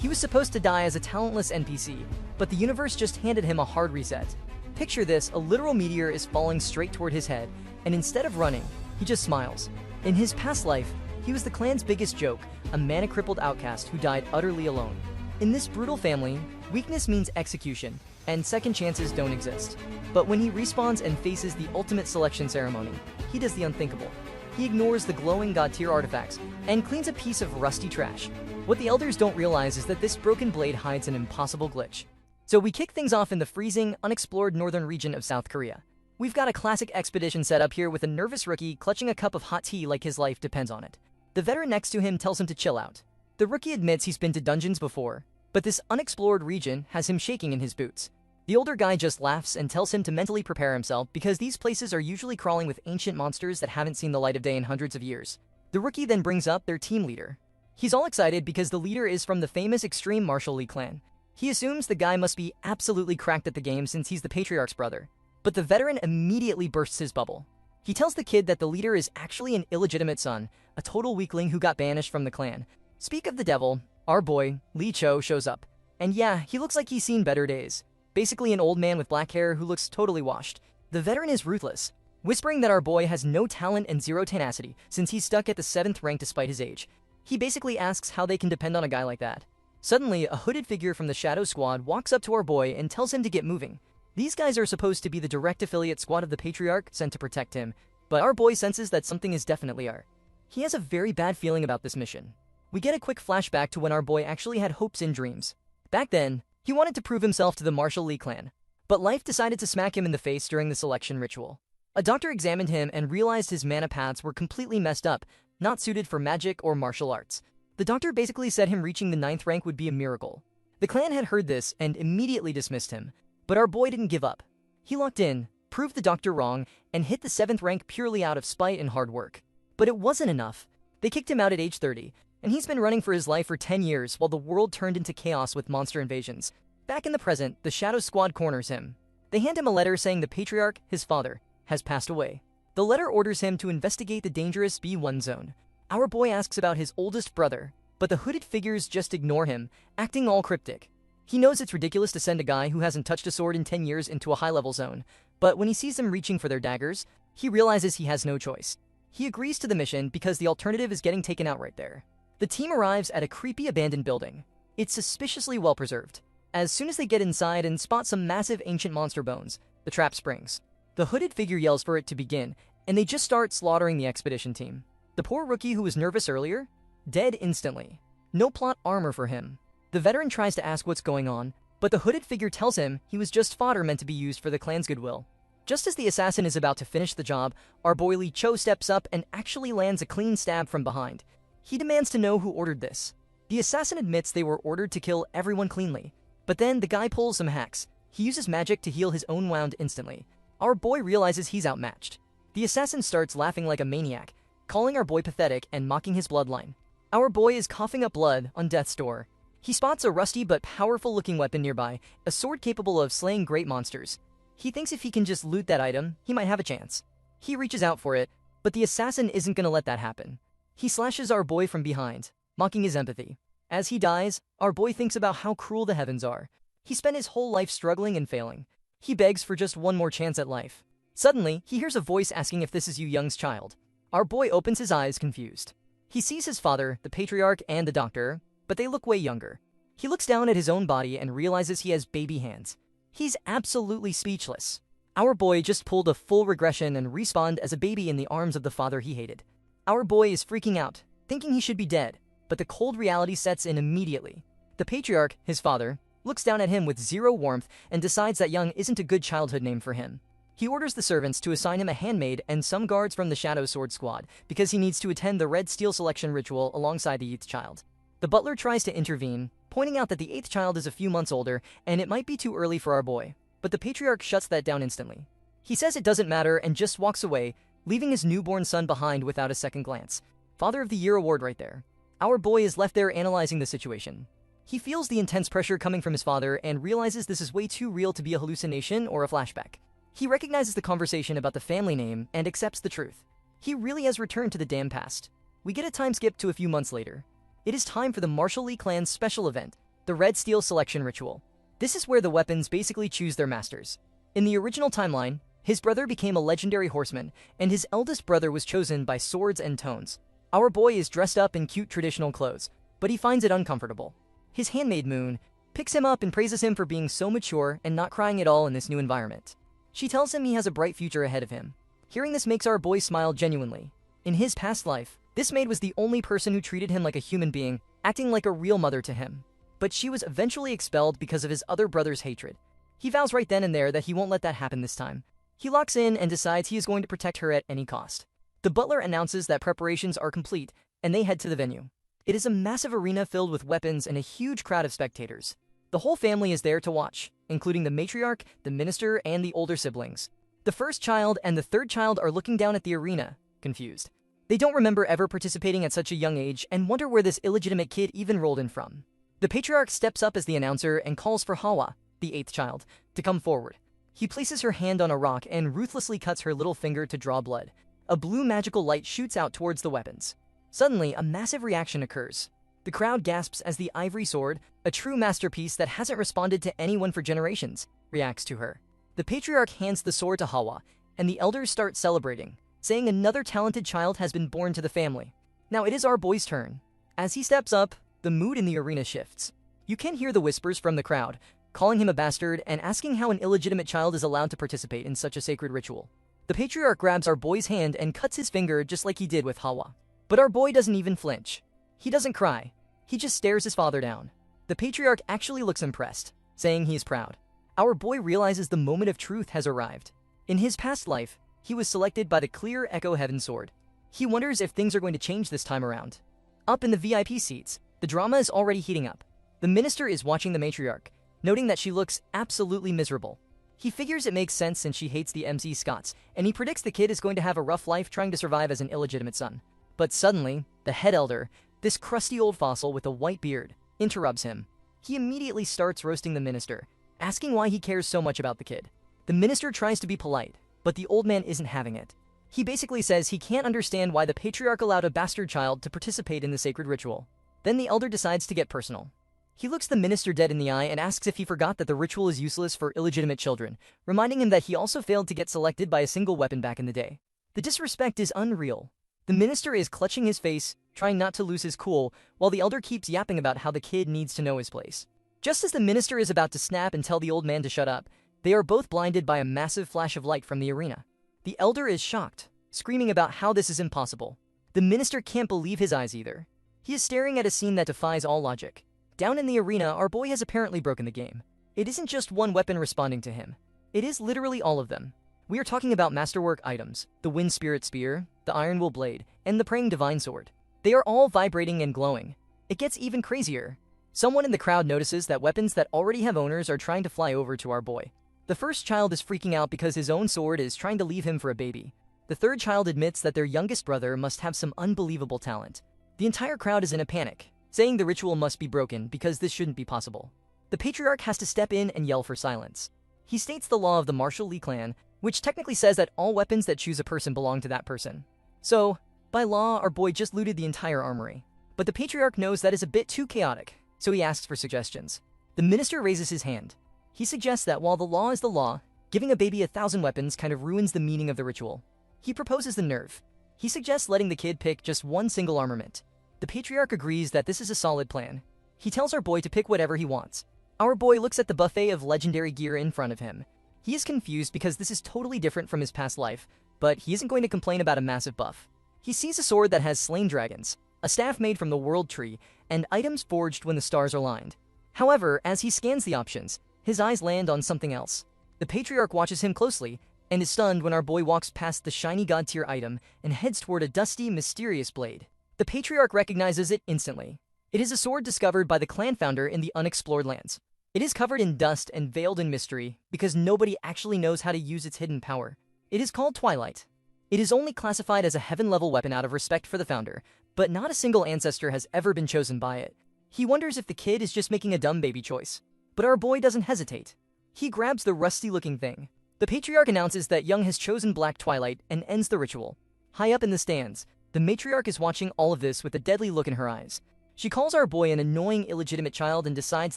He was supposed to die as a talentless NPC, but the universe just handed him a hard reset. Picture this, a literal meteor is falling straight toward his head, and instead of running, he just smiles. In his past life, he was the clan's biggest joke, a mana-crippled outcast who died utterly alone. In this brutal family, weakness means execution, and second chances don't exist. But when he respawns and faces the ultimate selection ceremony, he does the unthinkable. He ignores the glowing god-tier artifacts and cleans a piece of rusty trash. What the elders don't realize is that this broken blade hides an impossible glitch. So we kick things off in the freezing, unexplored northern region of South Korea. We've got a classic expedition set up here with a nervous rookie clutching a cup of hot tea like his life depends on it. The veteran next to him tells him to chill out. The rookie admits he's been to dungeons before, but this unexplored region has him shaking in his boots. The older guy just laughs and tells him to mentally prepare himself because these places are usually crawling with ancient monsters that haven't seen the light of day in hundreds of years. The rookie then brings up their team leader. He's all excited because the leader is from the famous extreme martial Lee clan. He assumes the guy must be absolutely cracked at the game since he's the patriarch's brother. But the veteran immediately bursts his bubble. He tells the kid that the leader is actually an illegitimate son, a total weakling who got banished from the clan. Speak of the devil, our boy, Lee Cho, shows up. And yeah, he looks like he's seen better days. Basically an old man with black hair who looks totally washed. The veteran is ruthless, whispering that our boy has no talent and zero tenacity since he's stuck at the 7th rank despite his age. He basically asks how they can depend on a guy like that. Suddenly, a hooded figure from the Shadow Squad walks up to our boy and tells him to get moving. These guys are supposed to be the direct affiliate squad of the Patriarch sent to protect him, but our boy senses that something is definitely up. He has a very bad feeling about this mission. We get a quick flashback to when our boy actually had hopes and dreams. Back then, he wanted to prove himself to the Martial Lee clan, but life decided to smack him in the face during the selection ritual. A doctor examined him and realized his mana paths were completely messed up, not suited for magic or martial arts. The doctor basically said him reaching the 9th rank would be a miracle. The clan had heard this and immediately dismissed him, but our boy didn't give up. He locked in, proved the doctor wrong, and hit the 7th rank purely out of spite and hard work. But it wasn't enough. They kicked him out at age 30, and he's been running for his life for 10 years while the world turned into chaos with monster invasions. Back in the present, the Shadow Squad corners him. They hand him a letter saying the Patriarch, his father, has passed away. The letter orders him to investigate the dangerous B1 zone. Our boy asks about his oldest brother, but the hooded figures just ignore him, acting all cryptic. He knows it's ridiculous to send a guy who hasn't touched a sword in 10 years into a high-level zone, but when he sees them reaching for their daggers, he realizes he has no choice. He agrees to the mission because the alternative is getting taken out right there. The team arrives at a creepy abandoned building. It's suspiciously well-preserved. As soon as they get inside and spot some massive ancient monster bones, the trap springs. The hooded figure yells for it to begin, and they just start slaughtering the expedition team. The poor rookie who was nervous earlier? Dead instantly. No plot armor for him. The veteran tries to ask what's going on, but the hooded figure tells him he was just fodder meant to be used for the clan's goodwill. Just as the assassin is about to finish the job, our boy Lee Cho steps up and actually lands a clean stab from behind. He demands to know who ordered this. The assassin admits they were ordered to kill everyone cleanly, but then the guy pulls some hacks. He uses magic to heal his own wound instantly. Our boy realizes he's outmatched. The assassin starts laughing like a maniac, calling our boy pathetic and mocking his bloodline. Our boy is coughing up blood on death's door. He spots a rusty but powerful-looking weapon nearby, a sword capable of slaying great monsters. He thinks if he can just loot that item, he might have a chance. He reaches out for it, but the assassin isn't gonna let that happen. He slashes our boy from behind, mocking his empathy. As he dies, our boy thinks about how cruel the heavens are. He spent his whole life struggling and failing. He begs for just one more chance at life. Suddenly, he hears a voice asking if this is Yu Young's child. Our boy opens his eyes confused. He sees his father, the Patriarch, and the doctor, but they look way younger. He looks down at his own body and realizes he has baby hands. He's absolutely speechless. Our boy just pulled a full regression and respawned as a baby in the arms of the father he hated. Our boy is freaking out, thinking he should be dead, but the cold reality sets in immediately. The Patriarch, his father, looks down at him with zero warmth and decides that Young isn't a good childhood name for him. He orders the servants to assign him a handmaid and some guards from the Shadow Sword Squad because he needs to attend the Red Steel selection ritual alongside the 8th child. The butler tries to intervene, pointing out that the 8th child is a few months older and it might be too early for our boy, but the Patriarch shuts that down instantly. He says it doesn't matter and just walks away, leaving his newborn son behind without a second glance. Father of the Year award right there. Our boy is left there analyzing the situation. He feels the intense pressure coming from his father and realizes this is way too real to be a hallucination or a flashback. He recognizes the conversation about the family name and accepts the truth. He really has returned to the damn past. We get a time skip to a few months later. It is time for the Martial Lee clan's special event, the Red Steel Selection Ritual. This is where the weapons basically choose their masters. In the original timeline, his brother became a legendary horseman, and his eldest brother was chosen by swords and tones. Our boy is dressed up in cute traditional clothes, but he finds it uncomfortable. His handmaid Moon picks him up and praises him for being so mature and not crying at all in this new environment. She tells him he has a bright future ahead of him. Hearing this makes our boy smile genuinely. In his past life, this maid was the only person who treated him like a human being, acting like a real mother to him. But she was eventually expelled because of his other brother's hatred. He vows right then and there that he won't let that happen this time. He locks in and decides he is going to protect her at any cost. The butler announces that preparations are complete, and they head to the venue. It is a massive arena filled with weapons and a huge crowd of spectators. The whole family is there to watch, including the matriarch, the minister, and the older siblings. The first child and the third child are looking down at the arena, confused. They don't remember ever participating at such a young age and wonder where this illegitimate kid even rolled in from. The patriarch steps up as the announcer and calls for Hawa, the eighth child, to come forward. He places her hand on a rock and ruthlessly cuts her little finger to draw blood. A blue magical light shoots out towards the weapons. Suddenly, a massive reaction occurs. The crowd gasps as the ivory sword, a true masterpiece that hasn't responded to anyone for generations, reacts to her. The patriarch hands the sword to Hawa, and the elders start celebrating, saying another talented child has been born to the family. Now it is our boy's turn. As he steps up, the mood in the arena shifts. You can hear the whispers from the crowd, calling him a bastard and asking how an illegitimate child is allowed to participate in such a sacred ritual. The patriarch grabs our boy's hand and cuts his finger just like he did with Hawa. But our boy doesn't even flinch. He doesn't cry. He just stares his father down. The patriarch actually looks impressed, saying he is proud. Our boy realizes the moment of truth has arrived. In his past life, he was selected by the clear Echo Heaven Sword. He wonders if things are going to change this time around. Up in the VIP seats, the drama is already heating up. The minister is watching the matriarch, noting that she looks absolutely miserable. He figures it makes sense since she hates the MC Scots, and he predicts the kid is going to have a rough life trying to survive as an illegitimate son. But suddenly, the head elder, this crusty old fossil with a white beard, interrupts him. He immediately starts roasting the minister, asking why he cares so much about the kid. The minister tries to be polite, but the old man isn't having it. He basically says he can't understand why the patriarch allowed a bastard child to participate in the sacred ritual. Then the elder decides to get personal. He looks the minister dead in the eye and asks if he forgot that the ritual is useless for illegitimate children, reminding him that he also failed to get selected by a single weapon back in the day. The disrespect is unreal. The minister is clutching his face, trying not to lose his cool, while the elder keeps yapping about how the kid needs to know his place. Just as the minister is about to snap and tell the old man to shut up, they are both blinded by a massive flash of light from the arena. The elder is shocked, screaming about how this is impossible. The minister can't believe his eyes either. He is staring at a scene that defies all logic. Down in the arena, our boy has apparently broken the game. It isn't just one weapon responding to him. It is literally all of them. We are talking about masterwork items, the Wind Spirit Spear, the Iron Will Blade, and the Praying Divine Sword. They are all vibrating and glowing. It gets even crazier. Someone in the crowd notices that weapons that already have owners are trying to fly over to our boy. The first child is freaking out because his own sword is trying to leave him for a baby. The third child admits that their youngest brother must have some unbelievable talent. The entire crowd is in a panic, saying the ritual must be broken because this shouldn't be possible. The patriarch has to step in and yell for silence. He states the law of the Marshall Lee clan, which technically says that all weapons that choose a person belong to that person. So, by law, our boy just looted the entire armory. But the patriarch knows that is a bit too chaotic, so he asks for suggestions. The minister raises his hand. He suggests that while the law is the law, giving a baby 1,000 weapons kind of ruins the meaning of the ritual. He proposes the nerve. He suggests letting the kid pick just one single armament. The patriarch agrees that this is a solid plan. He tells our boy to pick whatever he wants. Our boy looks at the buffet of legendary gear in front of him. He is confused because this is totally different from his past life, but he isn't going to complain about a massive buff. He sees a sword that has slain dragons, a staff made from the world tree, and items forged when the stars are aligned. However, as he scans the options, his eyes land on something else. The patriarch watches him closely and is stunned when our boy walks past the shiny god tier item and heads toward a dusty, mysterious blade. The patriarch recognizes it instantly. It is a sword discovered by the clan founder in the unexplored lands. It is covered in dust and veiled in mystery because nobody actually knows how to use its hidden power. It is called Twilight. It is only classified as a heaven-level weapon out of respect for the founder, but not a single ancestor has ever been chosen by it. He wonders if the kid is just making a dumb baby choice. But our boy doesn't hesitate. He grabs the rusty-looking thing. The patriarch announces that Young has chosen Black Twilight and ends the ritual. High up in the stands, the matriarch is watching all of this with a deadly look in her eyes. She calls our boy an annoying illegitimate child and decides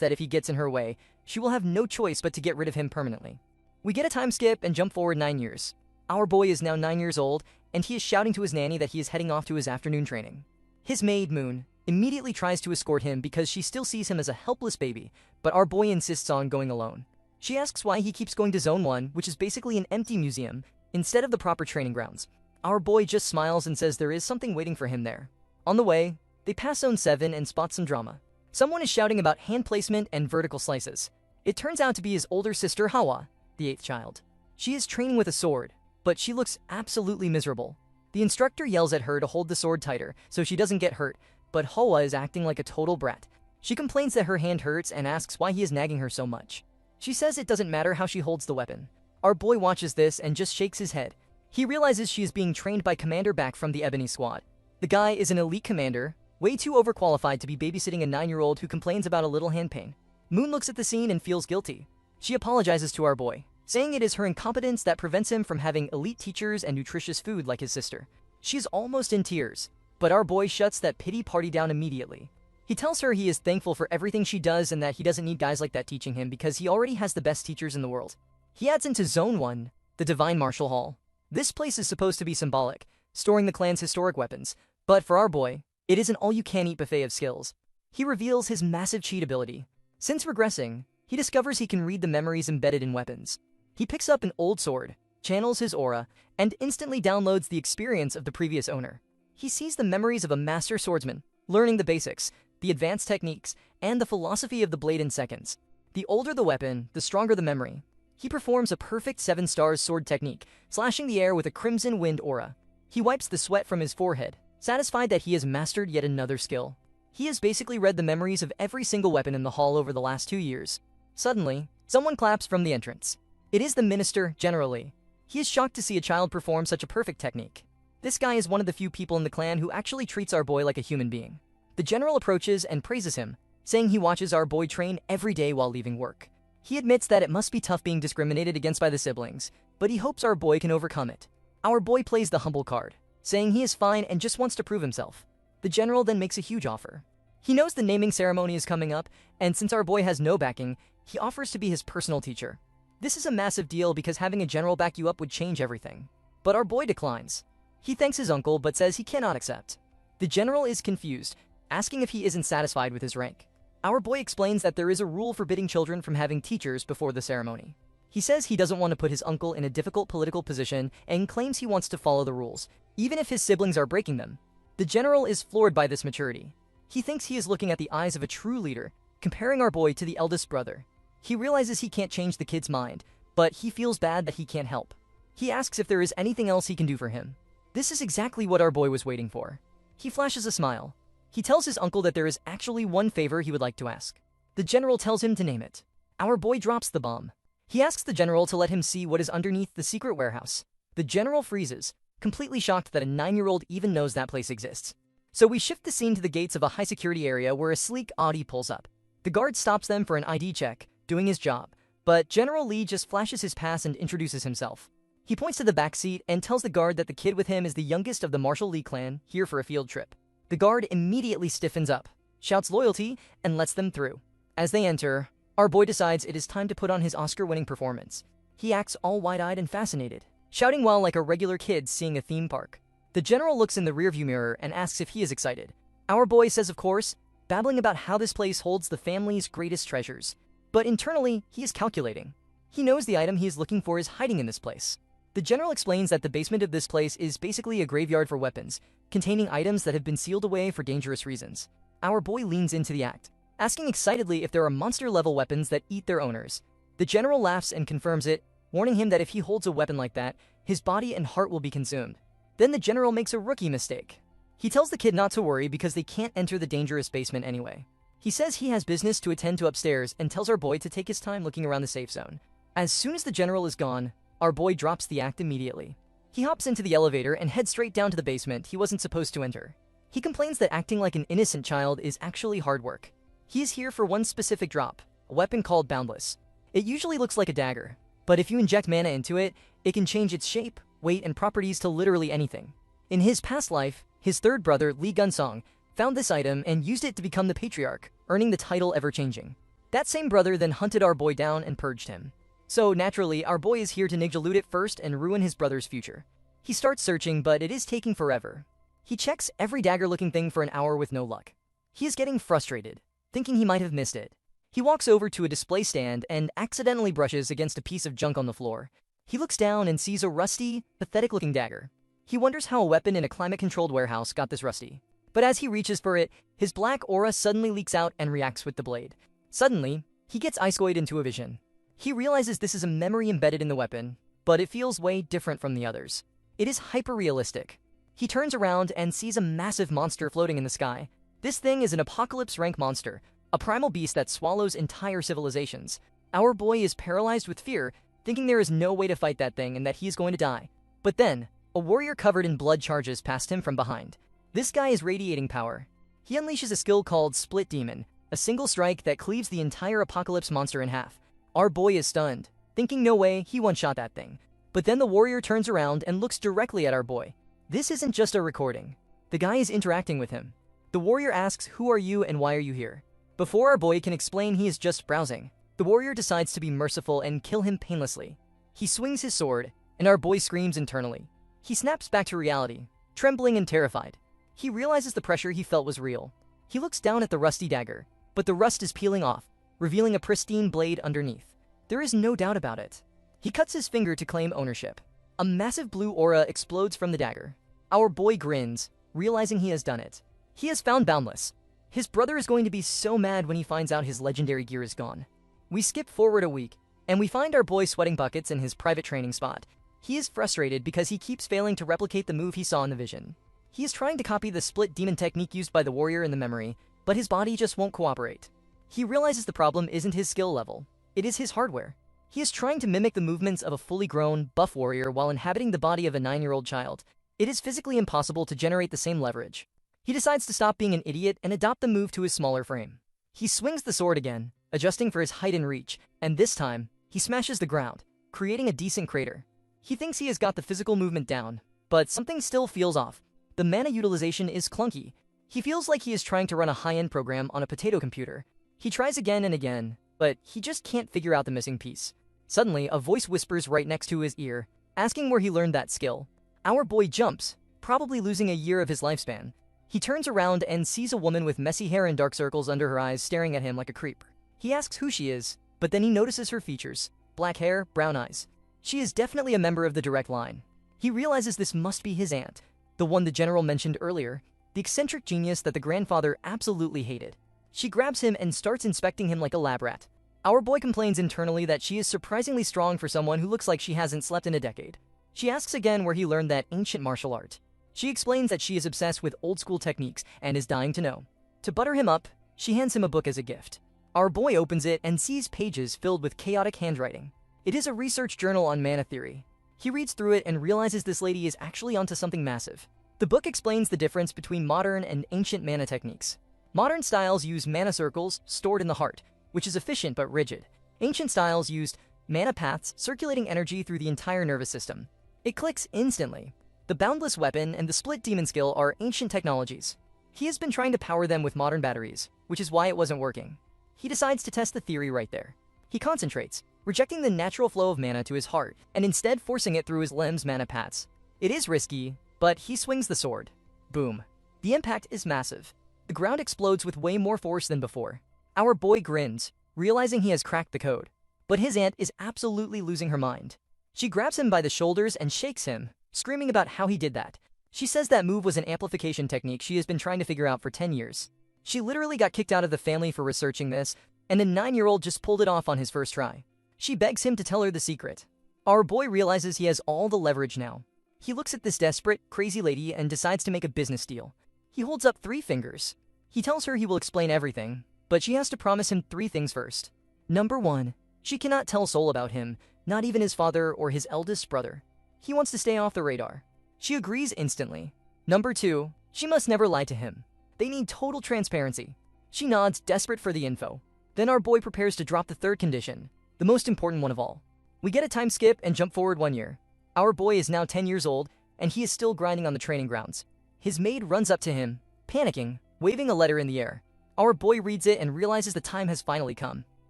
that if he gets in her way, she will have no choice but to get rid of him permanently. We get a time skip and jump forward 9 years. Our boy is now 9 years old, and he is shouting to his nanny that he is heading off to his afternoon training. His maid, Moon, immediately tries to escort him because she still sees him as a helpless baby, but our boy insists on going alone. She asks why he keeps going to Zone 1, which is basically an empty museum, instead of the proper training grounds. Our boy just smiles and says there is something waiting for him there. On the way, they pass Zone 7 and spot some drama. Someone is shouting about hand placement and vertical slices. It turns out to be his older sister Hawa, the 8th child. She is training with a sword, but she looks absolutely miserable. The instructor yells at her to hold the sword tighter so she doesn't get hurt, but Hawa is acting like a total brat. She complains that her hand hurts and asks why he is nagging her so much. She says it doesn't matter how she holds the weapon. Our boy watches this and just shakes his head. He realizes she is being trained by Commander Back from the Ebony Squad. The guy is an elite commander, way too overqualified to be babysitting a 9-year-old who complains about a little hand pain. Moon looks at the scene and feels guilty. She apologizes to our boy, saying it is her incompetence that prevents him from having elite teachers and nutritious food like his sister. She's almost in tears, but our boy shuts that pity party down immediately. He tells her he is thankful for everything she does and that he doesn't need guys like that teaching him because he already has the best teachers in the world. He adds into Zone 1, the Divine Martial Hall. This place is supposed to be symbolic, storing the clan's historic weapons, but for our boy, it is an all-you-can-eat buffet of skills. He reveals his massive cheat ability. Since regressing, he discovers he can read the memories embedded in weapons. He picks up an old sword, channels his aura, and instantly downloads the experience of the previous owner. He sees the memories of a master swordsman, learning the basics, the advanced techniques, and the philosophy of the blade in seconds. The older the weapon, the stronger the memory. He performs a perfect 7 stars sword technique, slashing the air with a crimson wind aura. He wipes the sweat from his forehead, satisfied that he has mastered yet another skill. He has basically read the memories of every single weapon in the hall over the last 2 years. Suddenly, someone claps from the entrance. It is the minister, General Lee. He is shocked to see a child perform such a perfect technique. This guy is one of the few people in the clan who actually treats our boy like a human being. The general approaches and praises him, saying he watches our boy train every day while leaving work. He admits that it must be tough being discriminated against by the siblings, but he hopes our boy can overcome it. Our boy plays the humble card, saying he is fine and just wants to prove himself. The general then makes a huge offer. He knows the naming ceremony is coming up, and since our boy has no backing, he offers to be his personal teacher. This is a massive deal because having a general back you up would change everything. But our boy declines. He thanks his uncle but says he cannot accept. The general is confused, asking if he isn't satisfied with his rank. Our boy explains that there is a rule forbidding children from having teachers before the ceremony. He says he doesn't want to put his uncle in a difficult political position and claims he wants to follow the rules, even if his siblings are breaking them. The general is floored by this maturity. He thinks he is looking at the eyes of a true leader, comparing our boy to the eldest brother. He realizes he can't change the kid's mind, but he feels bad that he can't help. He asks if there is anything else he can do for him. This is exactly what our boy was waiting for. He flashes a smile. He tells his uncle that there is actually one favor he would like to ask. The general tells him to name it. Our boy drops the bomb. He asks the general to let him see what is underneath the secret warehouse. The general freezes, completely shocked that a 9-year-old even knows that place exists. So we shift the scene to the gates of a high-security area where a sleek Audi pulls up. The guard stops them for an ID check, doing his job, but General Lee just flashes his pass and introduces himself. He points to the back seat and tells the guard that the kid with him is the youngest of the Marshall Lee clan, here for a field trip. The guard immediately stiffens up, shouts loyalty, and lets them through. As they enter, our boy decides it is time to put on his Oscar-winning performance. He acts all wide-eyed and fascinated, shouting well like a regular kid seeing a theme park. The general looks in the rearview mirror and asks if he is excited. Our boy says of course, babbling about how this place holds the family's greatest treasures. But internally, he is calculating. He knows the item he is looking for is hiding in this place. The general explains that the basement of this place is basically a graveyard for weapons, containing items that have been sealed away for dangerous reasons. Our boy leans into the act, asking excitedly if there are monster-level weapons that eat their owners. The general laughs and confirms it, warning him that if he holds a weapon like that, his body and heart will be consumed. Then the general makes a rookie mistake. He tells the kid not to worry because they can't enter the dangerous basement anyway. He says he has business to attend to upstairs and tells our boy to take his time looking around the safe zone. As soon as the general is gone, our boy drops the act immediately. He hops into the elevator and heads straight down to the basement he wasn't supposed to enter. He complains that acting like an innocent child is actually hard work. He is here for one specific drop, a weapon called Boundless. It usually looks like a dagger, but if you inject mana into it, it can change its shape, weight, and properties to literally anything. In his past life, his third brother, Lee Gunsong, found this item and used it to become the patriarch, earning the title Ever-Changing. That same brother then hunted our boy down and purged him. So naturally, our boy is here to ninja-loot it first and ruin his brother's future. He starts searching, but it is taking forever. He checks every dagger-looking thing for an hour with no luck. He is getting frustrated, thinking he might have missed it. He walks over to a display stand and accidentally brushes against a piece of junk on the floor. He looks down and sees a rusty, pathetic-looking dagger. He wonders how a weapon in a climate-controlled warehouse got this rusty. But as he reaches for it, his black aura suddenly leaks out and reacts with the blade. Suddenly, he gets Isekai into a vision. He realizes this is a memory embedded in the weapon, but it feels way different from the others. It is hyper-realistic. He turns around and sees a massive monster floating in the sky. This thing is an apocalypse-rank monster, a primal beast that swallows entire civilizations. Our boy is paralyzed with fear, thinking there is no way to fight that thing and that he is going to die. But then, a warrior covered in blood charges past him from behind. This guy is radiating power. He unleashes a skill called Split Demon, a single strike that cleaves the entire apocalypse monster in half. Our boy is stunned, thinking no way he one-shot that thing. But then the warrior turns around and looks directly at our boy. This isn't just a recording. The guy is interacting with him. The warrior asks, "Who are you and why are you here?" Before our boy can explain, he is just browsing. The warrior decides to be merciful and kill him painlessly. He swings his sword, and our boy screams internally. He snaps back to reality, trembling and terrified. He realizes the pressure he felt was real. He looks down at the rusty dagger, but the rust is peeling off, revealing a pristine blade underneath. There is no doubt about it. He cuts his finger to claim ownership. A massive blue aura explodes from the dagger. Our boy grins, realizing he has done it. He has found Boundless. His brother is going to be so mad when he finds out his legendary gear is gone. We skip forward a week, and we find our boy sweating buckets in his private training spot. He is frustrated because he keeps failing to replicate the move he saw in the vision. He is trying to copy the split demon technique used by the warrior in the memory, but his body just won't cooperate. He realizes the problem isn't his skill level, it is his hardware. He is trying to mimic the movements of a fully grown, buff warrior while inhabiting the body of a 9-year-old child. It is physically impossible to generate the same leverage. He decides to stop being an idiot and adopt the move to his smaller frame. He swings the sword again, adjusting for his height and reach, and this time, he smashes the ground, creating a decent crater. He thinks he has got the physical movement down, but something still feels off. The mana utilization is clunky. He feels like he is trying to run a high-end program on a potato computer. He tries again and again, but he just can't figure out the missing piece. Suddenly, a voice whispers right next to his ear, asking where he learned that skill. Our boy jumps, probably losing a year of his lifespan. He turns around and sees a woman with messy hair and dark circles under her eyes staring at him like a creep. He asks who she is, but then he notices her features. Black hair, brown eyes. She is definitely a member of the direct line. He realizes this must be his aunt, the one the general mentioned earlier, the eccentric genius that the grandfather absolutely hated. She grabs him and starts inspecting him like a lab rat. Our boy complains internally that she is surprisingly strong for someone who looks like she hasn't slept in a decade. She asks again where he learned that ancient martial art. She explains that she is obsessed with old-school techniques and is dying to know. To butter him up, she hands him a book as a gift. Our boy opens it and sees pages filled with chaotic handwriting. It is a research journal on mana theory. He reads through it and realizes this lady is actually onto something massive. The book explains the difference between modern and ancient mana techniques. Modern styles use mana circles stored in the heart, which is efficient but rigid. Ancient styles used mana paths circulating energy through the entire nervous system. It clicks instantly. The Boundless weapon and the Split Demon skill are ancient technologies. He has been trying to power them with modern batteries, which is why it wasn't working. He decides to test the theory right there. He concentrates, rejecting the natural flow of mana to his heart, and instead forcing it through his limbs' mana paths. It is risky, but he swings the sword. Boom. The impact is massive. The ground explodes with way more force than before. Our boy grins, realizing he has cracked the code. But his aunt is absolutely losing her mind. She grabs him by the shoulders and shakes him, screaming about how he did that. She says that move was an amplification technique she has been trying to figure out for 10 years. She literally got kicked out of the family for researching this, and a 9-year-old just pulled it off on his first try. She begs him to tell her the secret. Our boy realizes he has all the leverage now. He looks at this desperate, crazy lady and decides to make a business deal. He holds up 3 fingers. He tells her he will explain everything, but she has to promise him 3 things first. Number 1, she cannot tell Soul about him, not even his father or his eldest brother. He wants to stay off the radar. She agrees instantly. Number 2, she must never lie to him. They need total transparency. She nods, desperate for the info. Then our boy prepares to drop the 3rd condition, the most important one of all. We get a time skip and jump forward 1 year. Our boy is now 10 years old, and he is still grinding on the training grounds. His maid runs up to him, panicking, waving a letter in the air. Our boy reads it and realizes the time has finally come.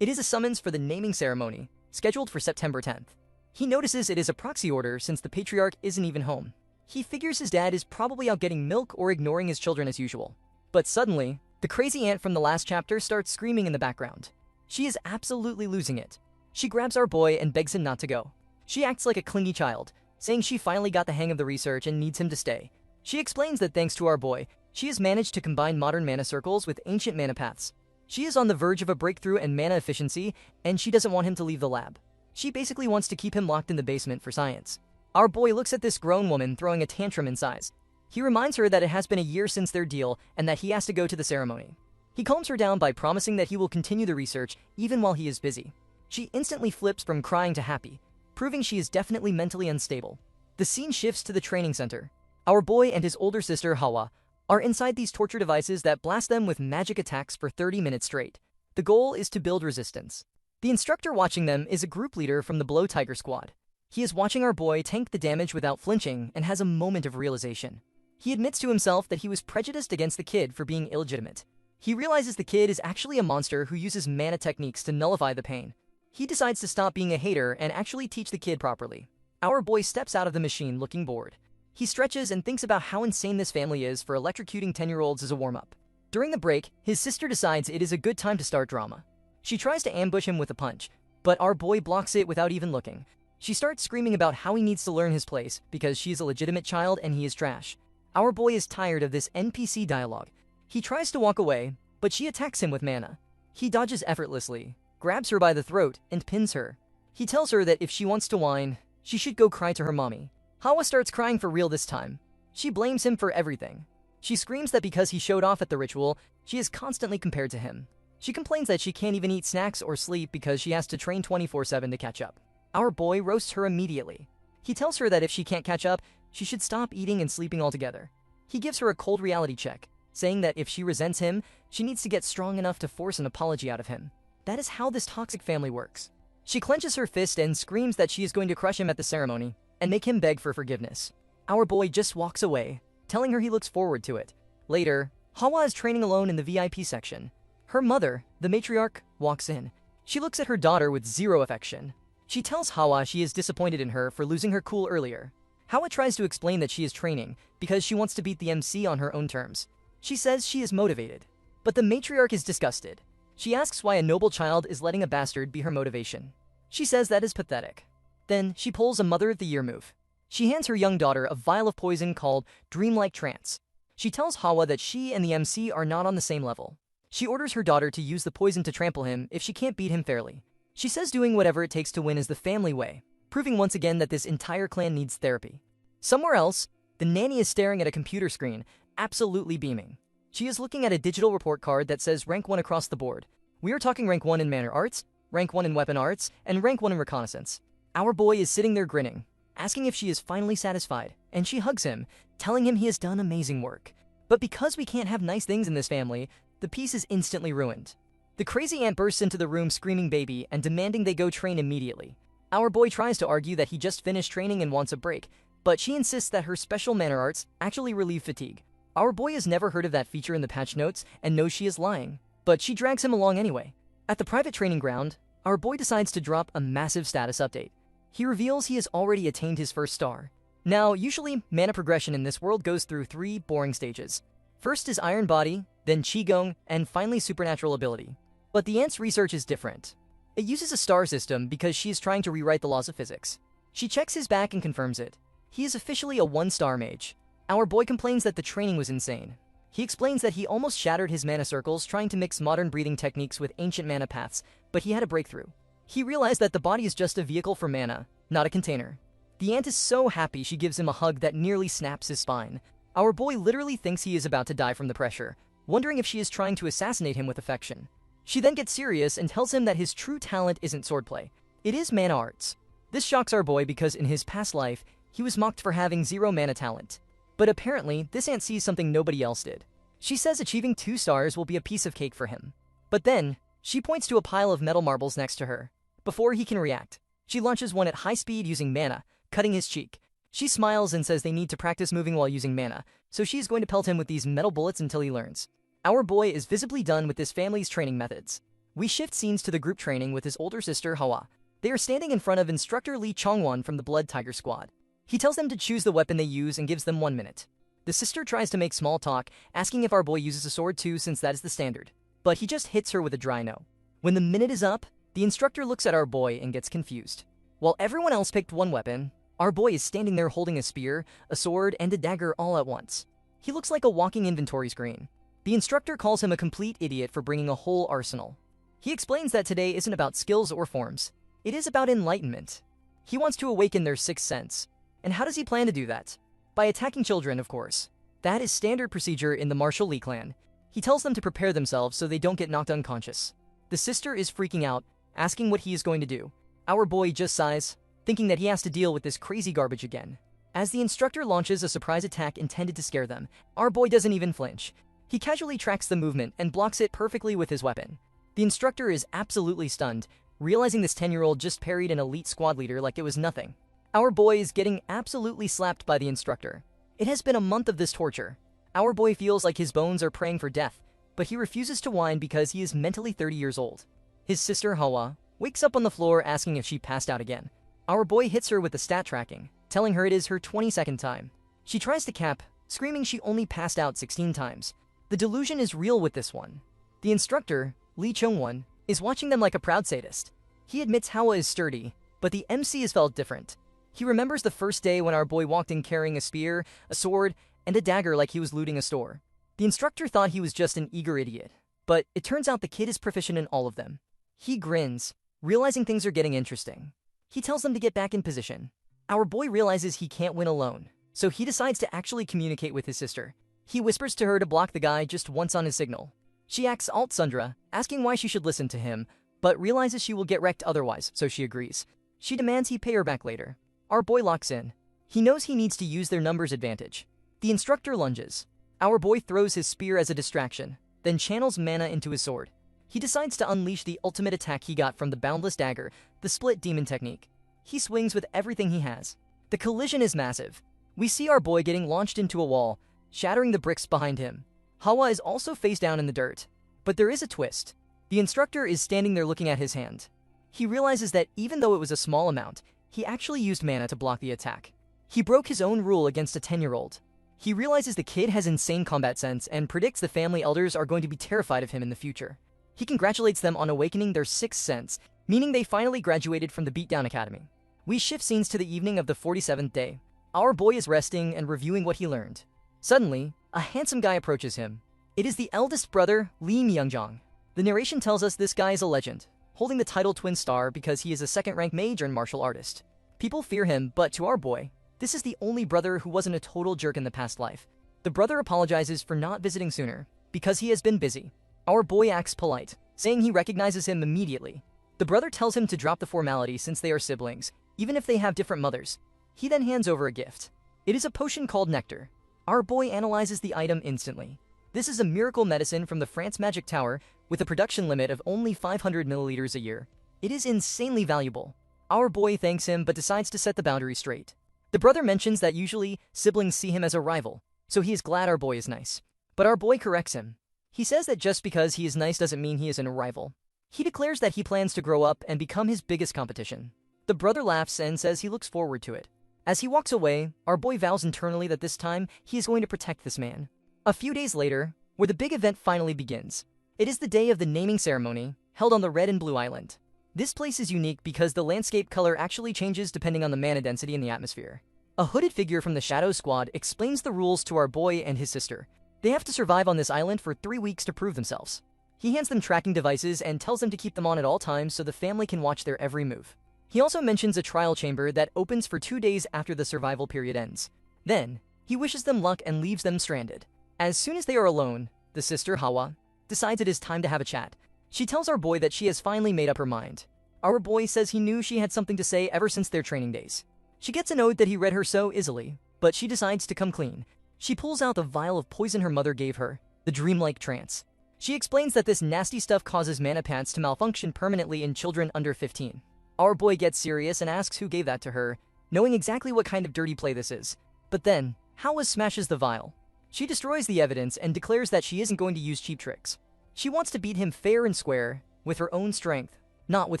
It is a summons for the naming ceremony, scheduled for September 10th. He notices it is a proxy order since the patriarch isn't even home. He figures his dad is probably out getting milk or ignoring his children as usual. But suddenly, the crazy aunt from the last chapter starts screaming in the background. She is absolutely losing it. She grabs our boy and begs him not to go. She acts like a clingy child, saying she finally got the hang of the research and needs him to stay. She explains that thanks to our boy, she has managed to combine modern mana circles with ancient mana paths. She is on the verge of a breakthrough in mana efficiency, and she doesn't want him to leave the lab. She basically wants to keep him locked in the basement for science. Our boy looks at this grown woman throwing a tantrum in size. He reminds her that it has been a year since their deal and that he has to go to the ceremony. He calms her down by promising that he will continue the research even while he is busy. She instantly flips from crying to happy, proving she is definitely mentally unstable. The scene shifts to the training center. Our boy and his older sister, Hawa, are inside these torture devices that blast them with magic attacks for 30 minutes straight. The goal is to build resistance. The instructor watching them is a group leader from the Blow Tiger squad. He is watching our boy tank the damage without flinching and has a moment of realization. He admits to himself that he was prejudiced against the kid for being illegitimate. He realizes the kid is actually a monster who uses mana techniques to nullify the pain. He decides to stop being a hater and actually teach the kid properly. Our boy steps out of the machine looking bored. He stretches and thinks about how insane this family is for electrocuting 10-year-olds as a warm-up. During the break, his sister decides it is a good time to start drama. She tries to ambush him with a punch, but our boy blocks it without even looking. She starts screaming about how he needs to learn his place because she is a legitimate child and he is trash. Our boy is tired of this NPC dialogue. He tries to walk away, but she attacks him with mana. He dodges effortlessly, grabs her by the throat, and pins her. He tells her that if she wants to whine, she should go cry to her mommy. Hawa starts crying for real this time. She blames him for everything. She screams that because he showed off at the ritual, she is constantly compared to him. She complains that she can't even eat snacks or sleep because she has to train 24/7 to catch up. Our boy roasts her immediately. He tells her that if she can't catch up, she should stop eating and sleeping altogether. He gives her a cold reality check, saying that if she resents him, she needs to get strong enough to force an apology out of him. That is how this toxic family works. She clenches her fist and screams that she is going to crush him at the ceremony and make him beg for forgiveness. Our boy just walks away, telling her he looks forward to it. Later, Hawa is training alone in the VIP section. Her mother, the matriarch, walks in. She looks at her daughter with zero affection. She tells Hawa she is disappointed in her for losing her cool earlier. Hawa tries to explain that she is training because she wants to beat the MC on her own terms. She says she is motivated, but the matriarch is disgusted. She asks why a noble child is letting a bastard be her motivation. She says that is pathetic. Then she pulls a Mother of the Year move. She hands her young daughter a vial of poison called Dreamlike Trance. She tells Hawa that she and the MC are not on the same level. She orders her daughter to use the poison to trample him if she can't beat him fairly. She says doing whatever it takes to win is the family way, proving once again that this entire clan needs therapy. Somewhere else, the nanny is staring at a computer screen, absolutely beaming. She is looking at a digital report card that says rank 1 across the board. We are talking rank 1 in Manner Arts, rank 1 in Weapon Arts, and rank 1 in Reconnaissance. Our boy is sitting there grinning, asking if she is finally satisfied, and she hugs him, telling him he has done amazing work. But because we can't have nice things in this family, the peace is instantly ruined. The crazy aunt bursts into the room screaming baby and demanding they go train immediately. Our boy tries to argue that he just finished training and wants a break, but she insists that her special manner arts actually relieve fatigue. Our boy has never heard of that feature in the patch notes and knows she is lying, but she drags him along anyway. At the private training ground, our boy decides to drop a massive status update. He reveals he has already attained his first star. Now, usually, mana progression in this world goes through 3 boring stages. First is Iron Body, then Qigong, and finally Supernatural Ability. But the ant's research is different. It uses a star system because she is trying to rewrite the laws of physics. She checks his back and confirms it. He is officially a 1-star mage. Our boy complains that the training was insane. He explains that he almost shattered his mana circles trying to mix modern breathing techniques with ancient mana paths, but he had a breakthrough. He realized that the body is just a vehicle for mana, not a container. The ant is so happy she gives him a hug that nearly snaps his spine. Our boy literally thinks he is about to die from the pressure, wondering if she is trying to assassinate him with affection. She then gets serious and tells him that his true talent isn't swordplay. It is mana arts. This shocks our boy because in his past life, he was mocked for having 0 mana talent. But apparently, this ant sees something nobody else did. She says achieving 2 stars will be a piece of cake for him. But then, she points to a pile of metal marbles next to her. Before he can react, she launches one at high speed using mana, cutting his cheek. She smiles and says they need to practice moving while using mana, so she's going to pelt him with these metal bullets until he learns. Our boy is visibly done with this family's training methods. We shift scenes to the group training with his older sister, Hawa. They are standing in front of instructor Lee Chongwon from the Blood Tiger Squad. He tells them to choose the weapon they use and gives them 1 minute. The sister tries to make small talk, asking if our boy uses a sword too since that is the standard. But he just hits her with a dry no. When the minute is up, the instructor looks at our boy and gets confused. While everyone else picked one weapon, our boy is standing there holding a spear, a sword, and a dagger all at once. He looks like a walking inventory screen. The instructor calls him a complete idiot for bringing a whole arsenal. He explains that today isn't about skills or forms. It is about enlightenment. He wants to awaken their sixth sense. And how does he plan to do that? By attacking children, of course. That is standard procedure in the martial Lee clan. He tells them to prepare themselves so they don't get knocked unconscious. The sister is freaking out, asking what he is going to do. Our boy just sighs, thinking that he has to deal with this crazy garbage again. As the instructor launches a surprise attack intended to scare them, our boy doesn't even flinch. He casually tracks the movement and blocks it perfectly with his weapon. The instructor is absolutely stunned, realizing this 10-year-old just parried an elite squad leader like it was nothing. Our boy is getting absolutely slapped by the instructor. It has been a month of this torture. Our boy feels like his bones are praying for death, but he refuses to whine because he is mentally 30 years old. His sister, Hawa, wakes up on the floor asking if she passed out again. Our boy hits her with the stat tracking, telling her it is her 22nd time. She tries to cap, screaming she only passed out 16 times. The delusion is real with this one. The instructor, Lee Chongwon, is watching them like a proud sadist. He admits Hawa is sturdy, but the MC has felt different. He remembers the first day when our boy walked in carrying a spear, a sword, and a dagger like he was looting a store. The instructor thought he was just an eager idiot, but it turns out the kid is proficient in all of them. He grins, realizing things are getting interesting. He tells them to get back in position. Our boy realizes he can't win alone, so he decides to actually communicate with his sister. He whispers to her to block the guy just once on his signal. She acts alt-Sundra, asking why she should listen to him, but realizes she will get wrecked otherwise, so she agrees. She demands he pay her back later. Our boy locks in. He knows he needs to use their numbers advantage. The instructor lunges. Our boy throws his spear as a distraction, then channels mana into his sword. He decides to unleash the ultimate attack he got from the Boundless Dagger, the Split Demon technique. He swings with everything he has. The collision is massive. We see our boy getting launched into a wall, shattering the bricks behind him. Hawa is also face down in the dirt. But there is a twist. The instructor is standing there looking at his hand. He realizes that even though it was a small amount, he actually used mana to block the attack. He broke his own rule against a 10-year-old. He realizes the kid has insane combat sense and predicts the family elders are going to be terrified of him in the future. He congratulates them on awakening their sixth sense, meaning they finally graduated from the Beatdown Academy. We shift scenes to the evening of the 47th day. Our boy is resting and reviewing what he learned. Suddenly, a handsome guy approaches him. It is the eldest brother, Lee Myungjong. The narration tells us this guy is a legend, holding the title Twin Star because he is a second-ranked mage and martial artist. People fear him, but to our boy, this is the only brother who wasn't a total jerk in the past life. The brother apologizes for not visiting sooner, because he has been busy. Our boy acts polite, saying he recognizes him immediately. The brother tells him to drop the formality since they are siblings, even if they have different mothers. He then hands over a gift. It is a potion called Nectar. Our boy analyzes the item instantly. This is a miracle medicine from the France Magic Tower with a production limit of only 500 milliliters a year. It is insanely valuable. Our boy thanks him but decides to set the boundary straight. The brother mentions that usually siblings see him as a rival, so he is glad our boy is nice. But our boy corrects him. He says that just because he is nice doesn't mean he isn't a rival. He declares that he plans to grow up and become his biggest competition. The brother laughs and says he looks forward to it. As he walks away, our boy vows internally that this time he is going to protect this man. A few days later, where the big event finally begins. It is the day of the naming ceremony, held on the Red and Blue Island. This place is unique because the landscape color actually changes depending on the mana density in the atmosphere. A hooded figure from the Shadow Squad explains the rules to our boy and his sister. They have to survive on this island for 3 weeks to prove themselves. He hands them tracking devices and tells them to keep them on at all times so the family can watch their every move. He also mentions a trial chamber that opens for 2 days after the survival period ends. Then, he wishes them luck and leaves them stranded. As soon as they are alone, the sister, Hawa, decides it is time to have a chat. She tells our boy that she has finally made up her mind. Our boy says he knew she had something to say ever since their training days. She gets a note that he read her so easily, but she decides to come clean. She pulls out the vial of poison her mother gave her, the dreamlike trance. She explains that this nasty stuff causes mana pants to malfunction permanently in children under 15. Our boy gets serious and asks who gave that to her, knowing exactly what kind of dirty play this is. But then, Hawa smashes the vial. She destroys the evidence and declares that she isn't going to use cheap tricks. She wants to beat him fair and square, with her own strength, not with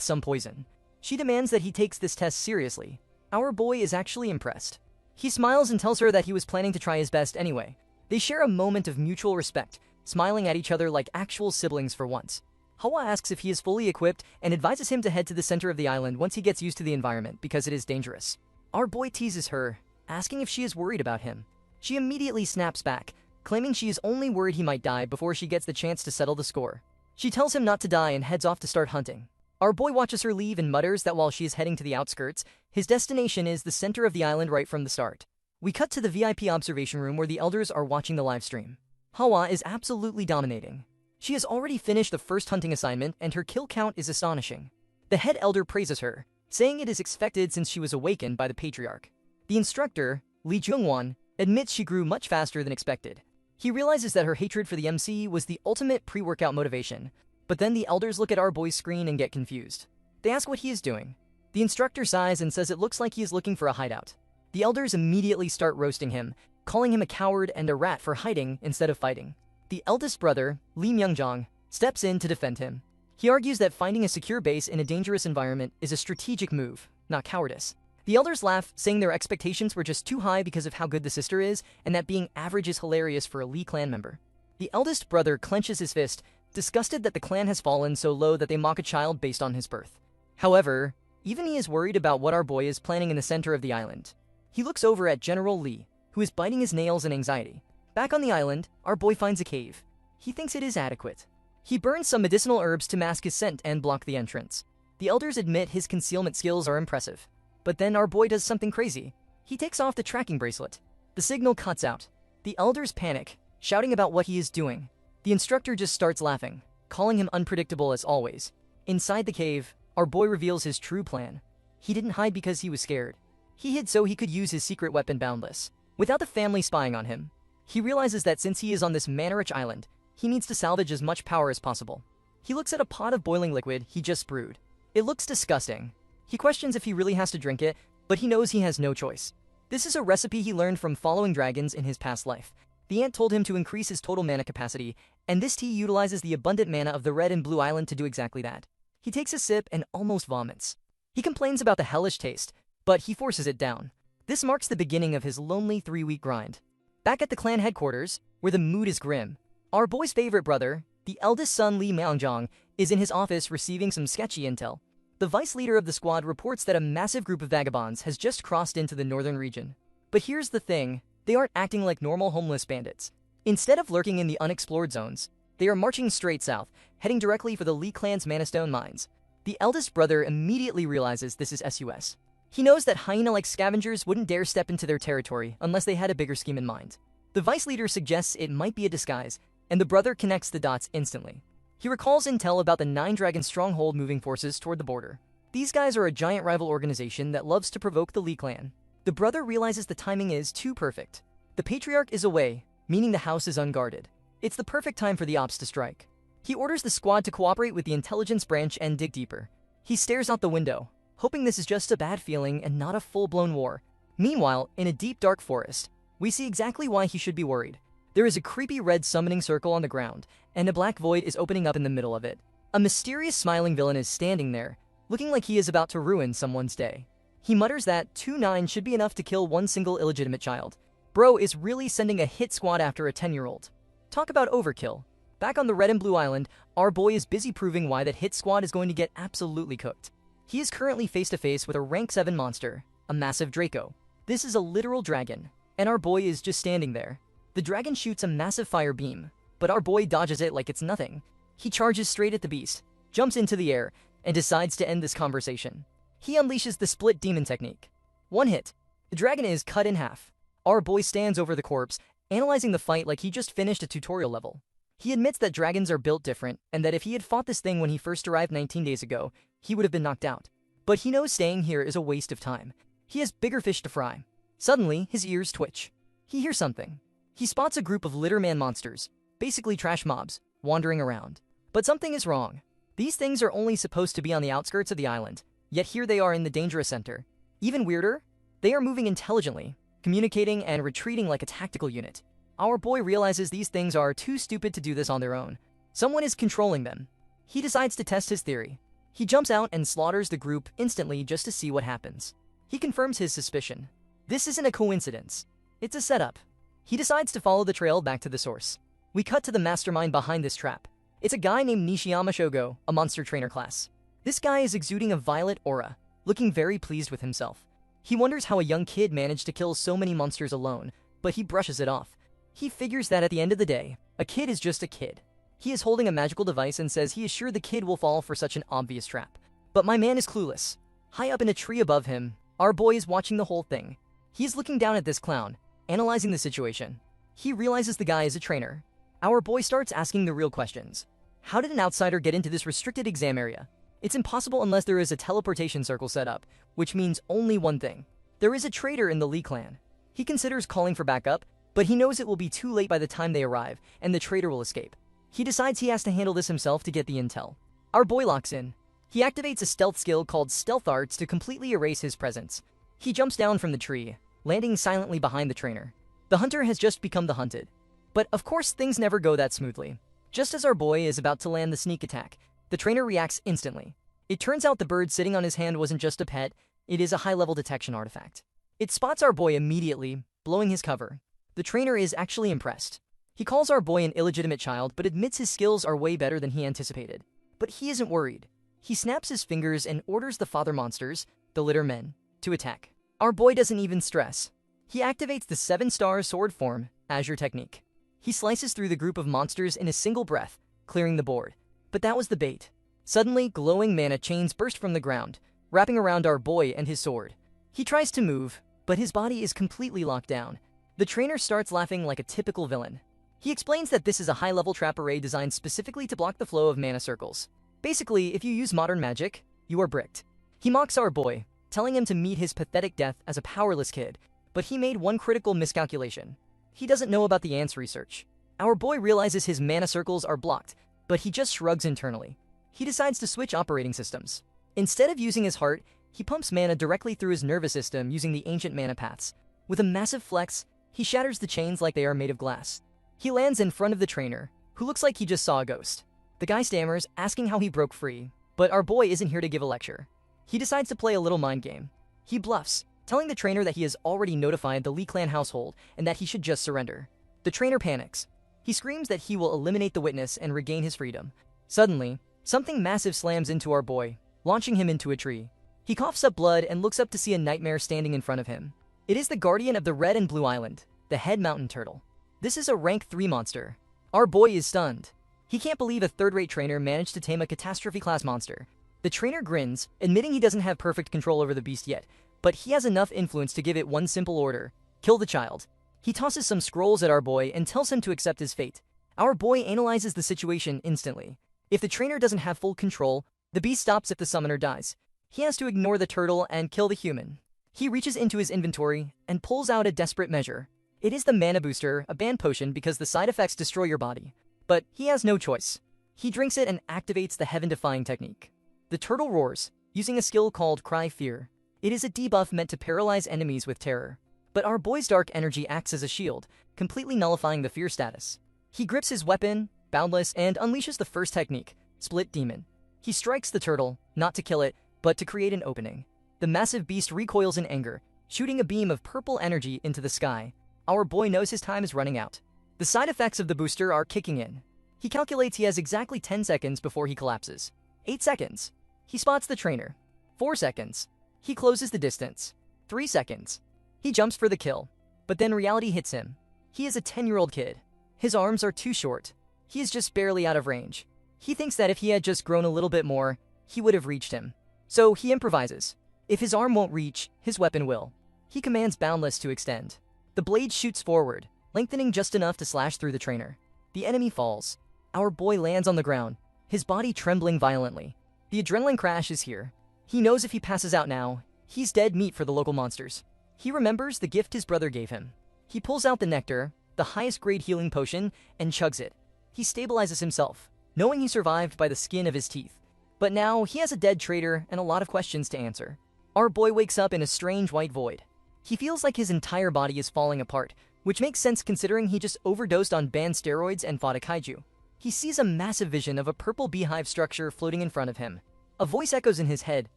some poison. She demands that he takes this test seriously. Our boy is actually impressed. He smiles and tells her that he was planning to try his best anyway. They share a moment of mutual respect, smiling at each other like actual siblings for once. Hawa asks if he is fully equipped and advises him to head to the center of the island once he gets used to the environment because it is dangerous. Our boy teases her, asking if she is worried about him. She immediately snaps back, claiming she is only worried he might die before she gets the chance to settle the score. She tells him not to die and heads off to start hunting. Our boy watches her leave and mutters that while she is heading to the outskirts, his destination is the center of the island right from the start. We cut to the VIP observation room where the elders are watching the live stream. Hawa is absolutely dominating. She has already finished the first hunting assignment and her kill count is astonishing. The head elder praises her, saying it is expected since she was awakened by the patriarch. The instructor, Lee Jungwon, admits she grew much faster than expected. He realizes that her hatred for the MC was the ultimate pre-workout motivation, but then the elders look at our boy's screen and get confused. They ask what he is doing. The instructor sighs and says it looks like he is looking for a hideout. The elders immediately start roasting him, calling him a coward and a rat for hiding instead of fighting. The eldest brother, Lee Myungjong, steps in to defend him. He argues that finding a secure base in a dangerous environment is a strategic move, not cowardice. The elders laugh, saying their expectations were just too high because of how good the sister is, and that being average is hilarious for a Lee clan member. The eldest brother clenches his fist, disgusted that the clan has fallen so low that they mock a child based on his birth. However, even he is worried about what our boy is planning in the center of the island. He looks over at General Lee, who is biting his nails in anxiety. Back on the island, our boy finds a cave. He thinks it is adequate. He burns some medicinal herbs to mask his scent and block the entrance. The elders admit his concealment skills are impressive. But then our boy does something crazy. He takes off the tracking bracelet. The signal cuts out. The elders panic, shouting about what he is doing. The instructor just starts laughing, calling him unpredictable as always. Inside the cave, our boy reveals his true plan. He didn't hide because he was scared. He hid so he could use his secret weapon boundless, without the family spying on him. He realizes that since he is on this mana-rich island, he needs to salvage as much power as possible. He looks at a pot of boiling liquid he just brewed. It looks disgusting. He questions if he really has to drink it, but he knows he has no choice. This is a recipe he learned from following dragons in his past life. The ant told him to increase his total mana capacity, and this tea utilizes the abundant mana of the red and blue island to do exactly that. He takes a sip and almost vomits. He complains about the hellish taste, but he forces it down. This marks the beginning of his lonely 3-week grind. Back at the clan headquarters, where the mood is grim, our boy's favorite brother, the eldest son Lee Myungjong, is in his office receiving some sketchy intel. The vice leader of the squad reports that a massive group of vagabonds has just crossed into the northern region. But here's the thing, they aren't acting like normal homeless bandits. Instead of lurking in the unexplored zones, they are marching straight south, heading directly for the Lee clan's Manastone mines. The eldest brother immediately realizes this is SUS. He knows that hyena-like scavengers wouldn't dare step into their territory unless they had a bigger scheme in mind. The vice leader suggests it might be a disguise, and the brother connects the dots instantly. He recalls intel about the 9-Dragon stronghold moving forces toward the border. These guys are a giant rival organization that loves to provoke the Lee clan. The brother realizes the timing is too perfect. The patriarch is away, meaning the house is unguarded. It's the perfect time for the ops to strike. He orders the squad to cooperate with the intelligence branch and dig deeper. He stares out the window, hoping this is just a bad feeling and not a full-blown war. Meanwhile, in a deep dark forest, we see exactly why he should be worried. There is a creepy red summoning circle on the ground, and a black void is opening up in the middle of it. A mysterious smiling villain is standing there, looking like he is about to ruin someone's day. He mutters that 2-9 should be enough to kill one single illegitimate child. Bro is really sending a hit squad after a 10-year-old. Talk about overkill. Back on the red and blue island, our boy is busy proving why that hit squad is going to get absolutely cooked. He is currently face-to-face with a rank 7 monster, a massive Draco. This is a literal dragon, and our boy is just standing there. The dragon shoots a massive fire beam, but our boy dodges it like it's nothing. He charges straight at the beast, jumps into the air, and decides to end this conversation. He unleashes the split demon technique. One hit. The dragon is cut in half. Our boy stands over the corpse, analyzing the fight like he just finished a tutorial level. He admits that dragons are built different, and that if he had fought this thing when he first arrived 19 days ago, he would have been knocked out. But he knows staying here is a waste of time. He has bigger fish to fry. Suddenly, his ears twitch. He hears something. He spots a group of litterman monsters, basically trash mobs, wandering around. But something is wrong. These things are only supposed to be on the outskirts of the island, yet here they are in the dangerous center. Even weirder, they are moving intelligently, communicating and retreating like a tactical unit. Our boy realizes these things are too stupid to do this on their own. Someone is controlling them. He decides to test his theory. He jumps out and slaughters the group instantly just to see what happens. He confirms his suspicion. This isn't a coincidence. It's a setup. He decides to follow the trail back to the source. We cut to the mastermind behind this trap. It's a guy named Nishiyama Shogo, a monster trainer class. This guy is exuding a violet aura, looking very pleased with himself. He wonders how a young kid managed to kill so many monsters alone, but he brushes it off. He figures that at the end of the day, a kid is just a kid. He is holding a magical device and says he is sure the kid will fall for such an obvious trap. But my man is clueless. High up in a tree above him, our boy is watching the whole thing. He is looking down at this clown, analyzing the situation. He realizes the guy is a trainer. Our boy starts asking the real questions. How did an outsider get into this restricted exam area? It's impossible unless there is a teleportation circle set up, which means only one thing. There is a traitor in the Lee clan. He considers calling for backup, but he knows it will be too late by the time they arrive, and the traitor will escape. He decides he has to handle this himself to get the intel. Our boy locks in. He activates a stealth skill called Stealth Arts to completely erase his presence. He jumps down from the tree, landing silently behind the trainer. The hunter has just become the hunted. But of course things never go that smoothly. Just as our boy is about to land the sneak attack, the trainer reacts instantly. It turns out the bird sitting on his hand wasn't just a pet, it is a high-level detection artifact. It spots our boy immediately, blowing his cover. The trainer is actually impressed. He calls our boy an illegitimate child, but admits his skills are way better than he anticipated. But he isn't worried. He snaps his fingers and orders the father monsters, the litter men, to attack. Our boy doesn't even stress. He activates the 7-star sword form, Azure technique. He slices through the group of monsters in a single breath, clearing the board. But that was the bait. Suddenly, glowing mana chains burst from the ground, wrapping around our boy and his sword. He tries to move, but his body is completely locked down. The trainer starts laughing like a typical villain. He explains that this is a high-level trap array designed specifically to block the flow of mana circles. Basically, if you use modern magic, you are bricked. He mocks our boy, telling him to meet his pathetic death as a powerless kid, but he made one critical miscalculation. He doesn't know about the ants research. Our boy realizes his mana circles are blocked, but he just shrugs internally. He decides to switch operating systems. Instead of using his heart, he pumps mana directly through his nervous system using the ancient mana paths. With a massive flex, he shatters the chains like they are made of glass. He lands in front of the trainer, who looks like he just saw a ghost. The guy stammers, asking how he broke free, but our boy isn't here to give a lecture. He decides to play a little mind game. He bluffs, telling the trainer that he has already notified the Lee clan household and that he should just surrender. The trainer panics. He screams that he will eliminate the witness and regain his freedom. Suddenly, something massive slams into our boy, launching him into a tree. He coughs up blood and looks up to see a nightmare standing in front of him. It is the guardian of the Red and Blue Island, the head mountain turtle. This is a rank 3 monster. Our boy is stunned. He can't believe a third-rate trainer managed to tame a catastrophe-class monster. The trainer grins, admitting he doesn't have perfect control over the beast yet, but he has enough influence to give it one simple order: kill the child. He tosses some scrolls at our boy and tells him to accept his fate. Our boy analyzes the situation instantly. If the trainer doesn't have full control, the beast stops if the summoner dies. He has to ignore the turtle and kill the human. He reaches into his inventory and pulls out a desperate measure. It is the Mana Booster, a banned potion because the side effects destroy your body. But he has no choice. He drinks it and activates the Heaven-Defying technique. The turtle roars, using a skill called Cry Fear. It is a debuff meant to paralyze enemies with terror. But our boy's dark energy acts as a shield, completely nullifying the fear status. He grips his weapon, Boundless, and unleashes the first technique, Split Demon. He strikes the turtle, not to kill it, but to create an opening. The massive beast recoils in anger, shooting a beam of purple energy into the sky. Our boy knows his time is running out. The side effects of the booster are kicking in. He calculates he has exactly 10 seconds before he collapses. 8 seconds. He spots the trainer. 4 seconds. He closes the distance. 3 seconds. He jumps for the kill. But then reality hits him. He is a 10-year-old kid. His arms are too short. He is just barely out of range. He thinks that if he had just grown a little bit more, he would have reached him. So he improvises. If his arm won't reach, his weapon will. He commands Boundless to extend. The blade shoots forward, lengthening just enough to slash through the trainer. The enemy falls. Our boy lands on the ground, his body trembling violently. The adrenaline crash is here. He knows if he passes out now, he's dead meat for the local monsters. He remembers the gift his brother gave him. He pulls out the nectar, the highest grade healing potion, and chugs it. He stabilizes himself, knowing he survived by the skin of his teeth. But now he has a dead traitor and a lot of questions to answer. Our boy wakes up in a strange white void. He feels like his entire body is falling apart, which makes sense considering he just overdosed on banned steroids and fought a kaiju. He sees a massive vision of a purple beehive structure floating in front of him. A voice echoes in his head,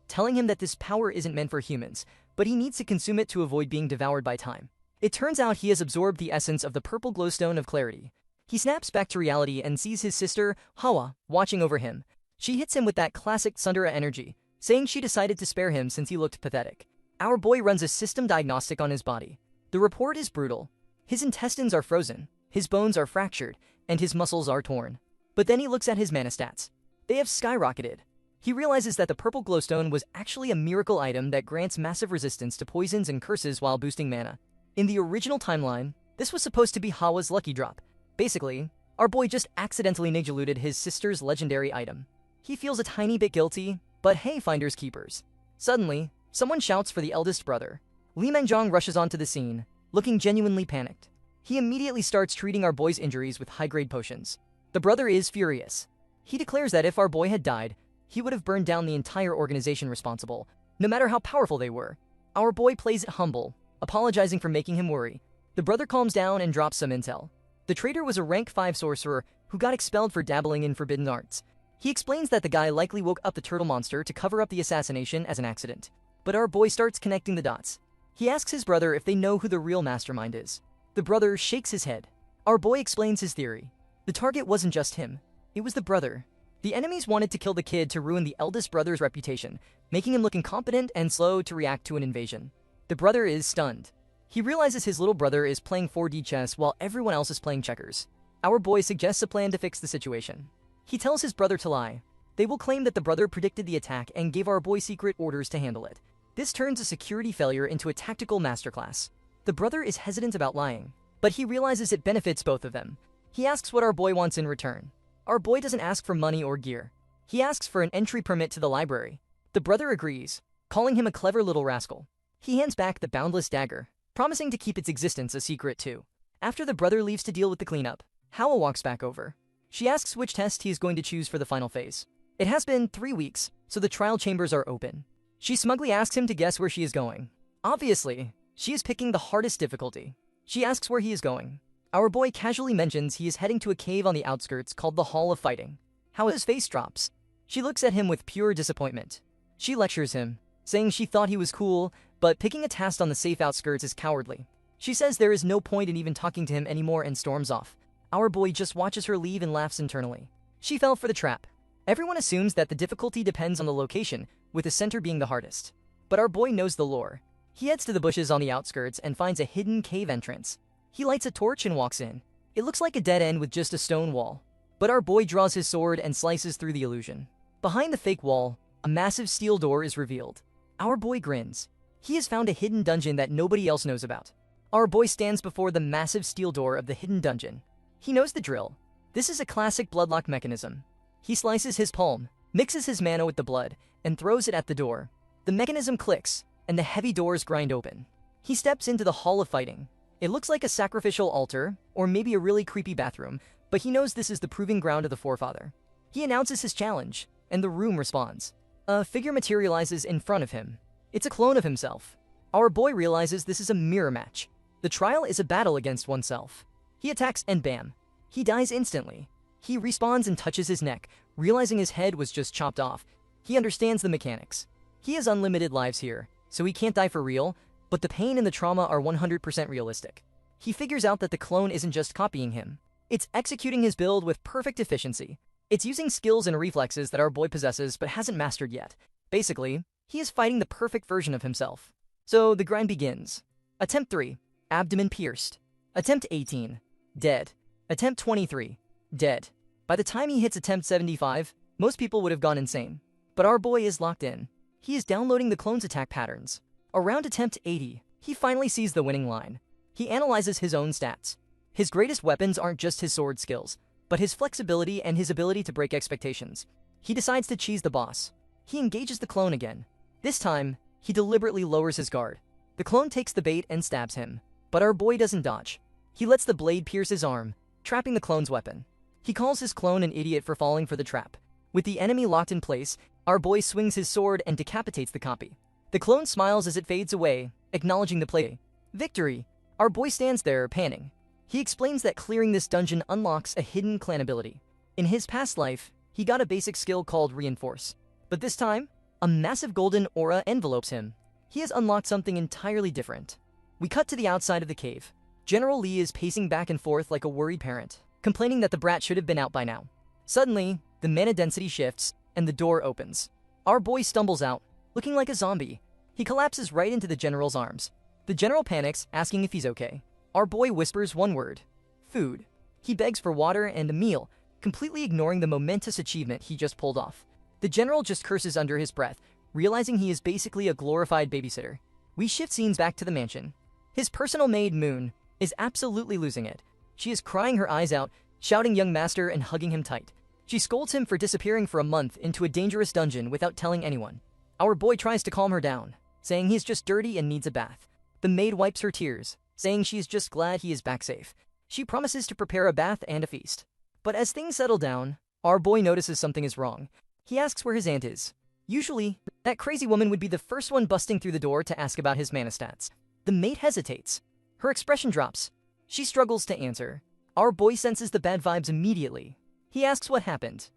telling him that this power isn't meant for humans, but he needs to consume it to avoid being devoured by time. It turns out he has absorbed the essence of the purple glowstone of clarity. He snaps back to reality and sees his sister, Hawa, watching over him. She hits him with that classic tsundere energy, saying she decided to spare him since he looked pathetic. Our boy runs a system diagnostic on his body. The report is brutal. His intestines are frozen, his bones are fractured, and his muscles are torn. But then he looks at his mana stats. They have skyrocketed. He realizes that the purple glowstone was actually a miracle item that grants massive resistance to poisons and curses while boosting mana. In the original timeline, this was supposed to be Hawa's lucky drop. Basically, our boy just accidentally ninja-looted his sister's legendary item. He feels a tiny bit guilty, but hey, finders keepers. Suddenly, someone shouts for the eldest brother. Li Mengjong rushes onto the scene, looking genuinely panicked. He immediately starts treating our boy's injuries with high-grade potions. The brother is furious. He declares that if our boy had died, he would have burned down the entire organization responsible, no matter how powerful they were. Our boy plays it humble, apologizing for making him worry. The brother calms down and drops some intel. The traitor was a rank 5 sorcerer who got expelled for dabbling in forbidden arts. He explains that the guy likely woke up the turtle monster to cover up the assassination as an accident. But our boy starts connecting the dots. He asks his brother if they know who the real mastermind is. The brother shakes his head. Our boy explains his theory. The target wasn't just him. It was the brother. The enemies wanted to kill the kid to ruin the eldest brother's reputation, making him look incompetent and slow to react to an invasion. The brother is stunned. He realizes his little brother is playing 4D chess while everyone else is playing checkers. Our boy suggests a plan to fix the situation. He tells his brother to lie. They will claim that the brother predicted the attack and gave our boy secret orders to handle it. This turns a security failure into a tactical masterclass. The brother is hesitant about lying, but he realizes it benefits both of them. He asks what our boy wants in return. Our boy doesn't ask for money or gear. He asks for an entry permit to the library. The brother agrees, calling him a clever little rascal. He hands back the boundless dagger, promising to keep its existence a secret too. After the brother leaves to deal with the cleanup, Hawa walks back over. She asks which test he is going to choose for the final phase. It has been 3 weeks, so the trial chambers are open. She smugly asks him to guess where she is going. Obviously, she is picking the hardest difficulty. She asks where he is going. Our boy casually mentions he is heading to a cave on the outskirts called the Hall of Fighting. Hawa's face drops. She looks at him with pure disappointment. She lectures him, saying she thought he was cool, but picking a task on the safe outskirts is cowardly. She says there is no point in even talking to him anymore and storms off. Our boy just watches her leave and laughs internally. She fell for the trap. Everyone assumes that the difficulty depends on the location, with the center being the hardest. But our boy knows the lore. He heads to the bushes on the outskirts and finds a hidden cave entrance. He lights a torch and walks in. It looks like a dead end with just a stone wall. But our boy draws his sword and slices through the illusion. Behind the fake wall, a massive steel door is revealed. Our boy grins. He has found a hidden dungeon that nobody else knows about. Our boy stands before the massive steel door of the hidden dungeon. He knows the drill. This is a classic bloodlock mechanism. He slices his palm, mixes his mana with the blood, and throws it at the door. The mechanism clicks, and the heavy doors grind open. He steps into the Hall of Fighting. It looks like a sacrificial altar, or maybe a really creepy bathroom, but he knows this is the proving ground of the forefather. He announces his challenge, and the room responds. A figure materializes in front of him. It's a clone of himself. Our boy realizes this is a mirror match. The trial is a battle against oneself. He attacks and bam, he dies instantly. He respawns and touches his neck, realizing his head was just chopped off. He understands the mechanics. He has unlimited lives here, so he can't die for real, but the pain and the trauma are 100% realistic. He figures out that the clone isn't just copying him. It's executing his build with perfect efficiency. It's using skills and reflexes that our boy possesses but hasn't mastered yet. Basically, he is fighting the perfect version of himself. So the grind begins. Attempt 3, abdomen pierced. Attempt 18, dead. Attempt 23, dead. By the time he hits attempt 75, most people would have gone insane. But our boy is locked in. He is downloading the clone's attack patterns. Around attempt 80, he finally sees the winning line. He analyzes his own stats. His greatest weapons aren't just his sword skills, but his flexibility and his ability to break expectations. He decides to cheese the boss. He engages the clone again. This time, he deliberately lowers his guard. The clone takes the bait and stabs him, but our boy doesn't dodge. He lets the blade pierce his arm, trapping the clone's weapon. He calls his clone an idiot for falling for the trap. With the enemy locked in place, our boy swings his sword and decapitates the copy. The clone smiles as it fades away, acknowledging the play. Victory! Our boy stands there, panning. He explains that clearing this dungeon unlocks a hidden clan ability. In his past life, he got a basic skill called Reinforce. But this time, a massive golden aura envelopes him. He has unlocked something entirely different. We cut to the outside of the cave. General Lee is pacing back and forth like a worried parent, complaining that the brat should have been out by now. Suddenly, the mana density shifts, and the door opens. Our boy stumbles out, looking like a zombie. He collapses right into the general's arms. The general panics, asking if he's okay. Our boy whispers one word: food. He begs for water and a meal, completely ignoring the momentous achievement he just pulled off. The general just curses under his breath, realizing he is basically a glorified babysitter. We shift scenes back to the mansion. His personal maid, Moon, is absolutely losing it. She is crying her eyes out, shouting young master and hugging him tight. She scolds him for disappearing for a month into a dangerous dungeon without telling anyone. Our boy tries to calm her down, saying he's just dirty and needs a bath. The maid wipes her tears, saying she is just glad he is back safe. She promises to prepare a bath and a feast. But as things settle down, our boy notices something is wrong. He asks where his aunt is. Usually, that crazy woman would be the first one busting through the door to ask about his mana stats. The maid hesitates. Her expression drops. She struggles to answer. Our boy senses the bad vibes immediately. He asks what happened.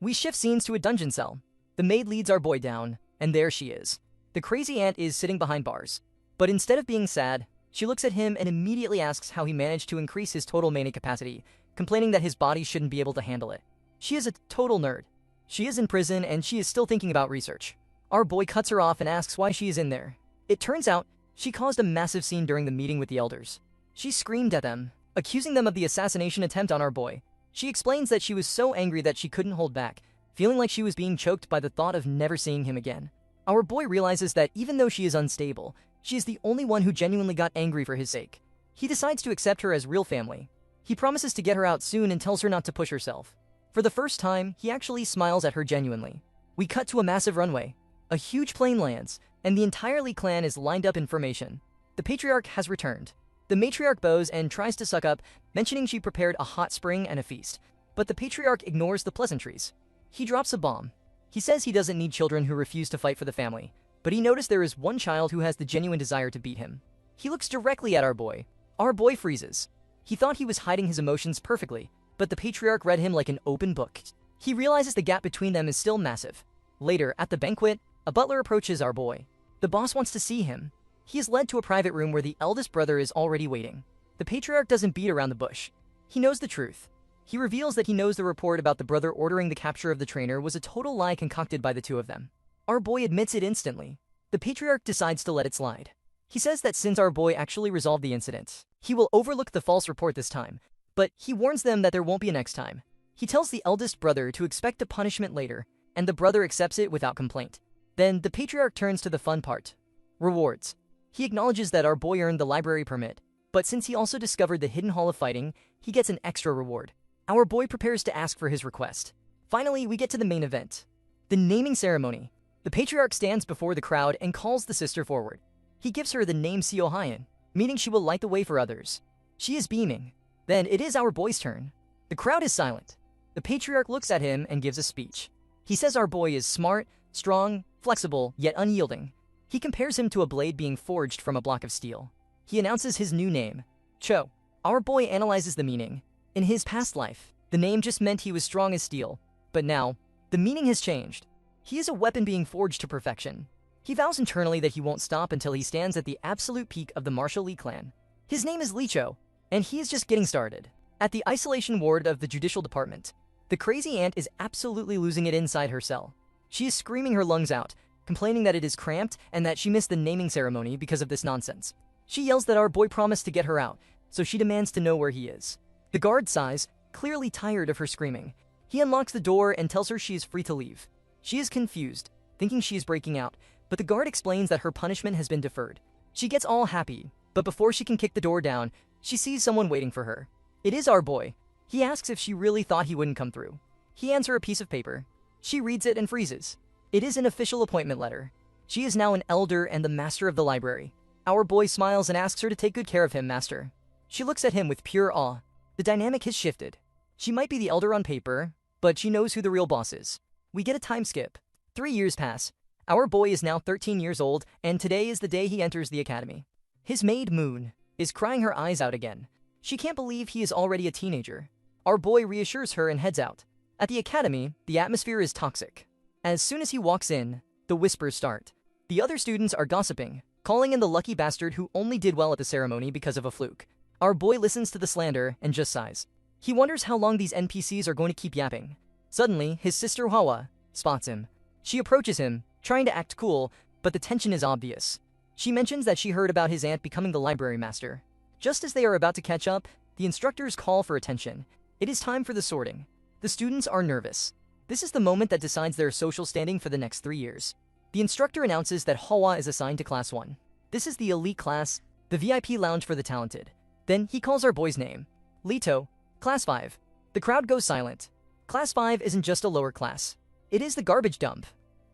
We shift scenes to a dungeon cell. The maid leads our boy down, and there she is. The crazy aunt is sitting behind bars. But instead of being sad, she looks at him and immediately asks how he managed to increase his total mana capacity, complaining that his body shouldn't be able to handle it. She is a total nerd. She is in prison and she is still thinking about research. Our boy cuts her off and asks why she is in there. It turns out, she caused a massive scene during the meeting with the elders. She screamed at them, accusing them of the assassination attempt on our boy. She explains that she was so angry that she couldn't hold back, feeling like she was being choked by the thought of never seeing him again. Our boy realizes that even though she is unstable, she is the only one who genuinely got angry for his sake. He decides to accept her as real family. He promises to get her out soon and tells her not to push herself. For the first time, he actually smiles at her genuinely. We cut to a massive runway. A huge plane lands, and the entire Lee clan is lined up in formation. The patriarch has returned. The matriarch bows and tries to suck up, mentioning she prepared a hot spring and a feast. But the patriarch ignores the pleasantries. He drops a bomb. He says he doesn't need children who refuse to fight for the family, but he noticed there is one child who has the genuine desire to beat him. He looks directly at our boy. Our boy freezes. He thought he was hiding his emotions perfectly, but the patriarch read him like an open book. He realizes the gap between them is still massive. Later, at the banquet, a butler approaches our boy. The boss wants to see him. He is led to a private room where the eldest brother is already waiting. The patriarch doesn't beat around the bush. He knows the truth. He reveals that he knows the report about the brother ordering the capture of the trainer was a total lie concocted by the two of them. Our boy admits it instantly. The patriarch decides to let it slide. He says that since our boy actually resolved the incident, he will overlook the false report this time, but he warns them that there won't be a next time. He tells the eldest brother to expect a punishment later, and the brother accepts it without complaint. Then the patriarch turns to the fun part. Rewards. He acknowledges that our boy earned the library permit, but since he also discovered the hidden hall of fighting, he gets an extra reward. Our boy prepares to ask for his request. Finally, we get to the main event. The naming ceremony. The patriarch stands before the crowd and calls the sister forward. He gives her the name Seo Hyan, meaning she will light the way for others. She is beaming. Then it is our boy's turn. The crowd is silent. The patriarch looks at him and gives a speech. He says our boy is smart, strong, flexible, yet unyielding. He compares him to a blade being forged from a block of steel. He announces his new name, Cho. Our boy analyzes the meaning. In his past life, the name just meant he was strong as steel, but now, the meaning has changed. He is a weapon being forged to perfection. He vows internally that he won't stop until he stands at the absolute peak of the martial Lee clan. His name is Lee Cho, and he is just getting started. At the isolation ward of the judicial department, the crazy aunt is absolutely losing it inside her cell. She is screaming her lungs out, complaining that it is cramped and that she missed the naming ceremony because of this nonsense. She yells that our boy promised to get her out, so she demands to know where he is. The guard sighs, clearly tired of her screaming. He unlocks the door and tells her she is free to leave. She is confused, thinking she is breaking out, but the guard explains that her punishment has been deferred. She gets all happy, but before she can kick the door down, she sees someone waiting for her. It is our boy. He asks if she really thought he wouldn't come through. He hands her a piece of paper. She reads it and freezes. It is an official appointment letter. She is now an elder and the master of the library. Our boy smiles and asks her to take good care of him, master. She looks at him with pure awe. The dynamic has shifted. She might be the elder on paper, but she knows who the real boss is. We get a time skip. 3 years pass. Our boy is now 13 years old, and today is the day he enters the academy. His maid, Moon, is crying her eyes out again. She can't believe he is already a teenager. Our boy reassures her and heads out. At the academy, the atmosphere is toxic. As soon as he walks in, the whispers start. The other students are gossiping, calling in the lucky bastard who only did well at the ceremony because of a fluke. Our boy listens to the slander and just sighs. He wonders how long these NPCs are going to keep yapping. Suddenly, his sister Hawa spots him. She approaches him, trying to act cool, but the tension is obvious. She mentions that she heard about his aunt becoming the library master. Just as they are about to catch up, the instructors call for attention. It is time for the sorting. The students are nervous. This is the moment that decides their social standing for the next 3 years. The instructor announces that Hawa is assigned to Class 1. This is the elite class, the VIP lounge for the talented. Then he calls our boy's name. Lito, Class 5. The crowd goes silent. Class 5 isn't just a lower class. It is the garbage dump.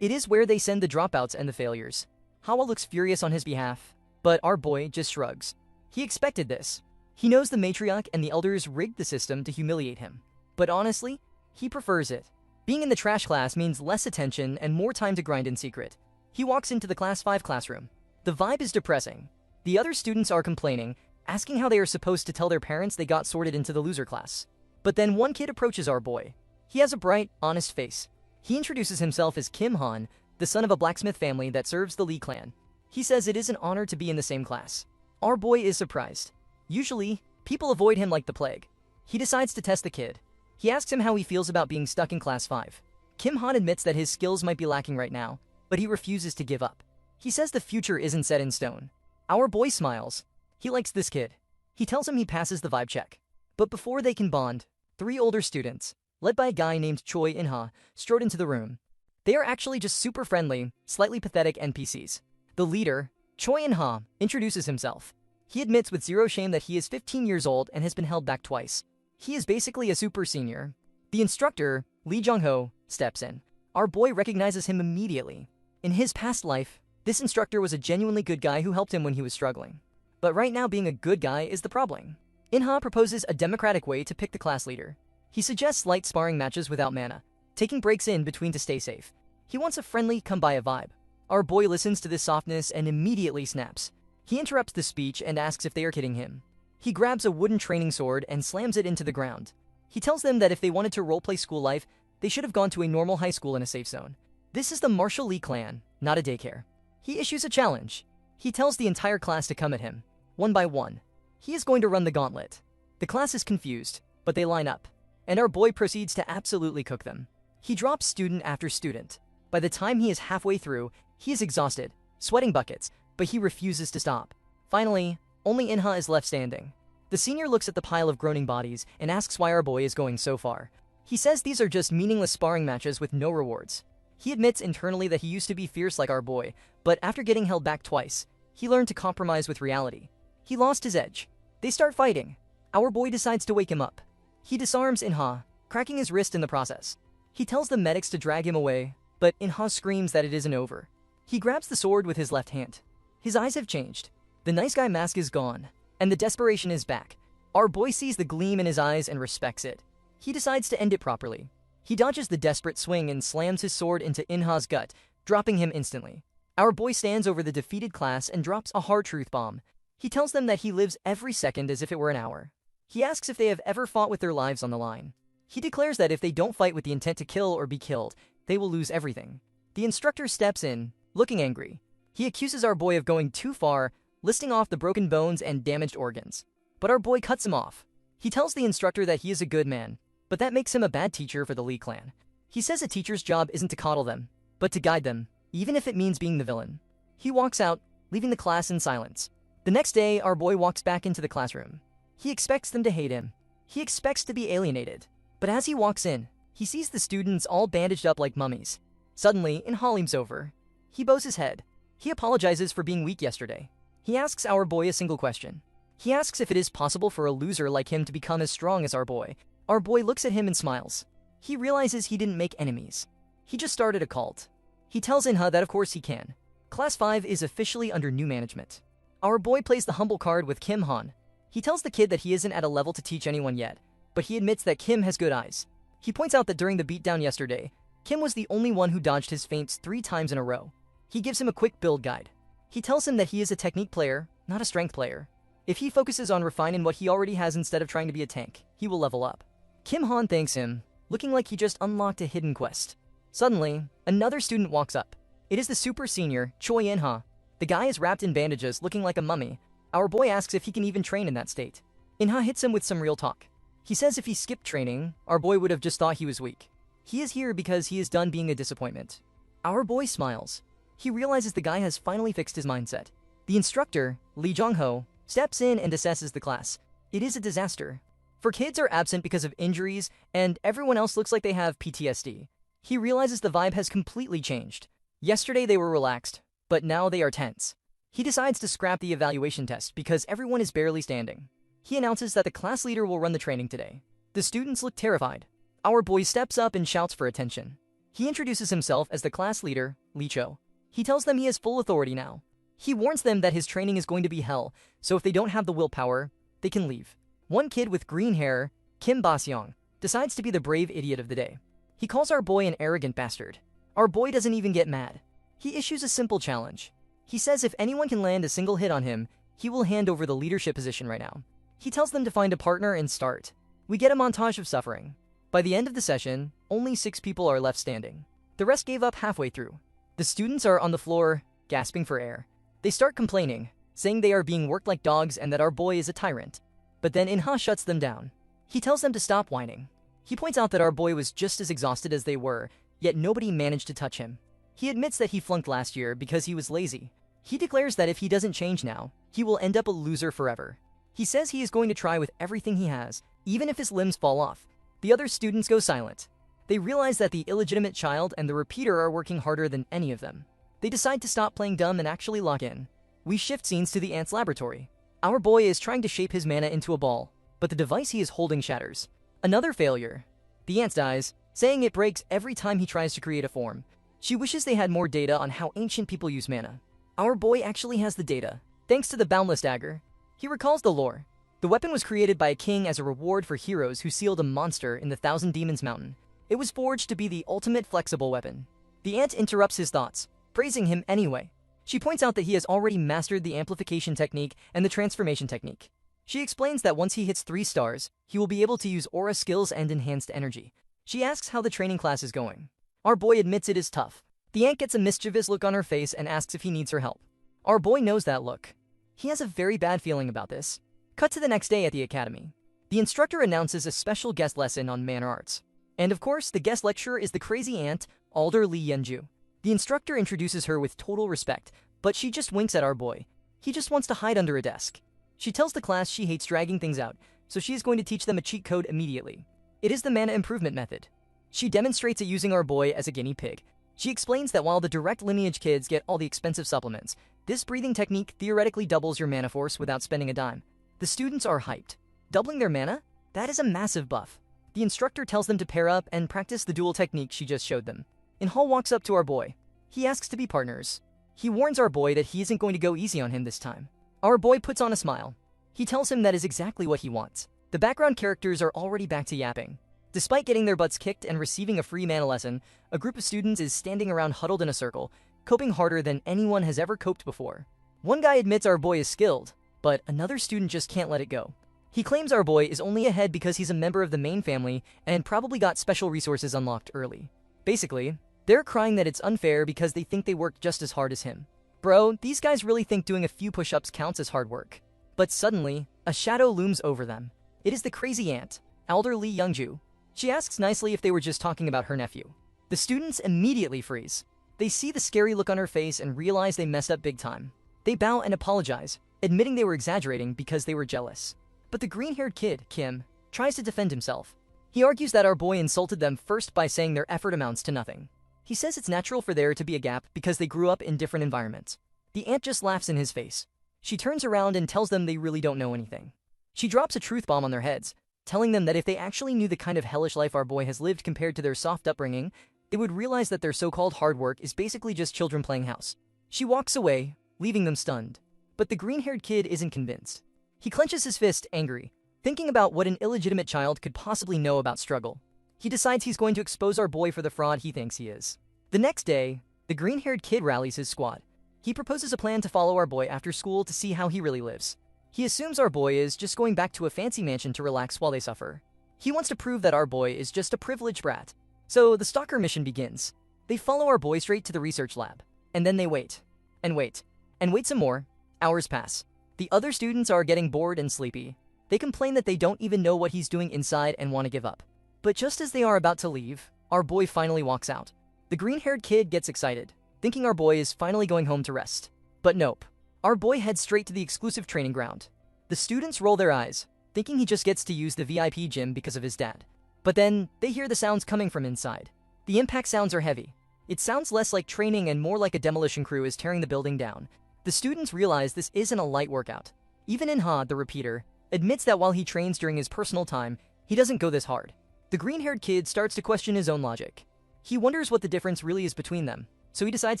It is where they send the dropouts and the failures. Hawa looks furious on his behalf, but our boy just shrugs. He expected this. He knows the matriarch and the elders rigged the system to humiliate him. But honestly, he prefers it. Being in the trash class means less attention and more time to grind in secret. He walks into the Class 5 classroom. The vibe is depressing. The other students are complaining, asking how they are supposed to tell their parents they got sorted into the loser class. But then one kid approaches our boy. He has a bright, honest face. He introduces himself as Kim Han, the son of a blacksmith family that serves the Lee clan. He says it is an honor to be in the same class. Our boy is surprised. Usually, people avoid him like the plague. He decides to test the kid. He asks him how he feels about being stuck in Class 5. Kim Han admits that his skills might be lacking right now, but he refuses to give up. He says the future isn't set in stone. Our boy smiles. He likes this kid. He tells him he passes the vibe check. But before they can bond, 3 older students, led by a guy named Choi In-ha, strode into the room. They are actually just super friendly, slightly pathetic NPCs. The leader, Choi In-ha, introduces himself. He admits with zero shame that he is 15 years old and has been held back twice. He is basically a super senior. The instructor, Lee Jong-ho, steps in. Our boy recognizes him immediately. In his past life, this instructor was a genuinely good guy who helped him when he was struggling. But right now being a good guy is the problem. In-ha proposes a democratic way to pick the class leader. He suggests light sparring matches without mana, taking breaks in between to stay safe. He wants a friendly, come-by vibe. Our boy listens to this softness and immediately snaps. He interrupts the speech and asks if they are kidding him. He grabs a wooden training sword and slams it into the ground. He tells them that if they wanted to roleplay school life, they should have gone to a normal high school in a safe zone. This is the Marshall Lee clan, not a daycare. He issues a challenge. He tells the entire class to come at him, one by one. He is going to run the gauntlet. The class is confused, but they line up. And our boy proceeds to absolutely cook them. He drops student after student. By the time he is halfway through, he is exhausted, sweating buckets, but he refuses to stop. Finally, only In-ha is left standing. The senior looks at the pile of groaning bodies and asks why our boy is going so far. He says these are just meaningless sparring matches with no rewards. He admits internally that he used to be fierce like our boy, but after getting held back twice, he learned to compromise with reality. He lost his edge. They start fighting. Our boy decides to wake him up. He disarms In-ha, cracking his wrist in the process. He tells the medics to drag him away, but In-ha screams that it isn't over. He grabs the sword with his left hand. His eyes have changed. The nice guy mask is gone, and the desperation is back. Our boy sees the gleam in his eyes and respects it. He decides to end it properly. He dodges the desperate swing and slams his sword into In-ha's gut, dropping him instantly. Our boy stands over the defeated class and drops a hard truth bomb. He tells them that he lives every second as if it were an hour. He asks if they have ever fought with their lives on the line. He declares that if they don't fight with the intent to kill or be killed, they will lose everything. The instructor steps in, looking angry. He accuses our boy of going too far, listing off the broken bones and damaged organs. But our boy cuts him off. He tells the instructor that he is a good man, but that makes him a bad teacher for the Lee clan. He says a teacher's job isn't to coddle them, but to guide them, even if it means being the villain. He walks out, leaving the class in silence. The next day, our boy walks back into the classroom. He expects them to hate him. He expects to be alienated. But as he walks in, he sees the students all bandaged up like mummies. Suddenly, In-ha leans over. He bows his head. He apologizes for being weak yesterday. He asks our boy a single question. He asks if it is possible for a loser like him to become as strong as our boy. Our boy looks at him and smiles. He realizes he didn't make enemies. He just started a cult. He tells In-ha that of course he can. Class 5 is officially under new management. Our boy plays the humble card with Kim Han. He tells the kid that he isn't at a level to teach anyone yet, but he admits that Kim has good eyes. He points out that during the beatdown yesterday, Kim was the only one who dodged his feints 3 times in a row. He gives him a quick build guide. He tells him that he is a technique player, not a strength player. If he focuses on refining what he already has instead of trying to be a tank, he will level up. Kim Han thanks him, looking like he just unlocked a hidden quest. Suddenly, another student walks up. It is the super senior, Choi In-ha. The guy is wrapped in bandages, looking like a mummy. Our boy asks if he can even train in that state. In-ha hits him with some real talk. He says if he skipped training, our boy would have just thought he was weak. He is here because he is done being a disappointment. Our boy smiles. He realizes the guy has finally fixed his mindset. The instructor, Lee Jong-ho, steps in and assesses the class. It is a disaster. For kids are absent because of injuries, and everyone else looks like they have PTSD. He realizes the vibe has completely changed. Yesterday they were relaxed, but now they are tense. He decides to scrap the evaluation test because everyone is barely standing. He announces that the class leader will run the training today. The students look terrified. Our boy steps up and shouts for attention. He introduces himself as the class leader, Lee Cho. He tells them he has full authority now. He warns them that his training is going to be hell, so if they don't have the willpower, they can leave. One kid with green hair, Kim Ba-seong, decides to be the brave idiot of the day. He calls our boy an arrogant bastard. Our boy doesn't even get mad. He issues a simple challenge. He says if anyone can land a single hit on him, he will hand over the leadership position right now. He tells them to find a partner and start. We get a montage of suffering. By the end of the session, only 6 people are left standing. The rest gave up halfway through. The students are on the floor, gasping for air. They start complaining, saying they are being worked like dogs and that our boy is a tyrant. But then In-ha shuts them down. He tells them to stop whining. He points out that our boy was just as exhausted as they were, yet nobody managed to touch him. He admits that he flunked last year because he was lazy. He declares that if he doesn't change now, he will end up a loser forever. He says he is going to try with everything he has, even if his limbs fall off. The other students go silent. They realize that the illegitimate child and the repeater are working harder than any of them. They decide to stop playing dumb and actually lock in. We shift scenes to the ant's laboratory. Our boy is trying to shape his mana into a ball, but the device he is holding shatters. Another failure. The ant dies, saying it breaks every time he tries to create a form. She wishes they had more data on how ancient people use mana. Our boy actually has the data, thanks to the boundless dagger. He recalls the lore. The weapon was created by a king as a reward for heroes who sealed a monster in the Thousand Demons Mountain. It was forged to be the ultimate flexible weapon. The ant interrupts his thoughts, praising him anyway. She points out that he has already mastered the amplification technique and the transformation technique. She explains that once he hits 3 stars, he will be able to use aura skills and enhanced energy. She asks how the training class is going. Our boy admits it is tough. The ant gets a mischievous look on her face and asks if he needs her help. Our boy knows that look. He has a very bad feeling about this. Cut to the next day at the academy. The instructor announces a special guest lesson on man arts. And of course, the guest lecturer is the crazy ant, Alder Lee Yeonju. The instructor introduces her with total respect, but she just winks at our boy. He just wants to hide under a desk. She tells the class she hates dragging things out, so she is going to teach them a cheat code immediately. It is the mana improvement method. She demonstrates it using our boy as a guinea pig. She explains that while the direct lineage kids get all the expensive supplements, this breathing technique theoretically doubles your mana force without spending a dime. The students are hyped. Doubling their mana? That is a massive buff. The instructor tells them to pair up and practice the dual technique she just showed them. In-ha walks up to our boy. He asks to be partners. He warns our boy that he isn't going to go easy on him this time. Our boy puts on a smile. He tells him that is exactly what he wants. The background characters are already back to yapping. Despite getting their butts kicked and receiving a free mana lesson, a group of students is standing around huddled in a circle, coping harder than anyone has ever coped before. One guy admits our boy is skilled, but another student just can't let it go. He claims our boy is only ahead because he's a member of the main family and probably got special resources unlocked early. Basically, they're crying that it's unfair because they think they worked just as hard as him. Bro, these guys really think doing a few push-ups counts as hard work. But suddenly, a shadow looms over them. It is the crazy ant, Alder Lee Yeonju. She asks nicely if they were just talking about her nephew. The students immediately freeze. They see the scary look on her face and realize they messed up big time. They bow and apologize, admitting they were exaggerating because they were jealous. But the green-haired kid, Kim, tries to defend himself. He argues that our boy insulted them first by saying their effort amounts to nothing. He says it's natural for there to be a gap because they grew up in different environments. The ant just laughs in his face. She turns around and tells them they really don't know anything. She drops a truth bomb on their heads, telling them that if they actually knew the kind of hellish life our boy has lived compared to their soft upbringing, they would realize that their so-called hard work is basically just children playing house. She walks away, leaving them stunned. But the green-haired kid isn't convinced. He clenches his fist, angry, thinking about what an illegitimate child could possibly know about struggle. He decides he's going to expose our boy for the fraud he thinks he is. The next day, the green-haired kid rallies his squad. He proposes a plan to follow our boy after school to see how he really lives. He assumes our boy is just going back to a fancy mansion to relax while they suffer. He wants to prove that our boy is just a privileged brat. So the stalker mission begins. They follow our boy straight to the research lab. And then they wait. And wait. And wait some more. Hours pass. The other students are getting bored and sleepy. They complain that they don't even know what he's doing inside and want to give up. But just as they are about to leave, our boy finally walks out. The green-haired kid gets excited, thinking our boy is finally going home to rest. But nope. Our boy heads straight to the exclusive training ground. The students roll their eyes, thinking he just gets to use the VIP gym because of his dad. But then, they hear the sounds coming from inside. The impact sounds are heavy. It sounds less like training and more like a demolition crew is tearing the building down. The students realize this isn't a light workout. Even Manhwa, the repeater, admits that while he trains during his personal time, he doesn't go this hard. The green-haired kid starts to question his own logic. He wonders what the difference really is between them, so he decides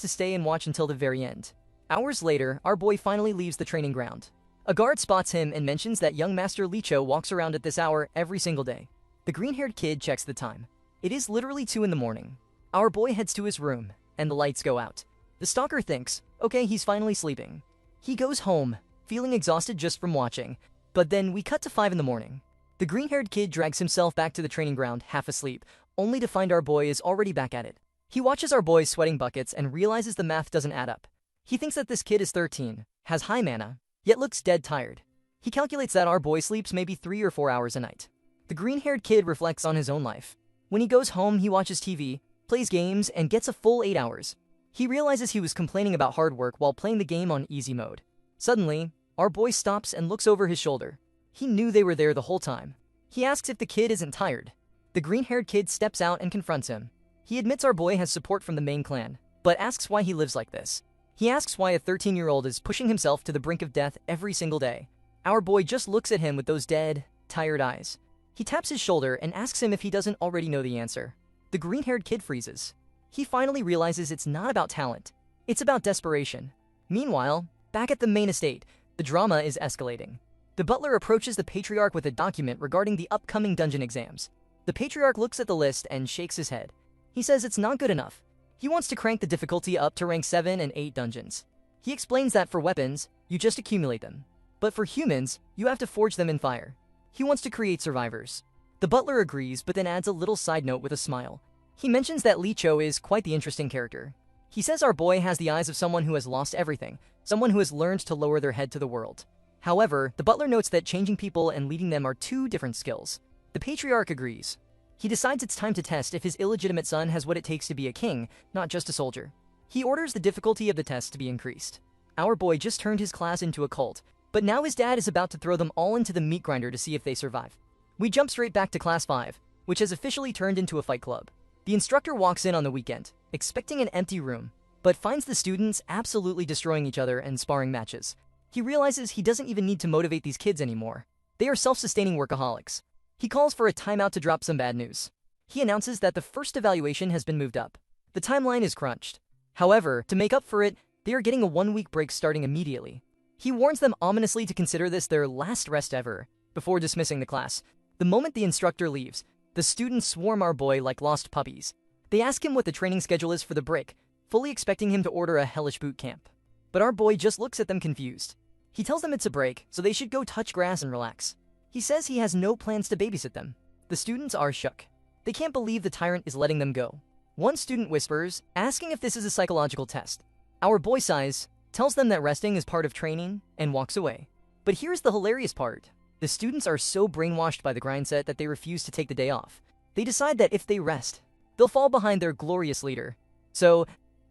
to stay and watch until the very end. Hours later, our boy finally leaves the training ground. A guard spots him and mentions that young Master Licho walks around at this hour every single day. The green-haired kid checks the time. It is literally 2 in the morning. Our boy heads to his room, and the lights go out. The stalker thinks, okay, he's finally sleeping. He goes home, feeling exhausted just from watching. But then we cut to 5 in the morning. The green-haired kid drags himself back to the training ground, half asleep, only to find our boy is already back at it. He watches our boy sweating buckets and realizes the math doesn't add up. He thinks that this kid is 13, has high mana, yet looks dead tired. He calculates that our boy sleeps maybe 3 or 4 hours a night. The green-haired kid reflects on his own life. When he goes home, he watches TV, plays games, and gets a full 8 hours. He realizes he was complaining about hard work while playing the game on easy mode. Suddenly, our boy stops and looks over his shoulder. He knew they were there the whole time. He asks if the kid isn't tired. The green-haired kid steps out and confronts him. He admits our boy has support from the main clan, but asks why he lives like this. He asks why a 13-year-old is pushing himself to the brink of death every single day. Our boy just looks at him with those dead, tired eyes. He taps his shoulder and asks him if he doesn't already know the answer. The green-haired kid freezes. He finally realizes it's not about talent. It's about desperation. Meanwhile, back at the main estate, the drama is escalating. The butler approaches the patriarch with a document regarding the upcoming dungeon exams. The patriarch looks at the list and shakes his head. He says it's not good enough. He wants to crank the difficulty up to rank 7 and 8 dungeons. He explains that for weapons, you just accumulate them. But for humans, you have to forge them in fire. He wants to create survivors. The butler agrees, but then adds a little side note with a smile. He mentions that Licho is quite the interesting character. He says our boy has the eyes of someone who has lost everything, someone who has learned to lower their head to the world. However, the butler notes that changing people and leading them are 2 different skills. The patriarch agrees. He decides it's time to test if his illegitimate son has what it takes to be a king, not just a soldier. He orders the difficulty of the test to be increased. Our boy just turned his class into a cult, but now his dad is about to throw them all into the meat grinder to see if they survive. We jump straight back to class 5, which has officially turned into a fight club. The instructor walks in on the weekend, expecting an empty room, but finds the students absolutely destroying each other and sparring matches. He realizes he doesn't even need to motivate these kids anymore. They are self-sustaining workaholics. He calls for a timeout to drop some bad news. He announces that the first evaluation has been moved up. The timeline is crunched. However, to make up for it, they are getting a 1-week break starting immediately. He warns them ominously to consider this their last rest ever, before dismissing the class. The moment the instructor leaves, the students swarm our boy like lost puppies. They ask him what the training schedule is for the break, fully expecting him to order a hellish boot camp. But our boy just looks at them confused. He tells them it's a break, so they should go touch grass and relax. He says he has no plans to babysit them. The students are shook. They can't believe the tyrant is letting them go. One student whispers, asking if this is a psychological test. Our boy sighs, tells them that resting is part of training, and walks away. But here's the hilarious part. The students are so brainwashed by the grind set that they refuse to take the day off. They decide that if they rest, they'll fall behind their glorious leader. So,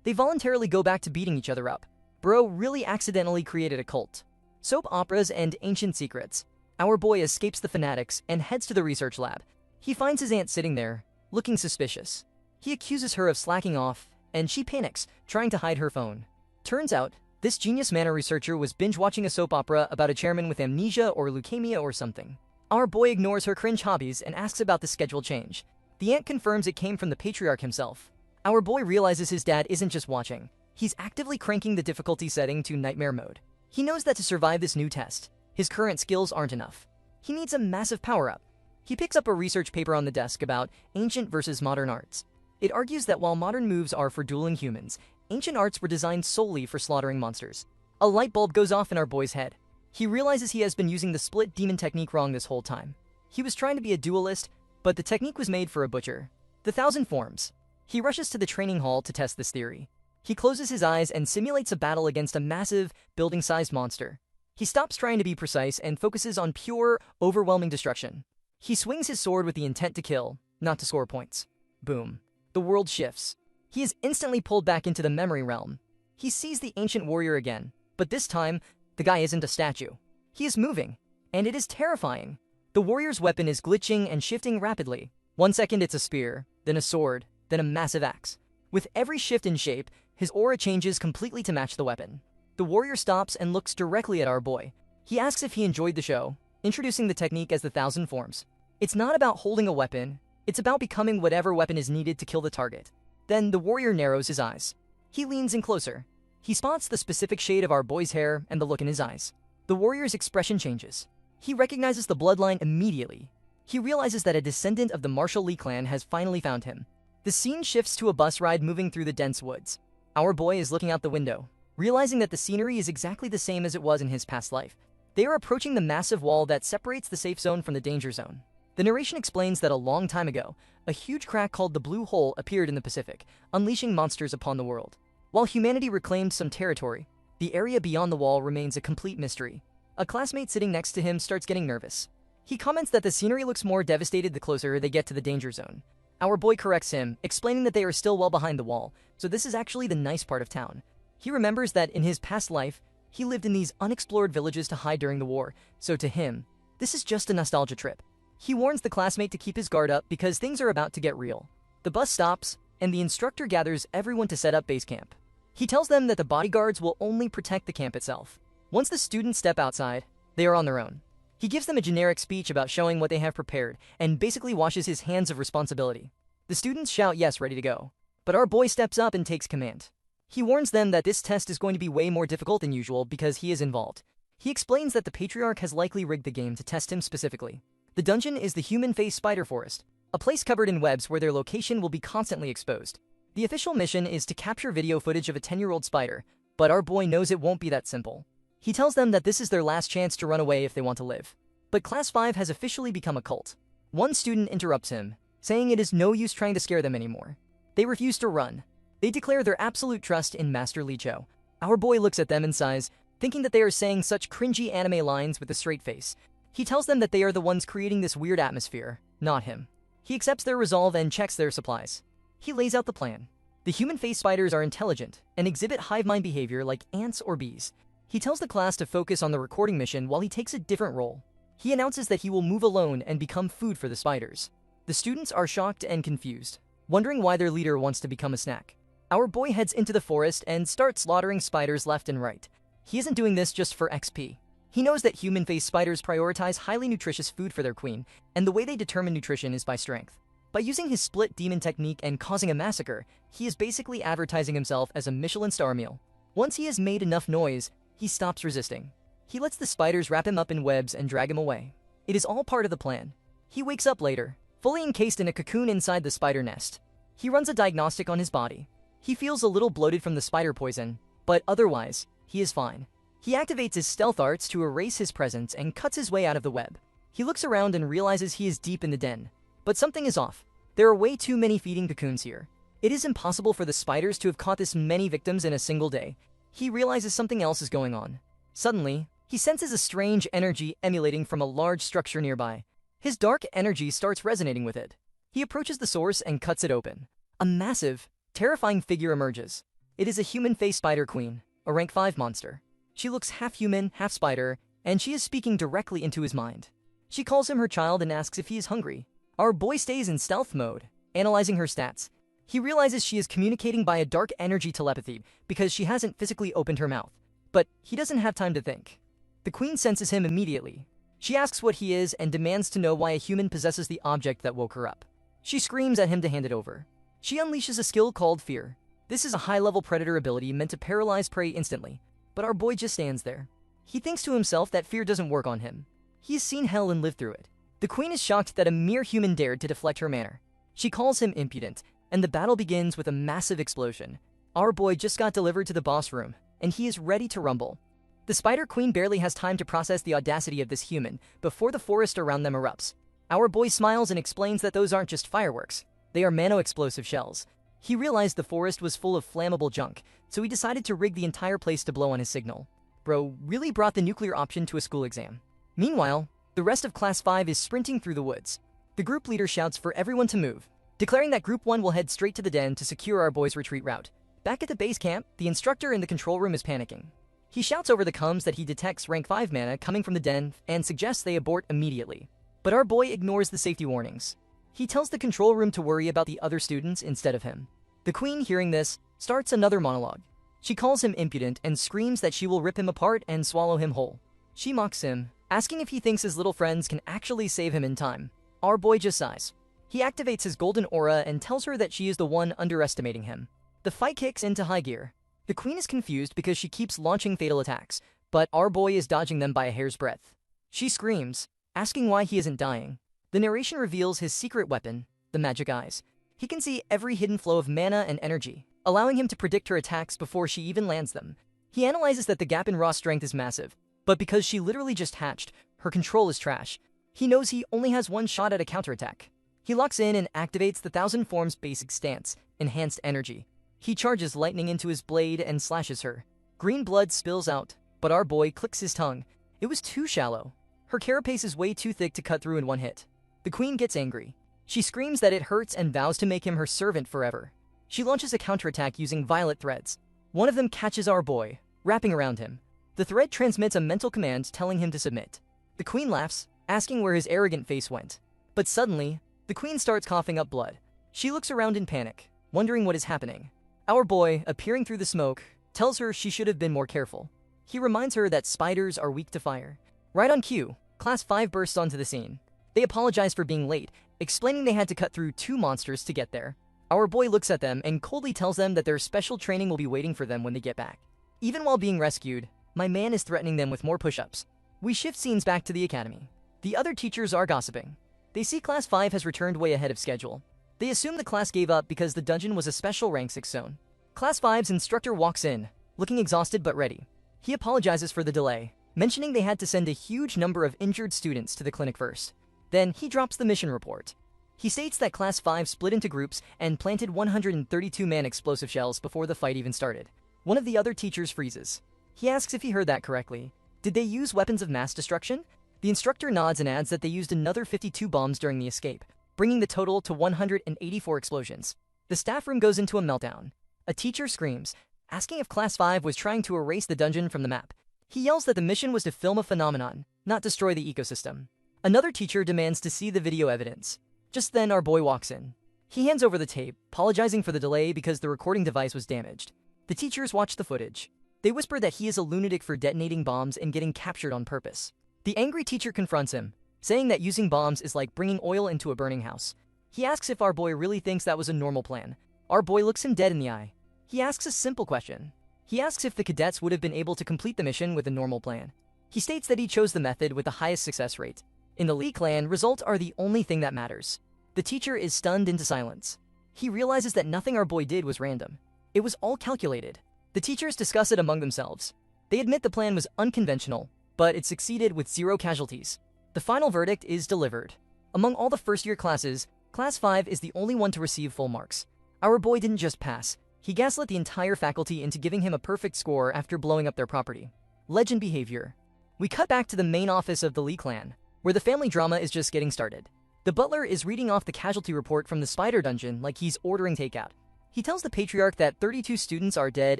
they voluntarily go back to beating each other up. Bro really accidentally created a cult. Soap operas and ancient secrets. Our boy escapes the fanatics and heads to the research lab. He finds his aunt sitting there, looking suspicious. He accuses her of slacking off, and she panics, trying to hide her phone. Turns out, this genius mana researcher was binge-watching a soap opera about a chairman with amnesia or leukemia or something. Our boy ignores her cringe hobbies and asks about the schedule change. The aunt confirms it came from the patriarch himself. Our boy realizes his dad isn't just watching. He's actively cranking the difficulty setting to nightmare mode. He knows that to survive this new test, his current skills aren't enough. He needs a massive power-up. He picks up a research paper on the desk about ancient versus modern arts. It argues that while modern moves are for dueling humans, ancient arts were designed solely for slaughtering monsters. A light bulb goes off in our boy's head. He realizes he has been using the split demon technique wrong this whole time. He was trying to be a duelist, but the technique was made for a butcher. The 1,000 forms. He rushes to the training hall to test this theory. He closes his eyes and simulates a battle against a massive, building-sized monster. He stops trying to be precise and focuses on pure, overwhelming destruction. He swings his sword with the intent to kill, not to score points. Boom. The world shifts. He is instantly pulled back into the memory realm. He sees the ancient warrior again, but this time, the guy isn't a statue. He is moving, and it is terrifying. The warrior's weapon is glitching and shifting rapidly. 1 second it's a spear, then a sword, then a massive axe. With every shift in shape, his aura changes completely to match the weapon. The warrior stops and looks directly at our boy. He asks if he enjoyed the show, introducing the technique as the 1,000 forms. It's not about holding a weapon, it's about becoming whatever weapon is needed to kill the target. Then the warrior narrows his eyes. He leans in closer. He spots the specific shade of our boy's hair and the look in his eyes. The warrior's expression changes. He recognizes the bloodline immediately. He realizes that a descendant of the Marshall Lee clan has finally found him. The scene shifts to a bus ride moving through the dense woods. Our boy is looking out the window, realizing that the scenery is exactly the same as it was in his past life. They are approaching the massive wall that separates the safe zone from the danger zone. The narration explains that a long time ago, a huge crack called the Blue Hole appeared in the Pacific, unleashing monsters upon the world. While humanity reclaimed some territory, the area beyond the wall remains a complete mystery. A classmate sitting next to him starts getting nervous. He comments that the scenery looks more devastated the closer they get to the danger zone. Our boy corrects him, explaining that they are still well behind the wall, so this is actually the nice part of town. He remembers that in his past life, he lived in these unexplored villages to hide during the war, so to him, this is just a nostalgia trip. He warns the classmate to keep his guard up because things are about to get real. The bus stops, and the instructor gathers everyone to set up base camp. He tells them that the bodyguards will only protect the camp itself. Once the students step outside, they are on their own. He gives them a generic speech about showing what they have prepared, and basically washes his hands of responsibility. The students shout yes, ready to go. But our boy steps up and takes command. He warns them that this test is going to be way more difficult than usual because he is involved. He explains that the Patriarch has likely rigged the game to test him specifically. The dungeon is the human-face spider forest, a place covered in webs where their location will be constantly exposed. The official mission is to capture video footage of a 10-year-old spider, but our boy knows it won't be that simple. He tells them that this is their last chance to run away if they want to live. But Class 5 has officially become a cult. One student interrupts him, saying it is no use trying to scare them anymore. They refuse to run. They declare their absolute trust in Master Lee Cho. Our boy looks at them and sighs, thinking that they are saying such cringy anime lines with a straight face. He tells them that they are the ones creating this weird atmosphere, not him. He accepts their resolve and checks their supplies. He lays out the plan. The human-face spiders are intelligent and exhibit hive mind behavior like ants or bees. He tells the class to focus on the recording mission while he takes a different role. He announces that he will move alone and become food for the spiders. The students are shocked and confused, wondering why their leader wants to become a snack. Our boy heads into the forest and starts slaughtering spiders left and right. He isn't doing this just for XP. He knows that human-face spiders prioritize highly nutritious food for their queen, and the way they determine nutrition is by strength. By using his split demon technique and causing a massacre, he is basically advertising himself as a Michelin star meal. Once he has made enough noise, he stops resisting. He lets the spiders wrap him up in webs and drag him away. It is all part of the plan. He wakes up later, fully encased in a cocoon inside the spider nest. He runs a diagnostic on his body. He feels a little bloated from the spider poison, but otherwise, he is fine. He activates his stealth arts to erase his presence and cuts his way out of the web. He looks around and realizes he is deep in the den. But something is off. There are way too many feeding cocoons here. It is impossible for the spiders to have caught this many victims in a single day. He realizes something else is going on. Suddenly, he senses a strange energy emanating from a large structure nearby. His dark energy starts resonating with it. He approaches the source and cuts it open. A massive, terrifying figure emerges. It is a human-face spider queen, a rank 5 monster. She looks half human, half spider, and she is speaking directly into his mind. She calls him her child and asks if he is hungry. Our boy stays in stealth mode, analyzing her stats. He realizes she is communicating by a dark energy telepathy because she hasn't physically opened her mouth. But he doesn't have time to think. The queen senses him immediately. She asks what he is and demands to know why a human possesses the object that woke her up. She screams at him to hand it over. She unleashes a skill called Fear. This is a high-level predator ability meant to paralyze prey instantly, but our boy just stands there. He thinks to himself that fear doesn't work on him. He has seen hell and lived through it. The queen is shocked that a mere human dared to deflect her manner. She calls him impudent, and the battle begins with a massive explosion. Our boy just got delivered to the boss room, and he is ready to rumble. The Spider Queen barely has time to process the audacity of this human before the forest around them erupts. Our boy smiles and explains that those aren't just fireworks, they are mano-explosive shells. He realized the forest was full of flammable junk, so he decided to rig the entire place to blow on his signal. Bro really brought the nuclear option to a school exam. Meanwhile, the rest of Class 5 is sprinting through the woods. The group leader shouts for everyone to move, declaring that Group 1 will head straight to the den to secure our boy's retreat route. Back at the base camp, the instructor in the control room is panicking. He shouts over the comms that he detects rank 5 mana coming from the den and suggests they abort immediately. But our boy ignores the safety warnings. He tells the control room to worry about the other students instead of him. The queen, hearing this, starts another monologue. She calls him impudent and screams that she will rip him apart and swallow him whole. She mocks him, asking if he thinks his little friends can actually save him in time. Our boy just sighs. He activates his golden aura and tells her that she is the one underestimating him. The fight kicks into high gear. The queen is confused because she keeps launching fatal attacks, but our boy is dodging them by a hair's breadth. She screams, asking why he isn't dying. The narration reveals his secret weapon, the magic eyes. He can see every hidden flow of mana and energy, allowing him to predict her attacks before she even lands them. He analyzes that the gap in raw strength is massive, but because she literally just hatched, her control is trash. He knows he only has one shot at a counterattack. He locks in and activates the Thousand Forms basic stance, enhanced energy. He charges lightning into his blade and slashes her. Green blood spills out, but our boy clicks his tongue. It was too shallow. Her carapace is way too thick to cut through in one hit. The queen gets angry. She screams that it hurts and vows to make him her servant forever. She launches a counterattack using violet threads. One of them catches our boy, wrapping around him. The thread transmits a mental command telling him to submit. The queen laughs, asking where his arrogant face went. But suddenly, the queen starts coughing up blood. She looks around in panic, wondering what is happening. Our boy, appearing through the smoke, tells her she should have been more careful. He reminds her that spiders are weak to fire. Right on cue, Class 5 bursts onto the scene. They apologize for being late, explaining they had to cut through 2 monsters to get there. Our boy looks at them and coldly tells them that their special training will be waiting for them when they get back. Even while being rescued, my man is threatening them with more push-ups. We shift scenes back to the academy. The other teachers are gossiping. They see Class 5 has returned way ahead of schedule. They assume the class gave up because the dungeon was a special rank 6 zone. Class 5's instructor walks in, looking exhausted but ready. He apologizes for the delay, mentioning they had to send a huge number of injured students to the clinic first. Then he drops the mission report. He states that Class 5 split into groups and planted 132-man explosive shells before the fight even started. One of the other teachers freezes. He asks if he heard that correctly. Did they use weapons of mass destruction? The instructor nods and adds that they used another 52 bombs during the escape, bringing the total to 184 explosions. The staff room goes into a meltdown. A teacher screams, asking if Class 5 was trying to erase the dungeon from the map. He yells that the mission was to film a phenomenon, not destroy the ecosystem. Another teacher demands to see the video evidence. Just then, our boy walks in. He hands over the tape, apologizing for the delay because the recording device was damaged. The teachers watch the footage. They whisper that he is a lunatic for detonating bombs and getting captured on purpose. The angry teacher confronts him, saying that using bombs is like bringing oil into a burning house. He asks if our boy really thinks that was a normal plan. Our boy looks him dead in the eye. He asks a simple question. He asks if the cadets would have been able to complete the mission with a normal plan. He states that he chose the method with the highest success rate. In the Lee clan, results are the only thing that matters. The teacher is stunned into silence. He realizes that nothing our boy did was random. It was all calculated. The teachers discuss it among themselves. They admit the plan was unconventional, but it succeeded with 0 casualties. The final verdict is delivered. Among all the first-year classes, Class 5 is the only one to receive full marks. Our boy didn't just pass. He gaslit the entire faculty into giving him a perfect score after blowing up their property. Legend behavior. We cut back to the main office of the Lee clan, where the family drama is just getting started. The butler is reading off the casualty report from the spider dungeon like he's ordering takeout. He tells the patriarch that 32 students are dead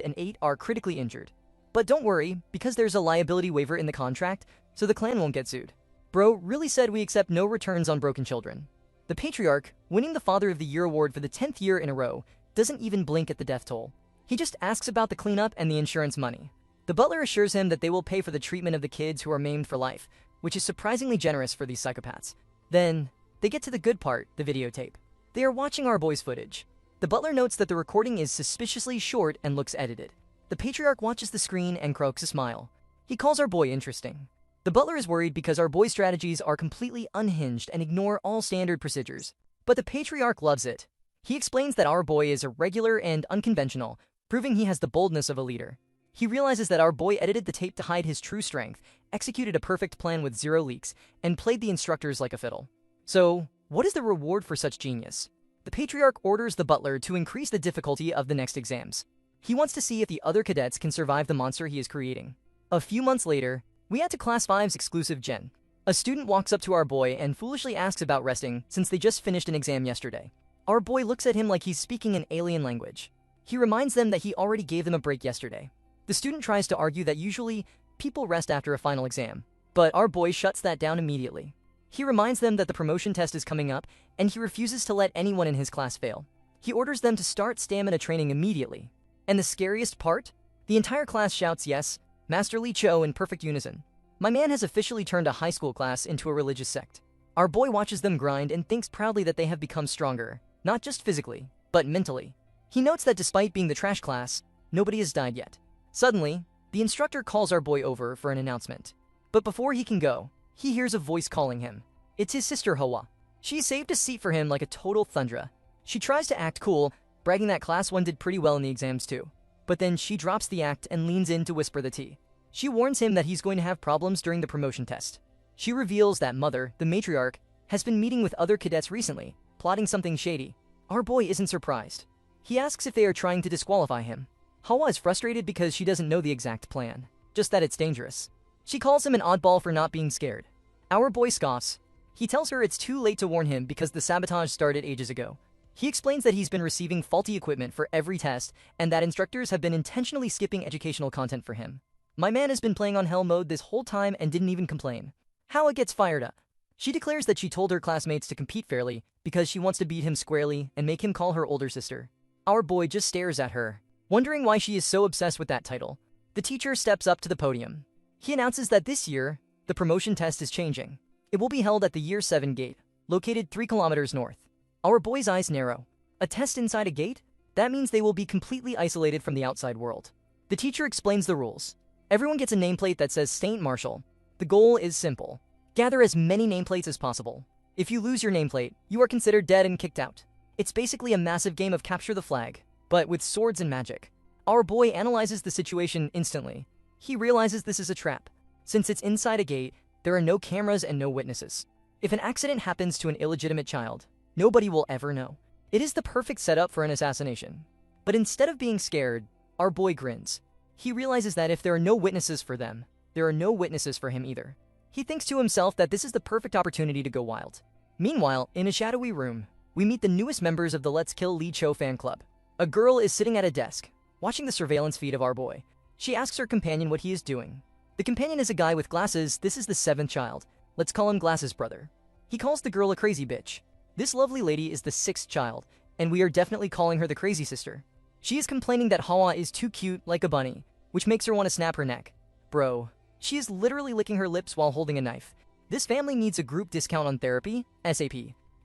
and 8 are critically injured. But don't worry, because there's a liability waiver in the contract, so the clan won't get sued. Bro really said we accept no returns on broken children. The patriarch, winning the Father of the Year award for the 10th year in a row, doesn't even blink at the death toll. He just asks about the cleanup and the insurance money. The butler assures him that they will pay for the treatment of the kids who are maimed for life, which is surprisingly generous for these psychopaths. Then, they get to the good part, the videotape. They are watching our boy's footage. The butler notes that the recording is suspiciously short and looks edited. The patriarch watches the screen and croaks a smile. He calls our boy interesting. The butler is worried because our boy's strategies are completely unhinged and ignore all standard procedures. But the patriarch loves it. He explains that our boy is irregular and unconventional, proving he has the boldness of a leader. He realizes that our boy edited the tape to hide his true strength, executed a perfect plan with 0 leaks, and played the instructors like a fiddle. So, what is the reward for such genius? The patriarch orders the butler to increase the difficulty of the next exams. He wants to see if the other cadets can survive the monster he is creating. A few months later, we add to Class 5's exclusive gen. A student walks up to our boy and foolishly asks about resting since they just finished an exam yesterday. Our boy looks at him like he's speaking an alien language. He reminds them that he already gave them a break yesterday. The student tries to argue that usually people rest after a final exam, but our boy shuts that down immediately. He reminds them that the promotion test is coming up, and he refuses to let anyone in his class fail. He orders them to start stamina training immediately. And the scariest part? The entire class shouts yes, Master Lee Cho in perfect unison. My man has officially turned a high school class into a religious sect. Our boy watches them grind and thinks proudly that they have become stronger, not just physically, but mentally. He notes that despite being the trash class, nobody has died yet. Suddenly, the instructor calls our boy over for an announcement. But before he can go, he hears a voice calling him. It's his sister Hoa. She saved a seat for him like a total thundra. She tries to act cool, bragging that class 1 did pretty well in the exams too. But then she drops the act and leans in to whisper the tea. She warns him that he's going to have problems during the promotion test. She reveals that Mother, the matriarch, has been meeting with other cadets recently, plotting something shady. Our boy isn't surprised. He asks if they are trying to disqualify him. Hawa is frustrated because she doesn't know the exact plan, just that it's dangerous. She calls him an oddball for not being scared. Our boy scoffs. He tells her it's too late to warn him because the sabotage started ages ago. He explains that he's been receiving faulty equipment for every test and that instructors have been intentionally skipping educational content for him. My man has been playing on hell mode this whole time and didn't even complain. Hawa gets fired up. She declares that she told her classmates to compete fairly because she wants to beat him squarely and make him call her older sister. Our boy just stares at her, wondering why she is so obsessed with that title. The teacher steps up to the podium. He announces that this year, the promotion test is changing. It will be held at the Year 7 gate, located 3 kilometers north. Our boy's eyes narrow. A test inside a gate? That means they will be completely isolated from the outside world. The teacher explains the rules. Everyone gets a nameplate that says Saint Marshall. The goal is simple. Gather as many nameplates as possible. If you lose your nameplate, you are considered dead and kicked out. It's basically a massive game of capture the flag, but with swords and magic. Our boy analyzes the situation instantly. He realizes this is a trap. Since it's inside a gate, there are no cameras and no witnesses. If an accident happens to an illegitimate child, nobody will ever know. It is the perfect setup for an assassination. But instead of being scared, our boy grins. He realizes that if there are no witnesses for them, there are no witnesses for him either. He thinks to himself that this is the perfect opportunity to go wild. Meanwhile, in a shadowy room, we meet the newest members of the Let's Kill Lee Cho fan club. A girl is sitting at a desk, watching the surveillance feed of our boy. She asks her companion what he is doing. The companion is a guy with glasses. This is the 7th child. Let's call him Glasses Brother. He calls the girl a crazy bitch. This lovely lady is the 6th child, and we are definitely calling her the crazy sister. She is complaining that Hawa is too cute like a bunny, which makes her want to snap her neck. Bro, she is literally licking her lips while holding a knife. This family needs a group discount on therapy, SAP.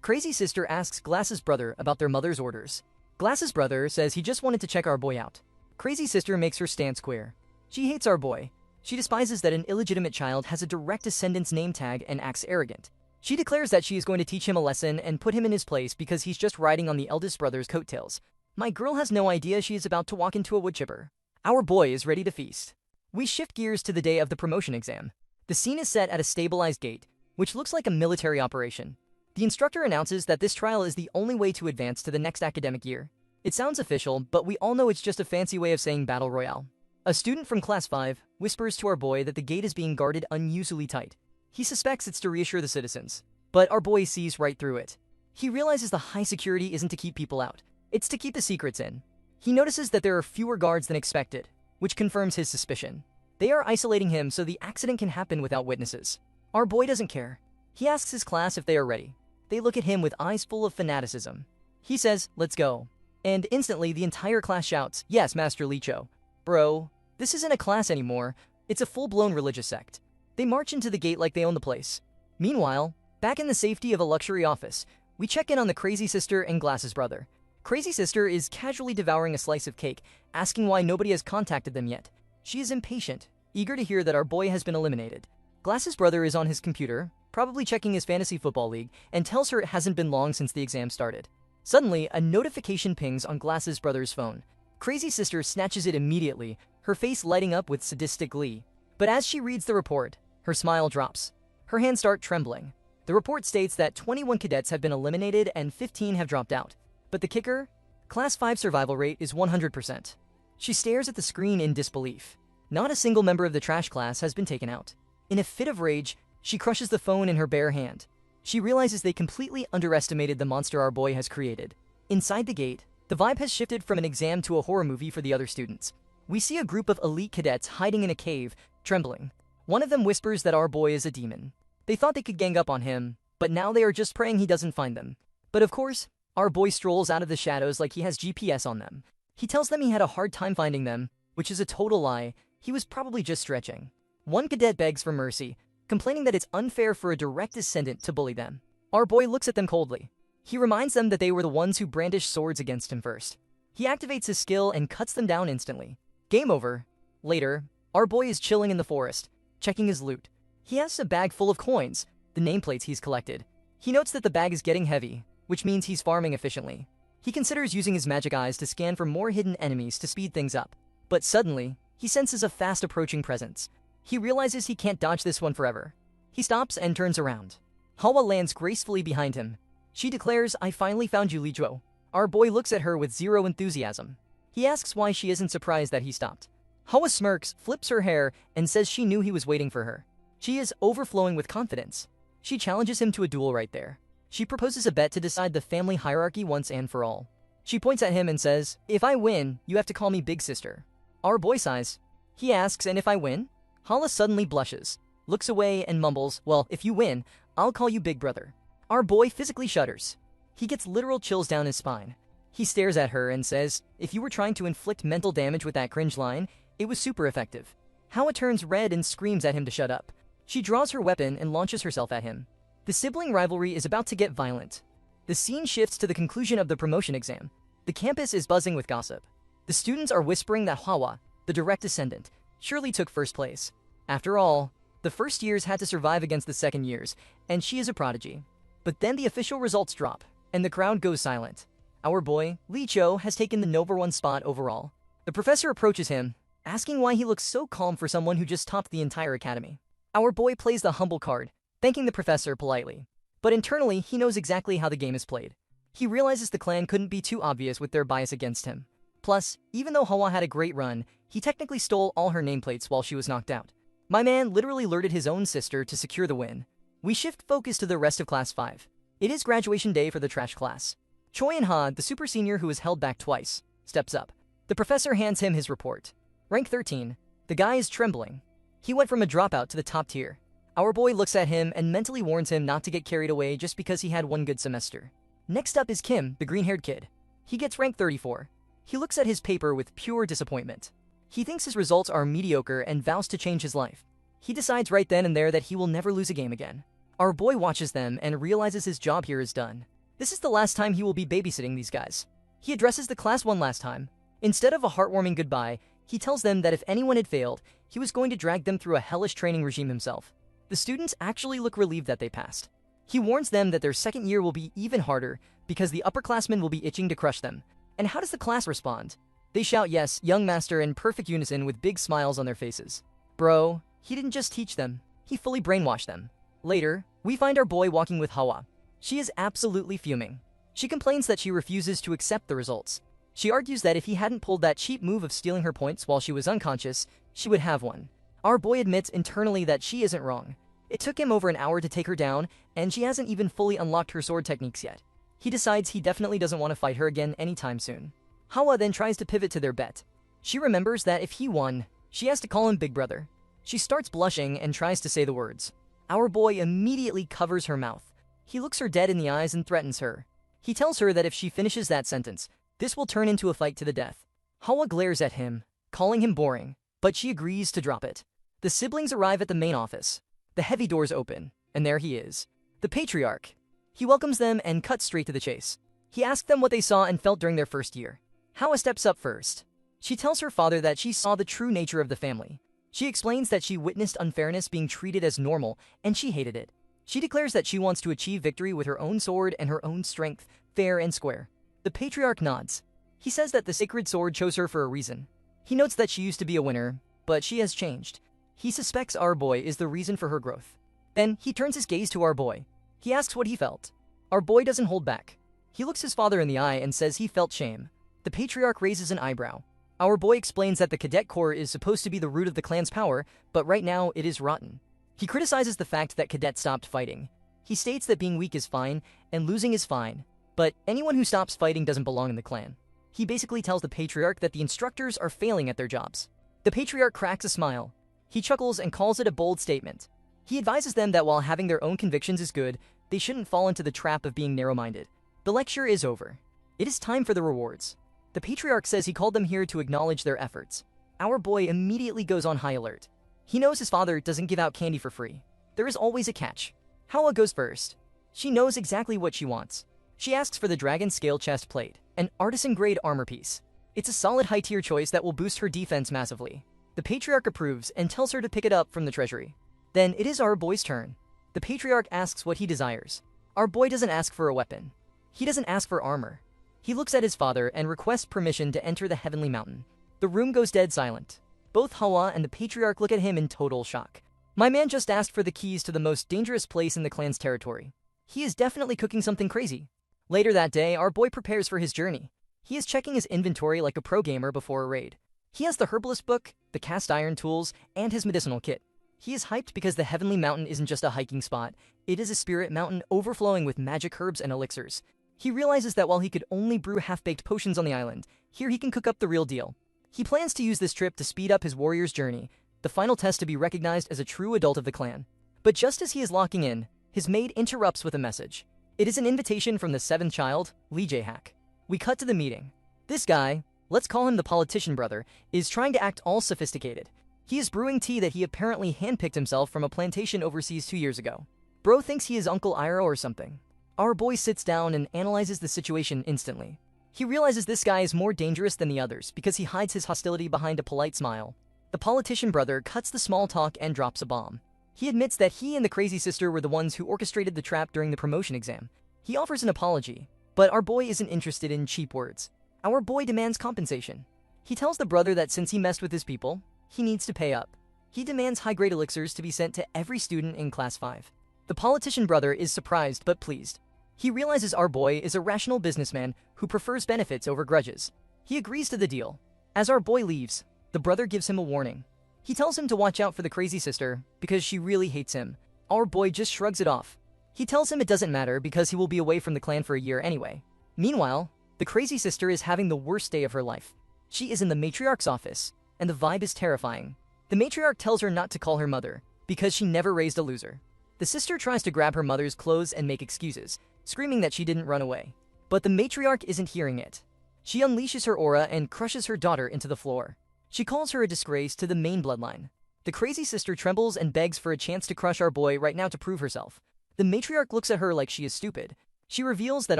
Crazy sister asks Glasses Brother about their mother's orders. Glasses Brother says he just wanted to check our boy out. Crazy sister makes her stance queer. She hates our boy. She despises that an illegitimate child has a direct descendant's name tag and acts arrogant. She declares that she is going to teach him a lesson and put him in his place because he's just riding on the eldest brother's coattails. My girl has no idea she is about to walk into a wood chipper. Our boy is ready to feast. We shift gears to the day of the promotion exam. The scene is set at a stabilized gate, which looks like a military operation. The instructor announces that this trial is the only way to advance to the next academic year. It sounds official, but we all know it's just a fancy way of saying battle royale. A student from class 5 whispers to our boy that the gate is being guarded unusually tight. He suspects it's to reassure the citizens, but our boy sees right through it. He realizes the high security isn't to keep people out, it's to keep the secrets in. He notices that there are fewer guards than expected, which confirms his suspicion. They are isolating him so the accident can happen without witnesses. Our boy doesn't care. He asks his class if they are ready. They look at him with eyes full of fanaticism. He says, "Let's go." And instantly the entire class shouts, "Yes, Master Lee Cho." Bro, this isn't a class anymore. It's a full-blown religious sect. They march into the gate like they own the place. Meanwhile, back in the safety of a luxury office, we check in on the crazy sister and Glasses Brother. Crazy sister is casually devouring a slice of cake, asking why nobody has contacted them yet. She is impatient, eager to hear that our boy has been eliminated. Glasses Brother is on his computer, probably checking his fantasy football league, and tells her it hasn't been long since the exam started. Suddenly, a notification pings on Glasses Brother's phone. Crazy sister snatches it immediately, her face lighting up with sadistic glee. But as she reads the report, her smile drops. Her hands start trembling. The report states that 21 cadets have been eliminated and 15 have dropped out. But the kicker? Class 5 survival rate is 100%. She stares at the screen in disbelief. Not a single member of the trash class has been taken out. In a fit of rage, she crushes the phone in her bare hand. She realizes they completely underestimated the monster our boy has created. Inside the gate, the vibe has shifted from an exam to a horror movie for the other students. We see a group of elite cadets hiding in a cave, trembling. One of them whispers that our boy is a demon. They thought they could gang up on him, but now they are just praying he doesn't find them. But of course, our boy strolls out of the shadows like he has GPS on them. He tells them he had a hard time finding them, which is a total lie. He was probably just stretching. One cadet begs for mercy, complaining that it's unfair for a direct descendant to bully them. Our boy looks at them coldly. He reminds them that they were the ones who brandished swords against him first. He activates his skill and cuts them down instantly. Game over. Later, our boy is chilling in the forest, checking his loot. He has a bag full of coins, the nameplates he's collected. He notes that the bag is getting heavy, which means he's farming efficiently. He considers using his magic eyes to scan for more hidden enemies to speed things up. But suddenly, he senses a fast approaching presence. He realizes he can't dodge this one forever. He stops and turns around. Hawa lands gracefully behind him. She declares, "I finally found you, Lijuo." Our boy looks at her with zero enthusiasm. He asks why she isn't surprised that he stopped. Hawa smirks, flips her hair, and says she knew he was waiting for her. She is overflowing with confidence. She challenges him to a duel right there. She proposes a bet to decide the family hierarchy once and for all. She points at him and says, "If I win, you have to call me Big Sister." Our boy sighs. He asks, "And if I win?" Hala suddenly blushes, looks away and mumbles, "Well, if you win, I'll call you Big Brother." Our boy physically shudders. He gets literal chills down his spine. He stares at her and says, "If you were trying to inflict mental damage with that cringe line, it was super effective." Hawa turns red and screams at him to shut up. She draws her weapon and launches herself at him. The sibling rivalry is about to get violent. The scene shifts to the conclusion of the promotion exam. The campus is buzzing with gossip. The students are whispering that Hawa, the direct descendant, surely took first place. After all, the first years had to survive against the second years, and she is a prodigy. But then the official results drop, and the crowd goes silent. Our boy, Li Cho, has taken the number 1 spot overall. The professor approaches him, asking why he looks so calm for someone who just topped the entire academy. Our boy plays the humble card, thanking the professor politely. But internally, he knows exactly how the game is played. He realizes the clan couldn't be too obvious with their bias against him. Plus, even though Hawa had a great run, he technically stole all her nameplates while she was knocked out. My man literally alerted his own sister to secure the win. We shift focus to the rest of Class 5. It is graduation day for the trash class. Choi In-ha, the super senior who was held back twice, steps up. The professor hands him his report. Rank 13. The guy is trembling. He went from a dropout to the top tier. Our boy looks at him and mentally warns him not to get carried away just because he had one good semester. Next up is Kim, the green-haired kid. He gets rank 34. He looks at his paper with pure disappointment. He thinks his results are mediocre and vows to change his life. He decides right then and there that he will never lose a game again. Our boy watches them and realizes his job here is done. This is the last time he will be babysitting these guys. He addresses the class one last time. Instead of a heartwarming goodbye, he tells them that if anyone had failed, he was going to drag them through a hellish training regime himself. The students actually look relieved that they passed. He warns them that their second year will be even harder because the upperclassmen will be itching to crush them. And how does the class respond? They shout yes, young master in perfect unison with big smiles on their faces. Bro, he didn't just teach them, he fully brainwashed them. Later, we find our boy walking with Hawa. She is absolutely fuming. She complains that she refuses to accept the results. She argues that if he hadn't pulled that cheap move of stealing her points while she was unconscious, she would have one. Our boy admits internally that she isn't wrong. It took him over an hour to take her down, and she hasn't even fully unlocked her sword techniques yet. He decides he definitely doesn't want to fight her again anytime soon. Hawa then tries to pivot to their bet. She remembers that if he won, she has to call him Big Brother. She starts blushing and tries to say the words. Our boy immediately covers her mouth. He looks her dead in the eyes and threatens her. He tells her that if she finishes that sentence, this will turn into a fight to the death. Hawa glares at him, calling him boring, but she agrees to drop it. The siblings arrive at the main office. The heavy doors open, and there he is, the patriarch. He welcomes them and cuts straight to the chase. He asks them what they saw and felt during their first year. Hawa steps up first. She tells her father that she saw the true nature of the family. She explains that she witnessed unfairness being treated as normal, and she hated it. She declares that she wants to achieve victory with her own sword and her own strength, fair and square. The patriarch nods. He says that the sacred sword chose her for a reason. He notes that she used to be a winner, but she has changed. He suspects our boy is the reason for her growth. Then he turns his gaze to our boy. He asks what he felt. Our boy doesn't hold back. He looks his father in the eye and says he felt shame. The patriarch raises an eyebrow. Our boy explains that the cadet corps is supposed to be the root of the clan's power, but right now it is rotten. He criticizes the fact that cadets stopped fighting. He states that being weak is fine and losing is fine, but anyone who stops fighting doesn't belong in the clan. He basically tells the patriarch that the instructors are failing at their jobs. The patriarch cracks a smile. He chuckles and calls it a bold statement. He advises them that while having their own convictions is good, they shouldn't fall into the trap of being narrow-minded. The lecture is over. It is time for the rewards. The patriarch says he called them here to acknowledge their efforts. Our boy immediately goes on high alert. He knows his father doesn't give out candy for free. There is always a catch. Hawa goes first. She knows exactly what she wants. She asks for the dragon scale chest plate, an artisan-grade armor piece. It's a solid high-tier choice that will boost her defense massively. The patriarch approves and tells her to pick it up from the treasury. Then it is our boy's turn. The patriarch asks what he desires. Our boy doesn't ask for a weapon. He doesn't ask for armor. He looks at his father and requests permission to enter the heavenly mountain. The room goes dead silent. Both Hawa and the patriarch look at him in total shock. My man just asked for the keys to the most dangerous place in the clan's territory. He is definitely cooking something crazy. Later that day, our boy prepares for his journey. He is checking his inventory like a pro gamer before a raid. He has the herbalist book, the cast iron tools, and his medicinal kit. He is hyped because the Heavenly Mountain isn't just a hiking spot, it is a spirit mountain overflowing with magic herbs and elixirs. He realizes that while he could only brew half-baked potions on the island, here he can cook up the real deal. He plans to use this trip to speed up his warrior's journey, the final test to be recognized as a true adult of the clan. But just as he is locking in, his maid interrupts with a message. It is an invitation from the seventh child, Lee-Jae-hak. We cut to the meeting. This guy, let's call him the politician brother, is trying to act all sophisticated. He is brewing tea that he apparently handpicked himself from a plantation overseas 2 years ago. Bro thinks he is Uncle Iroh or something. Our boy sits down and analyzes the situation instantly. He realizes this guy is more dangerous than the others because he hides his hostility behind a polite smile. The politician brother cuts the small talk and drops a bomb. He admits that he and the crazy sister were the ones who orchestrated the trap during the promotion exam. He offers an apology, but our boy isn't interested in cheap words. Our boy demands compensation. He tells the brother that since he messed with his people, he needs to pay up. He demands high-grade elixirs to be sent to every student in Class 5. The politician brother is surprised but pleased. He realizes our boy is a rational businessman who prefers benefits over grudges. He agrees to the deal. As our boy leaves, the brother gives him a warning. He tells him to watch out for the crazy sister because she really hates him. Our boy just shrugs it off. He tells him it doesn't matter because he will be away from the clan for a year anyway. Meanwhile, the crazy sister is having the worst day of her life. She is in the matriarch's office, and the vibe is terrifying. The matriarch tells her not to call her mother because she never raised a loser. The sister tries to grab her mother's clothes and make excuses, screaming that she didn't run away. But the matriarch isn't hearing it. She unleashes her aura and crushes her daughter into the floor. She calls her a disgrace to the main bloodline. The crazy sister trembles and begs for a chance to crush our boy right now to prove herself. The matriarch looks at her like she is stupid. She reveals that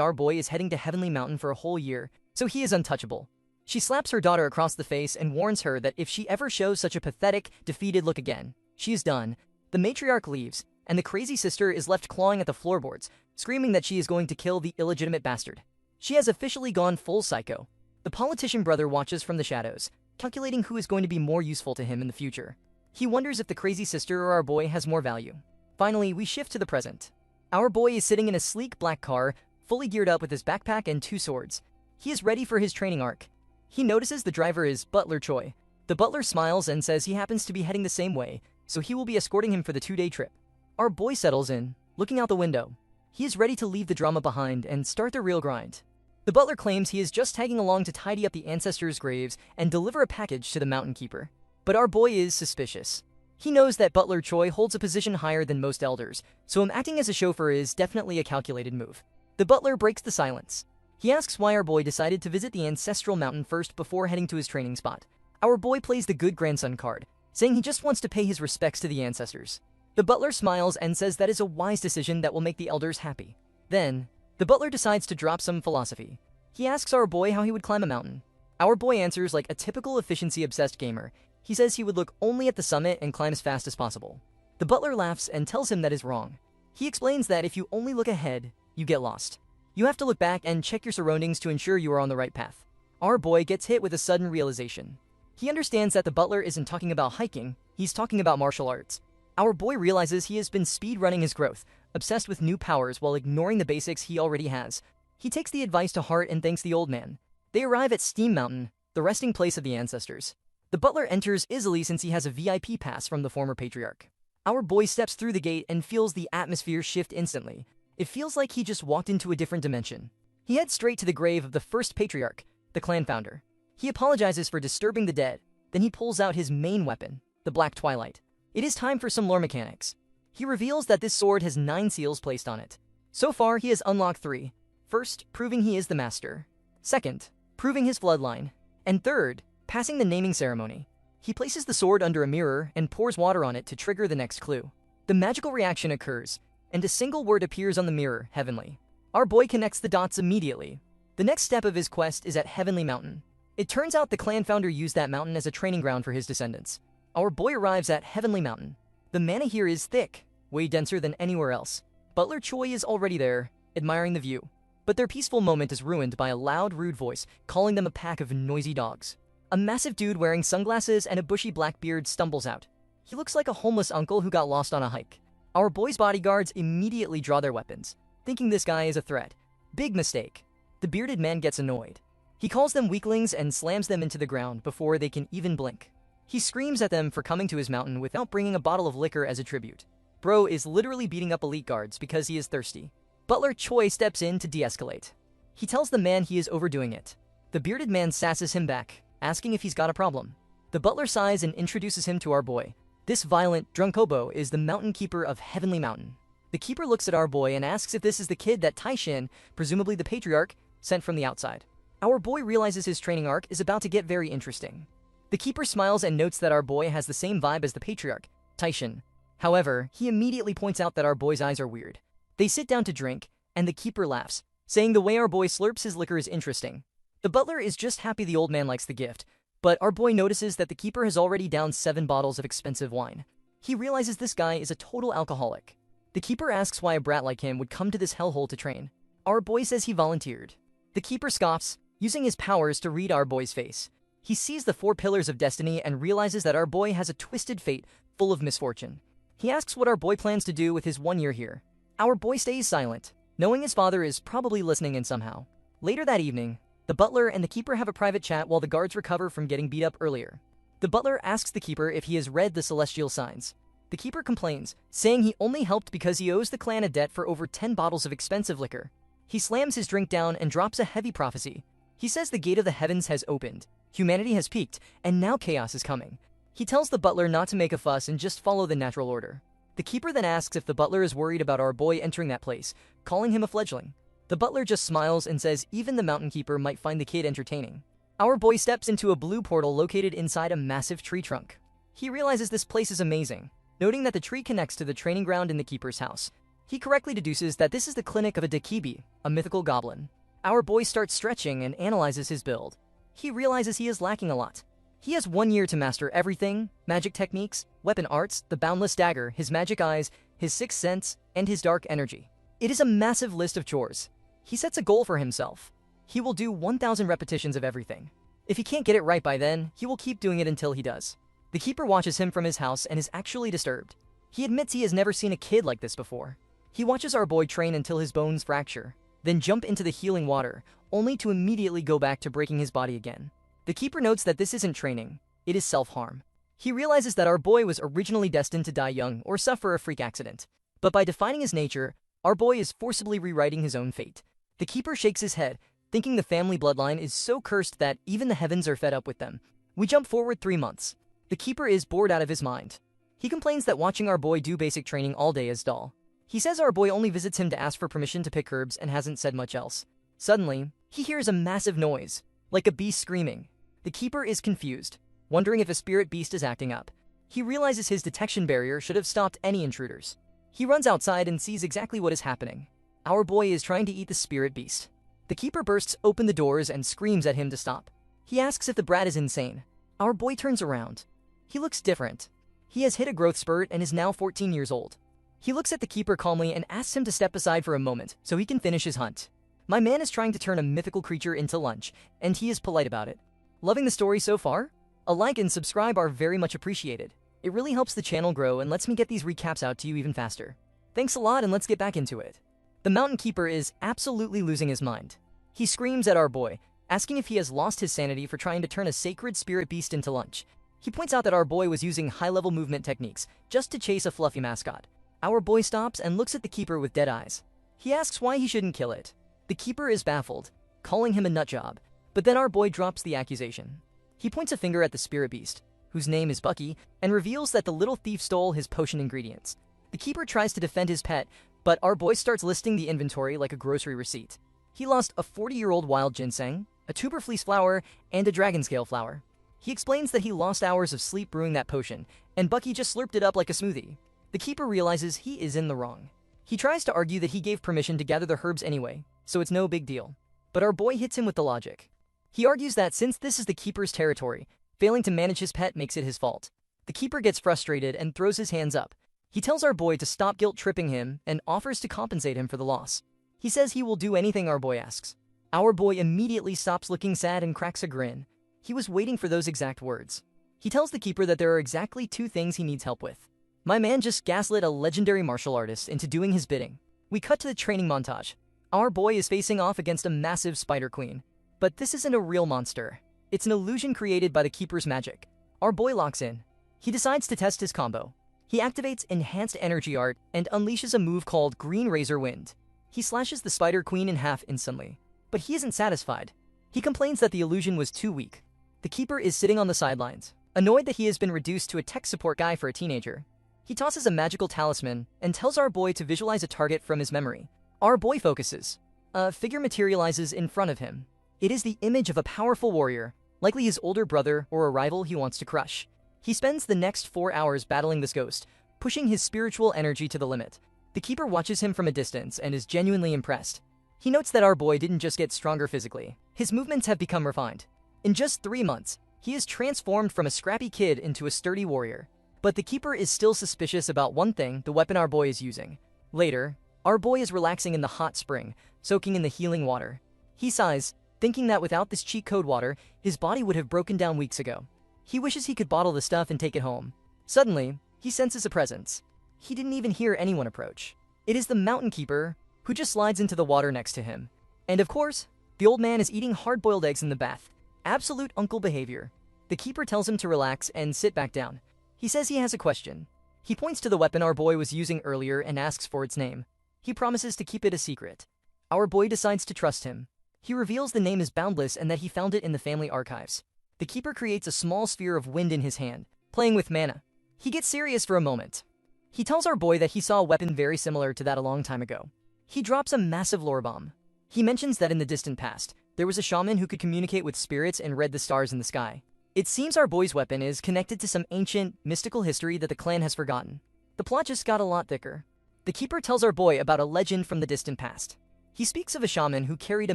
our boy is heading to Heavenly Mountain for a whole year, so he is untouchable. She slaps her daughter across the face and warns her that if she ever shows such a pathetic, defeated look again, she is done. The matriarch leaves, and the crazy sister is left clawing at the floorboards, screaming that she is going to kill the illegitimate bastard. She has officially gone full psycho. The politician brother watches from the shadows, calculating who is going to be more useful to him in the future. He wonders if the crazy sister or our boy has more value. Finally, we shift to the present. Our boy is sitting in a sleek black car, fully geared up with his backpack and 2 swords. He is ready for his training arc. He notices the driver is Butler Choi. The butler smiles and says he happens to be heading the same way, so he will be escorting him for the 2-day trip. Our boy settles in, looking out the window. He is ready to leave the drama behind and start the real grind. The butler claims he is just tagging along to tidy up the ancestors' graves and deliver a package to the mountain keeper. But our boy is suspicious. He knows that Butler Choi holds a position higher than most elders, so him acting as a chauffeur is definitely a calculated move. The butler breaks the silence. He asks why our boy decided to visit the ancestral mountain first before heading to his training spot. Our boy plays the good grandson card, saying he just wants to pay his respects to the ancestors. The butler smiles and says that is a wise decision that will make the elders happy. Then, the butler decides to drop some philosophy. He asks our boy how he would climb a mountain. Our boy answers like a typical efficiency-obsessed gamer. He says he would look only at the summit and climb as fast as possible. The butler laughs and tells him that is wrong. He explains that if you only look ahead, you get lost. You have to look back and check your surroundings to ensure you are on the right path. Our boy gets hit with a sudden realization. He understands that the butler isn't talking about hiking, he's talking about martial arts. Our boy realizes he has been speedrunning his growth, obsessed with new powers while ignoring the basics he already has. He takes the advice to heart and thanks the old man. They arrive at Steam Mountain, the resting place of the ancestors. The butler enters easily since he has a VIP pass from the former patriarch. Our boy steps through the gate and feels the atmosphere shift instantly. It feels like he just walked into a different dimension. He heads straight to the grave of the first patriarch, the clan founder. He apologizes for disturbing the dead, then he pulls out his main weapon, the Black Twilight. It is time for some lore mechanics. He reveals that this sword has 9 seals placed on it. So far, he has unlocked 3. First, proving he is the master. Second, proving his bloodline. And third, passing the naming ceremony. He places the sword under a mirror and pours water on it to trigger the next clue. The magical reaction occurs, and a single word appears on the mirror, Heavenly. Our boy connects the dots immediately. The next step of his quest is at Heavenly Mountain. It turns out the clan founder used that mountain as a training ground for his descendants. Our boy arrives at Heavenly Mountain. The mana here is thick, way denser than anywhere else. Butler Choi is already there, admiring the view. But their peaceful moment is ruined by a loud, rude voice calling them a pack of noisy dogs. A massive dude wearing sunglasses and a bushy black beard stumbles out. He looks like a homeless uncle who got lost on a hike. Our boy's bodyguards immediately draw their weapons, thinking this guy is a threat. Big mistake. The bearded man gets annoyed. He calls them weaklings and slams them into the ground before they can even blink. He screams at them for coming to his mountain without bringing a bottle of liquor as a tribute. Bro is literally beating up elite guards because he is thirsty. Butler Choi steps in to de-escalate. He tells the man he is overdoing it. The bearded man sasses him back, asking if he's got a problem. The butler sighs and introduces him to our boy. This violent, drunk hobo is the mountain keeper of Heavenly Mountain. The keeper looks at our boy and asks if this is the kid that Taishin, presumably the patriarch, sent from the outside. Our boy realizes his training arc is about to get very interesting. The keeper smiles and notes that our boy has the same vibe as the patriarch, Taishin. However, he immediately points out that our boy's eyes are weird. They sit down to drink, and the keeper laughs, saying the way our boy slurps his liquor is interesting. The butler is just happy the old man likes the gift, but our boy notices that the keeper has already downed 7 bottles of expensive wine. He realizes this guy is a total alcoholic. The keeper asks why a brat like him would come to this hellhole to train. Our boy says he volunteered. The keeper scoffs, using his powers to read our boy's face. He sees the 4 pillars of destiny and realizes that our boy has a twisted fate full of misfortune. He asks what our boy plans to do with his 1 year here. Our boy stays silent, knowing his father is probably listening in somehow. Later that evening, the butler and the keeper have a private chat while the guards recover from getting beat up earlier. The butler asks the keeper if he has read the celestial signs. The keeper complains, saying he only helped because he owes the clan a debt for over 10 bottles of expensive liquor. He slams his drink down and drops a heavy prophecy. He says the gate of the heavens has opened, humanity has peaked, and now chaos is coming. He tells the butler not to make a fuss and just follow the natural order. The keeper then asks if the butler is worried about our boy entering that place, calling him a fledgling. The butler just smiles and says even the mountain keeper might find the kid entertaining. Our boy steps into a blue portal located inside a massive tree trunk. He realizes this place is amazing, noting that the tree connects to the training ground in the keeper's house. He correctly deduces that this is the clinic of a Dekibi, a mythical goblin. Our boy starts stretching and analyzes his build. He realizes he is lacking a lot. He has 1 year to master everything: magic techniques, weapon arts, the boundless dagger, his magic eyes, his sixth sense, and his dark energy. It is a massive list of chores. He sets a goal for himself. He will do 1,000 repetitions of everything. If he can't get it right by then, he will keep doing it until he does. The keeper watches him from his house and is actually disturbed. He admits he has never seen a kid like this before. He watches our boy train until his bones fracture, then jump into the healing water, only to immediately go back to breaking his body again. The keeper notes that this isn't training, it is self-harm. He realizes that our boy was originally destined to die young or suffer a freak accident. But by defining his nature, our boy is forcibly rewriting his own fate. The keeper shakes his head, thinking the family bloodline is so cursed that even the heavens are fed up with them. We jump forward 3 months. The keeper is bored out of his mind. He complains that watching our boy do basic training all day is dull. He says our boy only visits him to ask for permission to pick herbs and hasn't said much else. Suddenly, he hears a massive noise, like a beast screaming. The keeper is confused, wondering if a spirit beast is acting up. He realizes his detection barrier should have stopped any intruders. He runs outside and sees exactly what is happening. Our boy is trying to eat the spirit beast. The keeper bursts open the doors and screams at him to stop. He asks if the brat is insane. Our boy turns around. He looks different. He has hit a growth spurt and is now 14 years old. He looks at the keeper calmly and asks him to step aside for a moment so he can finish his hunt. My man is trying to turn a mythical creature into lunch, and he is polite about it. Loving the story so far? A like and subscribe are very much appreciated. It really helps the channel grow and lets me get these recaps out to you even faster. Thanks a lot and let's get back into it. The Mountain Keeper is absolutely losing his mind. He screams at our boy, asking if he has lost his sanity for trying to turn a sacred spirit beast into lunch. He points out that our boy was using high-level movement techniques just to chase a fluffy mascot. Our boy stops and looks at the Keeper with dead eyes. He asks why he shouldn't kill it. The Keeper is baffled, calling him a nutjob, but then our boy drops the accusation. He points a finger at the spirit beast, whose name is Bucky, and reveals that the little thief stole his potion ingredients. The Keeper tries to defend his pet, but our boy starts listing the inventory like a grocery receipt. He lost a 40-year-old wild ginseng, a tuber fleece flower, and a dragon scale flower. He explains that he lost hours of sleep brewing that potion, and Bucky just slurped it up like a smoothie. The Keeper realizes he is in the wrong. He tries to argue that he gave permission to gather the herbs anyway, so it's no big deal. But our boy hits him with the logic. He argues that since this is the Keeper's territory, failing to manage his pet makes it his fault. The Keeper gets frustrated and throws his hands up. He tells our boy to stop guilt-tripping him and offers to compensate him for the loss. He says he will do anything our boy asks. Our boy immediately stops looking sad and cracks a grin. He was waiting for those exact words. He tells the Keeper that there are exactly 2 things he needs help with. My man just gaslit a legendary martial artist into doing his bidding. We cut to the training montage. Our boy is facing off against a massive spider queen. But this isn't a real monster. It's an illusion created by the Keeper's magic. Our boy locks in. He decides to test his combo. He activates Enhanced Energy Art and unleashes a move called Green Razor Wind. He slashes the Spider Queen in half instantly. But he isn't satisfied. He complains that the illusion was too weak. The Keeper is sitting on the sidelines, annoyed that he has been reduced to a tech support guy for a teenager. He tosses a magical talisman and tells our boy to visualize a target from his memory. Our boy focuses. A figure materializes in front of him. It is the image of a powerful warrior, likely his older brother or a rival he wants to crush. He spends the next 4 hours battling this ghost, pushing his spiritual energy to the limit. The Keeper watches him from a distance and is genuinely impressed. He notes that our boy didn't just get stronger physically. His movements have become refined. In just 3 months, he is transformed from a scrappy kid into a sturdy warrior. But the Keeper is still suspicious about one thing: the weapon our boy is using. Later, our boy is relaxing in the hot spring, soaking in the healing water. He sighs, thinking that without this cheat code water, his body would have broken down weeks ago. He wishes he could bottle the stuff and take it home. Suddenly, he senses a presence. He didn't even hear anyone approach. It is the Mountain Keeper, who just slides into the water next to him. And of course, the old man is eating hard-boiled eggs in the bath. Absolute uncle behavior. The Keeper tells him to relax and sit back down. He says he has a question. He points to the weapon our boy was using earlier and asks for its name. He promises to keep it a secret. Our boy decides to trust him. He reveals the name is Boundless and that he found it in the family archives. The Keeper creates a small sphere of wind in his hand, playing with mana. He gets serious for a moment. He tells our boy that he saw a weapon very similar to that a long time ago. He drops a massive lore bomb. He mentions that in the distant past, there was a shaman who could communicate with spirits and read the stars in the sky. It seems our boy's weapon is connected to some ancient, mystical history that the clan has forgotten. The plot just got a lot thicker. The Keeper tells our boy about a legend from the distant past. He speaks of a shaman who carried a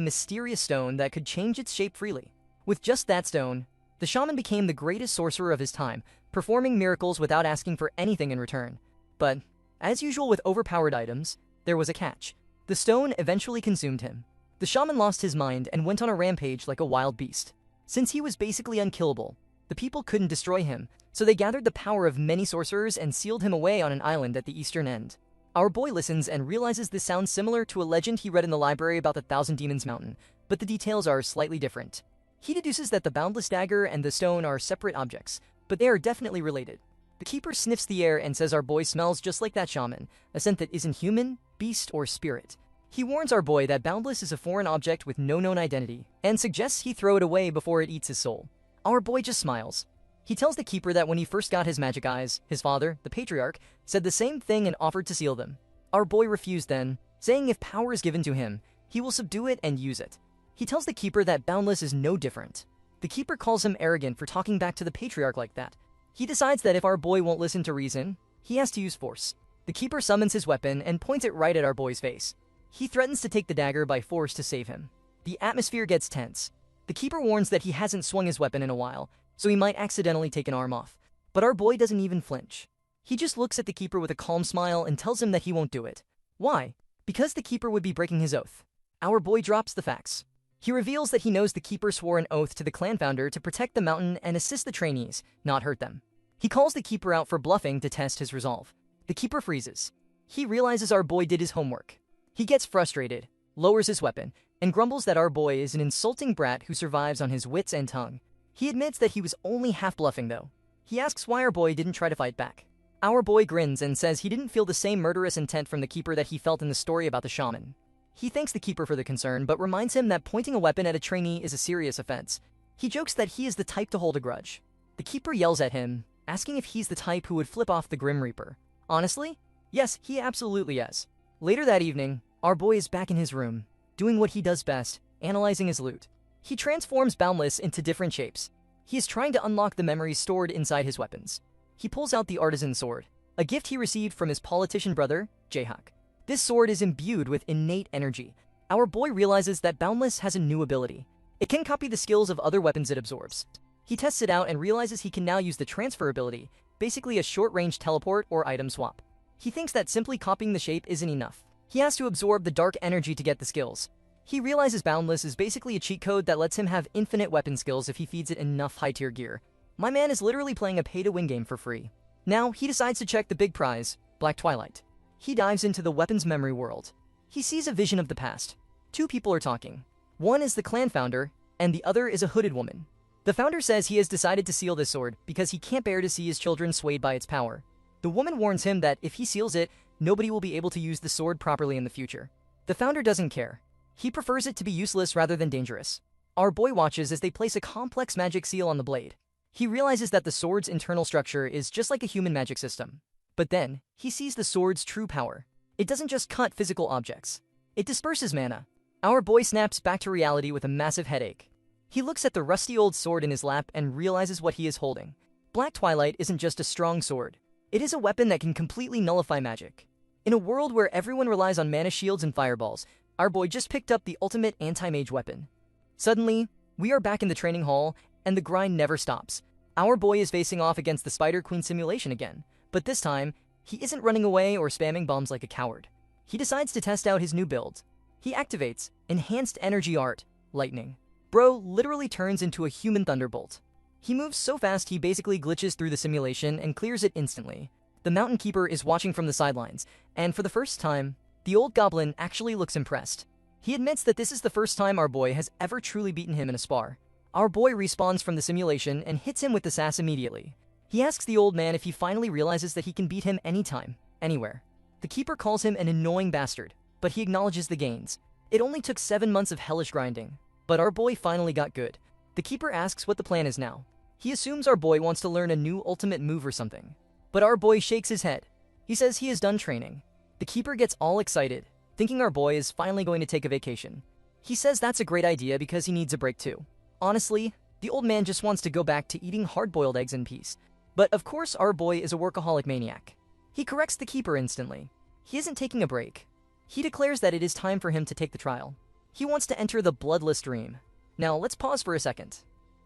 mysterious stone that could change its shape freely. With just that stone, the shaman became the greatest sorcerer of his time, performing miracles without asking for anything in return. But, as usual with overpowered items, there was a catch. The stone eventually consumed him. The shaman lost his mind and went on a rampage like a wild beast. Since he was basically unkillable, the people couldn't destroy him, so they gathered the power of many sorcerers and sealed him away on an island at the eastern end. Our boy listens and realizes this sounds similar to a legend he read in the library about the Thousand Demons Mountain, but the details are slightly different. He deduces that the Boundless Dagger and the stone are separate objects, but they are definitely related. The Keeper sniffs the air and says our boy smells just like that shaman, a scent that isn't human, beast, or spirit. He warns our boy that Boundless is a foreign object with no known identity, and suggests he throw it away before it eats his soul. Our boy just smiles. He tells the Keeper that when he first got his magic eyes, his father, the Patriarch, said the same thing and offered to seal them. Our boy refused then, saying if power is given to him, he will subdue it and use it. He tells the Keeper that Boundless is no different. The Keeper calls him arrogant for talking back to the Patriarch like that. He decides that if our boy won't listen to reason, he has to use force. The Keeper summons his weapon and points it right at our boy's face. He threatens to take the dagger by force to save him. The atmosphere gets tense. The Keeper warns that he hasn't swung his weapon in a while, so he might accidentally take an arm off. But our boy doesn't even flinch. He just looks at the Keeper with a calm smile and tells him that he won't do it. Why? Because the Keeper would be breaking his oath. Our boy drops the facts. He reveals that he knows the Keeper swore an oath to the clan founder to protect the mountain and assist the trainees, not hurt them. He calls the Keeper out for bluffing to test his resolve. The Keeper freezes. He realizes our boy did his homework. He gets frustrated, lowers his weapon, and grumbles that our boy is an insulting brat who survives on his wits and tongue. He admits that he was only half bluffing though. He asks why our boy didn't try to fight back. Our boy grins and says he didn't feel the same murderous intent from the Keeper that he felt in the story about the shaman. He thanks the Keeper for the concern, but reminds him that pointing a weapon at a trainee is a serious offense. He jokes that he is the type to hold a grudge. The Keeper yells at him, asking if he's the type who would flip off the Grim Reaper. Honestly? Yes, he absolutely is. Later that evening, our boy is back in his room, doing what he does best, analyzing his loot. He transforms Boundless into different shapes. He is trying to unlock the memories stored inside his weapons. He pulls out the Artisan Sword, a gift he received from his politician brother, Jayhawk. This sword is imbued with innate energy. Our boy realizes that Boundless has a new ability. It can copy the skills of other weapons it absorbs. He tests it out and realizes he can now use the transfer ability, basically a short-range teleport or item swap. He thinks that simply copying the shape isn't enough. He has to absorb the dark energy to get the skills. He realizes Boundless is basically a cheat code that lets him have infinite weapon skills if he feeds it enough high-tier gear. My man is literally playing a pay-to-win game for free. Now, he decides to check the big prize, Black Twilight. He dives into the weapons memory world. He sees a vision of the past. Two people are talking. One is the clan founder, and the other is a hooded woman. The founder says he has decided to seal this sword because he can't bear to see his children swayed by its power. The woman warns him that if he seals it, nobody will be able to use the sword properly in the future. The founder doesn't care. He prefers it to be useless rather than dangerous. Our boy watches as they place a complex magic seal on the blade. He realizes that the sword's internal structure is just like a human magic system. But then, he sees the sword's true power. It doesn't just cut physical objects. It disperses mana. Our boy snaps back to reality with a massive headache. He looks at the rusty old sword in his lap and realizes what he is holding. Black Twilight isn't just a strong sword. It is a weapon that can completely nullify magic. In a world where everyone relies on mana shields and fireballs, our boy just picked up the ultimate anti-mage weapon. Suddenly, we are back in the training hall, and the grind never stops. Our boy is facing off against the Spider Queen simulation again, but this time, he isn't running away or spamming bombs like a coward. He decides to test out his new build. He activates Enhanced Energy Art, Lightning. Bro literally turns into a human thunderbolt. He moves so fast he basically glitches through the simulation and clears it instantly. The Mountain Keeper is watching from the sidelines, and for the first time, the old goblin actually looks impressed. He admits that this is the first time our boy has ever truly beaten him in a spar. Our boy respawns from the simulation and hits him with the sass immediately. He asks the old man if he finally realizes that he can beat him anytime, anywhere. The Keeper calls him an annoying bastard, but he acknowledges the gains. It only took 7 months of hellish grinding, but our boy finally got good. The Keeper asks what the plan is now. He assumes our boy wants to learn a new ultimate move or something, but our boy shakes his head. He says he is done training. The Keeper gets all excited, thinking our boy is finally going to take a vacation. He says that's a great idea because he needs a break too. Honestly, the old man just wants to go back to eating hard-boiled eggs in peace. But of course our boy is a workaholic maniac. He corrects the Keeper instantly. He isn't taking a break. He declares that it is time for him to take the trial. He wants to enter the Bloodless Dream. Now let's pause for a second.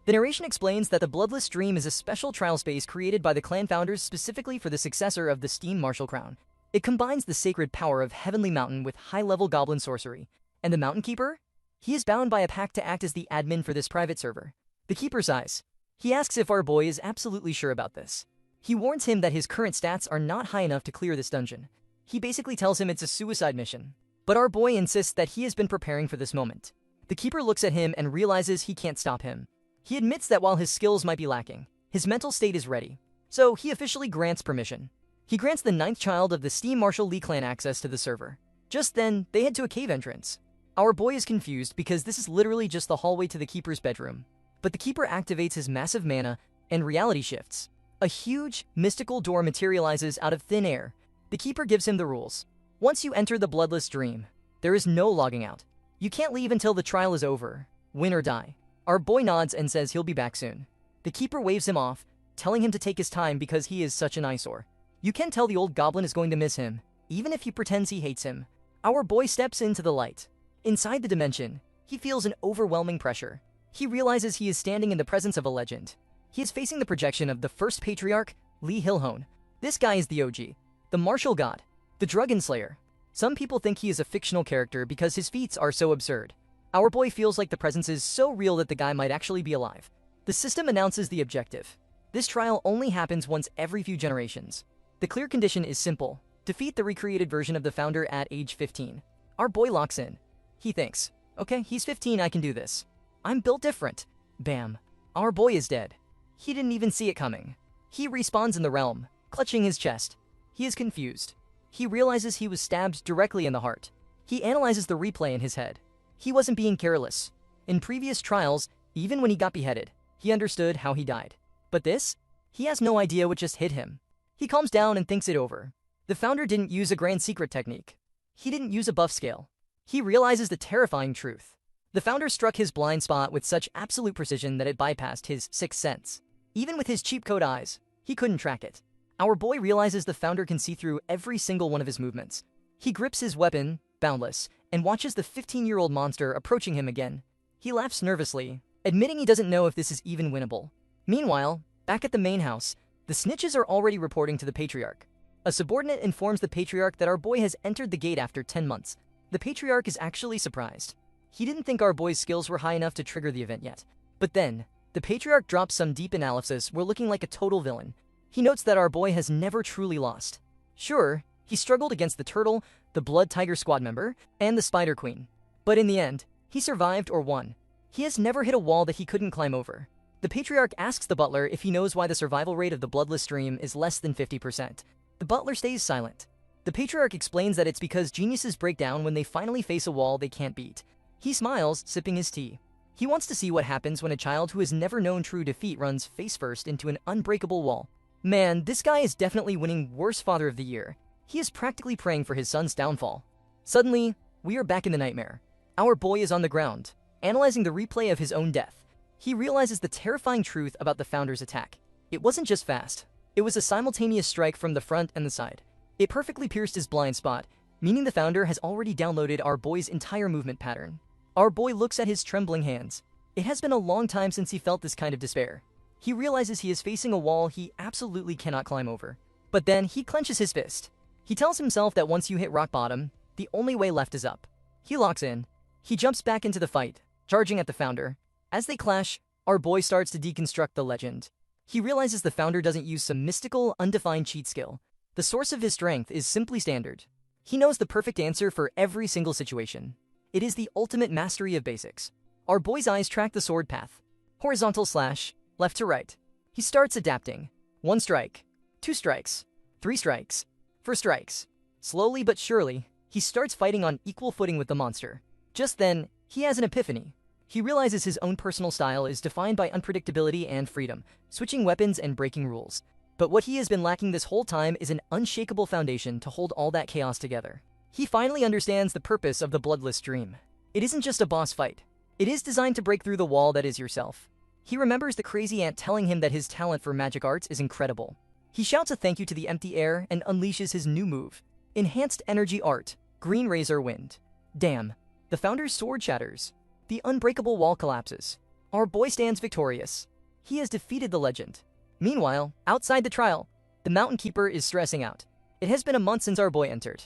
The narration explains that the Bloodless Dream is a special trial space created by the clan founders specifically for the successor of the Steam Martial Crown. It combines the sacred power of Heavenly Mountain with high-level goblin sorcery. And the Mountain Keeper? He is bound by a pact to act as the admin for this private server. The Keeper sighs. He asks if our boy is absolutely sure about this. He warns him that his current stats are not high enough to clear this dungeon. He basically tells him it's a suicide mission. But our boy insists that he has been preparing for this moment. The Keeper looks at him and realizes he can't stop him. He admits that while his skills might be lacking, his mental state is ready. So he officially grants permission. He grants the 9th child of the Steam Martial Lee clan access to the server. Just then, they head to a cave entrance. Our boy is confused because this is literally just the hallway to the Keeper's bedroom. But the Keeper activates his massive mana, and reality shifts. A huge, mystical door materializes out of thin air. The Keeper gives him the rules. Once you enter the Bloodless Dream, there is no logging out. You can't leave until the trial is over, win or die. Our boy nods and says he'll be back soon. The Keeper waves him off, telling him to take his time because he is such an eyesore. You can tell the old goblin is going to miss him, even if he pretends he hates him. Our boy steps into the light. Inside the dimension, he feels an overwhelming pressure. He realizes he is standing in the presence of a legend. He is facing the projection of the first patriarch, Lee Hilhone. This guy is the OG, the martial god, the Dragon Slayer. Some people think he is a fictional character because his feats are so absurd. Our boy feels like the presence is so real that the guy might actually be alive. The system announces the objective. This trial only happens once every few generations. The clear condition is simple: defeat the recreated version of the founder at age 15. Our boy locks in. He thinks, okay, he's 15, I can do this. I'm built different. Bam. Our boy is dead. He didn't even see it coming. He respawns in the realm, clutching his chest. He is confused. He realizes he was stabbed directly in the heart. He analyzes the replay in his head. He wasn't being careless. In previous trials, even when he got beheaded, he understood how he died. But this? He has no idea what just hit him. He calms down and thinks it over. The founder didn't use a grand secret technique. He didn't use a buff scale. He realizes the terrifying truth. The founder struck his blind spot with such absolute precision that it bypassed his sixth sense. Even with his cheap code eyes, he couldn't track it. Our boy realizes the founder can see through every single one of his movements. He grips his weapon, boundless, and watches the 15-year-old monster approaching him again. He laughs nervously, admitting he doesn't know if this is even winnable. Meanwhile, back at the main house, the snitches are already reporting to the Patriarch. A subordinate informs the Patriarch that our boy has entered the gate after 10 months. The Patriarch is actually surprised. He didn't think our boy's skills were high enough to trigger the event yet. But then, the Patriarch drops some deep analysis while looking like a total villain. He notes that our boy has never truly lost. Sure, he struggled against the Turtle, the Blood Tiger squad member, and the Spider Queen. But in the end, he survived or won. He has never hit a wall that he couldn't climb over. The Patriarch asks the butler if he knows why the survival rate of the Bloodless Stream is less than 50%. The butler stays silent. The Patriarch explains that it's because geniuses break down when they finally face a wall they can't beat. He smiles, sipping his tea. He wants to see what happens when a child who has never known true defeat runs face-first into an unbreakable wall. Man, this guy is definitely winning Worst Father of the Year. He is practically praying for his son's downfall. Suddenly, we are back in the nightmare. Our boy is on the ground, analyzing the replay of his own death. He realizes the terrifying truth about the founder's attack. It wasn't just fast. It was a simultaneous strike from the front and the side. It perfectly pierced his blind spot, meaning the founder has already downloaded our boy's entire movement pattern. Our boy looks at his trembling hands. It has been a long time since he felt this kind of despair. He realizes he is facing a wall he absolutely cannot climb over. But then he clenches his fist. He tells himself that once you hit rock bottom, the only way left is up. He locks in. He jumps back into the fight, charging at the founder. As they clash, our boy starts to deconstruct the legend. He realizes the founder doesn't use some mystical, undefined cheat skill. The source of his strength is simply standard. He knows the perfect answer for every single situation. It is the ultimate mastery of basics. Our boy's eyes track the sword path. Horizontal slash, left to right. He starts adapting. 1 strike, 2 strikes, 3 strikes, 4 strikes. Slowly but surely, he starts fighting on equal footing with the monster. Just then, he has an epiphany. He realizes his own personal style is defined by unpredictability and freedom, switching weapons and breaking rules. But what he has been lacking this whole time is an unshakable foundation to hold all that chaos together. He finally understands the purpose of the Bloodless Stream. It isn't just a boss fight. It is designed to break through the wall that is yourself. He remembers the crazy ant telling him that his talent for magic arts is incredible. He shouts a thank you to the empty air and unleashes his new move. Enhanced Energy Art, Green Razor Wind. Damn, the founder's sword shatters. The unbreakable wall collapses. Our boy stands victorious. He has defeated the legend. Meanwhile, outside the trial, the Mountain Keeper is stressing out. It has been a month since our boy entered.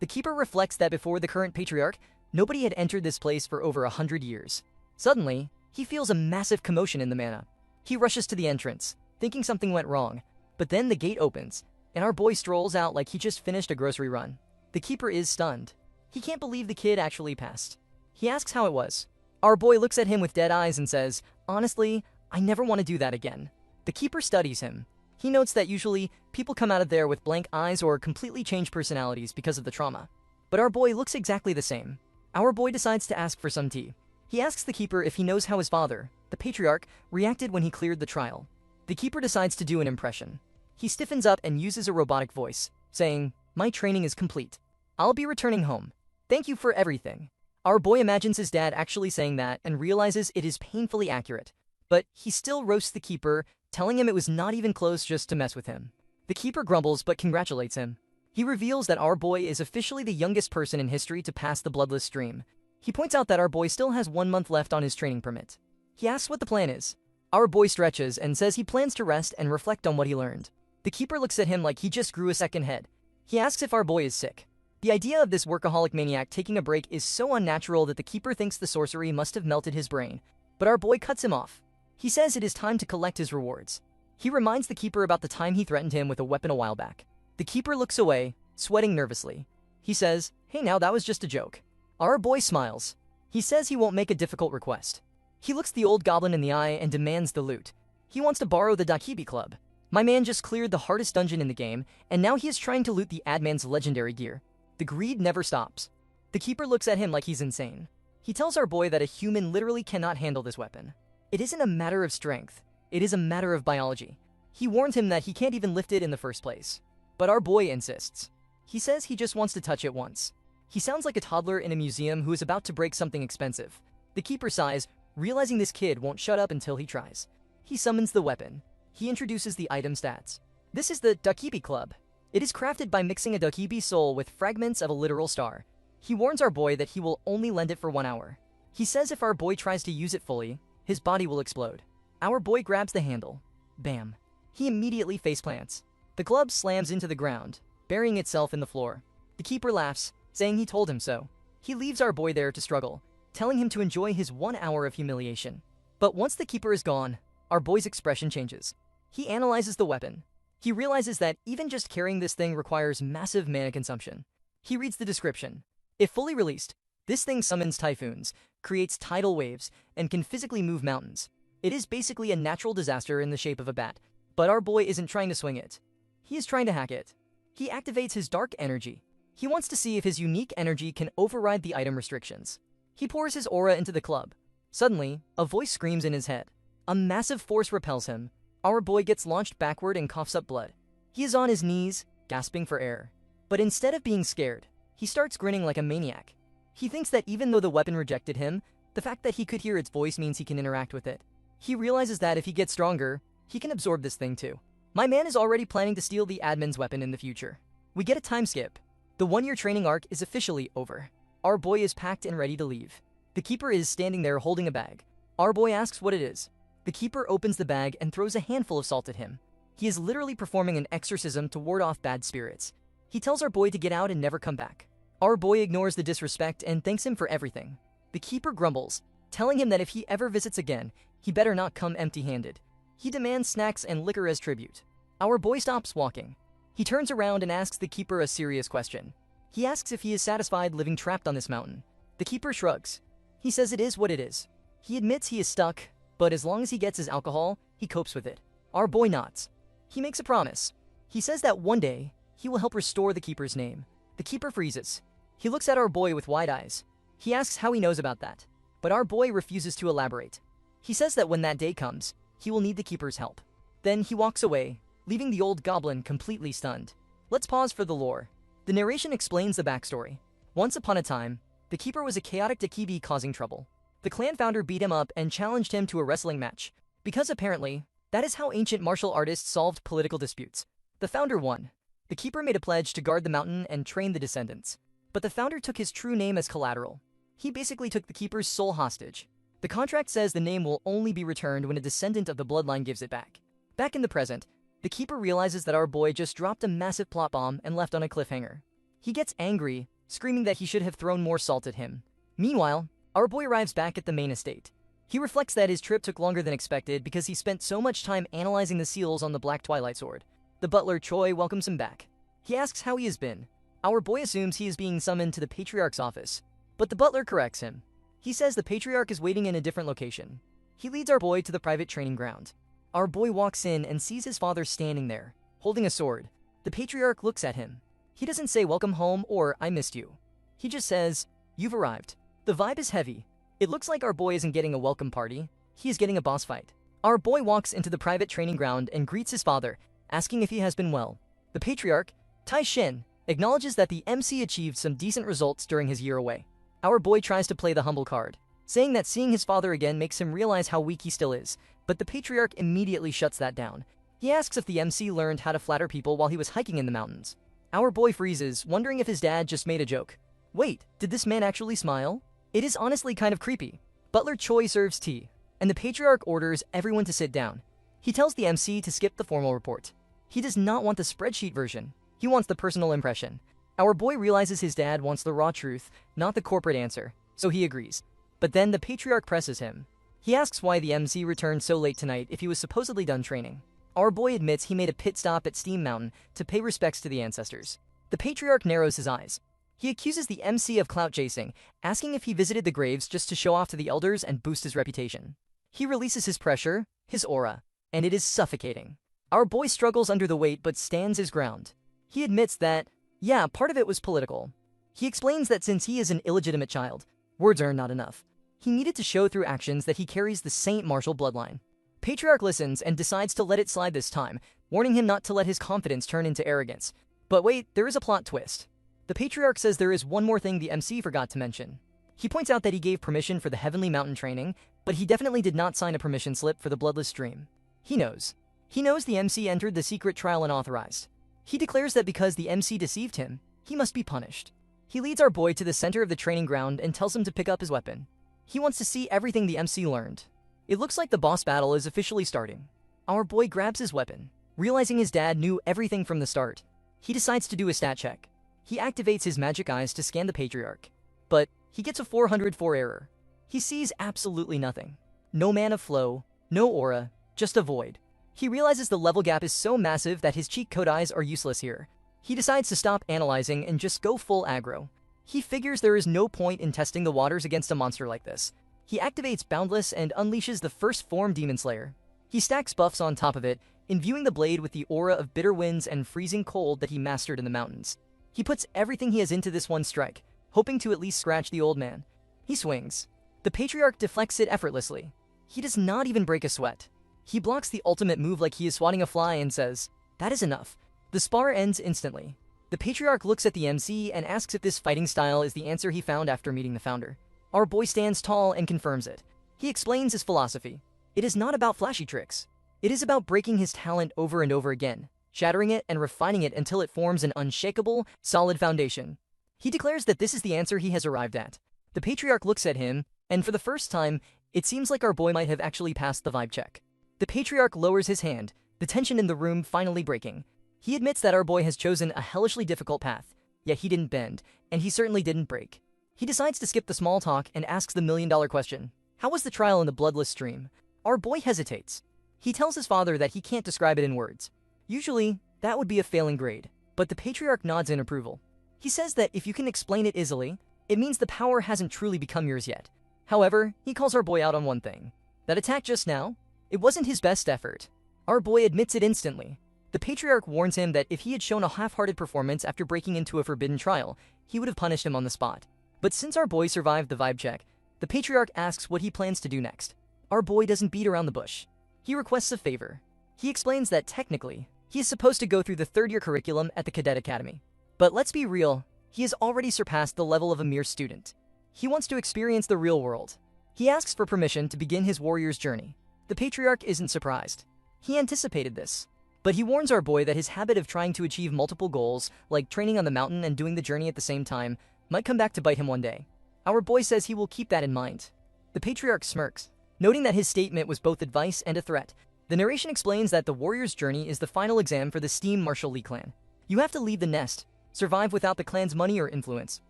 The Keeper reflects that before the current Patriarch, nobody had entered this place for over 100 years. Suddenly, he feels a massive commotion in the mana. He rushes to the entrance, thinking something went wrong. But then the gate opens, and our boy strolls out like he just finished a grocery run. The Keeper is stunned. He can't believe the kid actually passed. He asks how it was. Our boy looks at him with dead eyes and says, "Honestly, I never want to do that again." The Keeper studies him. He notes that usually, people come out of there with blank eyes or completely changed personalities because of the trauma. But our boy looks exactly the same. Our boy decides to ask for some tea. He asks the Keeper if he knows how his father, the Patriarch, reacted when he cleared the trial. The Keeper decides to do an impression. He stiffens up and uses a robotic voice, saying, "My training is complete. I'll be returning home. Thank you for everything." Our boy imagines his dad actually saying that and realizes it is painfully accurate. But he still roasts the Keeper, telling him it was not even close just to mess with him. The Keeper grumbles but congratulates him. He reveals that our boy is officially the youngest person in history to pass the Bloodless Stream. He points out that our boy still has 1 month left on his training permit. He asks what the plan is. Our boy stretches and says he plans to rest and reflect on what he learned. The Keeper looks at him like he just grew a second head. He asks if our boy is sick. The idea of this workaholic maniac taking a break is so unnatural that the keeper thinks the sorcery must have melted his brain. But our boy cuts him off. He says it is time to collect his rewards. He reminds the keeper about the time he threatened him with a weapon a while back. The keeper looks away, sweating nervously. He says, "Hey now, that was just a joke." Our boy smiles. He says he won't make a difficult request. He looks the old goblin in the eye and demands the loot. He wants to borrow the Dakibi Club. My man just cleared the hardest dungeon in the game, and now he is trying to loot the Adman's legendary gear. The greed never stops. The keeper looks at him like he's insane. He tells our boy that a human literally cannot handle this weapon. It isn't a matter of strength. It is a matter of biology. He warns him that he can't even lift it in the first place. But our boy insists. He says he just wants to touch it once. He sounds like a toddler in a museum who is about to break something expensive. The keeper sighs, realizing this kid won't shut up until he tries. He summons the weapon. He introduces the item stats. This is the Dakibi Club. It is crafted by mixing a Dakibi soul with fragments of a literal star. He warns our boy that he will only lend it for 1 hour. He says if our boy tries to use it fully, his body will explode. Our boy grabs the handle. Bam. He immediately faceplants. The club slams into the ground, burying itself in the floor. The keeper laughs, saying he told him so. He leaves our boy there to struggle, telling him to enjoy his 1 hour of humiliation. But once the keeper is gone, our boy's expression changes. He analyzes the weapon. He realizes that even just carrying this thing requires massive mana consumption. He reads the description. If fully released, this thing summons typhoons, creates tidal waves, and can physically move mountains. It is basically a natural disaster in the shape of a bat, but our boy isn't trying to swing it. He is trying to hack it. He activates his dark energy. He wants to see if his unique energy can override the item restrictions. He pours his aura into the club. Suddenly, a voice screams in his head. A massive force repels him. Our boy gets launched backward and coughs up blood. He is on his knees, gasping for air. But instead of being scared, he starts grinning like a maniac. He thinks that even though the weapon rejected him, the fact that he could hear its voice means he can interact with it. He realizes that if he gets stronger, he can absorb this thing too. My man is already planning to steal the admin's weapon in the future. We get a time skip. The 1-year training arc is officially over. Our boy is packed and ready to leave. The keeper is standing there holding a bag. Our boy asks what it is. The keeper opens the bag and throws a handful of salt at him. He is literally performing an exorcism to ward off bad spirits. He tells our boy to get out and never come back. Our boy ignores the disrespect and thanks him for everything. The keeper grumbles, telling him that if he ever visits again, he better not come empty-handed. He demands snacks and liquor as tribute. Our boy stops walking. He turns around and asks the keeper a serious question. He asks if he is satisfied living trapped on this mountain. The keeper shrugs. He says it is what it is. He admits he is stuck, but as long as he gets his alcohol, he copes with it. Our boy nods. He makes a promise. He says that one day, he will help restore the keeper's name. The keeper freezes. He looks at our boy with wide eyes. He asks how he knows about that, but our boy refuses to elaborate. He says that when that day comes, he will need the keeper's help. Then he walks away, leaving the old goblin completely stunned. Let's pause for the lore. The narration explains the backstory. Once upon a time, the keeper was a chaotic Dakibi causing trouble. The clan founder beat him up and challenged him to a wrestling match, because apparently, that is how ancient martial artists solved political disputes. The founder won. The keeper made a pledge to guard the mountain and train the descendants. But the founder took his true name as collateral. He basically took the keeper's soul hostage. The contract says the name will only be returned when a descendant of the bloodline gives it back. Back in the present, the keeper realizes that our boy just dropped a massive plot bomb and left on a cliffhanger. He gets angry, screaming that he should have thrown more salt at him. Meanwhile, our boy arrives back at the main estate. He reflects that his trip took longer than expected because he spent so much time analyzing the seals on the Black Twilight Sword. The butler Choi welcomes him back. He asks how he has been. Our boy assumes he is being summoned to the Patriarch's office, but the butler corrects him. He says the Patriarch is waiting in a different location. He leads our boy to the private training ground. Our boy walks in and sees his father standing there, holding a sword. The Patriarch looks at him. He doesn't say welcome home or I missed you. He just says, you've arrived. The vibe is heavy. It looks like our boy isn't getting a welcome party. He is getting a boss fight. Our boy walks into the private training ground and greets his father, asking if he has been well. The Patriarch, Tai Shin, acknowledges that the MC achieved some decent results during his year away. Our boy tries to play the humble card, saying that seeing his father again makes him realize how weak he still is, but the Patriarch immediately shuts that down. He asks if the MC learned how to flatter people while he was hiking in the mountains. Our boy freezes, wondering if his dad just made a joke. Wait, did this man actually smile? It is honestly kind of creepy. Butler Choi serves tea, and the Patriarch orders everyone to sit down. He tells the MC to skip the formal report. He does not want the spreadsheet version. He wants the personal impression. Our boy realizes his dad wants the raw truth, not the corporate answer, so he agrees. But then the patriarch presses him. He asks why the MC returned so late tonight if he was supposedly done training. Our boy admits he made a pit stop at Steam Mountain to pay respects to the ancestors. The patriarch narrows his eyes. He accuses the MC of clout chasing, asking if he visited the graves just to show off to the elders and boost his reputation. He releases his pressure, his aura, and it is suffocating. Our boy struggles under the weight but stands his ground. He admits that, yeah, part of it was political. He explains that since he is an illegitimate child, words are not enough. He needed to show through actions that he carries the Saint Martial bloodline. Patriarch listens and decides to let it slide this time, warning him not to let his confidence turn into arrogance. But wait, there is a plot twist. The patriarch says there is one more thing the MC forgot to mention. He points out that he gave permission for the Heavenly Mountain training, but he definitely did not sign a permission slip for the Bloodless Stream. He knows. He knows the MC entered the secret trial unauthorized. He declares that because the MC deceived him, he must be punished. He leads our boy to the center of the training ground and tells him to pick up his weapon. He wants to see everything the MC learned. It looks like the boss battle is officially starting. Our boy grabs his weapon. Realizing his dad knew everything from the start, he decides to do a stat check. He activates his magic eyes to scan the patriarch. But he gets a 404 error. He sees absolutely nothing. No mana flow, no aura, just a void. He realizes the level gap is so massive that his cheat code eyes are useless here. He decides to stop analyzing and just go full aggro. He figures there is no point in testing the waters against a monster like this. He activates Boundless and unleashes the first form Demon Slayer. He stacks buffs on top of it, imbuing the blade with the aura of bitter winds and freezing cold that he mastered in the mountains. He puts everything he has into this one strike, hoping to at least scratch the old man. He swings. The patriarch deflects it effortlessly. He does not even break a sweat. He blocks the ultimate move like he is swatting a fly and says, "That is enough." The spar ends instantly. The patriarch looks at the MC and asks if this fighting style is the answer he found after meeting the founder. Our boy stands tall and confirms it. He explains his philosophy. It is not about flashy tricks. It is about breaking his talent over and over again, shattering it and refining it until it forms an unshakable, solid foundation. He declares that this is the answer he has arrived at. The patriarch looks at him, and for the first time, it seems like our boy might have actually passed the vibe check. The patriarch lowers his hand, the tension in the room finally breaking. He admits that our boy has chosen a hellishly difficult path, yet he didn't bend, and he certainly didn't break. He decides to skip the small talk and asks the million-dollar question. How was the trial in the Bloodless Stream? Our boy hesitates. He tells his father that he can't describe it in words. Usually, that would be a failing grade, but the patriarch nods in approval. He says that if you can explain it easily, it means the power hasn't truly become yours yet. However, he calls our boy out on one thing. That attack just now? It wasn't his best effort. Our boy admits it instantly. The patriarch warns him that if he had shown a half-hearted performance after breaking into a forbidden trial, he would have punished him on the spot. But since our boy survived the vibe check, the patriarch asks what he plans to do next. Our boy doesn't beat around the bush. He requests a favor. He explains that technically, he is supposed to go through the third-year curriculum at the Cadet Academy. But let's be real, he has already surpassed the level of a mere student. He wants to experience the real world. He asks for permission to begin his warrior's journey. The patriarch isn't surprised. He anticipated this. But he warns our boy that his habit of trying to achieve multiple goals, like training on the mountain and doing the journey at the same time, might come back to bite him one day. Our boy says he will keep that in mind. The patriarch smirks, noting that his statement was both advice and a threat. The narration explains that the warrior's journey is the final exam for the Steam Martial Lee clan. You have to leave the nest, survive without the clan's money or influence,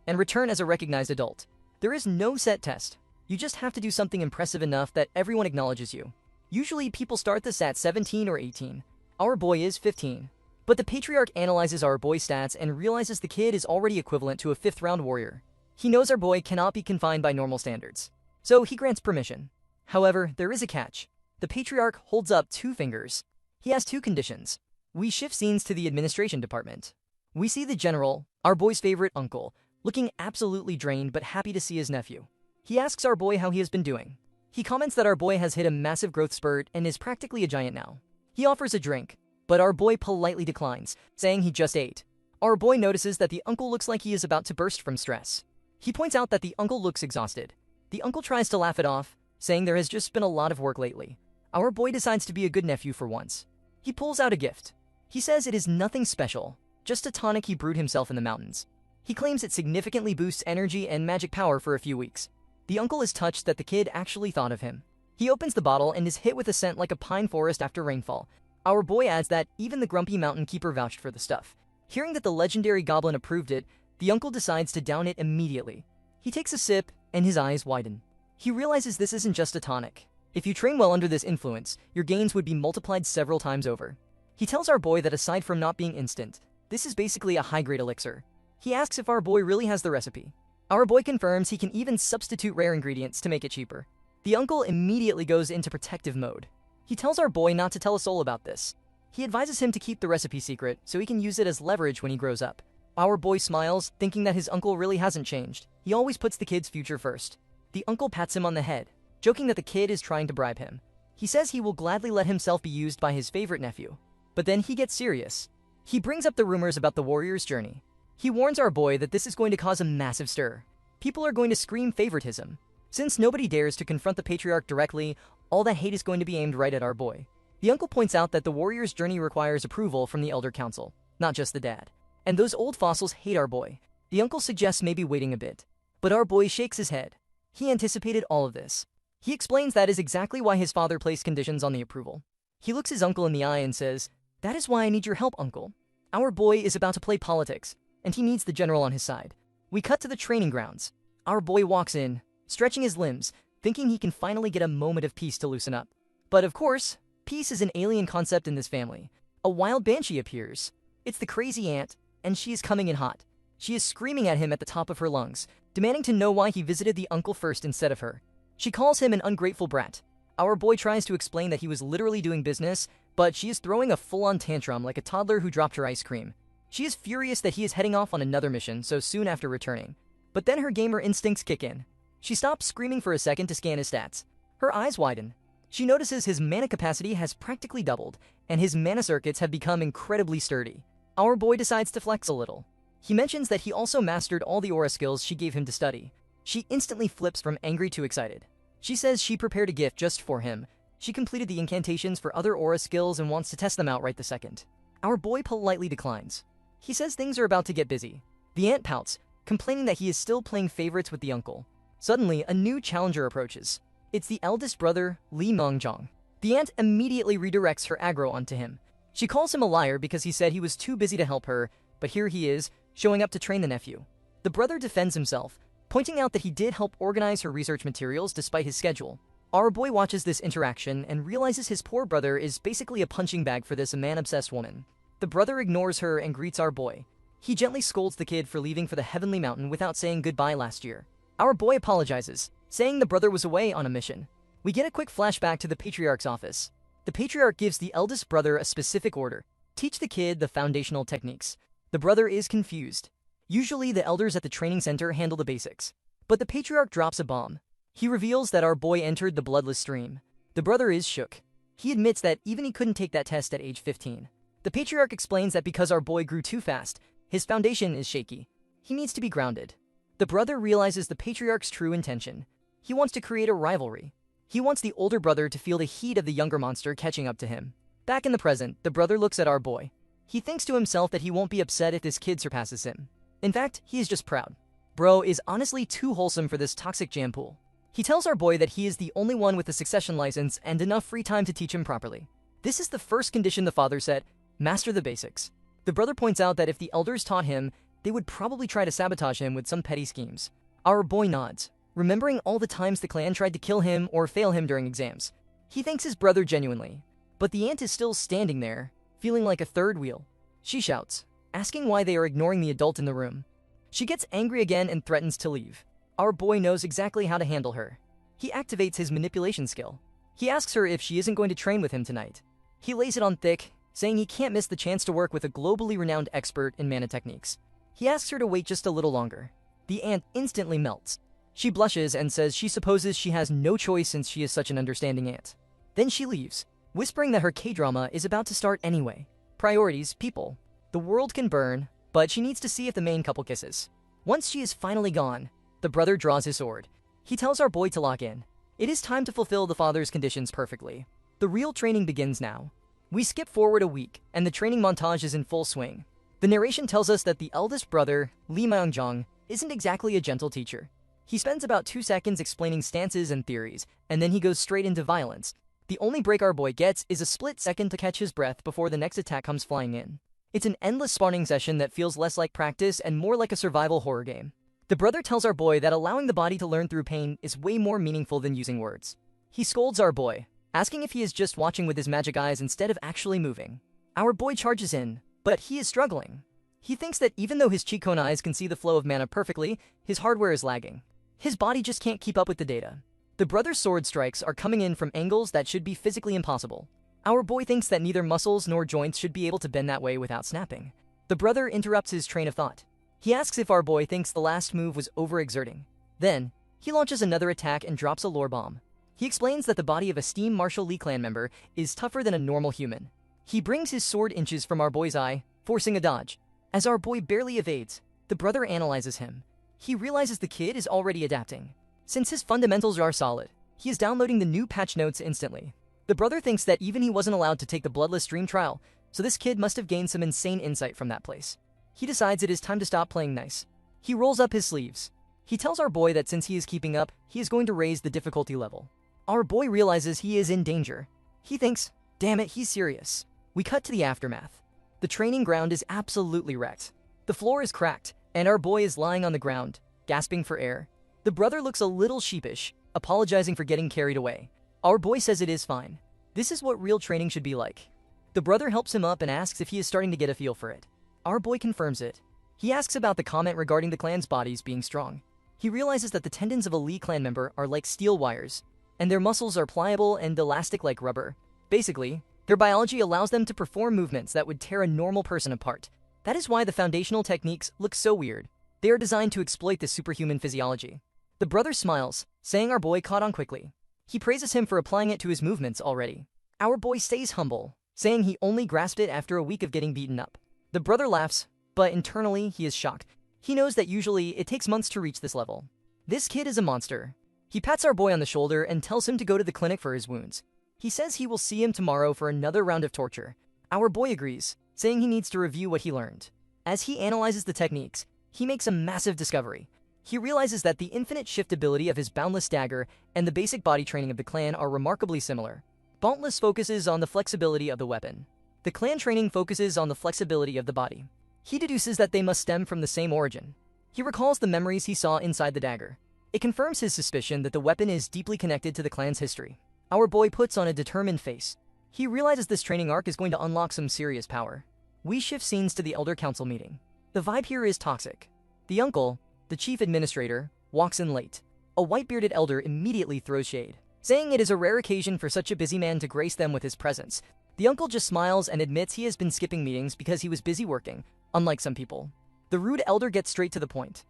and return as a recognized adult. There is no set test. You just have to do something impressive enough that everyone acknowledges you. Usually people start this at 17 or 18. Our boy is 15. But the patriarch analyzes our boy's stats and realizes the kid is already equivalent to a 5th-round warrior. He knows our boy cannot be confined by normal standards, so he grants permission. However, there is a catch. The patriarch holds up 2 fingers. He has 2 conditions. We shift scenes to the administration department. We see the general, our boy's favorite uncle, looking absolutely drained but happy to see his nephew. He asks our boy how he has been doing. He comments that our boy has hit a massive growth spurt and is practically a giant now. He offers a drink, but our boy politely declines, saying he just ate. Our boy notices that the uncle looks like he is about to burst from stress. He points out that the uncle looks exhausted. The uncle tries to laugh it off, saying there has just been a lot of work lately. Our boy decides to be a good nephew for once. He pulls out a gift. He says it is nothing special, just a tonic he brewed himself in the mountains. He claims it significantly boosts energy and magic power for a few weeks. The uncle is touched that the kid actually thought of him. He opens the bottle and is hit with a scent like a pine forest after rainfall. Our boy adds that even the grumpy mountain keeper vouched for the stuff. Hearing that the legendary goblin approved it, the uncle decides to down it immediately. He takes a sip, and his eyes widen. He realizes this isn't just a tonic. If you train well under this influence, your gains would be multiplied several times over. He tells our boy that aside from not being instant, this is basically a high-grade elixir. He asks if our boy really has the recipe. Our boy confirms he can even substitute rare ingredients to make it cheaper. The uncle immediately goes into protective mode. He tells our boy not to tell a soul about this. He advises him to keep the recipe secret so he can use it as leverage when he grows up. Our boy smiles, thinking that his uncle really hasn't changed. He always puts the kid's future first. The uncle pats him on the head, joking that the kid is trying to bribe him. He says he will gladly let himself be used by his favorite nephew. But then he gets serious. He brings up the rumors about the warrior's journey. He warns our boy that this is going to cause a massive stir. People are going to scream favoritism. Since nobody dares to confront the patriarch directly, all that hate is going to be aimed right at our boy. The uncle points out that the warrior's journey requires approval from the elder council, not just the dad. And those old fossils hate our boy. The uncle suggests maybe waiting a bit. But our boy shakes his head. He anticipated all of this. He explains that is exactly why his father placed conditions on the approval. He looks his uncle in the eye and says, "That is why I need your help, uncle. Our boy is about to play politics, and he needs the general on his side." We cut to the training grounds. Our boy walks in, stretching his limbs, thinking he can finally get a moment of peace to loosen up. But of course, peace is an alien concept in this family. A wild banshee appears. It's the crazy aunt, and she is coming in hot. She is screaming at him at the top of her lungs, demanding to know why he visited the uncle first instead of her. She calls him an ungrateful brat. Our boy tries to explain that he was literally doing business, but she is throwing a full-on tantrum like a toddler who dropped her ice cream. She is furious that he is heading off on another mission so soon after returning. But then her gamer instincts kick in. She stops screaming for a second to scan his stats. Her eyes widen. She notices his mana capacity has practically doubled, and his mana circuits have become incredibly sturdy. Our boy decides to flex a little. He mentions that he also mastered all the aura skills she gave him to study. She instantly flips from angry to excited. She says she prepared a gift just for him. She completed the incantations for other aura skills and wants to test them out right the second. Our boy politely declines. He says things are about to get busy. The aunt pouts, complaining that he is still playing favorites with the uncle. Suddenly, a new challenger approaches. It's the eldest brother, Lee Myung-jong. The aunt immediately redirects her aggro onto him. She calls him a liar because he said he was too busy to help her, but here he is, showing up to train the nephew. The brother defends himself, pointing out that he did help organize her research materials despite his schedule. Our boy watches this interaction and realizes his poor brother is basically a punching bag for this man-obsessed woman. The brother ignores her and greets our boy. He gently scolds the kid for leaving for the Heavenly Mountain without saying goodbye last year. Our boy apologizes, saying the brother was away on a mission. We get a quick flashback to the Patriarch's office. The Patriarch gives the eldest brother a specific order. Teach the kid the foundational techniques. The brother is confused. Usually the elders at the training center handle the basics. But the Patriarch drops a bomb. He reveals that our boy entered the bloodless stream. The brother is shook. He admits that even he couldn't take that test at age 15. The Patriarch explains that because our boy grew too fast, his foundation is shaky. He needs to be grounded. The brother realizes the Patriarch's true intention. He wants to create a rivalry. He wants the older brother to feel the heat of the younger monster catching up to him. Back in the present, the brother looks at our boy. He thinks to himself that he won't be upset if this kid surpasses him. In fact, he is just proud. Bro is honestly too wholesome for this toxic jam pool. He tells our boy that he is the only one with a succession license and enough free time to teach him properly. This is the first condition the father set: master the basics. The brother points out that if the elders taught him, they would probably try to sabotage him with some petty schemes. Our boy nods, remembering all the times the clan tried to kill him or fail him during exams. He thanks his brother genuinely, but the aunt is still standing there, feeling like a third wheel. She shouts, asking why they are ignoring the adult in the room. She gets angry again and threatens to leave. Our boy knows exactly how to handle her. He activates his manipulation skill. He asks her if she isn't going to train with him tonight. He lays it on thick, saying he can't miss the chance to work with a globally renowned expert in mana techniques. He asks her to wait just a little longer. The aunt instantly melts. She blushes and says she supposes she has no choice since she is such an understanding aunt. Then she leaves, whispering that her K-drama is about to start anyway. Priorities, people. The world can burn, but she needs to see if the main couple kisses. Once she is finally gone, the brother draws his sword. He tells our boy to lock in. It is time to fulfill the father's conditions perfectly. The real training begins now. We skip forward a week, and the training montage is in full swing. The narration tells us that the eldest brother, Lee Myung-jong, isn't exactly a gentle teacher. He spends about 2 seconds explaining stances and theories, and then he goes straight into violence. The only break our boy gets is a split second to catch his breath before the next attack comes flying in. It's an endless spawning session that feels less like practice and more like a survival horror game. The brother tells our boy that allowing the body to learn through pain is way more meaningful than using words. He scolds our boy, asking if he is just watching with his magic eyes instead of actually moving. Our boy charges in, but he is struggling. He thinks that even though his cheek cone eyes can see the flow of mana perfectly, his hardware is lagging. His body just can't keep up with the data. The brother's sword strikes are coming in from angles that should be physically impossible. Our boy thinks that neither muscles nor joints should be able to bend that way without snapping. The brother interrupts his train of thought. He asks if our boy thinks the last move was overexerting. Then, he launches another attack and drops a lore bomb. He explains that the body of a Steam Martial Lee clan member is tougher than a normal human. He brings his sword inches from our boy's eye, forcing a dodge. As our boy barely evades, the brother analyzes him. He realizes the kid is already adapting. Since his fundamentals are solid, he is downloading the new patch notes instantly. The brother thinks that even he wasn't allowed to take the Bloodless Dream trial, so this kid must have gained some insane insight from that place. He decides it is time to stop playing nice. He rolls up his sleeves. He tells our boy that since he is keeping up, he is going to raise the difficulty level. Our boy realizes he is in danger. He thinks, damn it, he's serious. We cut to the aftermath. The training ground is absolutely wrecked. The floor is cracked, and our boy is lying on the ground, gasping for air. The brother looks a little sheepish, apologizing for getting carried away. Our boy says it is fine. This is what real training should be like. The brother helps him up and asks if he is starting to get a feel for it. Our boy confirms it. He asks about the comment regarding the clan's bodies being strong. He realizes that the tendons of a Lee clan member are like steel wires, and their muscles are pliable and elastic like rubber. Basically, their biology allows them to perform movements that would tear a normal person apart. That is why the foundational techniques look so weird. They are designed to exploit this superhuman physiology. The brother smiles, saying our boy caught on quickly. He praises him for applying it to his movements already. Our boy stays humble, saying he only grasped it after a week of getting beaten up. The brother laughs, but internally he is shocked. He knows that usually it takes months to reach this level. This kid is a monster. He pats our boy on the shoulder and tells him to go to the clinic for his wounds. He says he will see him tomorrow for another round of torture. Our boy agrees, saying he needs to review what he learned. As he analyzes the techniques, he makes a massive discovery. He realizes that the infinite shift ability of his boundless dagger and the basic body training of the clan are remarkably similar. Dauntless focuses on the flexibility of the weapon. The clan training focuses on the flexibility of the body. He deduces that they must stem from the same origin. He recalls the memories he saw inside the dagger. It confirms his suspicion that the weapon is deeply connected to the clan's history. Our boy puts on a determined face. He realizes this training arc is going to unlock some serious power. We shift scenes to the Elder Council meeting. The vibe here is toxic. The uncle, the chief administrator, walks in late. A white-bearded elder immediately throws shade, saying it is a rare occasion for such a busy man to grace them with his presence. The uncle just smiles and admits he has been skipping meetings because he was busy working, unlike some people. The rude elder gets straight to the point.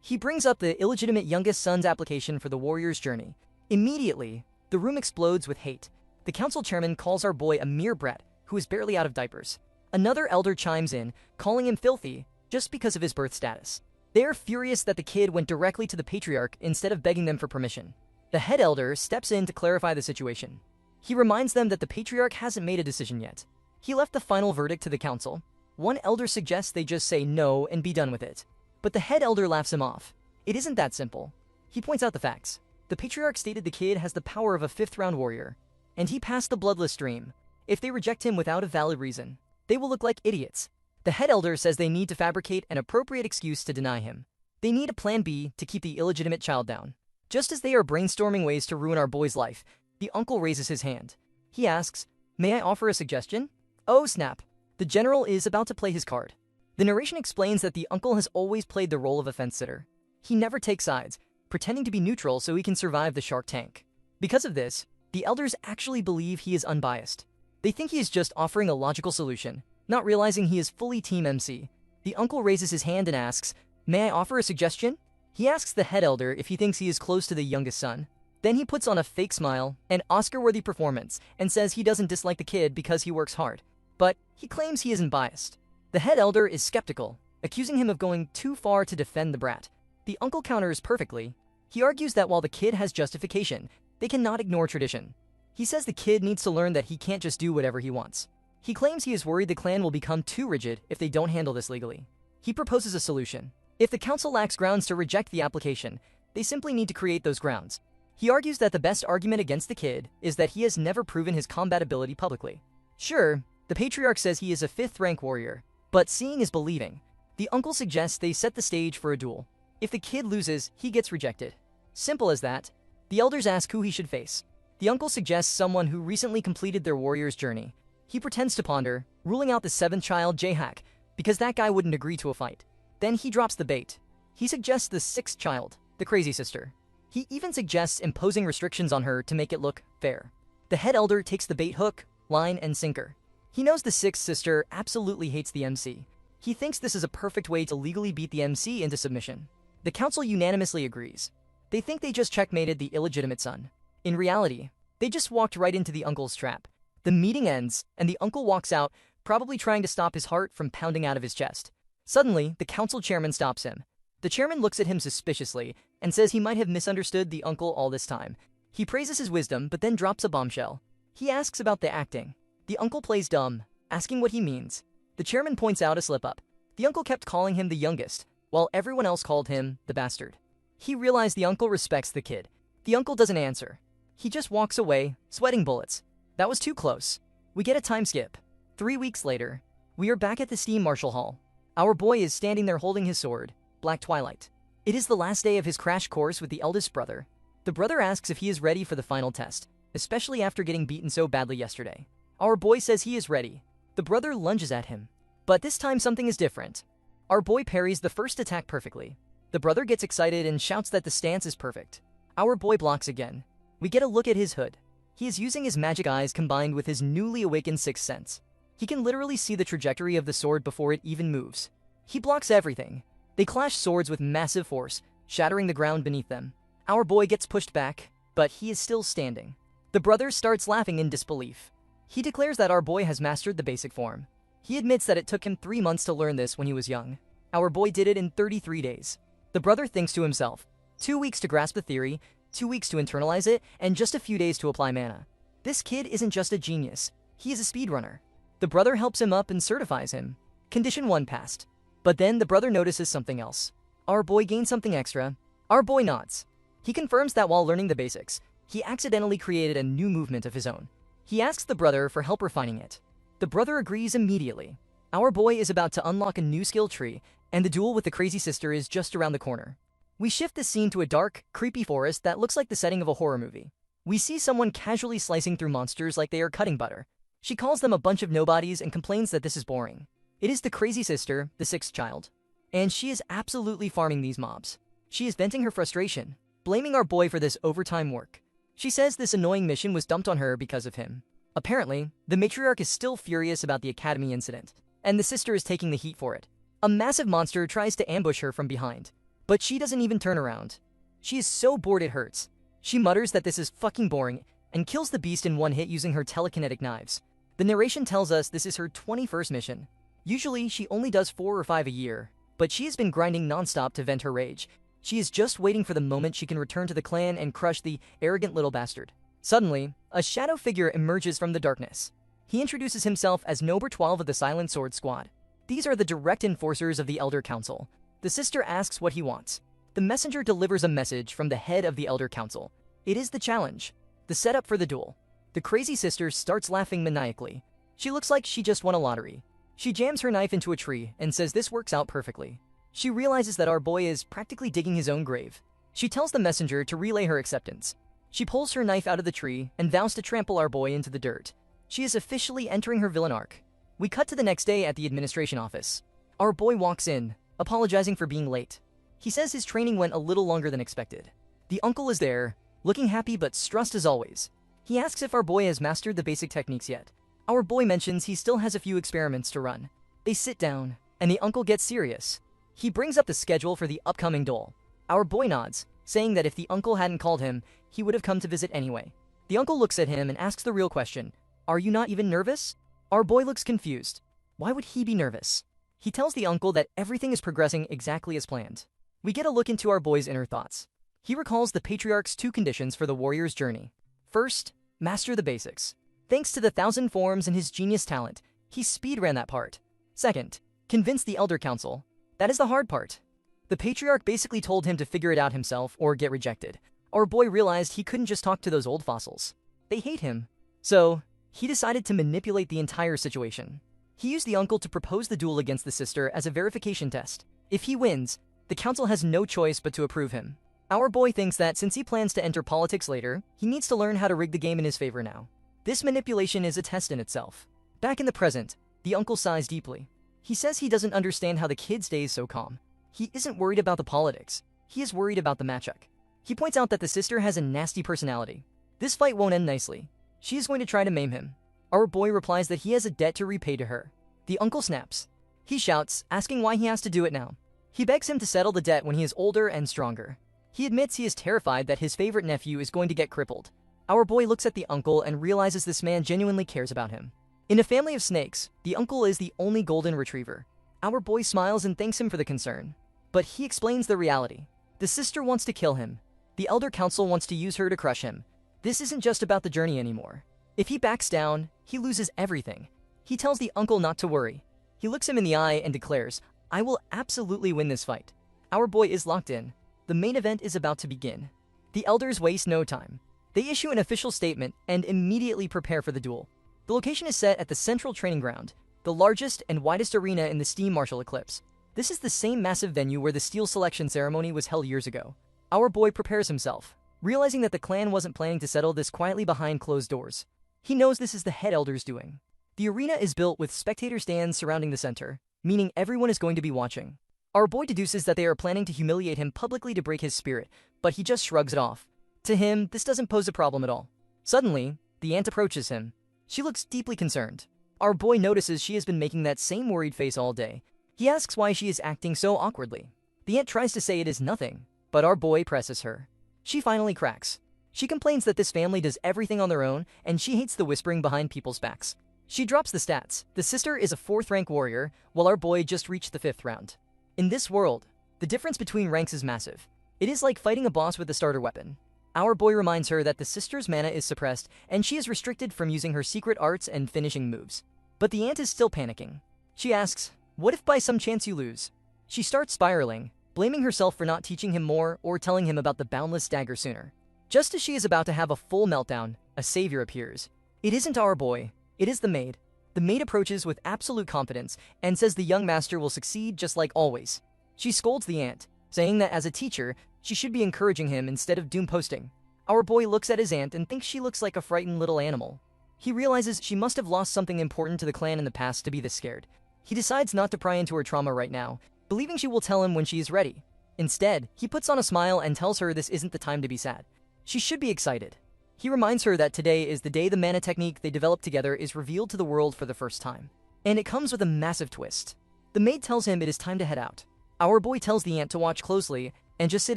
He brings up the illegitimate youngest son's application for the warrior's journey. Immediately, the room explodes with hate. The council chairman calls our boy a mere brat who is barely out of diapers. Another elder chimes in, calling him filthy just because of his birth status. They are furious that the kid went directly to the patriarch instead of begging them for permission. The head elder steps in to clarify the situation. He reminds them that the patriarch hasn't made a decision yet. He left the final verdict to the council. One elder suggests they just say no and be done with it. But the head elder laughs him off. It isn't that simple. He points out the facts. The patriarch stated the kid has the power of a 5th-round warrior, and he passed the Bloodless Dream. If they reject him without a valid reason, they will look like idiots. The head elder says they need to fabricate an appropriate excuse to deny him. They need a plan B to keep the illegitimate child down. Just as they are brainstorming ways to ruin our boy's life, the uncle raises his hand. He asks, "May I offer a suggestion?" Oh snap. The general is about to play his card. The narration explains that the uncle has always played the role of a fence-sitter. He never takes sides, pretending to be neutral so he can survive the Shark Tank. Because of this, the elders actually believe he is unbiased. They think he is just offering a logical solution, not realizing he is fully Team MC. The uncle raises his hand and asks, "May I offer a suggestion?" He asks the head elder if he thinks he is close to the youngest son. Then he puts on a fake smile, an Oscar-worthy performance, and says he doesn't dislike the kid because he works hard. But he claims he isn't biased. The head elder is skeptical, accusing him of going too far to defend the brat. The uncle counters perfectly. He argues that while the kid has justification, they cannot ignore tradition. He says the kid needs to learn that he can't just do whatever he wants. He claims he is worried the clan will become too rigid if they don't handle this legally. He proposes a solution. If the council lacks grounds to reject the application, they simply need to create those grounds. He argues that the best argument against the kid is that he has never proven his combat ability publicly. Sure, the patriarch says he is a 5th-rank warrior, But seeing is believing. The uncle suggests they set the stage for a duel. If the kid loses, he gets rejected. Simple as that. The elders ask who he should face. The uncle suggests someone who recently completed their warrior's journey. He pretends to ponder, ruling out the 7th child, J-Hack, because that guy wouldn't agree to a fight. Then he drops the bait. He suggests the 6th child, the crazy sister. He even suggests imposing restrictions on her to make it look fair. The head elder takes the bait hook, line, and sinker. He knows the 6th sister absolutely hates the MC. He thinks this is a perfect way to legally beat the MC into submission. The council unanimously agrees. They think they just checkmated the illegitimate son. In reality, they just walked right into the uncle's trap. The meeting ends, and the uncle walks out, probably trying to stop his heart from pounding out of his chest. Suddenly, the council chairman stops him. The chairman looks at him suspiciously and says he might have misunderstood the uncle all this time. He praises his wisdom, but then drops a bombshell. He asks about the acting. The uncle plays dumb, asking what he means. The chairman points out a slip-up. The uncle kept calling him the youngest, while everyone else called him the bastard. He realized the uncle respects the kid. The uncle doesn't answer. He just walks away, sweating bullets. That was too close. We get a time skip. 3 weeks later, we are back at the Steam Marshal Hall. Our boy is standing there holding his sword, Black Twilight. It is the last day of his crash course with the eldest brother. The brother asks if he is ready for the final test, especially after getting beaten so badly yesterday. Our boy says he is ready. The brother lunges at him. But this time something is different. Our boy parries the first attack perfectly. The brother gets excited and shouts that the stance is perfect. Our boy blocks again. We get a look at his hood. He is using his magic eyes combined with his newly awakened 6th sense. He can literally see the trajectory of the sword before it even moves. He blocks everything. They clash swords with massive force, shattering the ground beneath them. Our boy gets pushed back, but he is still standing. The brother starts laughing in disbelief. He declares that our boy has mastered the basic form. He admits that it took him 3 months to learn this when he was young. Our boy did it in 33 days. The brother thinks to himself, 2 weeks to grasp the theory, 2 weeks to internalize it, and just a few days to apply mana. This kid isn't just a genius, he is a speedrunner. The brother helps him up and certifies him. Condition 1 passed. But then the brother notices something else. Our boy gained something extra. Our boy nods. He confirms that while learning the basics, he accidentally created a new movement of his own. He asks the brother for help refining it. The brother agrees immediately. Our boy is about to unlock a new skill tree, and the duel with the crazy sister is just around the corner. We shift the scene to a dark, creepy forest that looks like the setting of a horror movie. We see someone casually slicing through monsters like they are cutting butter. She calls them a bunch of nobodies and complains that this is boring. It is the crazy sister, the 6th child. And she is absolutely farming these mobs. She is venting her frustration, blaming our boy for this overtime work. She says this annoying mission was dumped on her because of him. Apparently, the matriarch is still furious about the academy incident, and the sister is taking the heat for it. A massive monster tries to ambush her from behind, but she doesn't even turn around. She is so bored it hurts. She mutters that this is fucking boring and kills the beast in one hit using her telekinetic knives. The narration tells us this is her 21st mission. Usually, she only does 4 or 5 a year, but she has been grinding nonstop to vent her rage. She is just waiting for the moment she can return to the clan and crush the arrogant little bastard. Suddenly, a shadow figure emerges from the darkness. He introduces himself as Number 12 of the Silent Sword Squad. These are the direct enforcers of the Elder Council. The sister asks what he wants. The messenger delivers a message from the head of the Elder Council. It is the challenge, the setup for the duel. The crazy sister starts laughing maniacally. She looks like she just won a lottery. She jams her knife into a tree and says this works out perfectly. She realizes that our boy is practically digging his own grave. She tells the messenger to relay her acceptance. She pulls her knife out of the tree and vows to trample our boy into the dirt. She is officially entering her villain arc. We cut to the next day at the administration office. Our boy walks in, apologizing for being late. He says his training went a little longer than expected. The uncle is there, looking happy but stressed as always. He asks if our boy has mastered the basic techniques yet. Our boy mentions he still has a few experiments to run. They sit down, and the uncle gets serious. He brings up the schedule for the upcoming duel. Our boy nods, saying that if the uncle hadn't called him, he would have come to visit anyway. The uncle looks at him and asks the real question, "Are you not even nervous?" Our boy looks confused. Why would he be nervous? He tells the uncle that everything is progressing exactly as planned. We get a look into our boy's inner thoughts. He recalls the patriarch's 2 conditions for the warrior's journey. First, master the basics. Thanks to the 1,000 forms and his genius talent, he speedran that part. Second, convince the Elder Council. That is the hard part. The patriarch basically told him to figure it out himself or get rejected. Our boy realized he couldn't just talk to those old fossils. They hate him. So, he decided to manipulate the entire situation. He used the uncle to propose the duel against the sister as a verification test. If he wins, the council has no choice but to approve him. Our boy thinks that since he plans to enter politics later, he needs to learn how to rig the game in his favor now. This manipulation is a test in itself. Back in the present, the uncle sighs deeply. He says he doesn't understand how the kid stays so calm. He isn't worried about the politics. He is worried about the matchup. He points out that the sister has a nasty personality. This fight won't end nicely. She is going to try to maim him. Our boy replies that he has a debt to repay to her. The uncle snaps. He shouts, asking why he has to do it now. He begs him to settle the debt when he is older and stronger. He admits he is terrified that his favorite nephew is going to get crippled. Our boy looks at the uncle and realizes this man genuinely cares about him. In a family of snakes, the uncle is the only golden retriever. Our boy smiles and thanks him for the concern. But he explains the reality. The sister wants to kill him. The elder council wants to use her to crush him. This isn't just about the journey anymore. If he backs down, he loses everything. He tells the uncle not to worry. He looks him in the eye and declares, "I will absolutely win this fight." Our boy is locked in. The main event is about to begin. The elders waste no time. They issue an official statement and immediately prepare for the duel. The location is set at the Central Training Ground, the largest and widest arena in the Steam Martial Eclipse. This is the same massive venue where the Steel Selection ceremony was held years ago. Our boy prepares himself, realizing that the clan wasn't planning to settle this quietly behind closed doors. He knows this is the head elder's doing. The arena is built with spectator stands surrounding the center, meaning everyone is going to be watching. Our boy deduces that they are planning to humiliate him publicly to break his spirit, but he just shrugs it off. To him, this doesn't pose a problem at all. Suddenly, the aunt approaches him. She looks deeply concerned. Our boy notices she has been making that same worried face all day. He asks why she is acting so awkwardly. The aunt tries to say it is nothing, but our boy presses her. She finally cracks. She complains that this family does everything on their own, and she hates the whispering behind people's backs. She drops the stats. The sister is a 4th rank warrior, while our boy just reached the 5th round. In this world, the difference between ranks is massive. It is like fighting a boss with a starter weapon. Our boy reminds her that the sister's mana is suppressed, and she is restricted from using her secret arts and finishing moves. But the aunt is still panicking. She asks, "What if by some chance you lose?" She starts spiraling, blaming herself for not teaching him more or telling him about the boundless dagger sooner. Just as she is about to have a full meltdown, a savior appears. It isn't our boy, it is the maid. The maid approaches with absolute confidence and says the young master will succeed just like always. She scolds the aunt, saying that as a teacher, she should be encouraging him instead of doom posting. Our boy looks at his aunt and thinks she looks like a frightened little animal. He realizes she must have lost something important to the clan in the past to be this scared. He decides not to pry into her trauma right now, believing she will tell him when she is ready. Instead, he puts on a smile and tells her this isn't the time to be sad. She should be excited. He reminds her that today is the day the mana technique they developed together is revealed to the world for the first time. And it comes with a massive twist. The maid tells him it is time to head out. Our boy tells the aunt to watch closely and just sit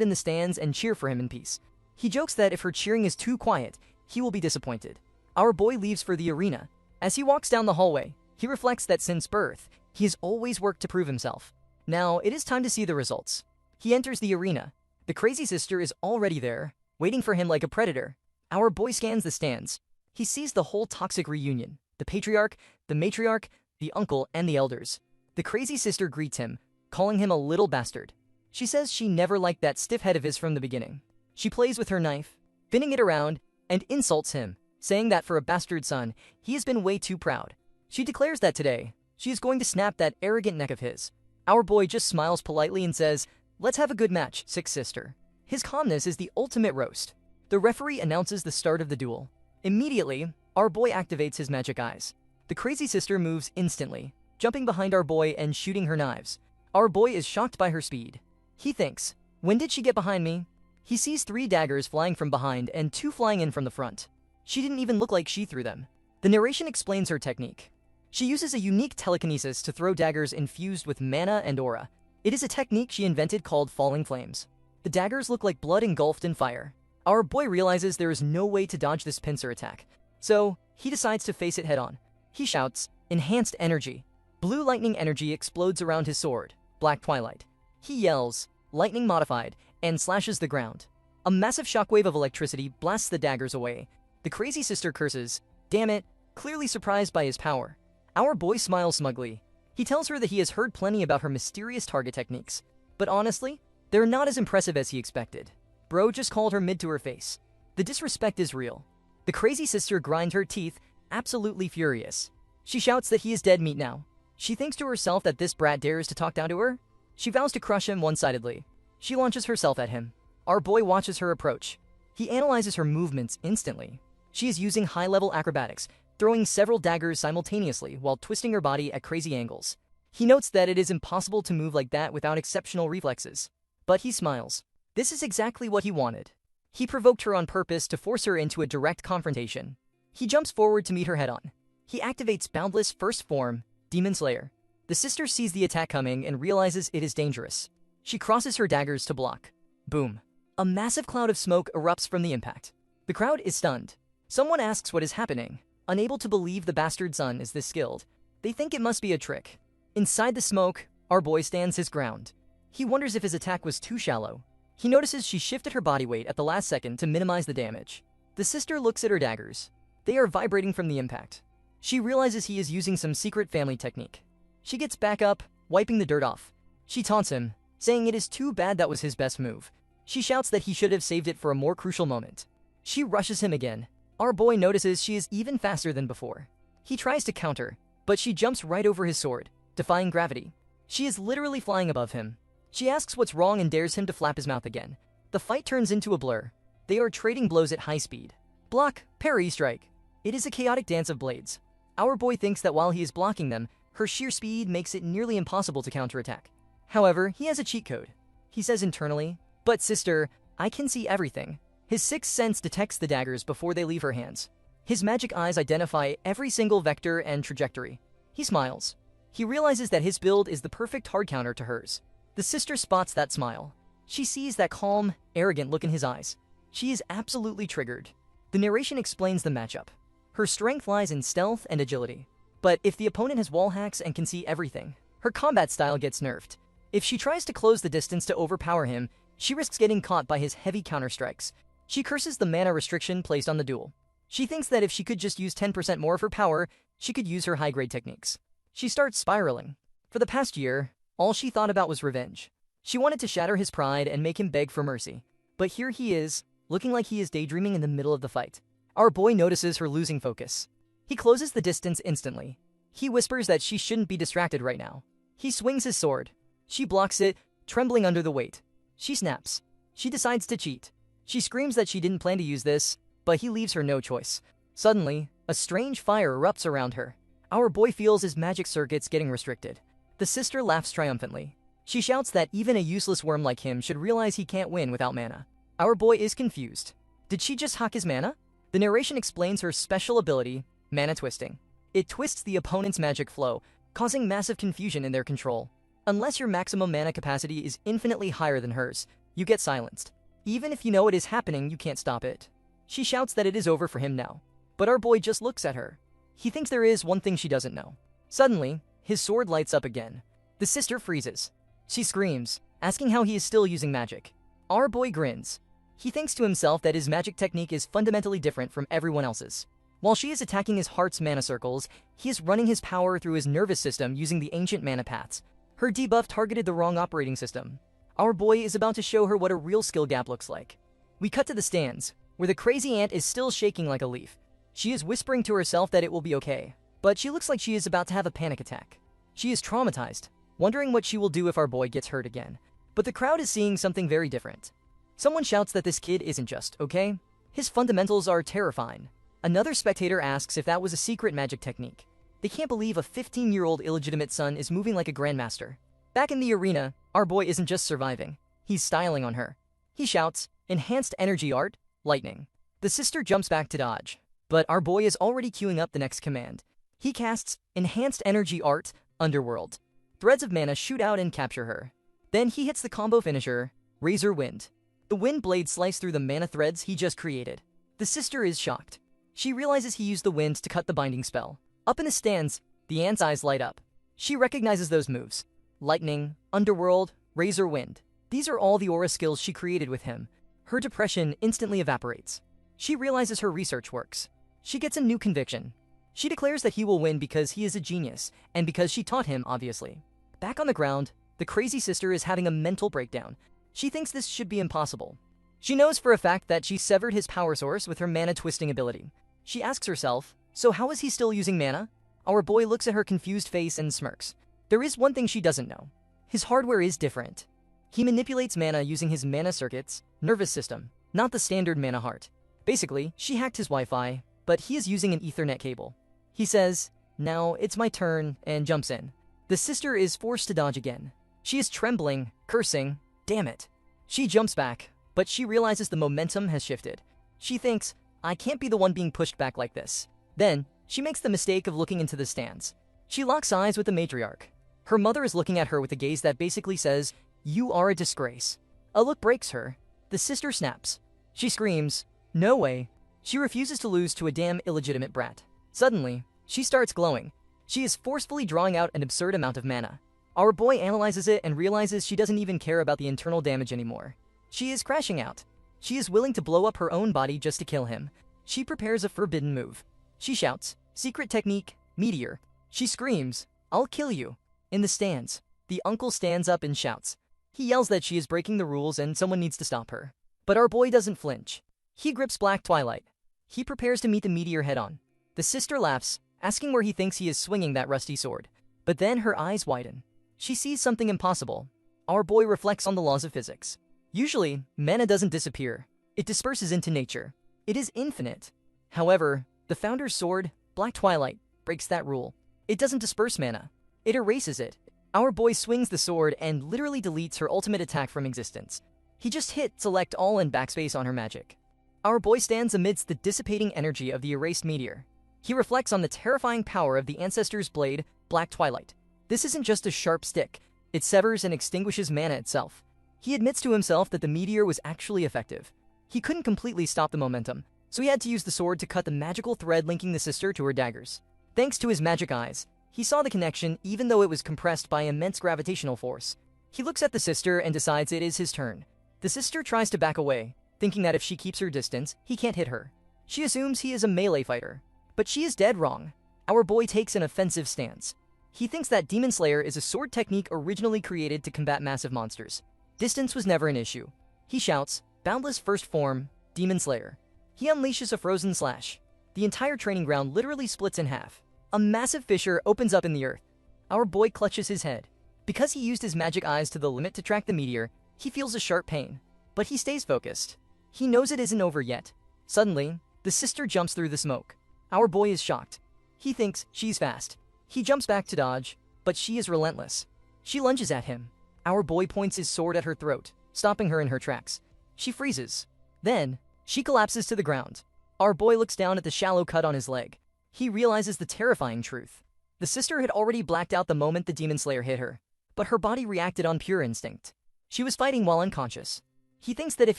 in the stands and cheer for him in peace. He jokes that if her cheering is too quiet, he will be disappointed. Our boy leaves for the arena. As he walks down the hallway, he reflects that since birth, he has always worked to prove himself. Now, it is time to see the results. He enters the arena. The crazy sister is already there, waiting for him like a predator. Our boy scans the stands. He sees the whole toxic reunion. The patriarch, the matriarch, the uncle, and the elders. The crazy sister greets him, calling him a little bastard. She says she never liked that stiff head of his from the beginning. She plays with her knife, spinning it around, and insults him, saying that for a bastard son, he has been way too proud. She declares that today, she is going to snap that arrogant neck of his. Our boy just smiles politely and says, "Let's have a good match, sick sister." His calmness is the ultimate roast. The referee announces the start of the duel. Immediately, our boy activates his magic eyes. The crazy sister moves instantly, jumping behind our boy and shooting her knives. Our boy is shocked by her speed. He thinks, "When did she get behind me?" He sees 3 daggers flying from behind and 2 flying in from the front. She didn't even look like she threw them. The narration explains her technique. She uses a unique telekinesis to throw daggers infused with mana and aura. It is a technique she invented called Falling Flames. The daggers look like blood engulfed in fire. Our boy realizes there is no way to dodge this pincer attack, so he decides to face it head on. He shouts, "Enhanced energy." Blue lightning energy explodes around his sword, Black Twilight. He yells, "Lightning modified," and slashes the ground. A massive shockwave of electricity blasts the daggers away. The crazy sister curses, "Damn it," clearly surprised by his power. Our boy smiles smugly. He tells her that he has heard plenty about her mysterious target techniques, but honestly, they're not as impressive as he expected. Bro just called her mid to her face. The disrespect is real. The crazy sister grinds her teeth, absolutely furious. She shouts that he is dead meat now. She thinks to herself that this brat dares to talk down to her. She vows to crush him one-sidedly. She launches herself at him. Our boy watches her approach. He analyzes her movements instantly. She is using high-level acrobatics, throwing several daggers simultaneously while twisting her body at crazy angles. He notes that it is impossible to move like that without exceptional reflexes. But he smiles. This is exactly what he wanted. He provoked her on purpose to force her into a direct confrontation. He jumps forward to meet her head-on. He activates Boundless First Form, Demon Slayer. The sister sees the attack coming and realizes it is dangerous. She crosses her daggers to block. Boom. A massive cloud of smoke erupts from the impact. The crowd is stunned. Someone asks what is happening. Unable to believe the bastard son is this skilled, they think it must be a trick. Inside the smoke, our boy stands his ground. He wonders if his attack was too shallow. He notices she shifted her body weight at the last second to minimize the damage. The sister looks at her daggers. They are vibrating from the impact. She realizes he is using some secret family technique. She gets back up, wiping the dirt off. She taunts him, saying it is too bad that was his best move. She shouts that he should have saved it for a more crucial moment. She rushes him again. Our boy notices she is even faster than before. He tries to counter, but she jumps right over his sword, defying gravity. She is literally flying above him. She asks what's wrong and dares him to flap his mouth again. The fight turns into a blur. They are trading blows at high speed. Block, parry, strike. It is a chaotic dance of blades. Our boy thinks that while he is blocking them, her sheer speed makes it nearly impossible to counterattack. However, he has a cheat code. He says internally, "But sister, I can see everything." His sixth sense detects the daggers before they leave her hands. His magic eyes identify every single vector and trajectory. He smiles. He realizes that his build is the perfect hard counter to hers. The sister spots that smile. She sees that calm, arrogant look in his eyes. She is absolutely triggered. The narration explains the matchup. Her strength lies in stealth and agility. But if the opponent has wall hacks and can see everything, her combat style gets nerfed. If she tries to close the distance to overpower him, she risks getting caught by his heavy counterstrikes. She curses the mana restriction placed on the duel. She thinks that if she could just use 10% more of her power, she could use her high-grade techniques. She starts spiraling. For the past year, all she thought about was revenge. She wanted to shatter his pride and make him beg for mercy. But here he is, looking like he is daydreaming in the middle of the fight. Our boy notices her losing focus. He closes the distance instantly. He whispers that she shouldn't be distracted right now. He swings his sword. She blocks it, trembling under the weight. She snaps. She decides to cheat. She screams that she didn't plan to use this, but he leaves her no choice. Suddenly, a strange fire erupts around her. Our boy feels his magic circuits getting restricted. The sister laughs triumphantly. She shouts that even a useless worm like him should realize he can't win without mana. Our boy is confused. Did she just hack his mana? The narration explains her special ability, Mana Twisting. It twists the opponent's magic flow, causing massive confusion in their control. Unless your maximum mana capacity is infinitely higher than hers, you get silenced. Even if you know it is happening, you can't stop it. She shouts that it is over for him now. But our boy just looks at her. He thinks there is one thing she doesn't know. Suddenly, his sword lights up again. The sister freezes. She screams, asking how he is still using magic. Our boy grins. He thinks to himself that his magic technique is fundamentally different from everyone else's. While she is attacking his heart's mana circles, he is running his power through his nervous system using the ancient mana paths. Her debuff targeted the wrong operating system. Our boy is about to show her what a real skill gap looks like. We cut to the stands, where the crazy ant is still shaking like a leaf. She is whispering to herself that it will be okay, but she looks like she is about to have a panic attack. She is traumatized, wondering what she will do if our boy gets hurt again. But the crowd is seeing something very different. Someone shouts that this kid isn't just okay. His fundamentals are terrifying. Another spectator asks if that was a secret magic technique. They can't believe a 15-year-old illegitimate son is moving like a grandmaster. Back in the arena, our boy isn't just surviving. He's styling on her. He shouts, "Enhanced energy art, lightning." The sister jumps back to dodge, but our boy is already queuing up the next command. He casts, "Enhanced energy art, underworld." Threads of mana shoot out and capture her. Then he hits the combo finisher, Razor Wind. The wind blade slice through the mana threads he just created. The sister is shocked. She realizes he used the wind to cut the binding spell. Up in the stands, the ant's eyes light up. She recognizes those moves. Lightning, Underworld, Razor Wind. These are all the aura skills she created with him. Her depression instantly evaporates. She realizes her research works. She gets a new conviction. She declares that he will win because he is a genius, and because she taught him, obviously. Back on the ground, the crazy sister is having a mental breakdown. She thinks this should be impossible. She knows for a fact that she severed his power source with her mana twisting ability. She asks herself, so how is he still using mana? Our boy looks at her confused face and smirks. There is one thing she doesn't know. His hardware is different. He manipulates mana using his mana circuits, nervous system, not the standard mana heart. Basically, she hacked his Wi-Fi, but he is using an Ethernet cable. He says, "Now it's my turn," and jumps in. The sister is forced to dodge again. She is trembling, cursing, "Damn it." She jumps back, but she realizes the momentum has shifted. She thinks, "I can't be the one being pushed back like this." Then, she makes the mistake of looking into the stands. She locks eyes with the matriarch. Her mother is looking at her with a gaze that basically says, "You are a disgrace." A look breaks her. The sister snaps. She screams, "No way." She refuses to lose to a damn illegitimate brat. Suddenly, she starts glowing. She is forcefully drawing out an absurd amount of mana. Our boy analyzes it and realizes she doesn't even care about the internal damage anymore. She is crashing out. She is willing to blow up her own body just to kill him. She prepares a forbidden move. She shouts, "Secret technique, meteor." She screams, "I'll kill you." In the stands, the uncle stands up and shouts. He yells that she is breaking the rules and someone needs to stop her. But our boy doesn't flinch. He grips Black Twilight. He prepares to meet the meteor head-on. The sister laughs, asking where he thinks he is swinging that rusty sword. But then her eyes widen. She sees something impossible. Our boy reflects on the laws of physics. Usually, mana doesn't disappear. It disperses into nature. It is infinite. However, the founder's sword, Black Twilight, breaks that rule. It doesn't disperse mana. It erases it. Our boy swings the sword and literally deletes her ultimate attack from existence. He just hit select all and backspace on her magic. Our boy stands amidst the dissipating energy of the erased meteor. He reflects on the terrifying power of the ancestor's blade, Black Twilight. This isn't just a sharp stick. It severs and extinguishes mana itself. He admits to himself that the meteor was actually effective. He couldn't completely stop the momentum, so he had to use the sword to cut the magical thread linking the sister to her daggers. Thanks to his magic eyes, he saw the connection even though it was compressed by immense gravitational force. He looks at the sister and decides it is his turn. The sister tries to back away, thinking that if she keeps her distance, he can't hit her. She assumes he is a melee fighter, but she is dead wrong. Our boy takes an offensive stance. He thinks that Demon Slayer is a sword technique originally created to combat massive monsters. Distance was never an issue. He shouts, "Boundless first form, Demon Slayer." He unleashes a frozen slash. The entire training ground literally splits in half. A massive fissure opens up in the earth. Our boy clutches his head. Because he used his magic eyes to the limit to track the meteor, he feels a sharp pain. But he stays focused. He knows it isn't over yet. Suddenly, the sister jumps through the smoke. Our boy is shocked. He thinks she's fast. He jumps back to dodge, but she is relentless. She lunges at him. Our boy points his sword at her throat, stopping her in her tracks. She freezes. Then, she collapses to the ground. Our boy looks down at the shallow cut on his leg. He realizes the terrifying truth. The sister had already blacked out the moment the Demon Slayer hit her, but her body reacted on pure instinct. She was fighting while unconscious. He thinks that if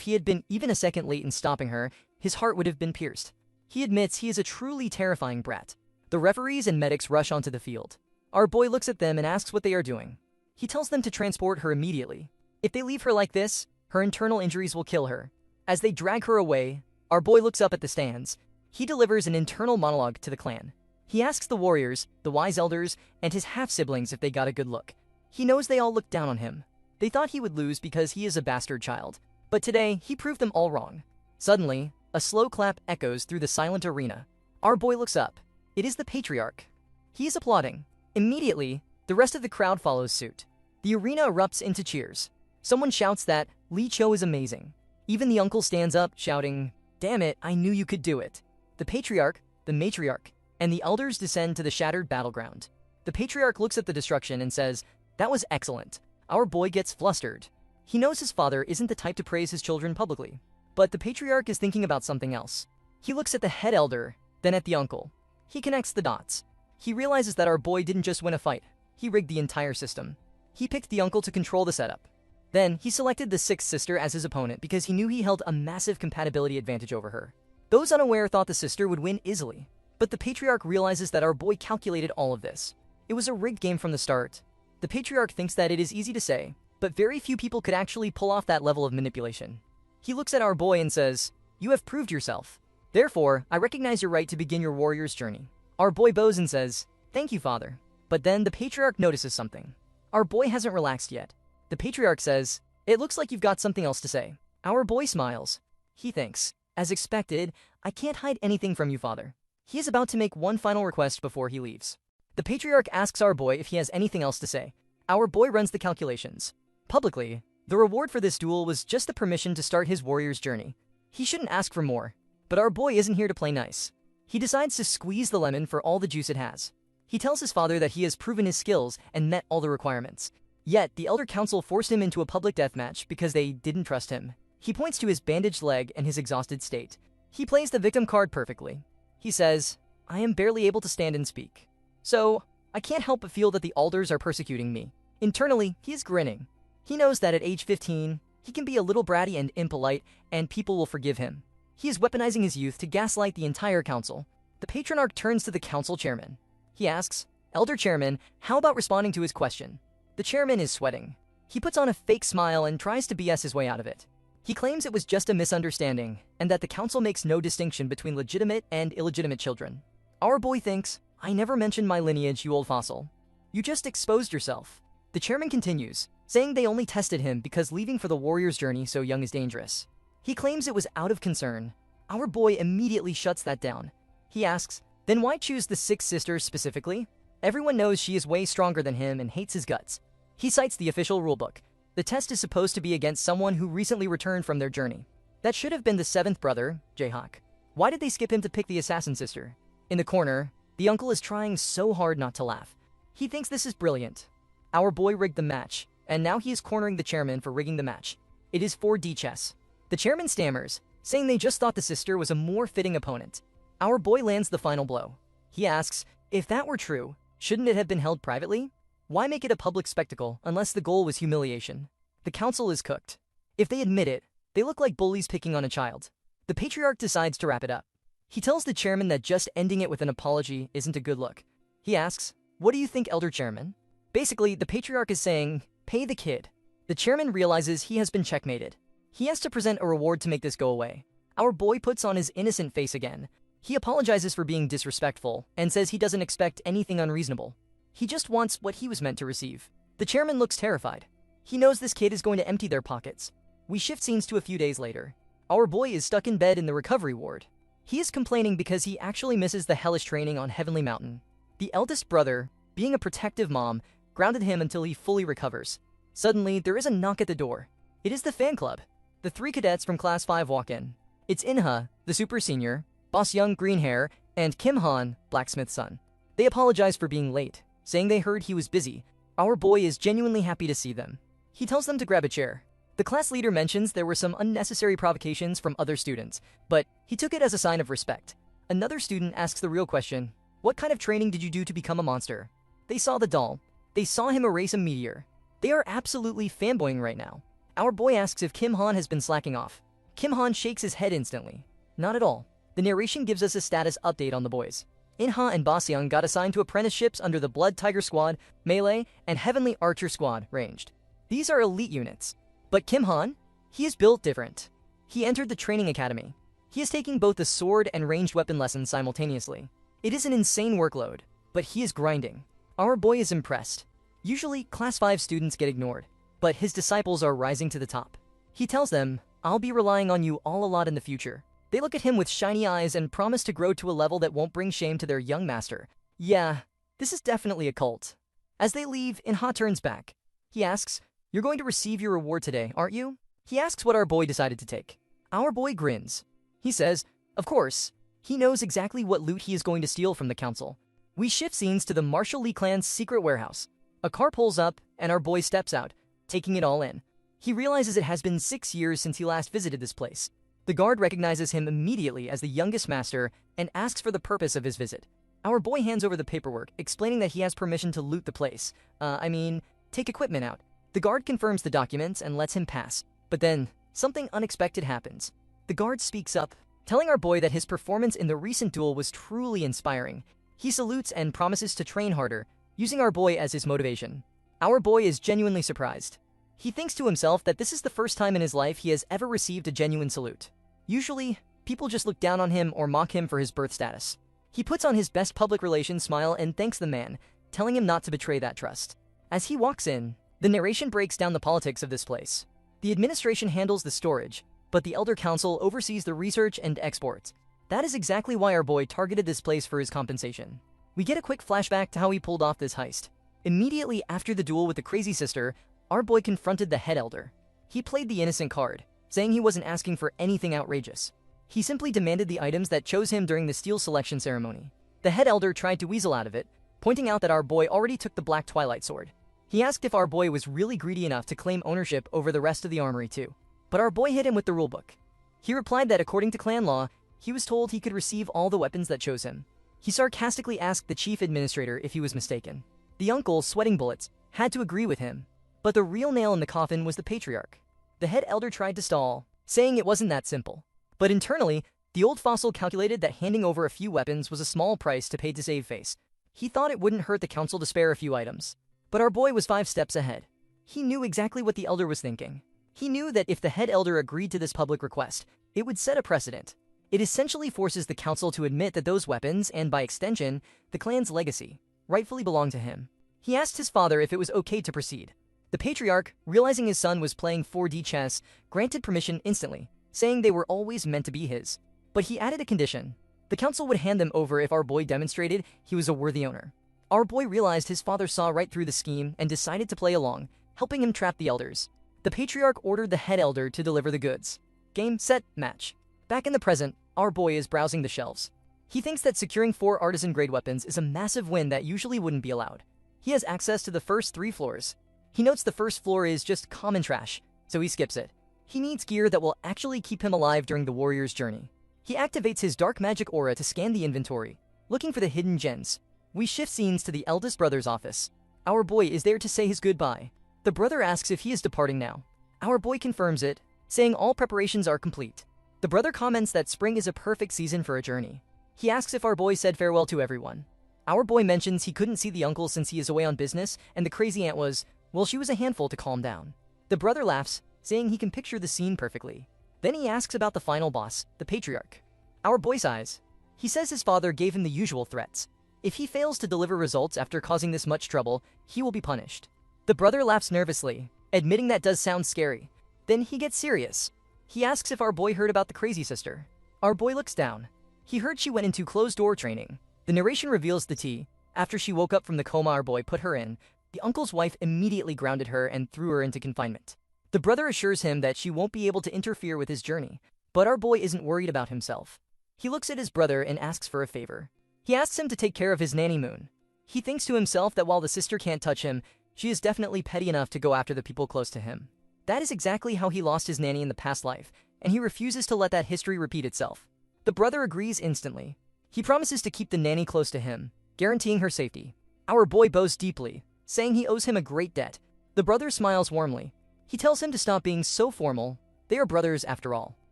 he had been even a second late in stopping her, his heart would have been pierced. He admits he is a truly terrifying brat. The referees and medics rush onto the field. Our boy looks at them and asks what they are doing. He tells them to transport her immediately. If they leave her like this, her internal injuries will kill her. As they drag her away, our boy looks up at the stands. He delivers an internal monologue to the clan. He asks the warriors, the wise elders, and his half-siblings if they got a good look. He knows they all looked down on him. They thought he would lose because he is a bastard child. But today, he proved them all wrong. Suddenly, a slow clap echoes through the silent arena. Our boy looks up. It is the patriarch. He is applauding. Immediately, the rest of the crowd follows suit. The arena erupts into cheers. Someone shouts that Lee Cho is amazing. Even the uncle stands up, shouting, "Damn it, I knew you could do it." The patriarch, the matriarch, and the elders descend to the shattered battleground. The patriarch looks at the destruction and says, "That was excellent." Our boy gets flustered. He knows his father isn't the type to praise his children publicly. But the patriarch is thinking about something else. He looks at the head elder, then at the uncle. He connects the dots. He realizes that our boy didn't just win a fight. He rigged the entire system. He picked the uncle to control the setup. Then, he selected the sixth sister as his opponent because he knew he held a massive compatibility advantage over her. Those unaware thought the sister would win easily. But the patriarch realizes that our boy calculated all of this. It was a rigged game from the start. The patriarch thinks that it is easy to say, but very few people could actually pull off that level of manipulation. He looks at our boy and says, "You have proved yourself. Therefore, I recognize your right to begin your warrior's journey." Our boy bows and says, "Thank you, father." But then the patriarch notices something. Our boy hasn't relaxed yet. The patriarch says, "It looks like you've got something else to say." Our boy smiles. He thinks, as expected, "I can't hide anything from you, father." He is about to make one final request before he leaves. The patriarch asks our boy if he has anything else to say. Our boy runs the calculations. Publicly, the reward for this duel was just the permission to start his warrior's journey. He shouldn't ask for more, but our boy isn't here to play nice. He decides to squeeze the lemon for all the juice it has. He tells his father that he has proven his skills and met all the requirements. Yet, the Elder Council forced him into a public deathmatch because they didn't trust him. He points to his bandaged leg and his exhausted state. He plays the victim card perfectly. He says, "I am barely able to stand and speak. So, I can't help but feel that the Alders are persecuting me." Internally, he is grinning. He knows that at age 15, he can be a little bratty and impolite, and people will forgive him. He is weaponizing his youth to gaslight the entire council. The Patronarch turns to the council chairman. He asks, "Elder Chairman, how about responding to his question?" The chairman is sweating. He puts on a fake smile and tries to BS his way out of it. He claims it was just a misunderstanding, and that the council makes no distinction between legitimate and illegitimate children. Our boy thinks, "I never mentioned my lineage, you old fossil. You just exposed yourself." The chairman continues, saying they only tested him because leaving for the warrior's journey so young is dangerous. He claims it was out of concern. Our boy immediately shuts that down. He asks, "Then why choose the six sisters specifically? Everyone knows she is way stronger than him and hates his guts." He cites the official rulebook. The test is supposed to be against someone who recently returned from their journey. That should have been the seventh brother, Jayhawk. Why did they skip him to pick the assassin sister? In the corner, the uncle is trying so hard not to laugh. He thinks this is brilliant. Our boy rigged the match, and now he is cornering the chairman for rigging the match. It is 4D chess. The chairman stammers, saying they just thought the sister was a more fitting opponent. Our boy lands the final blow. He asks, if that were true, shouldn't it have been held privately? Why make it a public spectacle unless the goal was humiliation? The council is cooked. If they admit it, they look like bullies picking on a child. The patriarch decides to wrap it up. He tells the chairman that just ending it with an apology isn't a good look. He asks, "What do you think, Elder Chairman?" Basically, the patriarch is saying, "Pay the kid." The chairman realizes he has been checkmated. He has to present a reward to make this go away. Our boy puts on his innocent face again. He apologizes for being disrespectful and says he doesn't expect anything unreasonable. He just wants what he was meant to receive. The chairman looks terrified. He knows this kid is going to empty their pockets. We shift scenes to a few days later. Our boy is stuck in bed in the recovery ward. He is complaining because he actually misses the hellish training on Heavenly Mountain. The eldest brother, being a protective mom, grounded him until he fully recovers. Suddenly, there is a knock at the door. It is the fan club. The three cadets from Class 5 walk in. It's Inha, the super senior, Boss Young, green hair, and Kim Han, blacksmith's son. They apologize for being late, saying they heard he was busy. Our boy is genuinely happy to see them. He tells them to grab a chair. The class leader mentions there were some unnecessary provocations from other students, but he took it as a sign of respect. Another student asks the real question, "What kind of training did you do to become a monster?" They saw the doll. They saw him erase a meteor. They are absolutely fanboying right now. Our boy asks if Kim Han has been slacking off. Kim Han shakes his head instantly. Not at all. The narration gives us a status update on the boys. Inha and Basyang got assigned to apprenticeships under the Blood Tiger Squad, Melee, and Heavenly Archer Squad, Ranged. These are elite units. But Kim Han? He is built different. He entered the training academy. He is taking both the sword and ranged weapon lessons simultaneously. It is an insane workload, but he is grinding. Our boy is impressed. Usually, Class 5 students get ignored, but his disciples are rising to the top. He tells them, "I'll be relying on you all a lot in the future." They look at him with shiny eyes and promise to grow to a level that won't bring shame to their young master. Yeah, this is definitely a cult. As they leave, Inha turns back. He asks, "You're going to receive your reward today, aren't you?" He asks what our boy decided to take. Our boy grins. He says, of course. He knows exactly what loot he is going to steal from the council. We shift scenes to the Marshall Lee clan's secret warehouse. A car pulls up, and our boy steps out, taking it all in. He realizes it has been 6 years since he last visited this place. The guard recognizes him immediately as the youngest master and asks for the purpose of his visit. Our boy hands over the paperwork, explaining that he has permission to loot the place. Take equipment out. The guard confirms the documents and lets him pass. But then, something unexpected happens. The guard speaks up, telling our boy that his performance in the recent duel was truly inspiring. He salutes and promises to train harder, using our boy as his motivation. Our boy is genuinely surprised. He thinks to himself that this is the first time in his life he has ever received a genuine salute. Usually, people just look down on him or mock him for his birth status. He puts on his best public relations smile and thanks the man, telling him not to betray that trust. As he walks in, the narration breaks down the politics of this place. The administration handles the storage, but the Elder Council oversees the research and exports. That is exactly why our boy targeted this place for his compensation. We get a quick flashback to how he pulled off this heist. Immediately after the duel with the crazy sister, our boy confronted the head elder. He played the innocent card, saying he wasn't asking for anything outrageous. He simply demanded the items that chose him during the steel selection ceremony. The head elder tried to weasel out of it, pointing out that our boy already took the Black Twilight sword. He asked if our boy was really greedy enough to claim ownership over the rest of the armory too. But our boy hit him with the rulebook. He replied that according to clan law, he was told he could receive all the weapons that chose him. He sarcastically asked the chief administrator if he was mistaken. The uncle, sweating bullets, had to agree with him. But the real nail in the coffin was the patriarch. The head elder tried to stall, saying it wasn't that simple. But internally, the old fossil calculated that handing over a few weapons was a small price to pay to save face. He thought it wouldn't hurt the council to spare a few items. But our boy was 5 steps ahead. He knew exactly what the elder was thinking. He knew that if the head elder agreed to this public request, it would set a precedent. It essentially forces the council to admit that those weapons, and by extension, the clan's legacy, rightfully belong to him. He asked his father if it was okay to proceed. The patriarch, realizing his son was playing 4D chess, granted permission instantly, saying they were always meant to be his. But he added a condition. The council would hand them over if our boy demonstrated he was a worthy owner. Our boy realized his father saw right through the scheme and decided to play along, helping him trap the elders. The patriarch ordered the head elder to deliver the goods. Game, set, match. Back in the present, our boy is browsing the shelves. He thinks that securing 4 artisan-grade weapons is a massive win that usually wouldn't be allowed. He has access to the first 3 floors. He notes the first floor is just common trash, so he skips it. He needs gear that will actually keep him alive during the warrior's journey. He activates his dark magic aura to scan the inventory, looking for the hidden gems. We shift scenes to the eldest brother's office. Our boy is there to say his goodbye. The brother asks if he is departing now. Our boy confirms it, saying all preparations are complete. The brother comments that spring is a perfect season for a journey. He asks if our boy said farewell to everyone. Our boy mentions he couldn't see the uncle since he is away on business, and the crazy aunt was, well, she was a handful to calm down. The brother laughs, saying he can picture the scene perfectly. Then he asks about the final boss, the patriarch. Our boy sighs. He says his father gave him the usual threats. If he fails to deliver results after causing this much trouble, he will be punished. The brother laughs nervously, admitting that does sound scary. Then he gets serious. He asks if our boy heard about the crazy sister. Our boy looks down. He heard she went into closed-door training. The narration reveals the tea. After she woke up from the coma our boy put her in, the uncle's wife immediately grounded her and threw her into confinement. The brother assures him that she won't be able to interfere with his journey, but our boy isn't worried about himself. He looks at his brother and asks for a favor. He asks him to take care of his nanny Moon. He thinks to himself that while the sister can't touch him, she is definitely petty enough to go after the people close to him. That is exactly how he lost his nanny in the past life, and he refuses to let that history repeat itself. The brother agrees instantly. He promises to keep the nanny close to him, guaranteeing her safety. Our boy bows deeply, saying he owes him a great debt. The brother smiles warmly. He tells him to stop being so formal. They are brothers after all.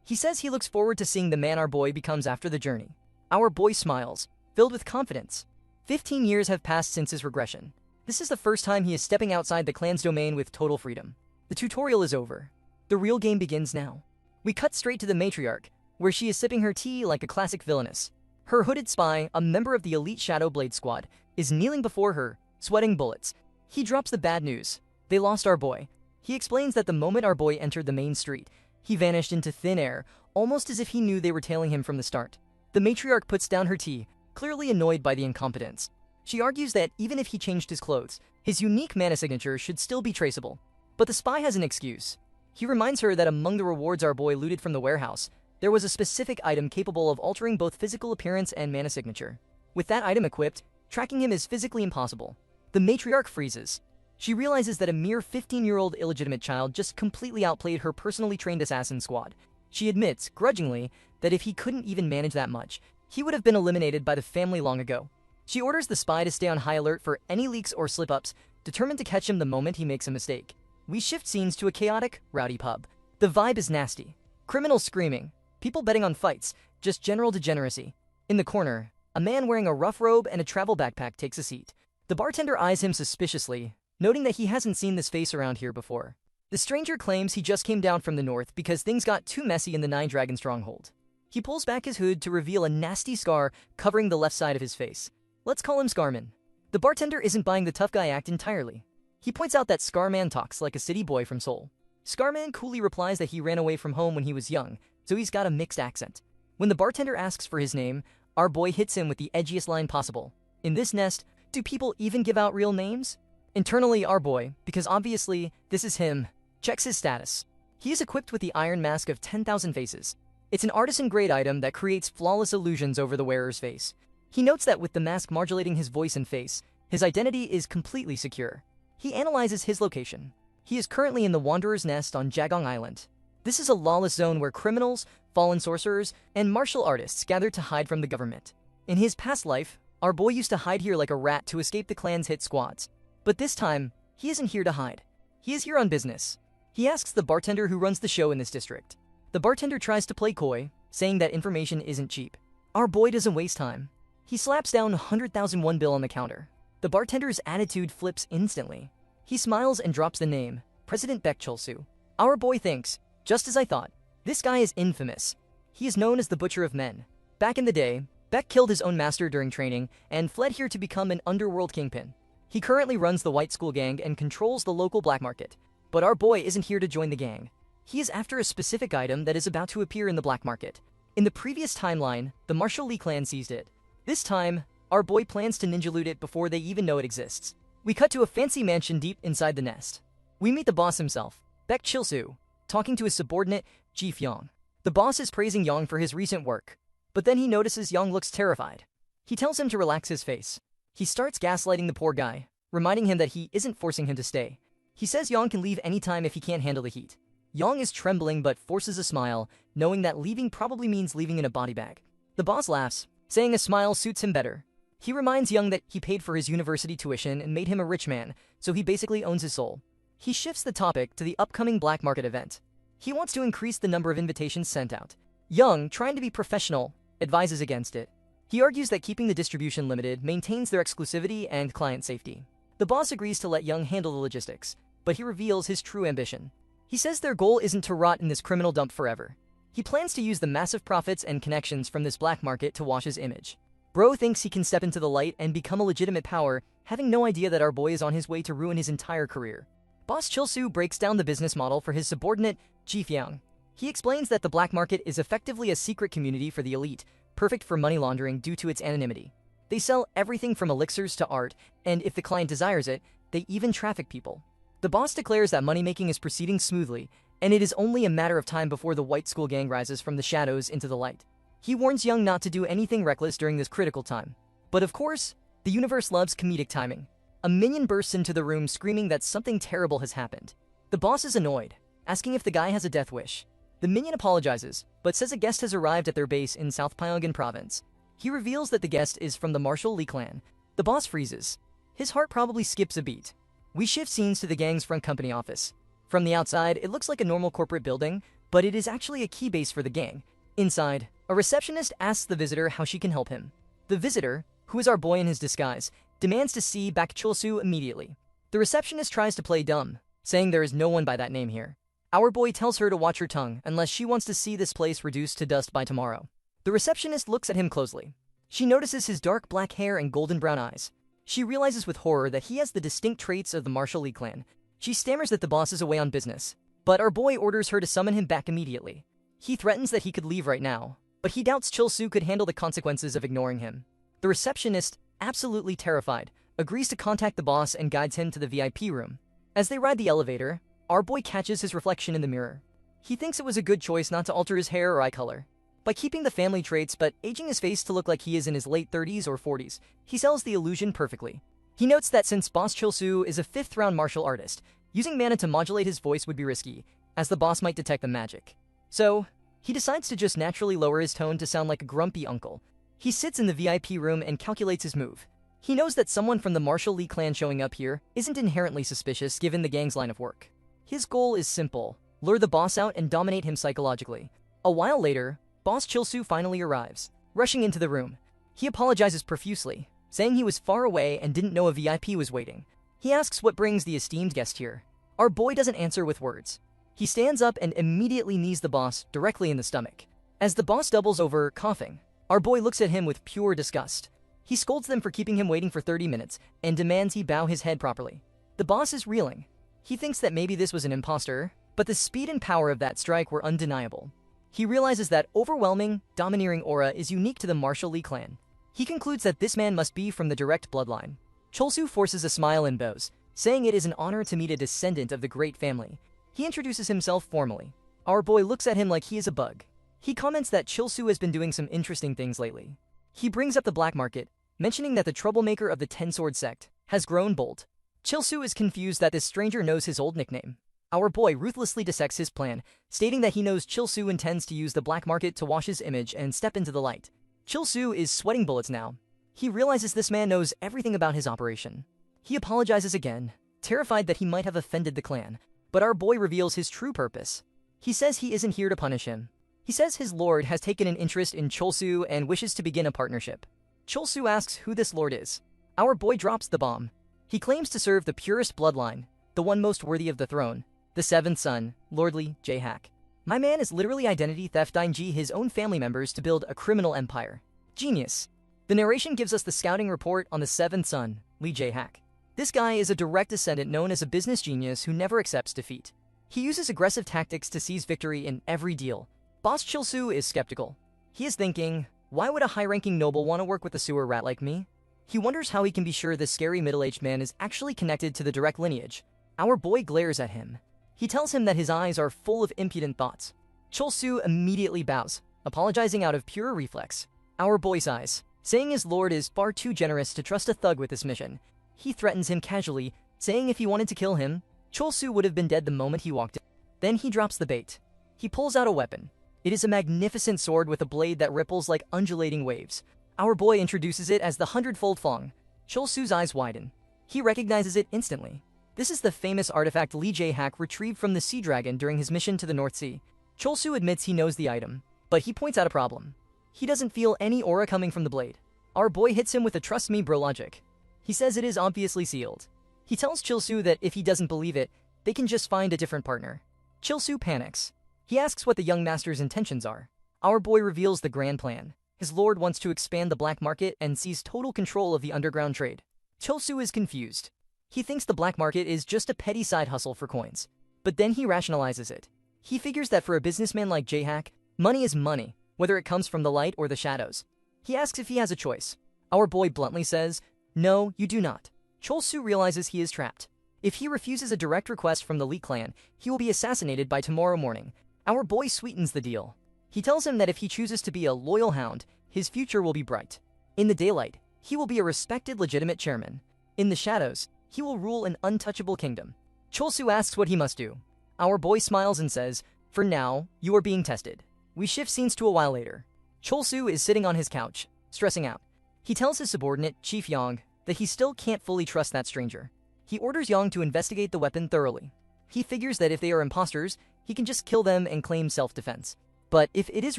He says he looks forward to seeing the man our boy becomes after the journey. Our boy smiles, filled with confidence. 15 years have passed since his regression. This is the first time he is stepping outside the clan's domain with total freedom. The tutorial is over. The real game begins now. We cut straight to the matriarch, where she is sipping her tea like a classic villainess. Her hooded spy, a member of the elite Shadow Blade squad, is kneeling before her, sweating bullets. He drops the bad news. They lost our boy. He explains that the moment our boy entered the main street, he vanished into thin air, almost as if he knew they were tailing him from the start. The matriarch puts down her tea, clearly annoyed by the incompetence. She argues that even if he changed his clothes, his unique mana signature should still be traceable. But the spy has an excuse. He reminds her that among the rewards our boy looted from the warehouse, there was a specific item capable of altering both physical appearance and mana signature. With that item equipped, tracking him is physically impossible. The matriarch freezes. She realizes that a mere 15-year-old illegitimate child just completely outplayed her personally trained assassin squad. She admits, grudgingly, that if he couldn't even manage that much, he would have been eliminated by the family long ago. She orders the spy to stay on high alert for any leaks or slip-ups, determined to catch him the moment he makes a mistake. We shift scenes to a chaotic, rowdy pub. The vibe is nasty. Criminals screaming, people betting on fights, just general degeneracy. In the corner, a man wearing a rough robe and a travel backpack takes a seat. The bartender eyes him suspiciously, noting that he hasn't seen this face around here before. The stranger claims he just came down from the north because things got too messy in the Nine Dragon stronghold. He pulls back his hood to reveal a nasty scar covering the left side of his face. Let's call him Scarman. The bartender isn't buying the tough guy act entirely. He points out that Scarman talks like a city boy from Seoul. Scarman coolly replies that he ran away from home when he was young, so he's got a mixed accent. When the bartender asks for his name, our boy hits him with the edgiest line possible. In this nest, do people even give out real names? Internally, our boy, because obviously, this is him, checks his status. He is equipped with the Iron Mask of 10,000 Faces. It's an artisan-grade item that creates flawless illusions over the wearer's face. He notes that with the mask modulating his voice and face, his identity is completely secure. He analyzes his location. He is currently in the Wanderer's Nest on Jagong Island. This is a lawless zone where criminals, fallen sorcerers, and martial artists gather to hide from the government. In his past life, our boy used to hide here like a rat to escape the clan's hit squads. But this time, he isn't here to hide. He is here on business. He asks the bartender who runs the show in this district. The bartender tries to play coy, saying that information isn't cheap. Our boy doesn't waste time. He slaps down 100,000 won bill on the counter. The bartender's attitude flips instantly. He smiles and drops the name, President Baek Chul-soo. Our boy thinks, just as I thought, this guy is infamous. He is known as the Butcher of Men. Back in the day, Baek killed his own master during training and fled here to become an underworld kingpin. He currently runs the White School Gang and controls the local black market. But our boy isn't here to join the gang. He is after a specific item that is about to appear in the black market. In the previous timeline, the Martial Lee clan seized it. This time, our boy plans to ninja loot it before they even know it exists. We cut to a fancy mansion deep inside the nest. We meet the boss himself, Baek Chul-soo, talking to his subordinate, Ji Fyong. The boss is praising Yong for his recent work, but then he notices Yong looks terrified. He tells him to relax his face. He starts gaslighting the poor guy, reminding him that he isn't forcing him to stay. He says Yong can leave anytime if he can't handle the heat. Yong is trembling but forces a smile, knowing that leaving probably means leaving in a body bag. The boss laughs, saying a smile suits him better. He reminds Yong that he paid for his university tuition and made him a rich man, so he basically owns his soul. He shifts the topic to the upcoming black market event. He wants to increase the number of invitations sent out. Yong, trying to be professional, advises against it. He argues that keeping the distribution limited maintains their exclusivity and client safety. The boss agrees to let Yong handle the logistics, but he reveals his true ambition. He says their goal isn't to rot in this criminal dump forever. He plans to use the massive profits and connections from this black market to wash his image. Bro thinks he can step into the light and become a legitimate power, having no idea that our boy is on his way to ruin his entire career. Boss Chul-soo breaks down the business model for his subordinate, Ji Fyong. He explains that the black market is effectively a secret community for the elite, perfect for money laundering due to its anonymity. They sell everything from elixirs to art, and if the client desires it, they even traffic people. The boss declares that money-making is proceeding smoothly, and it is only a matter of time before the White School Gang rises from the shadows into the light. He warns Young not to do anything reckless during this critical time. But of course, the universe loves comedic timing. A minion bursts into the room screaming that something terrible has happened. The boss is annoyed, asking if the guy has a death wish. The minion apologizes, but says a guest has arrived at their base in South Pyongan province. He reveals that the guest is from the Martial Lee clan. The boss freezes. His heart probably skips a beat. We shift scenes to the gang's front company office. From the outside, it looks like a normal corporate building, but it is actually a key base for the gang. Inside, a receptionist asks the visitor how she can help him. The visitor, who is our boy in his disguise, demands to see Baek Chul-soo immediately. The receptionist tries to play dumb, saying there is no one by that name here. Our boy tells her to watch her tongue unless she wants to see this place reduced to dust by tomorrow. The receptionist looks at him closely. She notices his dark black hair and golden brown eyes. She realizes with horror that he has the distinct traits of the Martial Lee clan. She stammers that the boss is away on business, but our boy orders her to summon him back immediately. He threatens that he could leave right now, but he doubts Chul-soo could handle the consequences of ignoring him. The receptionist, absolutely terrified, agrees to contact the boss and guides him to the VIP room. As they ride the elevator, our boy catches his reflection in the mirror. He thinks it was a good choice not to alter his hair or eye color. By keeping the family traits but aging his face to look like he is in his late 30s or 40s, he sells the illusion perfectly. He notes that since Boss Chul-soo is a 5th-round martial artist, using mana to modulate his voice would be risky, as the boss might detect the magic. So, he decides to just naturally lower his tone to sound like a grumpy uncle. He sits in the VIP room and calculates his move. He knows that someone from the Martial Lee clan showing up here isn't inherently suspicious given the gang's line of work. His goal is simple: lure the boss out and dominate him psychologically. A while later, Boss Chul-soo finally arrives, rushing into the room. He apologizes profusely, saying he was far away and didn't know a VIP was waiting. He asks what brings the esteemed guest here. Our boy doesn't answer with words. He stands up and immediately knees the boss directly in the stomach. As the boss doubles over, coughing, our boy looks at him with pure disgust. He scolds them for keeping him waiting for 30 minutes and demands he bow his head properly. The boss is reeling. He thinks that maybe this was an imposter, but the speed and power of that strike were undeniable. He realizes that overwhelming, domineering aura is unique to the Martial Lee clan. He concludes that this man must be from the direct bloodline. Cholsu forces a smile and bows, saying it is an honor to meet a descendant of the great family. He introduces himself formally. Our boy looks at him like he is a bug. He comments that Cholsu has been doing some interesting things lately. He brings up the black market, mentioning that the troublemaker of the Ten-Sword sect has grown bold. Cholsu is confused that this stranger knows his old nickname. Our boy ruthlessly dissects his plan, stating that he knows Cholsu intends to use the black market to wash his image and step into the light. Cholsu is sweating bullets now. He realizes this man knows everything about his operation. He apologizes again, terrified that he might have offended the clan, but our boy reveals his true purpose. He says he isn't here to punish him. He says his lord has taken an interest in Cholsu and wishes to begin a partnership. Cholsu asks who this lord is. Our boy drops the bomb. He claims to serve the purest bloodline, the one most worthy of the throne, the seventh son, Lordly J-Hack. My man is literally identity thefting his own family members to build a criminal empire. Genius. The narration gives us the scouting report on the seventh son, Lee J-Hack. This guy is a direct descendant known as a business genius who never accepts defeat. He uses aggressive tactics to seize victory in every deal. Boss Cholsu is skeptical. He is thinking, why would a high-ranking noble want to work with a sewer rat like me? He wonders how he can be sure this scary middle-aged man is actually connected to the direct lineage. Our boy glares at him. He tells him that his eyes are full of impudent thoughts. Cholsu immediately bows, apologizing out of pure reflex. Our boy sighs, saying his lord is far too generous to trust a thug with this mission. He threatens him casually, saying if he wanted to kill him, Cholsu would have been dead the moment he walked in. Then he drops the bait. He pulls out a weapon. It is a magnificent sword with a blade that ripples like undulating waves. Our boy introduces it as the Hundredfold Fong. Cholsu's eyes widen. He recognizes it instantly. This is the famous artifact Lee J-Hack retrieved from the Sea Dragon during his mission to the North Sea. Cholsu admits he knows the item, but he points out a problem. He doesn't feel any aura coming from the blade. Our boy hits him with a trust me bro logic. He says it is obviously sealed. He tells Cholsu that if he doesn't believe it, they can just find a different partner. Cholsu panics. He asks what the young master's intentions are. Our boy reveals the grand plan. His lord wants to expand the black market and seize total control of the underground trade. Cholsu is confused. He thinks the black market is just a petty side hustle for coins. But then he rationalizes it. He figures that for a businessman like J-Hack, money is money, whether it comes from the light or the shadows. He asks if he has a choice. Our boy bluntly says, "No, you do not." Cholsu realizes he is trapped. If he refuses a direct request from the Lee clan, he will be assassinated by tomorrow morning. Our boy sweetens the deal. He tells him that if he chooses to be a loyal hound, his future will be bright. In the daylight, he will be a respected legitimate chairman. In the shadows, he will rule an untouchable kingdom. Cholsu asks what he must do. Our boy smiles and says, "For now, you are being tested." We shift scenes to a while later. Cholsu is sitting on his couch, stressing out. He tells his subordinate, Chief Yang, that he still can't fully trust that stranger. He orders Yang to investigate the weapon thoroughly. He figures that if they are imposters, he can just kill them and claim self-defense. But if it is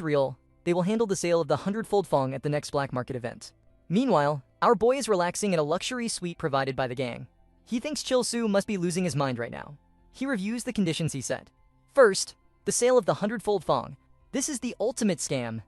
real, they will handle the sale of the Hundredfold Fong at the next black market event. Meanwhile, our boy is relaxing in a luxury suite provided by the gang. He thinks Cholsu must be losing his mind right now. He reviews the conditions he set. First, the sale of the Hundredfold Fong. This is the ultimate scam.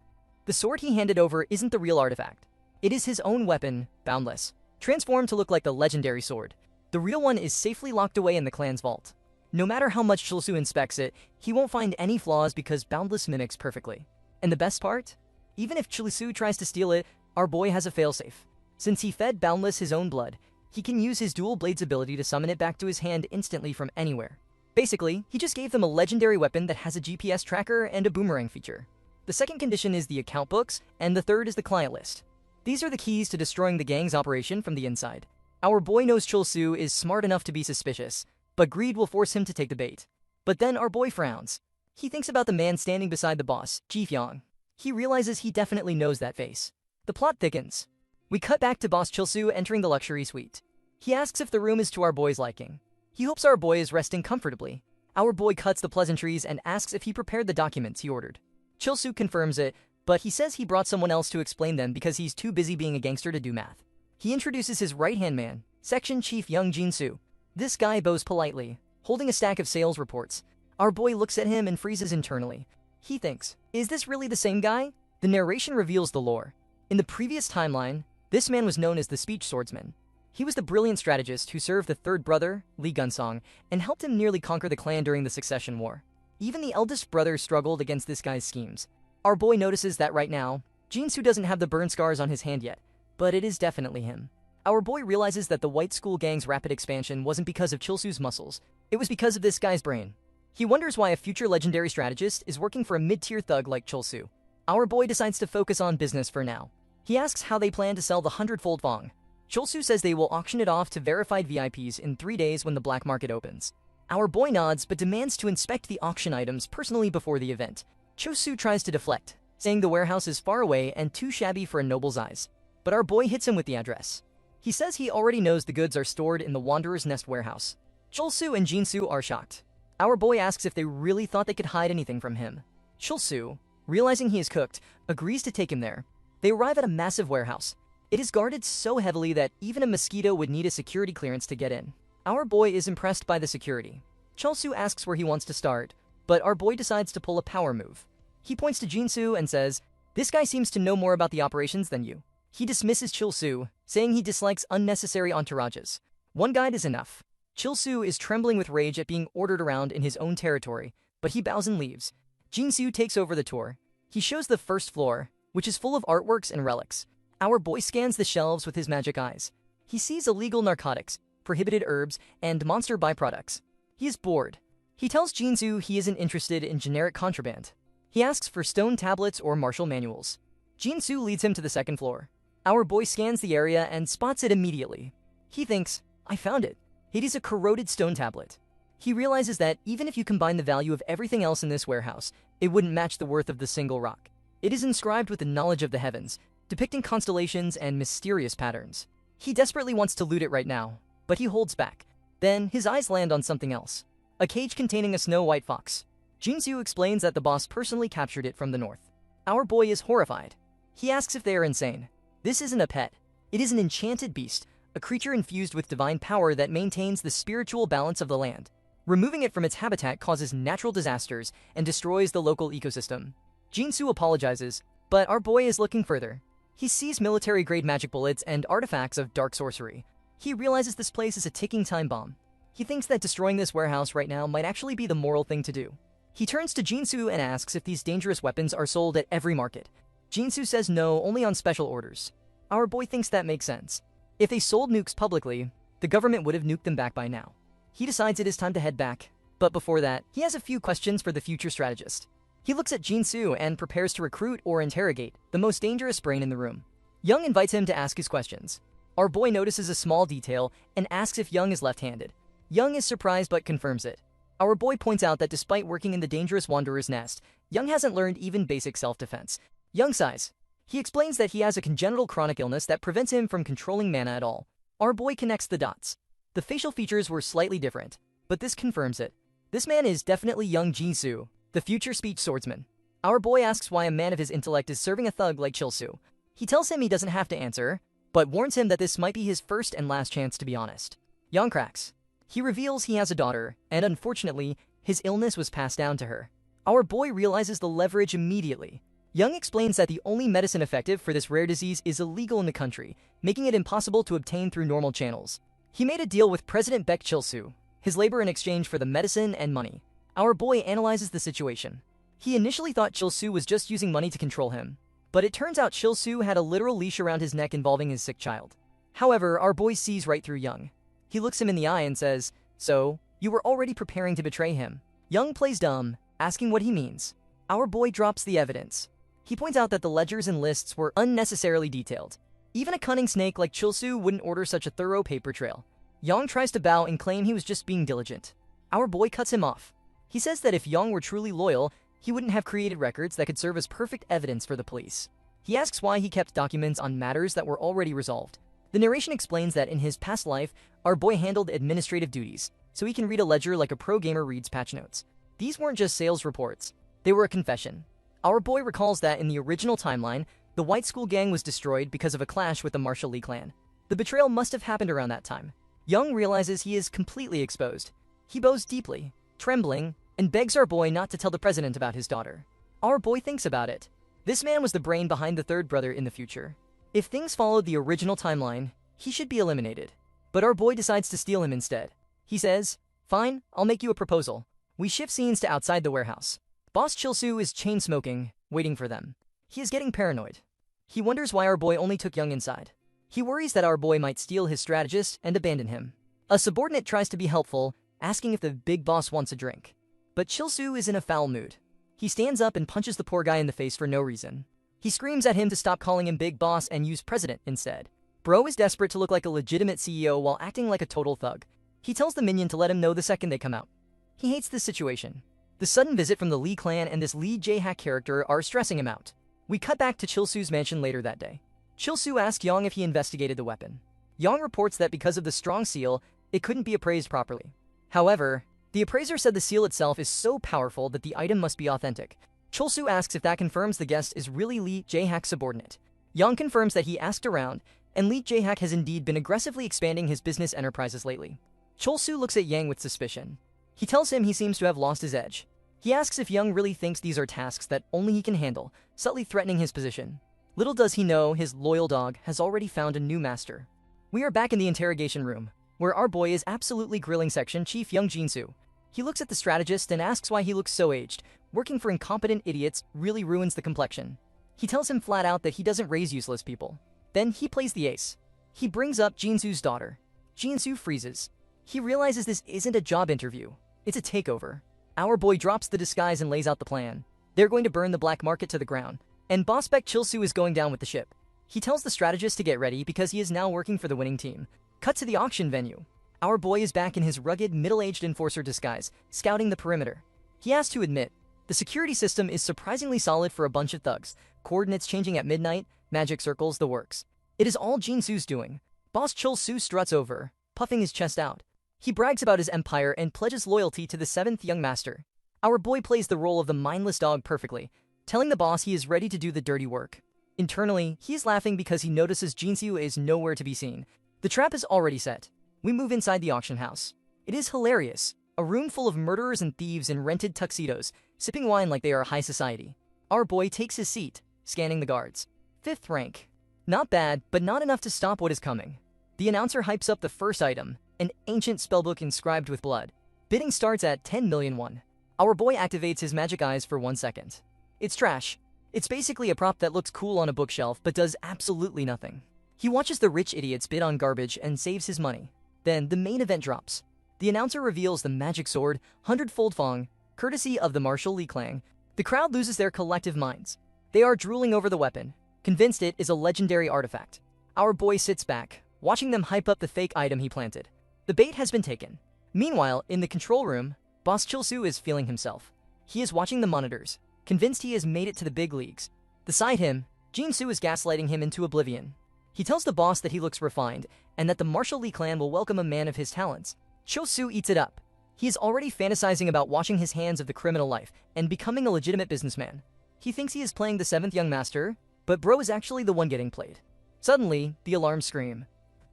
The sword he handed over isn't the real artifact. It is his own weapon, Boundless, transformed to look like the legendary sword. The real one is safely locked away in the clan's vault. No matter how much Cholsu inspects it, he won't find any flaws because Boundless mimics perfectly. And the best part? Even if Cholsu tries to steal it, our boy has a failsafe. Since he fed Boundless his own blood, he can use his dual blades ability to summon it back to his hand instantly from anywhere. Basically, he just gave them a legendary weapon that has a GPS tracker and a boomerang feature. The second condition is the account books, and the third is the client list. These are the keys to destroying the gang's operation from the inside. Our boy knows Cholsu is smart enough to be suspicious, but greed will force him to take the bait. But then our boy frowns. He thinks about the man standing beside the boss, Chief Yang. He realizes he definitely knows that face. The plot thickens. We cut back to Boss Cholsu entering the luxury suite. He asks if the room is to our boy's liking. He hopes our boy is resting comfortably. Our boy cuts the pleasantries and asks if he prepared the documents he ordered. Cholsu confirms it, but he says he brought someone else to explain them because he's too busy being a gangster to do math. He introduces his right-hand man, Section Chief Young Jin-soo. This guy bows politely, holding a stack of sales reports. Our boy looks at him and freezes internally. He thinks, is this really the same guy? The narration reveals the lore. In the previous timeline, this man was known as the Speech Swordsman. He was the brilliant strategist who served the third brother, Lee Gunsong, and helped him nearly conquer the clan during the Succession War. Even the eldest brother struggled against this guy's schemes. Our boy notices that right now, Jin-soo doesn't have the burn scars on his hand yet, but it is definitely him. Our boy realizes that the white school gang's rapid expansion wasn't because of Chilsu's muscles, it was because of this guy's brain. He wonders why a future legendary strategist is working for a mid-tier thug like Chilsu. Our boy decides to focus on business for now. He asks how they plan to sell the 100-fold Vong. Chilsu says they will auction it off to verified VIPs in 3 days when the black market opens. Our boy nods but demands to inspect the auction items personally before the event. Chilsu tries to deflect, saying the warehouse is far away and too shabby for a noble's eyes. But our boy hits him with the address. He says he already knows the goods are stored in the Wanderer's Nest warehouse. Chilsu and Jinsu are shocked. Our boy asks if they really thought they could hide anything from him. Chilsu, realizing he is cooked, agrees to take him there. They arrive at a massive warehouse. It is guarded so heavily that even a mosquito would need a security clearance to get in. Our boy is impressed by the security. Chilsu asks where he wants to start, but our boy decides to pull a power move. He points to Jinsu and says, "This guy seems to know more about the operations than you." He dismisses Chilsu, saying he dislikes unnecessary entourages. One guide is enough. Chilsu is trembling with rage at being ordered around in his own territory, but he bows and leaves. Jinsu takes over the tour. He shows the first floor, which is full of artworks and relics. Our boy scans the shelves with his magic eyes. He sees illegal narcotics, prohibited herbs, and monster byproducts. He is bored. He tells Jinsu he isn't interested in generic contraband. He asks for stone tablets or martial manuals. Jinsu leads him to the second floor. Our boy scans the area and spots it immediately. He thinks, "I found it. It is a corroded stone tablet." He realizes that even if you combine the value of everything else in this warehouse, it wouldn't match the worth of the single rock. It is inscribed with the knowledge of the heavens, depicting constellations and mysterious patterns. He desperately wants to loot it right now, but he holds back. Then, his eyes land on something else. A cage containing a snow-white fox. Jinsu explains that the boss personally captured it from the north. Our boy is horrified. He asks if they are insane. This isn't a pet. It is an enchanted beast, a creature infused with divine power that maintains the spiritual balance of the land. Removing it from its habitat causes natural disasters and destroys the local ecosystem. Jinsu apologizes, but our boy is looking further. He sees military-grade magic bullets and artifacts of dark sorcery. He realizes this place is a ticking time bomb. He thinks that destroying this warehouse right now might actually be the moral thing to do. He turns to Jinsu and asks if these dangerous weapons are sold at every market. Jinsu says no, only on special orders. Our boy thinks that makes sense. If they sold nukes publicly, the government would have nuked them back by now. He decides it is time to head back, but before that, he has a few questions for the future strategist. He looks at Jinsu and prepares to recruit or interrogate the most dangerous brain in the room. Young invites him to ask his questions. Our boy notices a small detail and asks if Young is left-handed. Young is surprised but confirms it. Our boy points out that despite working in the dangerous Wanderer's Nest, Young hasn't learned even basic self-defense. Young sighs. He explains that he has a congenital chronic illness that prevents him from controlling mana at all. Our boy connects the dots. The facial features were slightly different, but this confirms it. This man is definitely young Jinsu, the future speech swordsman. Our boy asks why a man of his intellect is serving a thug like Chilsu. He tells him he doesn't have to answer, but warns him that this might be his first and last chance to be honest. Young cracks. He reveals he has a daughter, and unfortunately, his illness was passed down to her. Our boy realizes the leverage immediately. Young explains that the only medicine effective for this rare disease is illegal in the country, making it impossible to obtain through normal channels. He made a deal with President Baek Chilsu, his labor in exchange for the medicine and money. Our boy analyzes the situation. He initially thought Chilsu was just using money to control him, but it turns out Chilsu had a literal leash around his neck involving his sick child. However, our boy sees right through Young. He looks him in the eye and says, "So, you were already preparing to betray him." Young plays dumb, asking what he means. Our boy drops the evidence. He points out that the ledgers and lists were unnecessarily detailed. Even a cunning snake like Chilsu wouldn't order such a thorough paper trail. Young tries to bow and claim he was just being diligent. Our boy cuts him off. He says that if Young were truly loyal, he wouldn't have created records that could serve as perfect evidence for the police. He asks why he kept documents on matters that were already resolved. The narration explains that in his past life, our boy handled administrative duties, so he can read a ledger like a pro gamer reads patch notes. These weren't just sales reports, they were a confession. Our boy recalls that in the original timeline, the White School Gang was destroyed because of a clash with the Marshall Lee clan. The betrayal must have happened around that time. Young realizes he is completely exposed. He bows deeply, trembling, and begs our boy not to tell the president about his daughter. Our boy thinks about it. This man was the brain behind the third brother in the future. If things followed the original timeline, he should be eliminated. But our boy decides to steal him instead. He says, "Fine, I'll make you a proposal." We shift scenes to outside the warehouse. Boss Chilsu is chain-smoking, waiting for them. He is getting paranoid. He wonders why our boy only took Young inside. He worries that our boy might steal his strategist and abandon him. A subordinate tries to be helpful, asking if the big boss wants a drink. But Chilsu is in a foul mood. He stands up and punches the poor guy in the face for no reason. He screams at him to stop calling him big boss and use president instead. Bro is desperate to look like a legitimate CEO while acting like a total thug. He tells the minion to let him know the second they come out. He hates this situation. The sudden visit from the Lee clan and this Lee Jae-hak character are stressing him out. We cut back to Chilsu's mansion later that day. Chilsu asks Yang if he investigated the weapon. Yang reports that because of the strong seal, it couldn't be appraised properly. However, the appraiser said the seal itself is so powerful that the item must be authentic. Chilsu asks if that confirms the guest is really Lee Jae-hak's subordinate. Yang confirms that he asked around, and Lee Jae-hak has indeed been aggressively expanding his business enterprises lately. Chilsu looks at Yang with suspicion. He tells him he seems to have lost his edge. He asks if Yang really thinks these are tasks that only he can handle, subtly threatening his position. Little does he know his loyal dog has already found a new master. We are back in the interrogation room, where our boy is absolutely grilling Section Chief Young Jinsu. He looks at the strategist and asks why he looks so aged. Working for incompetent idiots really ruins the complexion. He tells him flat out that he doesn't raise useless people. Then he plays the ace. He brings up Jinsu's daughter. Jinsu freezes. He realizes this isn't a job interview. It's a takeover. Our boy drops the disguise and lays out the plan. They're going to burn the black market to the ground. And Bossbeck Chilsu is going down with the ship. He tells the strategist to get ready because he is now working for the winning team. Cut to the auction venue. Our boy is back in his rugged, middle-aged enforcer disguise, scouting the perimeter. He has to admit, the security system is surprisingly solid for a bunch of thugs. Coordinates changing at midnight, magic circles, the works. It is all Jinsu's doing. Boss Chilsu struts over, puffing his chest out. He brags about his empire and pledges loyalty to the 7th young master. Our boy plays the role of the mindless dog perfectly, telling the boss he is ready to do the dirty work. Internally, he is laughing because he notices Jinsu is nowhere to be seen. The trap is already set. We move inside the auction house. It is hilarious. A room full of murderers and thieves in rented tuxedos, sipping wine like they are high society. Our boy takes his seat, scanning the guards. 5th rank. Not bad, but not enough to stop what is coming. The announcer hypes up the first item, an ancient spellbook inscribed with blood. Bidding starts at 10 million won. Our boy activates his magic eyes for 1 second. It's trash. It's basically a prop that looks cool on a bookshelf but does absolutely nothing. He watches the rich idiots bid on garbage and saves his money. Then the main event drops. The announcer reveals the magic sword, 100-fold Fong, courtesy of the Martial Li clan. The crowd loses their collective minds. They are drooling over the weapon, convinced it is a legendary artifact. Our boy sits back, watching them hype up the fake item he planted. The bait has been taken. Meanwhile, in the control room, Boss Chilsu is feeling himself. He is watching the monitors, convinced he has made it to the big leagues. Beside him, Jinsu is gaslighting him into oblivion. He tells the boss that he looks refined, and that the Martial Li clan will welcome a man of his talents. Chilsu eats it up. He is already fantasizing about washing his hands of the criminal life and becoming a legitimate businessman. He thinks he is playing the 7th young master, but bro is actually the one getting played. Suddenly, the alarms scream.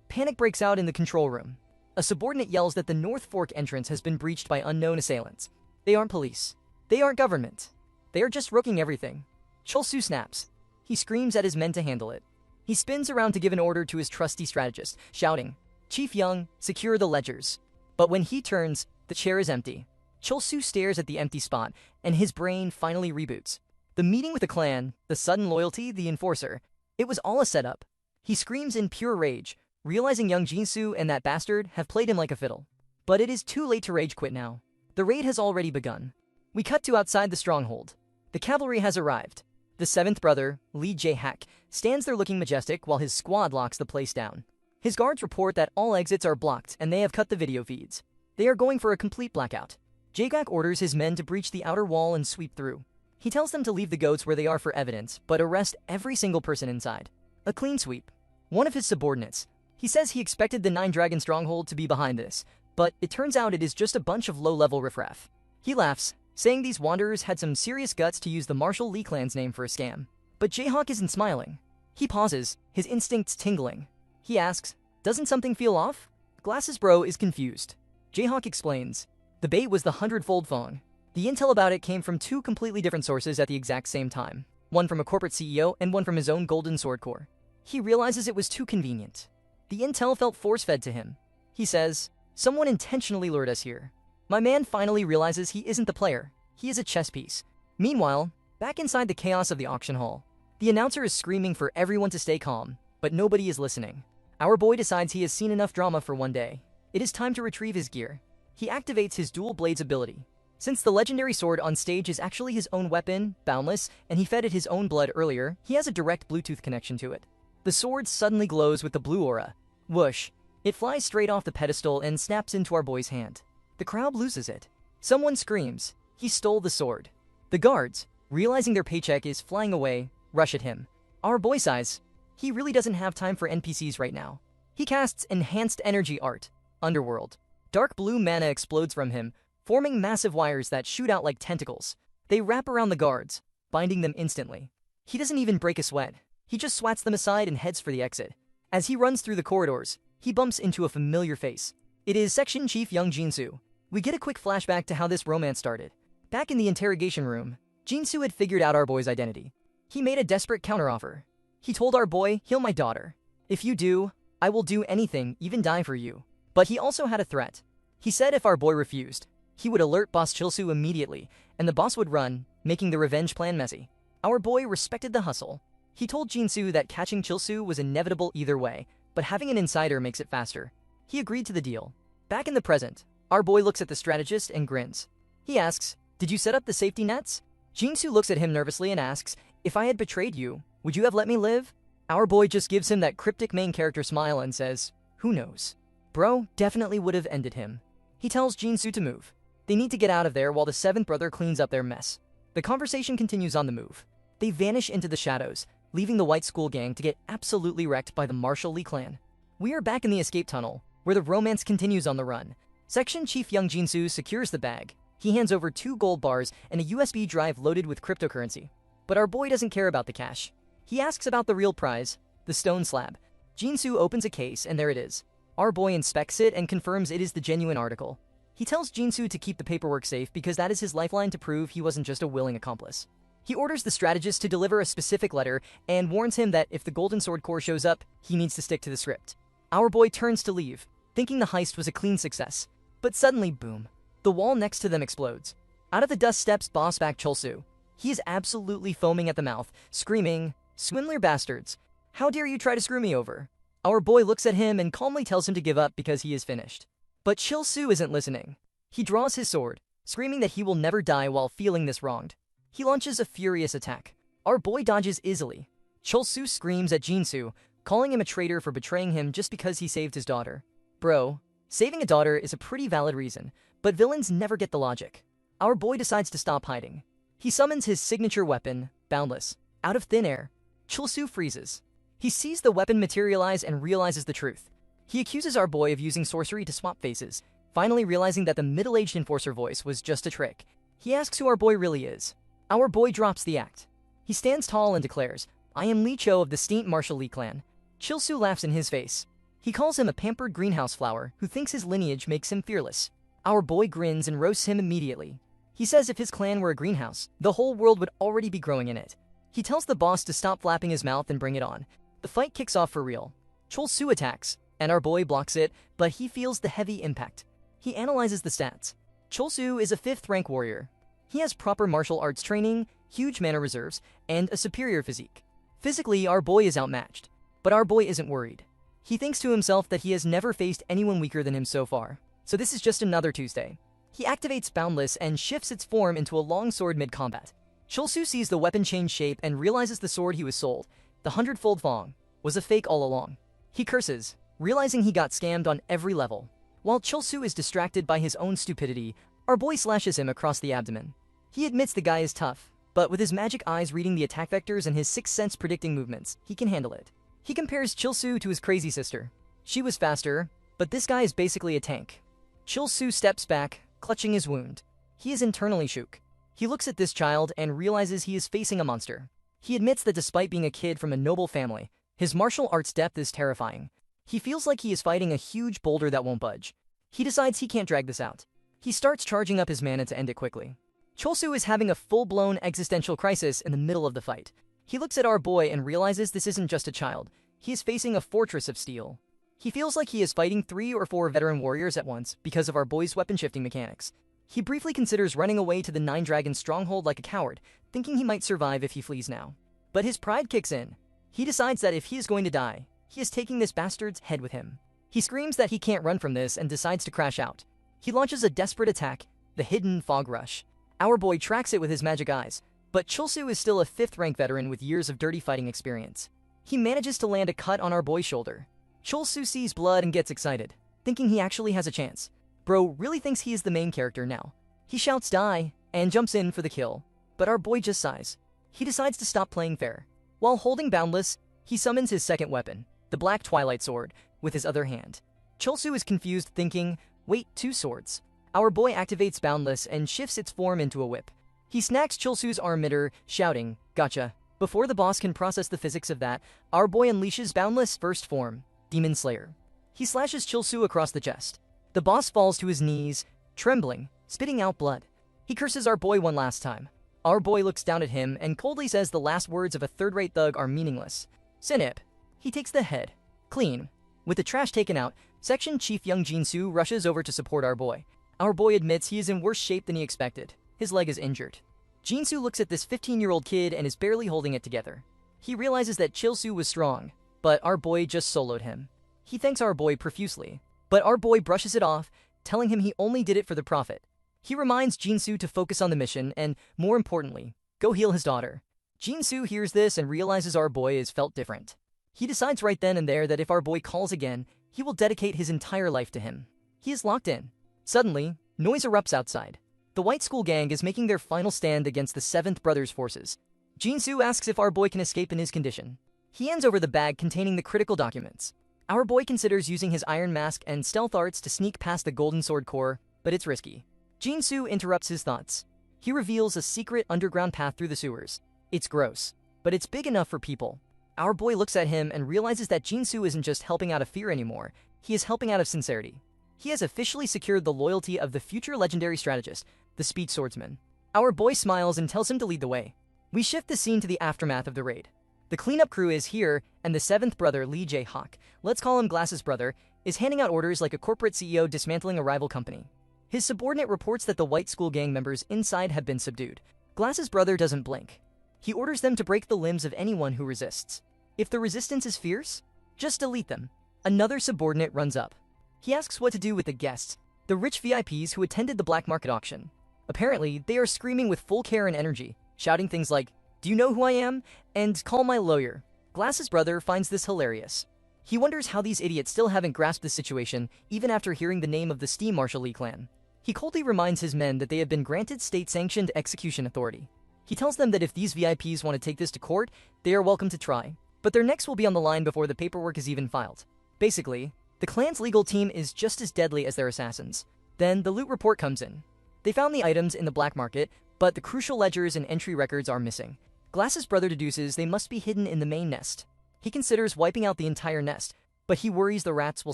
Panic breaks out in the control room. A subordinate yells that the North Fork entrance has been breached by unknown assailants. They aren't police. They aren't government. They are just rooking everything. Chilsu snaps. He screams at his men to handle it. He spins around to give an order to his trusty strategist, shouting, "Chief Young, secure the ledgers." But when he turns, the chair is empty. Chilsu stares at the empty spot, and his brain finally reboots. The meeting with the clan, the sudden loyalty, the enforcer, it was all a setup. He screams in pure rage, realizing young Jinsu and that bastard have played him like a fiddle. But it is too late to rage quit now. The raid has already begun. We cut to outside the stronghold. The cavalry has arrived. The 7th brother, Lee Jae-hak, stands there looking majestic while his squad locks the place down. His guards report that all exits are blocked and they have cut the video feeds. They are going for a complete blackout. Jae-hak orders his men to breach the outer wall and sweep through. He tells them to leave the goats where they are for evidence, but arrest every single person inside. A clean sweep. One of his subordinates. He says he expected the 9-Dragon stronghold to be behind this, but it turns out it is just a bunch of low-level riffraff. He laughs, saying these wanderers had some serious guts to use the Martial Li clan's name for a scam. But Jae-hak isn't smiling. He pauses, his instincts tingling. He asks, "Doesn't something feel off?" Glasses Bro is confused. Jae-hak explains, the bait was the 100-fold Fong. The intel about it came from 2 completely different sources at the exact same time. One from a corporate CEO and one from his own Golden Sword Corps. He realizes it was too convenient. The intel felt force-fed to him. He says, "Someone intentionally lured us here." My man finally realizes he isn't the player. He is a chess piece. Meanwhile, back inside the chaos of the auction hall, the announcer is screaming for everyone to stay calm, but nobody is listening. Our boy decides he has seen enough drama for one day. It is time to retrieve his gear. He activates his dual blades ability. Since the legendary sword on stage is actually his own weapon, boundless, and he fed it his own blood earlier, he has a direct Bluetooth connection to it. The sword suddenly glows with the blue aura. Whoosh! It flies straight off the pedestal and snaps into our boy's hand. The crowd loses it. Someone screams. He stole the sword. The guards, realizing their paycheck is flying away, rush at him. Our boy sighs. He really doesn't have time for NPCs right now. He casts Enhanced Energy Art, Underworld. Dark blue mana explodes from him, forming massive wires that shoot out like tentacles. They wrap around the guards, binding them instantly. He doesn't even break a sweat. He just swats them aside and heads for the exit. As he runs through the corridors, he bumps into a familiar face. It is Section Chief Young Jinsu. We get a quick flashback to how this romance started. Back in the interrogation room, Jinsu had figured out our boy's identity. He made a desperate counteroffer. He told our boy, "Heal my daughter. If you do, I will do anything, even die for you." But he also had a threat. He said if our boy refused, he would alert Boss Chilsu immediately, and the boss would run, making the revenge plan messy. Our boy respected the hustle. He told Jinsu that catching Chilsu was inevitable either way, but having an insider makes it faster. He agreed to the deal. Back in the present, our boy looks at the strategist and grins. He asks, "Did you set up the safety nets?" Jinsu looks at him nervously and asks, "If I had betrayed you, would you have let me live?" Our boy just gives him that cryptic main character smile and says, "Who knows?" Bro definitely would have ended him. He tells Jinsu to move. They need to get out of there while the seventh brother cleans up their mess. The conversation continues on the move. They vanish into the shadows, leaving the White School gang to get absolutely wrecked by the Marshall Lee clan. We are back in the escape tunnel, where the romance continues on the run. Section Chief Young Jinsu secures the bag. He hands over 2 gold bars and a USB drive loaded with cryptocurrency. But our boy doesn't care about the cash. He asks about the real prize, the stone slab. Jinsu opens a case and there it is. Our boy inspects it and confirms it is the genuine article. He tells Jinsu to keep the paperwork safe because that is his lifeline to prove he wasn't just a willing accomplice. He orders the strategist to deliver a specific letter and warns him that if the Golden Sword Corps shows up, he needs to stick to the script. Our boy turns to leave, thinking the heist was a clean success. But suddenly, boom. The wall next to them explodes. Out of the dust steps boss back Chulsu. He is absolutely foaming at the mouth, screaming, "Swindler bastards! How dare you try to screw me over?" Our boy looks at him and calmly tells him to give up because he is finished. But Chilsu isn't listening. He draws his sword, screaming that he will never die while feeling this wronged. He launches a furious attack. Our boy dodges easily. Chilsu screams at Jinsu, calling him a traitor for betraying him just because he saved his daughter. Bro, saving a daughter is a pretty valid reason, but villains never get the logic. Our boy decides to stop hiding. He summons his signature weapon, Boundless. Out of thin air, Chilsu freezes. He sees the weapon materialize and realizes the truth. He accuses our boy of using sorcery to swap faces, finally realizing that the middle-aged enforcer voice was just a trick. He asks who our boy really is. Our boy drops the act. He stands tall and declares, "I am Lee Cho of the Steent Marshall Lee clan." Chilsu laughs in his face. He calls him a pampered greenhouse flower who thinks his lineage makes him fearless. Our boy grins and roasts him immediately. He says if his clan were a greenhouse, the whole world would already be growing in it. He tells the boss to stop flapping his mouth and bring it on. The fight kicks off for real. Chulsu attacks, and our boy blocks it, but he feels the heavy impact. He analyzes the stats. Chulsu is a 5th rank warrior. He has proper martial arts training, huge mana reserves, and a superior physique. Physically, our boy is outmatched, but our boy isn't worried. He thinks to himself that he has never faced anyone weaker than him so far, so this is just another Tuesday. He activates Boundless and shifts its form into a long sword mid-combat. Chulsu sees the weapon change shape and realizes the sword he was sold, the 100-fold Fong, was a fake all along. He curses, realizing he got scammed on every level. While Chulsu is distracted by his own stupidity, our boy slashes him across the abdomen. He admits the guy is tough, but with his magic eyes reading the attack vectors and his sixth sense predicting movements, he can handle it. He compares Chilsu to his crazy sister. She was faster, but this guy is basically a tank. Chilsu steps back, clutching his wound. He is internally shook. He looks at this child and realizes he is facing a monster. He admits that despite being a kid from a noble family, his martial arts depth is terrifying. He feels like he is fighting a huge boulder that won't budge. He decides he can't drag this out. He starts charging up his mana to end it quickly. Chulsu is having a full-blown existential crisis in the middle of the fight. He looks at our boy and realizes this isn't just a child. He is facing a fortress of steel. He feels like he is fighting 3 or 4 veteran warriors at once because of our boy's weapon-shifting mechanics. He briefly considers running away to the Nine Dragon stronghold like a coward, thinking he might survive if he flees now. But his pride kicks in. He decides that if he is going to die, He is taking this bastard's head with him. He screams that he can't run from this and decides to crash out. He launches a desperate attack, the hidden fog rush. Our boy tracks it with his magic eyes, but Chulsu is still a 5th rank veteran with years of dirty fighting experience. He manages to land a cut on our boy's shoulder. Chulsu sees blood and gets excited, thinking he actually has a chance. Bro really thinks he is the main character now. He shouts die and jumps in for the kill, but our boy just sighs. He decides to stop playing fair. While holding Boundless, he summons his second weapon, the Black Twilight Sword, with his other hand. Chulsu is confused, thinking, wait, 2 swords. Our boy activates Boundless and shifts its form into a whip. He snacks Chulsu's arm mitter, shouting, gotcha. Before the boss can process the physics of that, our boy unleashes Boundless' first form, Demon Slayer. He slashes Chulsu across the chest. The boss falls to his knees, trembling, spitting out blood. He curses our boy one last time. Our boy looks down at him and coldly says the last words of a third-rate thug are meaningless. Sinip. He takes the head. Clean. With the trash taken out, Section Chief Young Jinsu rushes over to support our boy. Our boy admits he is in worse shape than he expected. His leg is injured. Jinsu looks at this 15-year-old kid and is barely holding it together. He realizes that Chulsu was strong, but our boy just soloed him. He thanks our boy profusely, but our boy brushes it off, telling him he only did it for the profit. He reminds Jinsu to focus on the mission and, more importantly, go heal his daughter. Jinsu hears this and realizes our boy is felt different. He decides right then and there that if our boy calls again, he will dedicate his entire life to him. He is locked in. Suddenly, noise erupts outside. The White School Gang is making their final stand against the 7th Brothers' forces. Jinsu asks if our boy can escape in his condition. He hands over the bag containing the critical documents. Our boy considers using his iron mask and stealth arts to sneak past the Golden Sword Corps, but it's risky. Jinsu interrupts his thoughts. He reveals a secret underground path through the sewers. It's gross, but it's big enough for people. Our boy looks at him and realizes that Jinsu isn't just helping out of fear anymore, he is helping out of sincerity. He has officially secured the loyalty of the future legendary strategist, the Speed Swordsman. Our boy smiles and tells him to lead the way. We shift the scene to the aftermath of the raid. The cleanup crew is here, and the 7th brother, Lee Jae-hak, let's call him Glass's brother, is handing out orders like a corporate CEO dismantling a rival company. His subordinate reports that the White School Gang members inside have been subdued. Glass's brother doesn't blink. He orders them to break the limbs of anyone who resists. If the resistance is fierce, just delete them. Another subordinate runs up. He asks what to do with the guests, the rich VIPs who attended the black market auction. Apparently, they are screaming with full care and energy, shouting things like, "Do you know who I am?" and "Call my lawyer." Glass's brother finds this hilarious. He wonders how these idiots still haven't grasped the situation, even after hearing the name of the Steam Marshal Lee clan. He coldly reminds his men that they have been granted state-sanctioned execution authority. He tells them that if these VIPs want to take this to court, they are welcome to try, but their necks will be on the line before the paperwork is even filed. Basically, the clan's legal team is just as deadly as their assassins. Then the loot report comes in. They found the items in the black market, but the crucial ledgers and entry records are missing. Glass's brother deduces they must be hidden in the main nest. He considers wiping out the entire nest, but he worries the rats will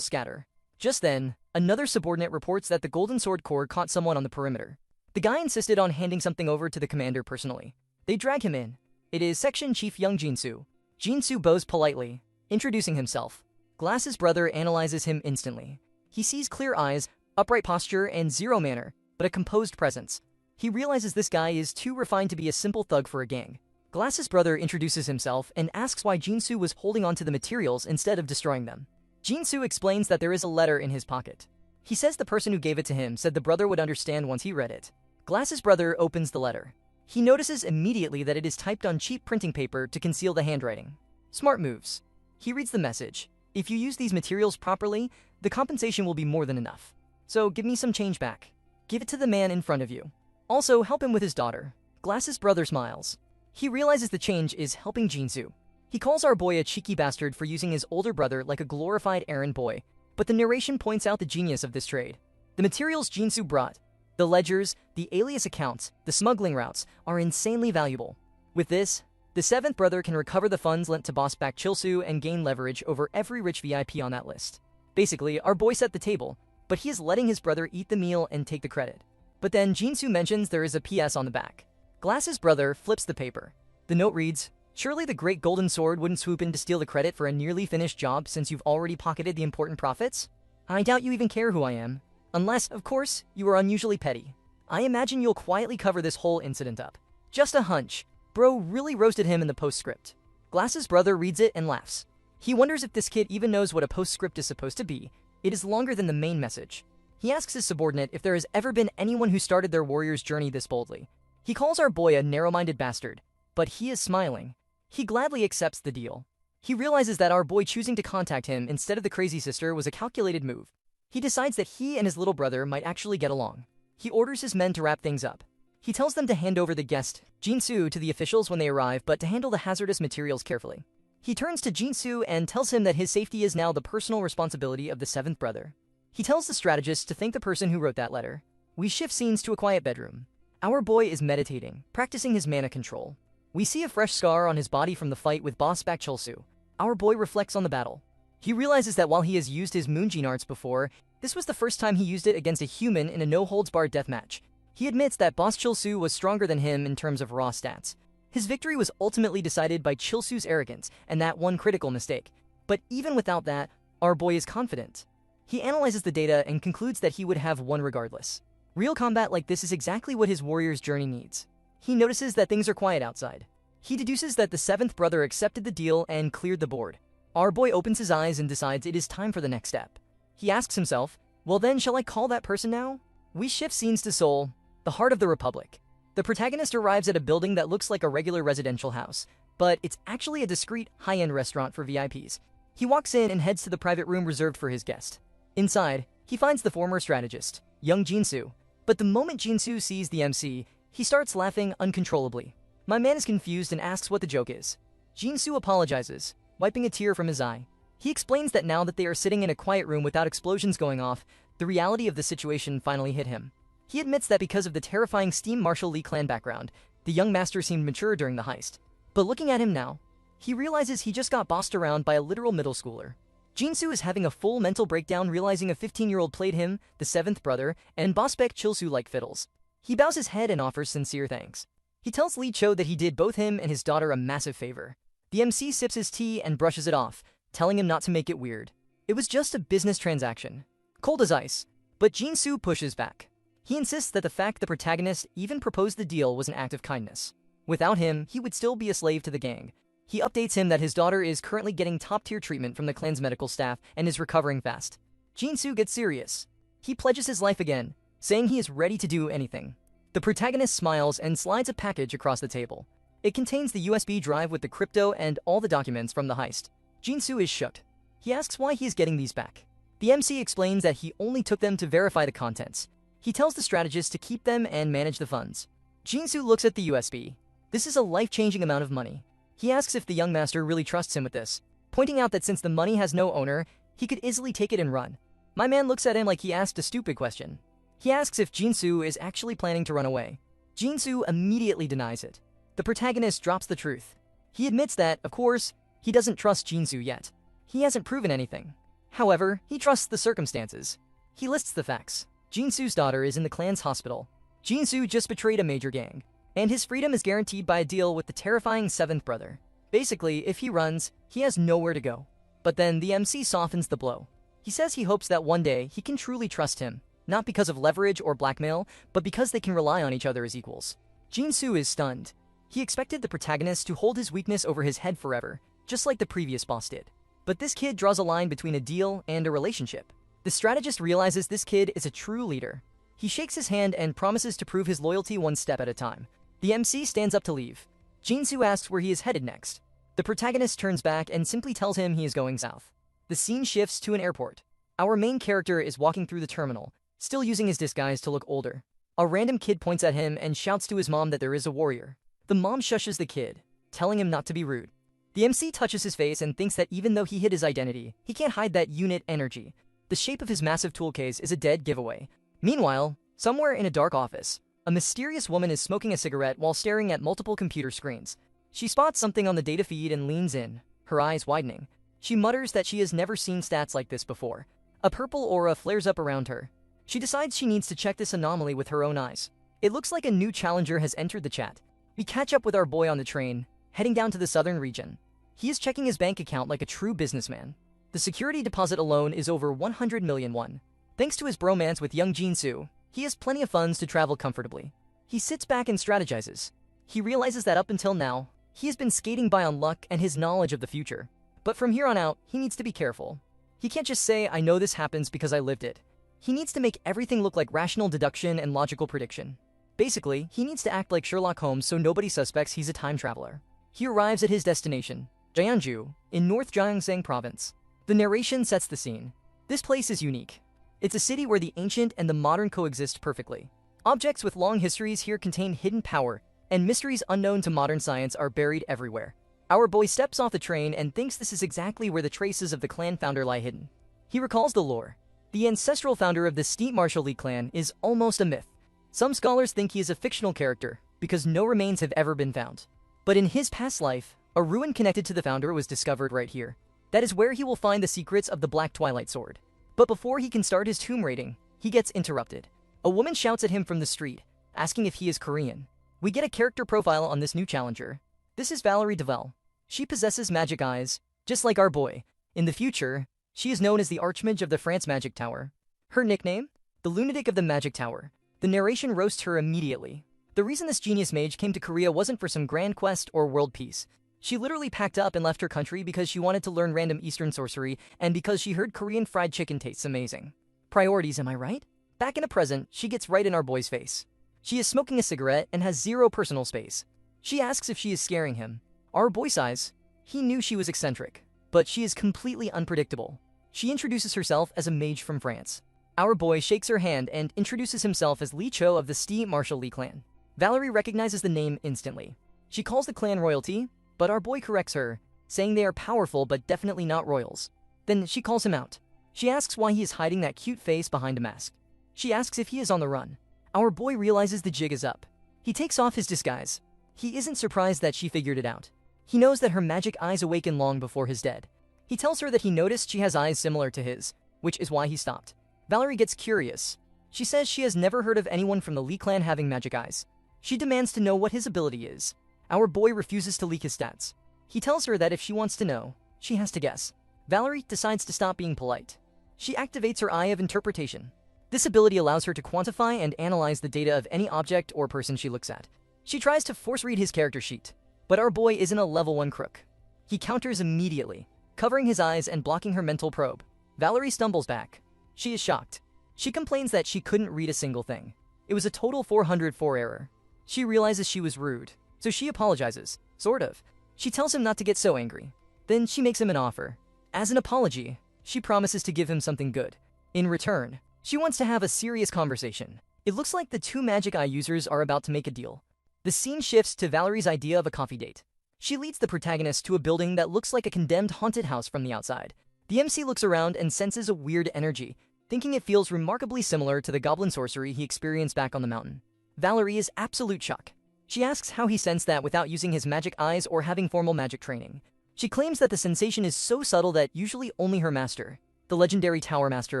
scatter. Just then, another subordinate reports that the Golden Sword Corps caught someone on the perimeter. The guy insisted on handing something over to the commander personally. They drag him in. It is Section Chief Young Jinsu. Jinsu bows politely, introducing himself. Glass's brother analyzes him instantly. He sees clear eyes, upright posture, and zero manner, but a composed presence. He realizes this guy is too refined to be a simple thug for a gang. Glass's brother introduces himself and asks why Jinsu was holding on to the materials instead of destroying them. Jinsu explains that there is a letter in his pocket. He says the person who gave it to him said the brother would understand once he read it. Glass's brother opens the letter. He notices immediately that it is typed on cheap printing paper to conceal the handwriting. Smart moves. He reads the message. If you use these materials properly, the compensation will be more than enough. So give me some change back. Give it to the man in front of you. Also, help him with his daughter. Glass's brother smiles. He realizes the change is helping Jinsu. He calls our boy a cheeky bastard for using his older brother like a glorified errand boy, but the narration points out the genius of this trade. The materials Jinsu brought, the ledgers, the alias accounts, the smuggling routes, are insanely valuable. With this, the 7th brother can recover the funds lent to boss back Chulsu and gain leverage over every rich VIP on that list. Basically, our boy set the table, but he is letting his brother eat the meal and take the credit. But then Jinsu mentions there is a PS on the back. Glass's brother flips the paper. The note reads, "Surely the great golden sword wouldn't swoop in to steal the credit for a nearly finished job since you've already pocketed the important profits? I doubt you even care who I am. Unless, of course, you are unusually petty. I imagine you'll quietly cover this whole incident up." Just a hunch. Bro really roasted him in the postscript. Glass's brother reads it and laughs. He wonders if this kid even knows what a postscript is supposed to be. It is longer than the main message. He asks his subordinate if there has ever been anyone who started their warrior's journey this boldly. He calls our boy a narrow-minded bastard, but he is smiling. He gladly accepts the deal. He realizes that our boy choosing to contact him instead of the crazy sister was a calculated move. He decides that he and his little brother might actually get along. He orders his men to wrap things up. He tells them to hand over the guest, Jinsu, to the officials when they arrive, but to handle the hazardous materials carefully. He turns to Jinsu and tells him that his safety is now the personal responsibility of the seventh brother. He tells the strategist to thank the person who wrote that letter. We shift scenes to a quiet bedroom. Our boy is meditating, practicing his mana control. We see a fresh scar on his body from the fight with boss Bak Chulsu. Our boy reflects on the battle. He realizes that while he has used his Moonjin arts before, this was the first time he used it against a human in a no-holds-barred deathmatch. He admits that boss Chulsu was stronger than him in terms of raw stats. His victory was ultimately decided by Chulsu's arrogance and that one critical mistake. But even without that, our boy is confident. He analyzes the data and concludes that he would have won regardless. Real combat like this is exactly what his warrior's journey needs. He notices that things are quiet outside. He deduces that the seventh brother accepted the deal and cleared the board. Our boy opens his eyes and decides it is time for the next step. He asks himself, well then, shall I call that person now? We shift scenes to Seoul, the heart of the Republic. The protagonist arrives at a building that looks like a regular residential house, but it's actually a discreet, high-end restaurant for VIPs. He walks in and heads to the private room reserved for his guest. Inside, he finds the former strategist, young Jinsu. But the moment Jinsu sees the MC, he starts laughing uncontrollably. My man is confused and asks what the joke is. Jinsu apologizes, wiping a tear from his eye. He explains that now that they are sitting in a quiet room without explosions going off, the reality of the situation finally hit him. He admits that because of the terrifying Steam Marshal Lee clan background, the young master seemed mature during the heist. But looking at him now, he realizes he just got bossed around by a literal middle schooler. Jinsu is having a full mental breakdown realizing a 15-year-old played him, the seventh brother, and boss Bak Chulsu like fiddles. He bows his head and offers sincere thanks. He tells Lee Cho that he did both him and his daughter a massive favor. The MC sips his tea and brushes it off, telling him not to make it weird. It was just a business transaction. Cold as ice. But Jinsu pushes back. He insists that the fact the protagonist even proposed the deal was an act of kindness. Without him, he would still be a slave to the gang. He updates him that his daughter is currently getting top-tier treatment from the clan's medical staff and is recovering fast. Jinsu gets serious. He pledges his life again, saying he is ready to do anything. The protagonist smiles and slides a package across the table. It contains the USB drive with the crypto and all the documents from the heist. Jinsu is shook. He asks why he is getting these back. The MC explains that he only took them to verify the contents. He tells the strategist to keep them and manage the funds. Jinsu looks at the USB. This is a life-changing amount of money. He asks if the young master really trusts him with this, pointing out that since the money has no owner, he could easily take it and run. My man looks at him like he asked a stupid question. He asks if Jinsu is actually planning to run away. Jinsu immediately denies it. The protagonist drops the truth. He admits that, of course, he doesn't trust Jinsu yet. He hasn't proven anything. However, he trusts the circumstances. He lists the facts. Jinsu's daughter is in the clan's hospital. Jinsu just betrayed a major gang, and his freedom is guaranteed by a deal with the terrifying seventh brother. Basically, if he runs, he has nowhere to go. But then the MC softens the blow. He says he hopes that one day he can truly trust him, not because of leverage or blackmail, but because they can rely on each other as equals. Jinsu is stunned. He expected the protagonist to hold his weakness over his head forever, just like the previous boss did. But this kid draws a line between a deal and a relationship. The strategist realizes this kid is a true leader. He shakes his hand and promises to prove his loyalty one step at a time. The MC stands up to leave. Jinsu asks where he is headed next. The protagonist turns back and simply tells him he is going south. The scene shifts to an airport. Our main character is walking through the terminal, still using his disguise to look older. A random kid points at him and shouts to his mom that there is a warrior. The mom shushes the kid, telling him not to be rude. The MC touches his face and thinks that even though he hid his identity, he can't hide that unit energy. The shape of his massive tool case is a dead giveaway. Meanwhile, somewhere in a dark office, a mysterious woman is smoking a cigarette while staring at multiple computer screens. She spots something on the data feed and leans in, her eyes widening. She mutters that she has never seen stats like this before. A purple aura flares up around her. She decides she needs to check this anomaly with her own eyes. It looks like a new challenger has entered the chat. We catch up with our boy on the train, heading down to the southern region. He is checking his bank account like a true businessman. The security deposit alone is over 100 million won. Thanks to his bromance with young Jinsu, he has plenty of funds to travel comfortably. He sits back and strategizes. He realizes that up until now, he has been skating by on luck and his knowledge of the future. But from here on out, he needs to be careful. He can't just say, I know this happens because I lived it. He needs to make everything look like rational deduction and logical prediction. Basically, he needs to act like Sherlock Holmes so nobody suspects he's a time traveler. He arrives at his destination, Jianzhou, in North Gyeongsang Province. The narration sets the scene. This place is unique. It's a city where the ancient and the modern coexist perfectly. Objects with long histories here contain hidden power, and mysteries unknown to modern science are buried everywhere. Our boy steps off the train and thinks this is exactly where the traces of the clan founder lie hidden. He recalls the lore. The ancestral founder of the steep martial Li clan is almost a myth. Some scholars think he is a fictional character, because no remains have ever been found. But in his past life, a ruin connected to the founder was discovered right here. That is where he will find the secrets of the Black Twilight Sword. But before he can start his tomb raiding, he gets interrupted. A woman shouts at him from the street, asking if he is Korean. We get a character profile on this new challenger. This is Valerie Devel. She possesses magic eyes, just like our boy. In the future, she is known as the Archmage of the France Magic Tower. Her nickname? The Lunatic of the Magic Tower. The narration roasts her immediately. The reason this genius mage came to Korea wasn't for some grand quest or world peace. She literally packed up and left her country because she wanted to learn random Eastern sorcery and because she heard Korean fried chicken tastes amazing. Priorities, am I right? Back in the present, she gets right in our boy's face. She is smoking a cigarette and has zero personal space. She asks if she is scaring him. Our boy sighs. He knew she was eccentric, but she is completely unpredictable. She introduces herself as a mage from France. Our boy shakes her hand and introduces himself as Li Cho of the steep martial Li clan. Valerie recognizes the name instantly. She calls the clan royalty, but our boy corrects her, saying they are powerful but definitely not royals. Then she calls him out. She asks why he is hiding that cute face behind a mask. She asks if he is on the run. Our boy realizes the jig is up. He takes off his disguise. He isn't surprised that she figured it out. He knows that her magic eyes awaken long before his dead. He tells her that he noticed she has eyes similar to his, which is why he stopped. Valerie gets curious. She says she has never heard of anyone from the Li clan having magic eyes. She demands to know what his ability is. Our boy refuses to leak his stats. He tells her that if she wants to know, she has to guess. Valerie decides to stop being polite. She activates her Eye of Interpretation. This ability allows her to quantify and analyze the data of any object or person she looks at. She tries to force read his character sheet, but our boy isn't a level 1 crook. He counters immediately, covering his eyes and blocking her mental probe. Valerie stumbles back. She is shocked. She complains that she couldn't read a single thing. It was a total 404 error. She realizes she was rude, so she apologizes, sort of. She tells him not to get so angry. Then she makes him an offer. As an apology, she promises to give him something good. In return, she wants to have a serious conversation. It looks like the two magic eye users are about to make a deal. The scene shifts to Valerie's idea of a coffee date. She leads the protagonist to a building that looks like a condemned haunted house from the outside. The MC looks around and senses a weird energy, thinking it feels remarkably similar to the goblin sorcery he experienced back on the mountain. Valerie is absolute shock. She asks how he sensed that without using his magic eyes or having formal magic training. She claims that the sensation is so subtle that usually only her master, the legendary Tower Master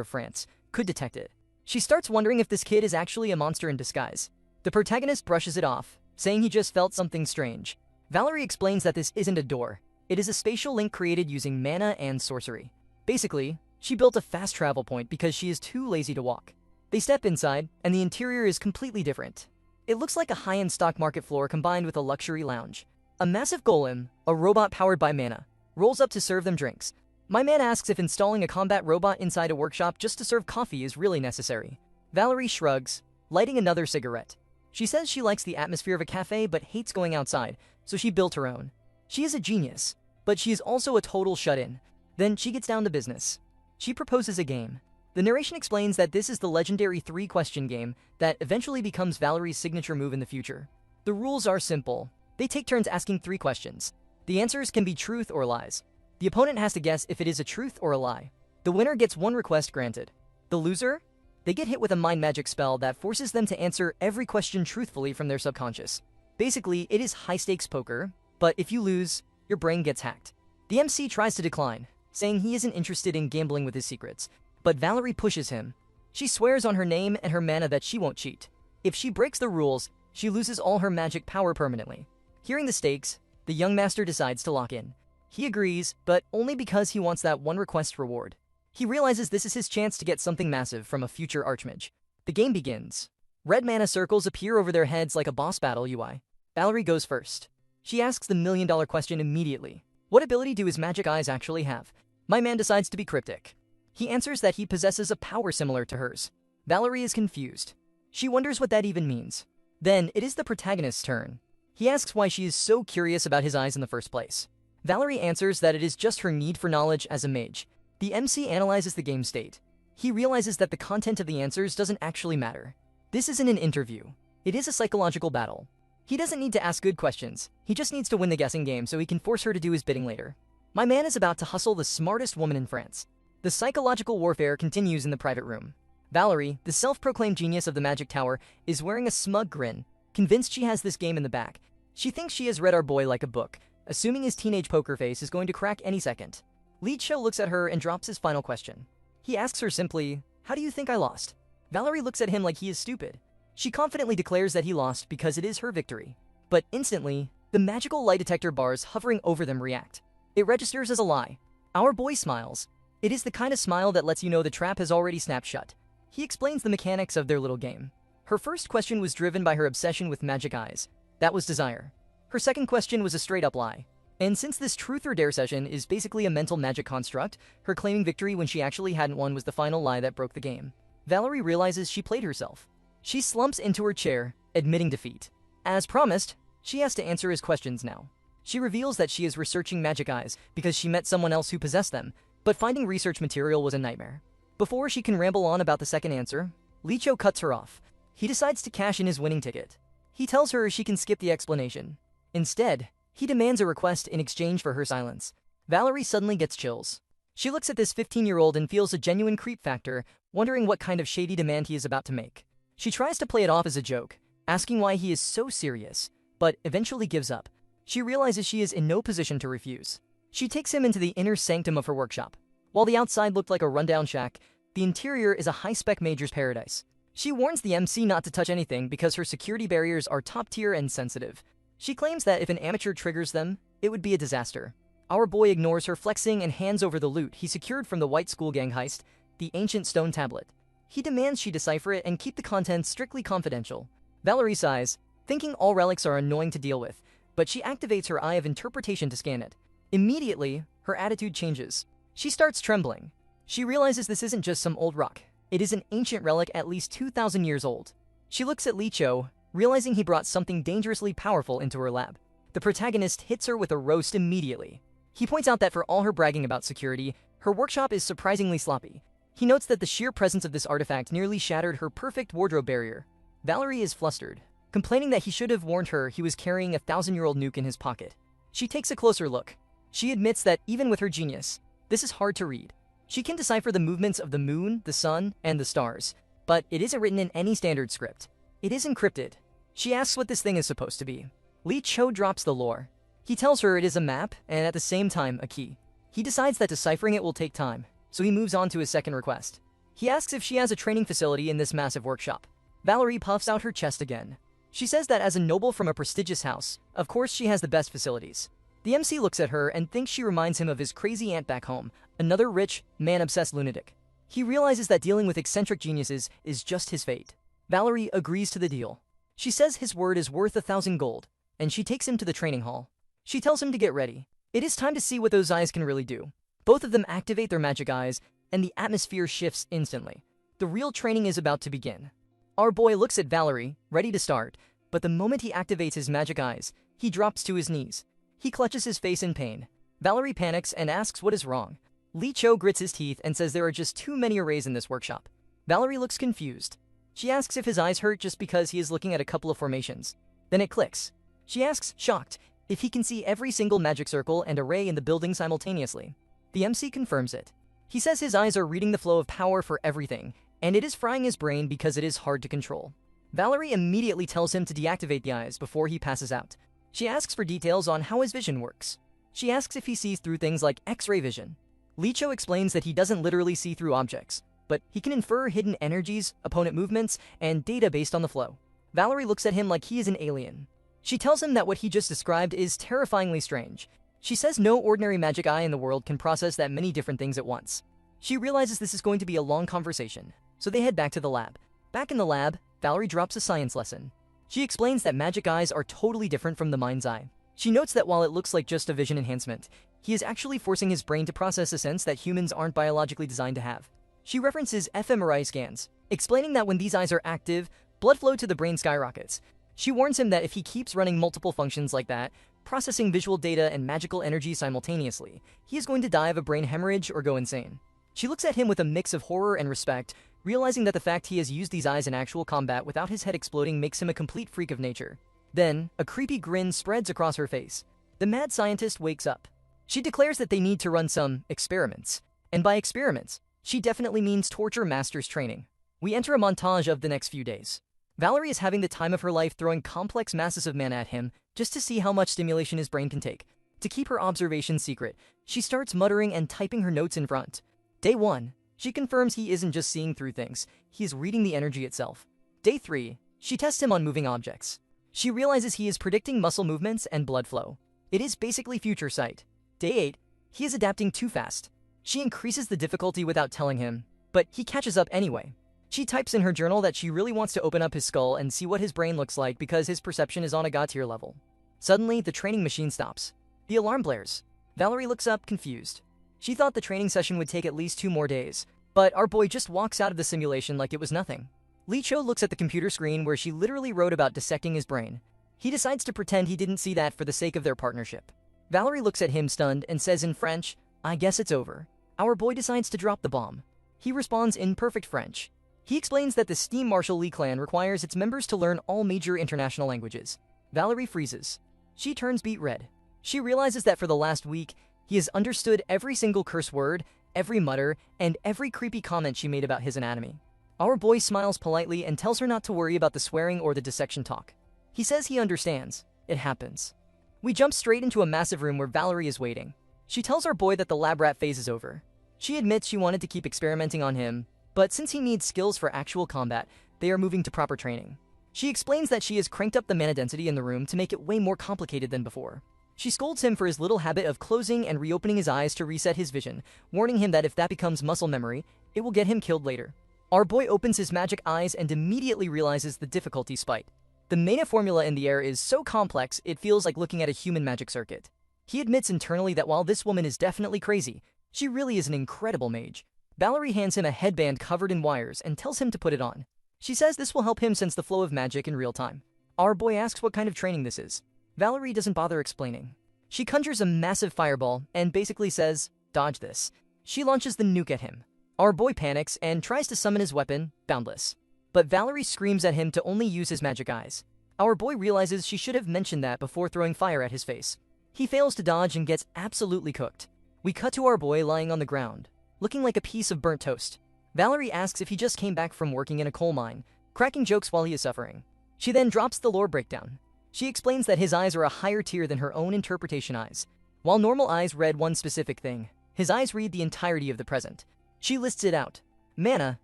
of France, could detect it. She starts wondering if this kid is actually a monster in disguise. The protagonist brushes it off, saying he just felt something strange. Valerie explains that this isn't a door. It is a spatial link created using mana and sorcery. Basically, she built a fast travel point because she is too lazy to walk. They step inside, and the interior is completely different. It looks like a high-end stock market floor combined with a luxury lounge. A massive golem, a robot powered by mana, rolls up to serve them drinks. My man asks if installing a combat robot inside a workshop just to serve coffee is really necessary. Valerie shrugs, lighting another cigarette. She says she likes the atmosphere of a cafe but hates going outside, so she built her own. She is a genius, but she is also a total shut-in. Then she gets down to business. She proposes a game. The narration explains that this is the legendary 3-question game that eventually becomes Valerie's signature move in the future. The rules are simple. They take turns asking 3 questions. The answers can be truth or lies. The opponent has to guess if it is a truth or a lie. The winner gets 1 request granted. The loser? They get hit with a mind magic spell that forces them to answer every question truthfully from their subconscious. Basically, it is high-stakes poker, but if you lose, your brain gets hacked. The MC tries to decline, saying he isn't interested in gambling with his secrets. But Valerie pushes him. She swears on her name and her mana that she won't cheat. If she breaks the rules, she loses all her magic power permanently. Hearing the stakes, the young master decides to lock in. He agrees, but only because he wants that 1 request reward. He realizes this is his chance to get something massive from a future archmage. The game begins. Red mana circles appear over their heads like a boss battle UI. Valerie goes first. She asks the $1 million question immediately. What ability do his magic eyes actually have? My man decides to be cryptic. He answers that he possesses a power similar to hers. Valerie is confused. She wonders what that even means. Then, it is the protagonist's turn. He asks why she is so curious about his eyes in the first place. Valerie answers that it is just her need for knowledge as a mage. The MC analyzes the game state. He realizes that the content of the answers doesn't actually matter. This isn't an interview. It is a psychological battle. He doesn't need to ask good questions. He just needs to win the guessing game so he can force her to do his bidding later. My man is about to hustle the smartest woman in France. The psychological warfare continues in the private room. Valerie, the self-proclaimed genius of the Magic Tower, is wearing a smug grin, convinced she has this game in the bag. She thinks she has read our boy like a book, assuming his teenage poker face is going to crack any second. Licho looks at her and drops his final question. He asks her simply, "How do you think I lost?" Valerie looks at him like he is stupid. She confidently declares that he lost because it is her victory. But instantly, the magical lie detector bars hovering over them react. It registers as a lie. Our boy smiles. It is the kind of smile that lets you know the trap has already snapped shut. He explains the mechanics of their little game. Her first question was driven by her obsession with magic eyes. That was desire. Her second question was a straight-up lie. And since this truth or dare session is basically a mental magic construct, her claiming victory when she actually hadn't won was the final lie that broke the game. Valerie realizes she played herself. She slumps into her chair, admitting defeat. As promised, she has to answer his questions now. She reveals that she is researching magic eyes because she met someone else who possessed them, but finding research material was a nightmare. Before she can ramble on about the second answer, Licho cuts her off. He decides to cash in his winning ticket. He tells her she can skip the explanation. Instead, he demands a request in exchange for her silence. Valerie suddenly gets chills. She looks at this 15-year-old and feels a genuine creep factor, wondering what kind of shady demand he is about to make. She tries to play it off as a joke, asking why he is so serious, but eventually gives up. She realizes she is in no position to refuse. She takes him into the inner sanctum of her workshop. While the outside looked like a rundown shack, the interior is a high-spec mager's paradise. She warns the MC not to touch anything because her security barriers are top-tier and sensitive. She claims that if an amateur triggers them, it would be a disaster. Our boy ignores her flexing and hands over the loot he secured from the white school gang heist, the ancient stone tablet. He demands she decipher it and keep the contents strictly confidential. Valerie sighs, thinking all relics are annoying to deal with, but she activates her eye of interpretation to scan it. Immediately, her attitude changes. She starts trembling. She realizes this isn't just some old rock. It is an ancient relic at least 2,000 years old. She looks at Licho, realizing he brought something dangerously powerful into her lab. The protagonist hits her with a roast immediately. He points out that for all her bragging about security, her workshop is surprisingly sloppy. He notes that the sheer presence of this artifact nearly shattered her perfect wardrobe barrier. Valerie is flustered, complaining that he should have warned her he was carrying a 1,000-year-old nuke in his pocket. She takes a closer look. She admits that even with her genius, this is hard to read. She can decipher the movements of the moon, the sun, and the stars, but it isn't written in any standard script. It is encrypted. She asks what this thing is supposed to be. Li Cho drops the lore. He tells her it is a map, and at the same time, a key. He decides that deciphering it will take time, so he moves on to his second request. He asks if she has a training facility in this massive workshop. Valerie puffs out her chest again. She says that as a noble from a prestigious house, of course she has the best facilities. The MC looks at her and thinks she reminds him of his crazy aunt back home, another rich, man-obsessed lunatic. He realizes that dealing with eccentric geniuses is just his fate. Valerie agrees to the deal. She says his word is worth 1,000 gold, and she takes him to the training hall. She tells him to get ready. It is time to see what those eyes can really do. Both of them activate their magic eyes, and the atmosphere shifts instantly. The real training is about to begin. Our boy looks at Valerie, ready to start, but the moment he activates his magic eyes, he drops to his knees. He clutches his face in pain. Valerie panics and asks what is wrong. Li Cho grits his teeth and says there are just too many arrays in this workshop. Valerie looks confused. She asks if his eyes hurt just because he is looking at a couple of formations. Then it clicks. She asks, shocked, if he can see every single magic circle and array in the building simultaneously. The MC confirms it. He says his eyes are reading the flow of power for everything, and it is frying his brain because it is hard to control. Valerie immediately tells him to deactivate the eyes before he passes out. She asks for details on how his vision works. She asks if he sees through things like X-ray vision. Licho explains that he doesn't literally see through objects, but he can infer hidden energies, opponent movements, and data based on the flow. Valerie looks at him like he is an alien. She tells him that what he just described is terrifyingly strange. She says no ordinary magic eye in the world can process that many different things at once. She realizes this is going to be a long conversation, so they head back to the lab. Back in the lab, Valerie drops a science lesson. She explains that magic eyes are totally different from the mind's eye. She notes that while it looks like just a vision enhancement, he is actually forcing his brain to process a sense that humans aren't biologically designed to have. She references fMRI scans, explaining that when these eyes are active, blood flow to the brain skyrockets. She warns him that if he keeps running multiple functions like that, processing visual data and magical energy simultaneously, he is going to die of a brain hemorrhage or go insane. She looks at him with a mix of horror and respect, realizing that the fact he has used these eyes in actual combat without his head exploding makes him a complete freak of nature. Then, a creepy grin spreads across her face. The mad scientist wakes up. She declares that they need to run some experiments. And by experiments, she definitely means torture masters training. We enter a montage of the next few days. Valerie is having the time of her life throwing complex masses of mana at him just to see how much stimulation his brain can take. To keep her observations secret, she starts muttering and typing her notes in front. Day 1, she confirms he isn't just seeing through things, he is reading the energy itself. Day 3, she tests him on moving objects. She realizes he is predicting muscle movements and blood flow. It is basically future sight. Day 8, he is adapting too fast. She increases the difficulty without telling him, but he catches up anyway. She types in her journal that she really wants to open up his skull and see what his brain looks like because his perception is on a god tier level. Suddenly, the training machine stops. The alarm blares. Valerie looks up, confused. She thought the training session would take at least 2 more days, but our boy just walks out of the simulation like it was nothing. Lee Cho looks at the computer screen where she literally wrote about dissecting his brain. He decides to pretend he didn't see that for the sake of their partnership. Valerie looks at him stunned and says in French, "I guess it's over." Our boy decides to drop the bomb. He responds in perfect French. He explains that the Steam Marshal Lee clan requires its members to learn all major international languages. Valerie freezes. She turns beet red. She realizes that for the last week, he has understood every single curse word, every mutter, and every creepy comment she made about his anatomy. Our boy smiles politely and tells her not to worry about the swearing or the dissection talk. He says he understands. It happens. We jump straight into a massive room where Valerie is waiting. She tells our boy that the lab rat phase is over. She admits she wanted to keep experimenting on him, but since he needs skills for actual combat, they are moving to proper training. She explains that she has cranked up the mana density in the room to make it way more complicated than before. She scolds him for his little habit of closing and reopening his eyes to reset his vision, warning him that if that becomes muscle memory, it will get him killed later. Our boy opens his magic eyes and immediately realizes the difficulty spite. The mana formula in the air is so complex, it feels like looking at a human magic circuit. He admits internally that while this woman is definitely crazy, she really is an incredible mage. Valerie hands him a headband covered in wires and tells him to put it on. She says this will help him sense the flow of magic in real time. Our boy asks what kind of training this is. Valerie doesn't bother explaining. She conjures a massive fireball and basically says, "Dodge this." She launches the nuke at him. Our boy panics and tries to summon his weapon, Boundless. But Valerie screams at him to only use his magic eyes. Our boy realizes she should have mentioned that before throwing fire at his face. He fails to dodge and gets absolutely cooked. We cut to our boy lying on the ground, looking like a piece of burnt toast. Valerie asks if he just came back from working in a coal mine, cracking jokes while he is suffering. She then drops the lore breakdown. She explains that his eyes are a higher tier than her own interpretation eyes. While normal eyes read one specific thing, his eyes read the entirety of the present. She lists it out. Mana,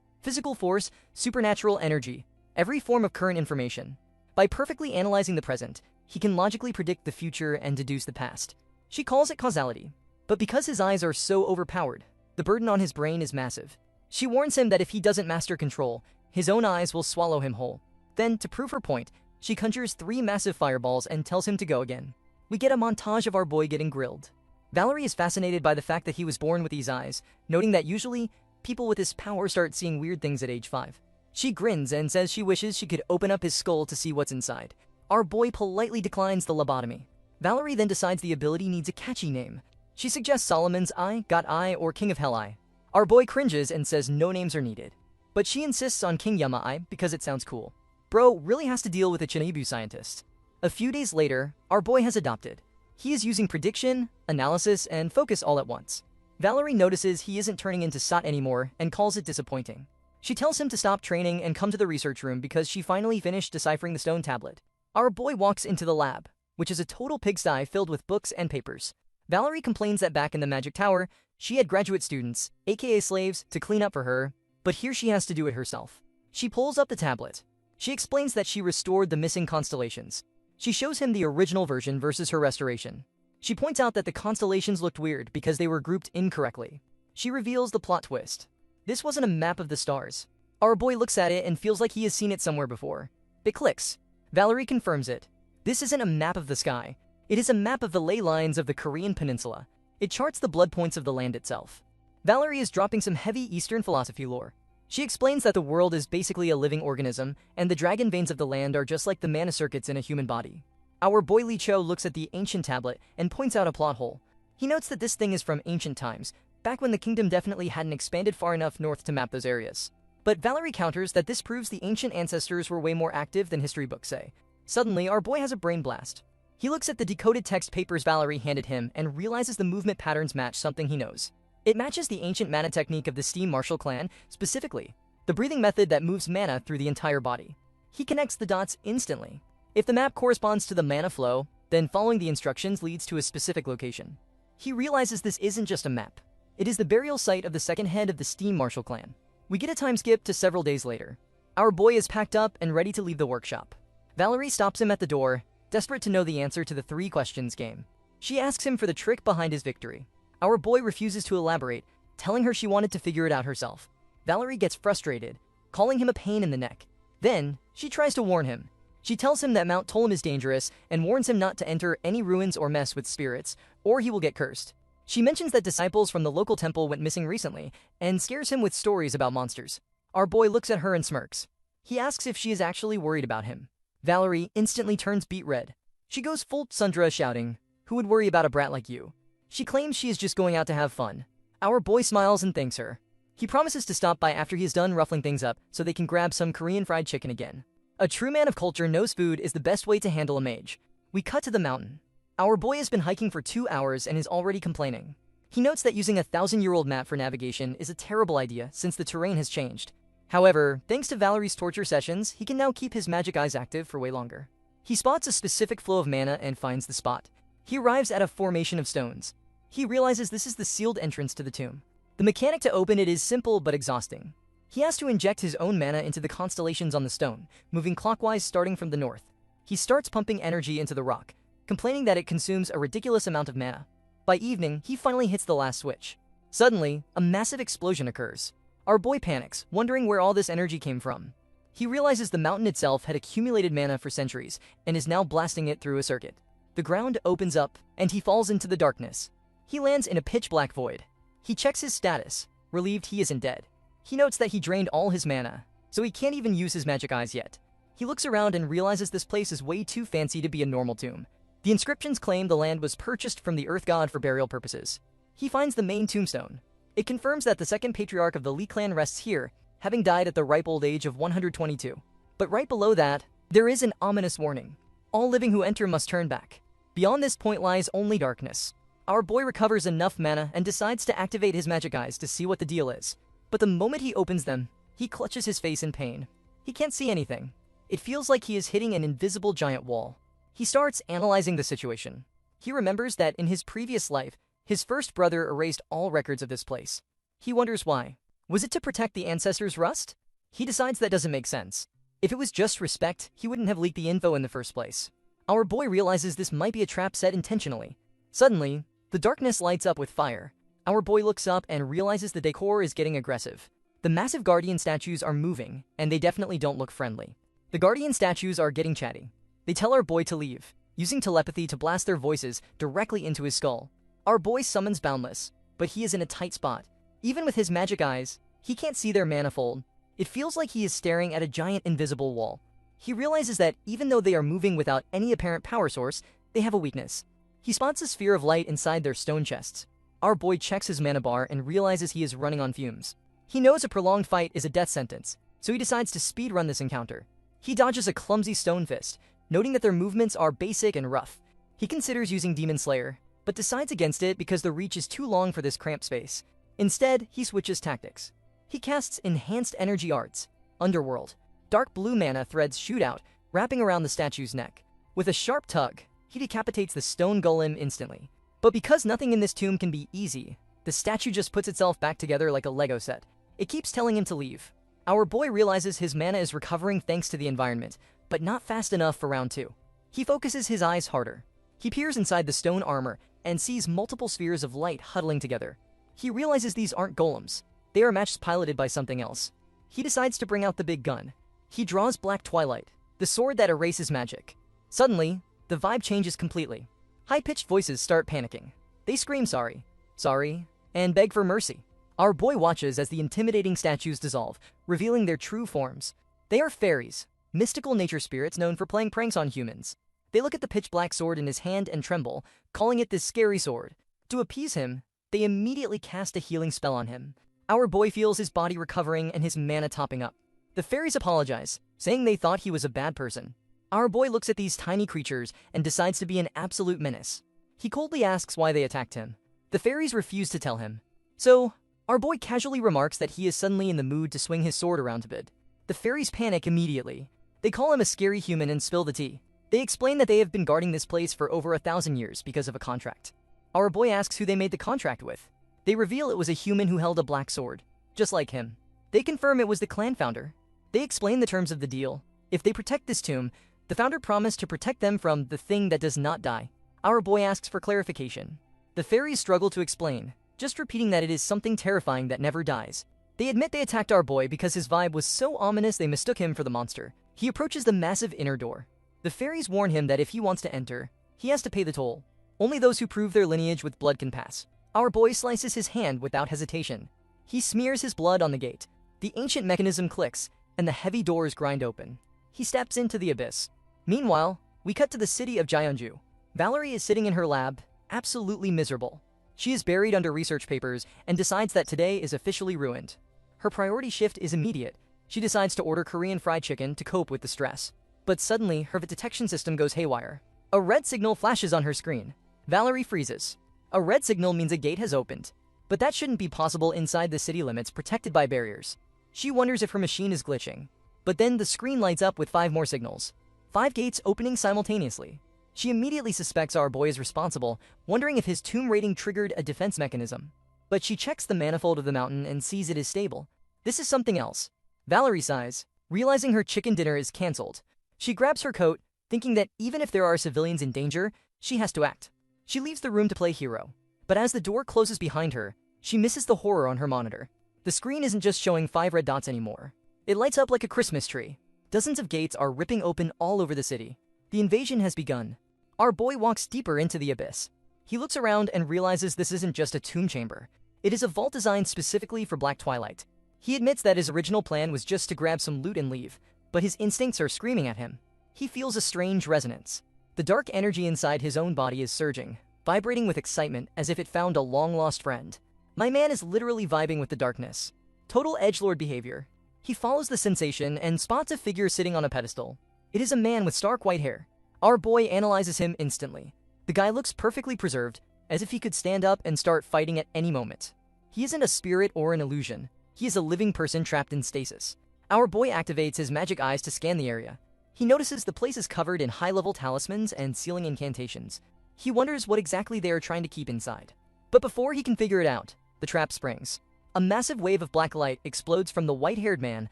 physical force, supernatural energy, every form of current information. By perfectly analyzing the present, he can logically predict the future and deduce the past. She calls it causality. But because his eyes are so overpowered, the burden on his brain is massive. She warns him that if he doesn't master control, his own eyes will swallow him whole. Then, to prove her point, she conjures 3 massive fireballs and tells him to go again. We get a montage of our boy getting grilled. Valerie is fascinated by the fact that he was born with these eyes, noting that usually, people with this power start seeing weird things at age 5. She grins and says she wishes she could open up his skull to see what's inside. Our boy politely declines the lobotomy. Valerie then decides the ability needs a catchy name. She suggests Solomon's Eye, God Eye, or King of Hell Eye. Our boy cringes and says no names are needed. But she insists on King Yama Eye because it sounds cool. Bro really has to deal with a Chinibu scientist. A few days later, our boy has adopted. He is using prediction, analysis, and focus all at once. Valerie notices he isn't turning into Sot anymore and calls it disappointing. She tells him to stop training and come to the research room because she finally finished deciphering the stone tablet. Our boy walks into the lab, which is a total pigsty filled with books and papers. Valerie complains that back in the Magic Tower, she had graduate students, aka slaves, to clean up for her, but here she has to do it herself. She pulls up the tablet. She explains that she restored the missing constellations. She shows him the original version versus her restoration. She points out that the constellations looked weird because they were grouped incorrectly. She reveals the plot twist. This wasn't a map of the stars. Our boy looks at it and feels like he has seen it somewhere before. It clicks. Valerie confirms it. This isn't a map of the sky. It is a map of the ley lines of the Korean peninsula. It charts the blood points of the land itself. Valerie is dropping some heavy Eastern philosophy lore. She explains that the world is basically a living organism, and the dragon veins of the land are just like the mana circuits in a human body. Our boy Lee Cho looks at the ancient tablet and points out a plot hole. He notes that this thing is from ancient times, back when the kingdom definitely hadn't expanded far enough north to map those areas. But Valerie counters that this proves the ancient ancestors were way more active than history books say. Suddenly, our boy has a brain blast. He looks at the decoded text papers Valerie handed him and realizes the movement patterns match something he knows. It matches the ancient mana technique of the Steam Martial clan, specifically the breathing method that moves mana through the entire body. He connects the dots instantly. If the map corresponds to the mana flow, then following the instructions leads to a specific location. He realizes this isn't just a map. It is the burial site of the second head of the Steam Martial clan. We get a time skip to several days later. Our boy is packed up and ready to leave the workshop. Valerie stops him at the door, desperate to know the answer to the 3 questions game. She asks him for the trick behind his victory. Our boy refuses to elaborate, telling her she wanted to figure it out herself. Valerie gets frustrated, calling him a pain in the neck. Then, she tries to warn him. She tells him that Mount Tolem is dangerous and warns him not to enter any ruins or mess with spirits, or he will get cursed. She mentions that disciples from the local temple went missing recently, and scares him with stories about monsters. Our boy looks at her and smirks. He asks if she is actually worried about him. Valerie instantly turns beet red. She goes full Sundra shouting, "Who would worry about a brat like you?" She claims she is just going out to have fun. Our boy smiles and thanks her. He promises to stop by after he is done ruffling things up so they can grab some Korean fried chicken again. A true man of culture knows food is the best way to handle a mage. We cut to the mountain. Our boy has been hiking for 2 hours and is already complaining. He notes that using a 1,000-year-old map for navigation is a terrible idea since the terrain has changed. However, thanks to Valerie's torture sessions, he can now keep his magic eyes active for way longer. He spots a specific flow of mana and finds the spot. He arrives at a formation of stones. He realizes this is the sealed entrance to the tomb. The mechanic to open it is simple but exhausting. He has to inject his own mana into the constellations on the stone, moving clockwise starting from the north. He starts pumping energy into the rock, complaining that it consumes a ridiculous amount of mana. By evening, he finally hits the last switch. Suddenly, a massive explosion occurs. Our boy panics, wondering where all this energy came from. He realizes the mountain itself had accumulated mana for centuries, and is now blasting it through a circuit. The ground opens up, and he falls into the darkness. He lands in a pitch-black void. He checks his status, relieved he isn't dead. He notes that he drained all his mana, so he can't even use his magic eyes yet. He looks around and realizes this place is way too fancy to be a normal tomb. The inscriptions claim the land was purchased from the earth god for burial purposes. He finds the main tombstone. It confirms that the second patriarch of the Lee clan rests here, having died at the ripe old age of 122. But right below that, there is an ominous warning. All living who enter must turn back. Beyond this point lies only darkness. Our boy recovers enough mana and decides to activate his magic eyes to see what the deal is. But the moment he opens them, he clutches his face in pain. He can't see anything. It feels like he is hitting an invisible giant wall. He starts analyzing the situation. He remembers that in his previous life, his first brother erased all records of this place. He wonders why. Was it to protect the ancestors' rust? He decides that doesn't make sense. If it was just respect, he wouldn't have leaked the info in the first place. Our boy realizes this might be a trap set intentionally. Suddenly, the darkness lights up with fire. Our boy looks up and realizes the decor is getting aggressive. The massive guardian statues are moving, and they definitely don't look friendly. The guardian statues are getting chatty. They tell our boy to leave, using telepathy to blast their voices directly into his skull. Our boy summons Boundless, but he is in a tight spot. Even with his magic eyes, he can't see their manifold. It feels like he is staring at a giant invisible wall. He realizes that even though they are moving without any apparent power source, they have a weakness. He spots a sphere of light inside their stone chests. Our boy checks his mana bar and realizes he is running on fumes. He knows a prolonged fight is a death sentence, so he decides to speedrun this encounter. He dodges a clumsy stone fist, noting that their movements are basic and rough. He considers using Demon Slayer, but decides against it because the reach is too long for this cramped space. Instead, he switches tactics. He casts Enhanced Energy Arts, Underworld. Dark blue mana threads shoot out, wrapping around the statue's neck. With a sharp tug, he decapitates the stone golem instantly. But because nothing in this tomb can be easy, the statue just puts itself back together like a Lego set. It keeps telling him to leave. Our boy realizes his mana is recovering thanks to the environment, but not fast enough for round 2. He focuses his eyes harder. He peers inside the stone armor and sees multiple spheres of light huddling together. He realizes these aren't golems. They are matched piloted by something else. He decides to bring out the big gun. He draws Black Twilight, the sword that erases magic. Suddenly, the vibe changes completely. High-pitched voices start panicking. They scream sorry, sorry, and beg for mercy. Our boy watches as the intimidating statues dissolve, revealing their true forms. They are fairies, mystical nature spirits known for playing pranks on humans. They look at the pitch-black sword in his hand and tremble, calling it this scary sword. To appease him, they immediately cast a healing spell on him. Our boy feels his body recovering and his mana topping up. The fairies apologize, saying they thought he was a bad person. Our boy looks at these tiny creatures and decides to be an absolute menace. He coldly asks why they attacked him. The fairies refuse to tell him. So, our boy casually remarks that he is suddenly in the mood to swing his sword around a bit. The fairies panic immediately. They call him a scary human and spill the tea. They explain that they have been guarding this place for over 1,000 years because of a contract. Our boy asks who they made the contract with. They reveal it was a human who held a black sword, just like him. They confirm it was the clan founder. They explain the terms of the deal. If they protect this tomb, the founder promised to protect them from the thing that does not die. Our boy asks for clarification. The fairies struggle to explain, just repeating that it is something terrifying that never dies. They admit they attacked our boy because his vibe was so ominous they mistook him for the monster. He approaches the massive inner door. The fairies warn him that if he wants to enter, he has to pay the toll. Only those who prove their lineage with blood can pass. Our boy slices his hand without hesitation. He smears his blood on the gate. The ancient mechanism clicks, and the heavy doors grind open. He steps into the abyss. Meanwhile, we cut to the city of Jeonju. Valerie is sitting in her lab, absolutely miserable. She is buried under research papers and decides that today is officially ruined. Her priority shift is immediate. She decides to order Korean fried chicken to cope with the stress. But suddenly, her detection system goes haywire. A red signal flashes on her screen. Valerie freezes. A red signal means a gate has opened. But that shouldn't be possible inside the city limits protected by barriers. She wonders if her machine is glitching. But then the screen lights up with 5 more signals. 5 gates opening simultaneously. She immediately suspects our boy is responsible, wondering if his tomb raiding triggered a defense mechanism. But she checks the manifold of the mountain and sees it is stable. This is something else. Valerie sighs, realizing her chicken dinner is cancelled. She grabs her coat, thinking that even if there are civilians in danger, she has to act. She leaves the room to play hero. But as the door closes behind her, she misses the horror on her monitor. The screen isn't just showing 5 red dots anymore. It lights up like a Christmas tree. Dozens of gates are ripping open all over the city. The invasion has begun. Our boy walks deeper into the abyss. He looks around and realizes this isn't just a tomb chamber. It is a vault designed specifically for Black Twilight. He admits that his original plan was just to grab some loot and leave, but his instincts are screaming at him. He feels a strange resonance. The dark energy inside his own body is surging, vibrating with excitement as if it found a long-lost friend. My man is literally vibing with the darkness. Total edgelord behavior. He follows the sensation and spots a figure sitting on a pedestal. It is a man with stark white hair. Our boy analyzes him instantly. The guy looks perfectly preserved, as if he could stand up and start fighting at any moment. He isn't a spirit or an illusion. He is a living person trapped in stasis. Our boy activates his magic eyes to scan the area. He notices the place is covered in high-level talismans and sealing incantations. He wonders what exactly they are trying to keep inside. But before he can figure it out, the trap springs. A massive wave of black light explodes from the white-haired man,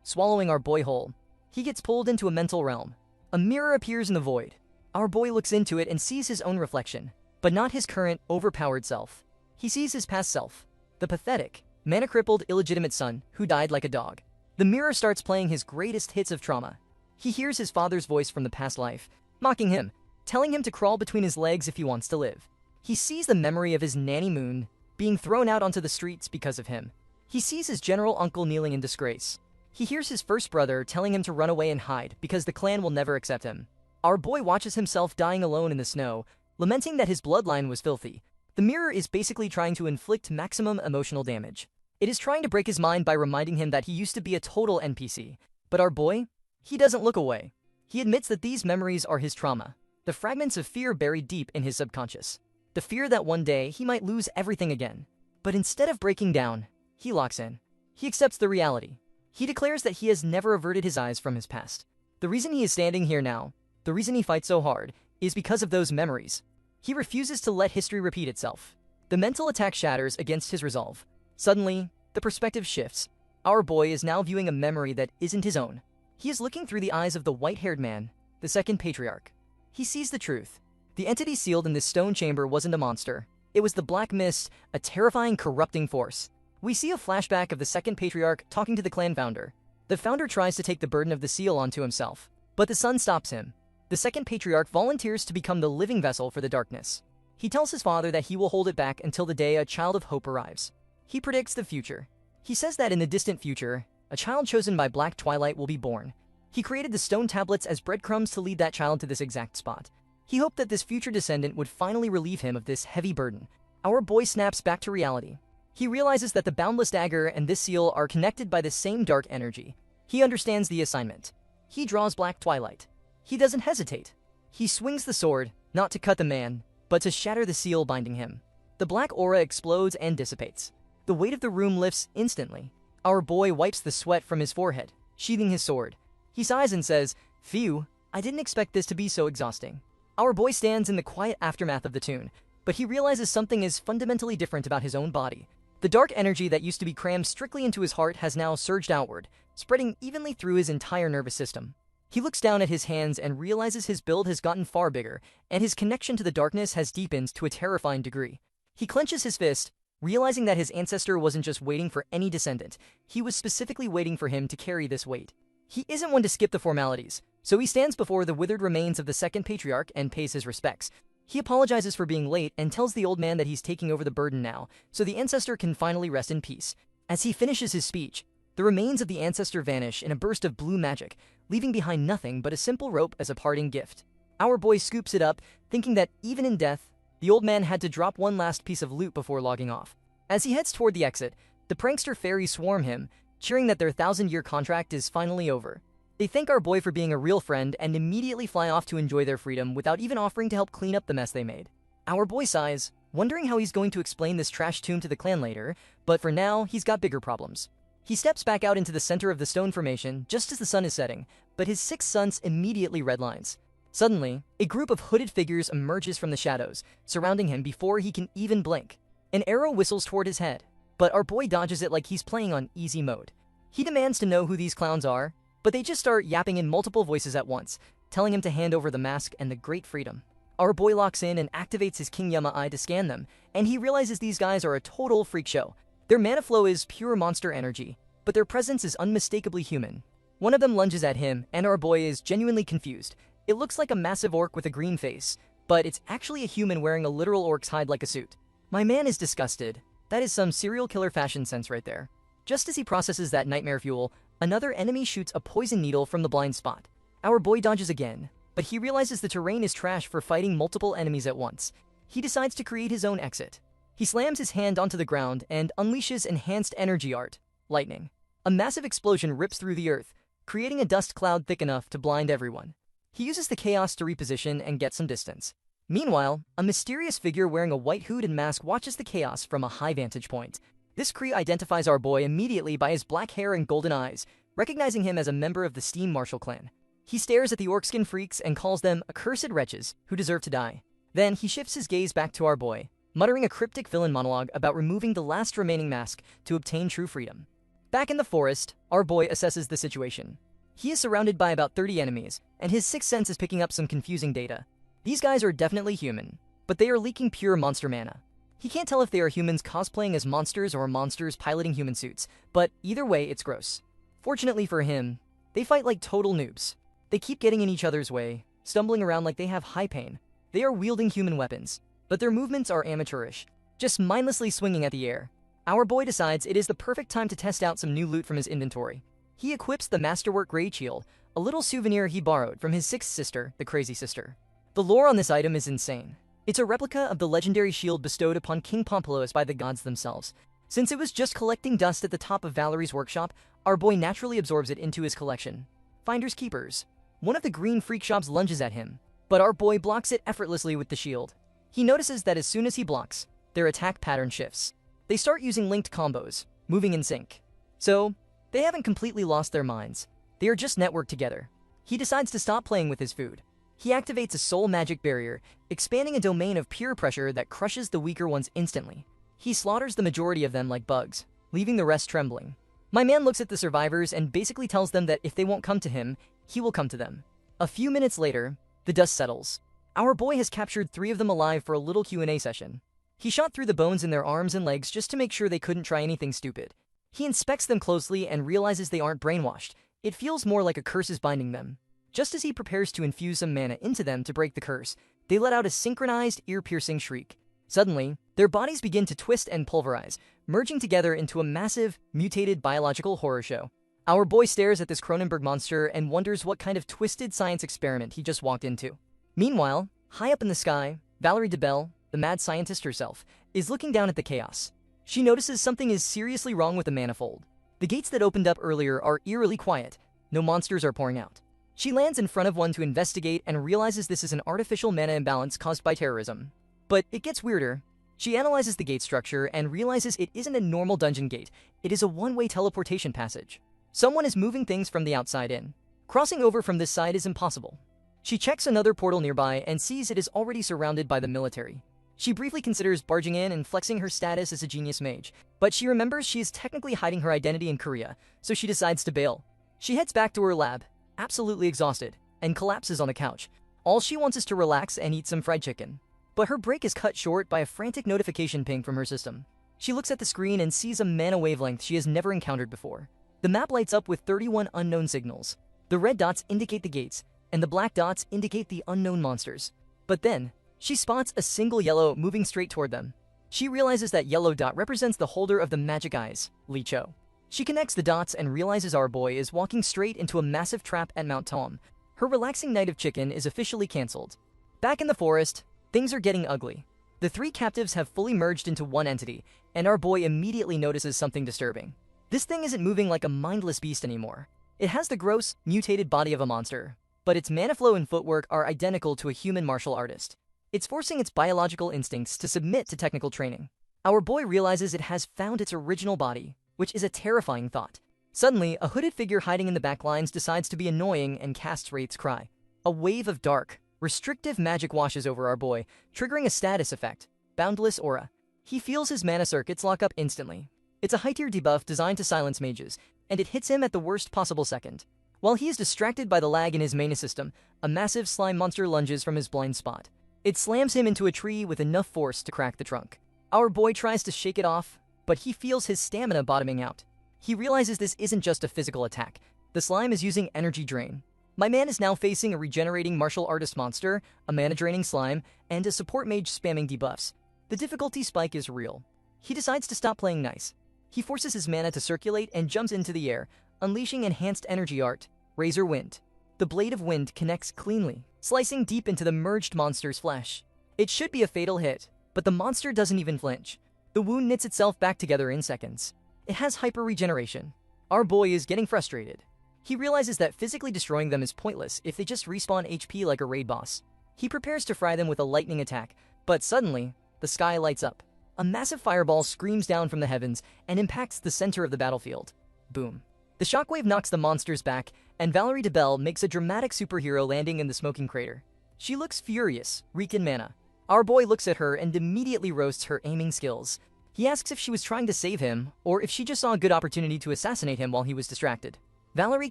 swallowing our boy whole. He gets pulled into a mental realm. A mirror appears in the void. Our boy looks into it and sees his own reflection, but not his current, overpowered self. He sees his past self, the pathetic, mana-crippled illegitimate son who died like a dog. The mirror starts playing his greatest hits of trauma. He hears his father's voice from the past life, mocking him, telling him to crawl between his legs if he wants to live. He sees the memory of his nanny Moon being thrown out onto the streets because of him. He sees his general uncle kneeling in disgrace. He hears his first brother telling him to run away and hide because the clan will never accept him. Our boy watches himself dying alone in the snow, lamenting that his bloodline was filthy. The mirror is basically trying to inflict maximum emotional damage. It is trying to break his mind by reminding him that he used to be a total NPC. But our boy? He doesn't look away. He admits that these memories are his trauma, the fragments of fear buried deep in his subconscious. The fear that one day he might lose everything again. But instead of breaking down, he locks in. He accepts the reality. He declares that he has never averted his eyes from his past. The reason he is standing here now, the reason he fights so hard, is because of those memories. He refuses to let history repeat itself. The mental attack shatters against his resolve. Suddenly, the perspective shifts. Our boy is now viewing a memory that isn't his own. He is looking through the eyes of the white-haired man, the second patriarch. He sees the truth. The entity sealed in this stone chamber wasn't a monster. It was the Black Mist, a terrifying, corrupting force. We see a flashback of the second patriarch talking to the clan founder. The founder tries to take the burden of the seal onto himself, but the son stops him. The second patriarch volunteers to become the living vessel for the darkness. He tells his father that he will hold it back until the day a child of hope arrives. He predicts the future. He says that in the distant future, a child chosen by Black Twilight will be born. He created the stone tablets as breadcrumbs to lead that child to this exact spot. He hoped that this future descendant would finally relieve him of this heavy burden. Our boy snaps back to reality. He realizes that the boundless dagger and this seal are connected by the same dark energy. He understands the assignment. He draws Black Twilight. He doesn't hesitate. He swings the sword, not to cut the man, but to shatter the seal binding him. The black aura explodes and dissipates. The weight of the room lifts instantly. Our boy wipes the sweat from his forehead, sheathing his sword. He sighs and says, "Phew, I didn't expect this to be so exhausting." Our boy stands in the quiet aftermath of the tune, but he realizes something is fundamentally different about his own body. The dark energy that used to be crammed strictly into his heart has now surged outward, spreading evenly through his entire nervous system. He looks down at his hands and realizes his build has gotten far bigger, and his connection to the darkness has deepened to a terrifying degree. He clenches his fist, realizing that his ancestor wasn't just waiting for any descendant, he was specifically waiting for him to carry this weight. He isn't one to skip the formalities, so he stands before the withered remains of the second patriarch and pays his respects. He apologizes for being late and tells the old man that he's taking over the burden now, so the ancestor can finally rest in peace. As he finishes his speech, the remains of the ancestor vanish in a burst of blue magic, leaving behind nothing but a simple rope as a parting gift. Our boy scoops it up, thinking that even in death, the old man had to drop one last piece of loot before logging off. As he heads toward the exit, the prankster fairies swarm him, cheering that their 1,000-year contract is finally over. They thank our boy for being a real friend and immediately fly off to enjoy their freedom without even offering to help clean up the mess they made. Our boy sighs, wondering how he's going to explain this trash tomb to the clan later, but for now, he's got bigger problems. He steps back out into the center of the stone formation just as the sun is setting, but his sixth sense immediately redlines. Suddenly, a group of hooded figures emerges from the shadows, surrounding him before he can even blink. An arrow whistles toward his head, but our boy dodges it like he's playing on easy mode. He demands to know who these clowns are, but they just start yapping in multiple voices at once, telling him to hand over the mask and the great freedom. Our boy locks in and activates his King Yama eye to scan them, and he realizes these guys are a total freak show. Their mana flow is pure monster energy, but their presence is unmistakably human. One of them lunges at him, and our boy is genuinely confused. It looks like a massive orc with a green face, but it's actually a human wearing a literal orc's hide like a suit. My man is disgusted. That is some serial killer fashion sense right there. Just as he processes that nightmare fuel, another enemy shoots a poison needle from the blind spot. Our boy dodges again, but he realizes the terrain is trash for fighting multiple enemies at once. He decides to create his own exit. He slams his hand onto the ground and unleashes enhanced energy art, lightning. A massive explosion rips through the earth, creating a dust cloud thick enough to blind everyone. He uses the chaos to reposition and get some distance. Meanwhile, a mysterious figure wearing a white hood and mask watches the chaos from a high vantage point. This Cree identifies our boy immediately by his black hair and golden eyes, recognizing him as a member of the Steam Marshal clan. He stares at the orcskin freaks and calls them accursed wretches who deserve to die. Then he shifts his gaze back to our boy, muttering a cryptic villain monologue about removing the last remaining mask to obtain true freedom. Back in the forest, our boy assesses the situation. He is surrounded by about 30 enemies, and his sixth sense is picking up some confusing data. These guys are definitely human, but they are leaking pure monster mana. He can't tell if they are humans cosplaying as monsters or monsters piloting human suits, but either way, it's gross. Fortunately for him, they fight like total noobs. They keep getting in each other's way, stumbling around like they have high pain. They are wielding human weapons, but their movements are amateurish, just mindlessly swinging at the air. Our boy decides it is the perfect time to test out some new loot from his inventory. He equips the Masterwork Great Shield, a little souvenir he borrowed from his sixth sister, the Crazy Sister. The lore on this item is insane. It's a replica of the legendary shield bestowed upon King Pompolos by the gods themselves. Since it was just collecting dust at the top of Valerie's workshop, our boy naturally absorbs it into his collection. Finders keepers. One of the green freak shops lunges at him, but our boy blocks it effortlessly with the shield. He notices that as soon as he blocks, their attack pattern shifts. They start using linked combos, moving in sync. So, they haven't completely lost their minds. They are just networked together. He decides to stop playing with his food. He activates a soul magic barrier, expanding a domain of pure pressure that crushes the weaker ones instantly. He slaughters the majority of them like bugs, leaving the rest trembling. My man looks at the survivors and basically tells them that if they won't come to him, he will come to them. A few minutes later, the dust settles. Our boy has captured 3 of them alive for a little Q&A session. He shot through the bones in their arms and legs just to make sure they couldn't try anything stupid. He inspects them closely and realizes they aren't brainwashed. It feels more like a curse is binding them. Just as he prepares to infuse some mana into them to break the curse, they let out a synchronized, ear-piercing shriek. Suddenly, their bodies begin to twist and pulverize, merging together into a massive, mutated biological horror show. Our boy stares at this Cronenberg monster and wonders what kind of twisted science experiment he just walked into. Meanwhile, high up in the sky, Valerie DeBelle, the mad scientist herself, is looking down at the chaos. She notices something is seriously wrong with the manifold. The gates that opened up earlier are eerily quiet. No monsters are pouring out. She lands in front of one to investigate and realizes this is an artificial mana imbalance caused by terrorism. But it gets weirder. She analyzes the gate structure and realizes it isn't a normal dungeon gate. It is a one-way teleportation passage. Someone is moving things from the outside in. Crossing over from this side is impossible. She checks another portal nearby and sees it is already surrounded by the military. She briefly considers barging in and flexing her status as a genius mage, but she remembers she is technically hiding her identity in Korea, so she decides to bail. She heads back to her lab, absolutely exhausted, and collapses on a couch. All she wants is to relax and eat some fried chicken. But her break is cut short by a frantic notification ping from her system. She looks at the screen and sees a mana wavelength she has never encountered before. The map lights up with 31 unknown signals. The red dots indicate the gates, and the black dots indicate the unknown monsters. But then, she spots a single yellow moving straight toward them. She realizes that yellow dot represents the holder of the magic eyes, Li Cho. She connects the dots and realizes our boy is walking straight into a massive trap at Mount Tom. Her relaxing night of chicken is officially cancelled. Back in the forest, things are getting ugly. The three captives have fully merged into one entity, and our boy immediately notices something disturbing. This thing isn't moving like a mindless beast anymore. It has the gross, mutated body of a monster, but its mana flow and footwork are identical to a human martial artist. It's forcing its biological instincts to submit to technical training. Our boy realizes it has found its original body, which is a terrifying thought. Suddenly, a hooded figure hiding in the back lines decides to be annoying and casts Wraith's Cry. A wave of dark, restrictive magic washes over our boy, triggering a status effect, Boundless Aura. He feels his mana circuits lock up instantly. It's a high-tier debuff designed to silence mages, and it hits him at the worst possible second. While he is distracted by the lag in his mana system, a massive slime monster lunges from his blind spot. It slams him into a tree with enough force to crack the trunk. Our boy tries to shake it off, but he feels his stamina bottoming out. He realizes this isn't just a physical attack. The slime is using energy drain. My man is now facing a regenerating martial artist monster, a mana-draining slime, and a support mage spamming debuffs. The difficulty spike is real. He decides to stop playing nice. He forces his mana to circulate and jumps into the air, unleashing enhanced energy art, Razor Wind. The blade of wind connects cleanly, slicing deep into the merged monster's flesh. It should be a fatal hit, but the monster doesn't even flinch. The wound knits itself back together in seconds. It has hyper-regeneration. Our boy is getting frustrated. He realizes that physically destroying them is pointless if they just respawn HP like a raid boss. He prepares to fry them with a lightning attack, but suddenly, the sky lights up. A massive fireball screams down from the heavens and impacts the center of the battlefield. Boom. The shockwave knocks the monsters back, and Valerie DeBelle makes a dramatic superhero landing in the smoking crater. She looks furious, weak in mana. Our boy looks at her and immediately roasts her aiming skills. He asks if she was trying to save him, or if she just saw a good opportunity to assassinate him while he was distracted. Valerie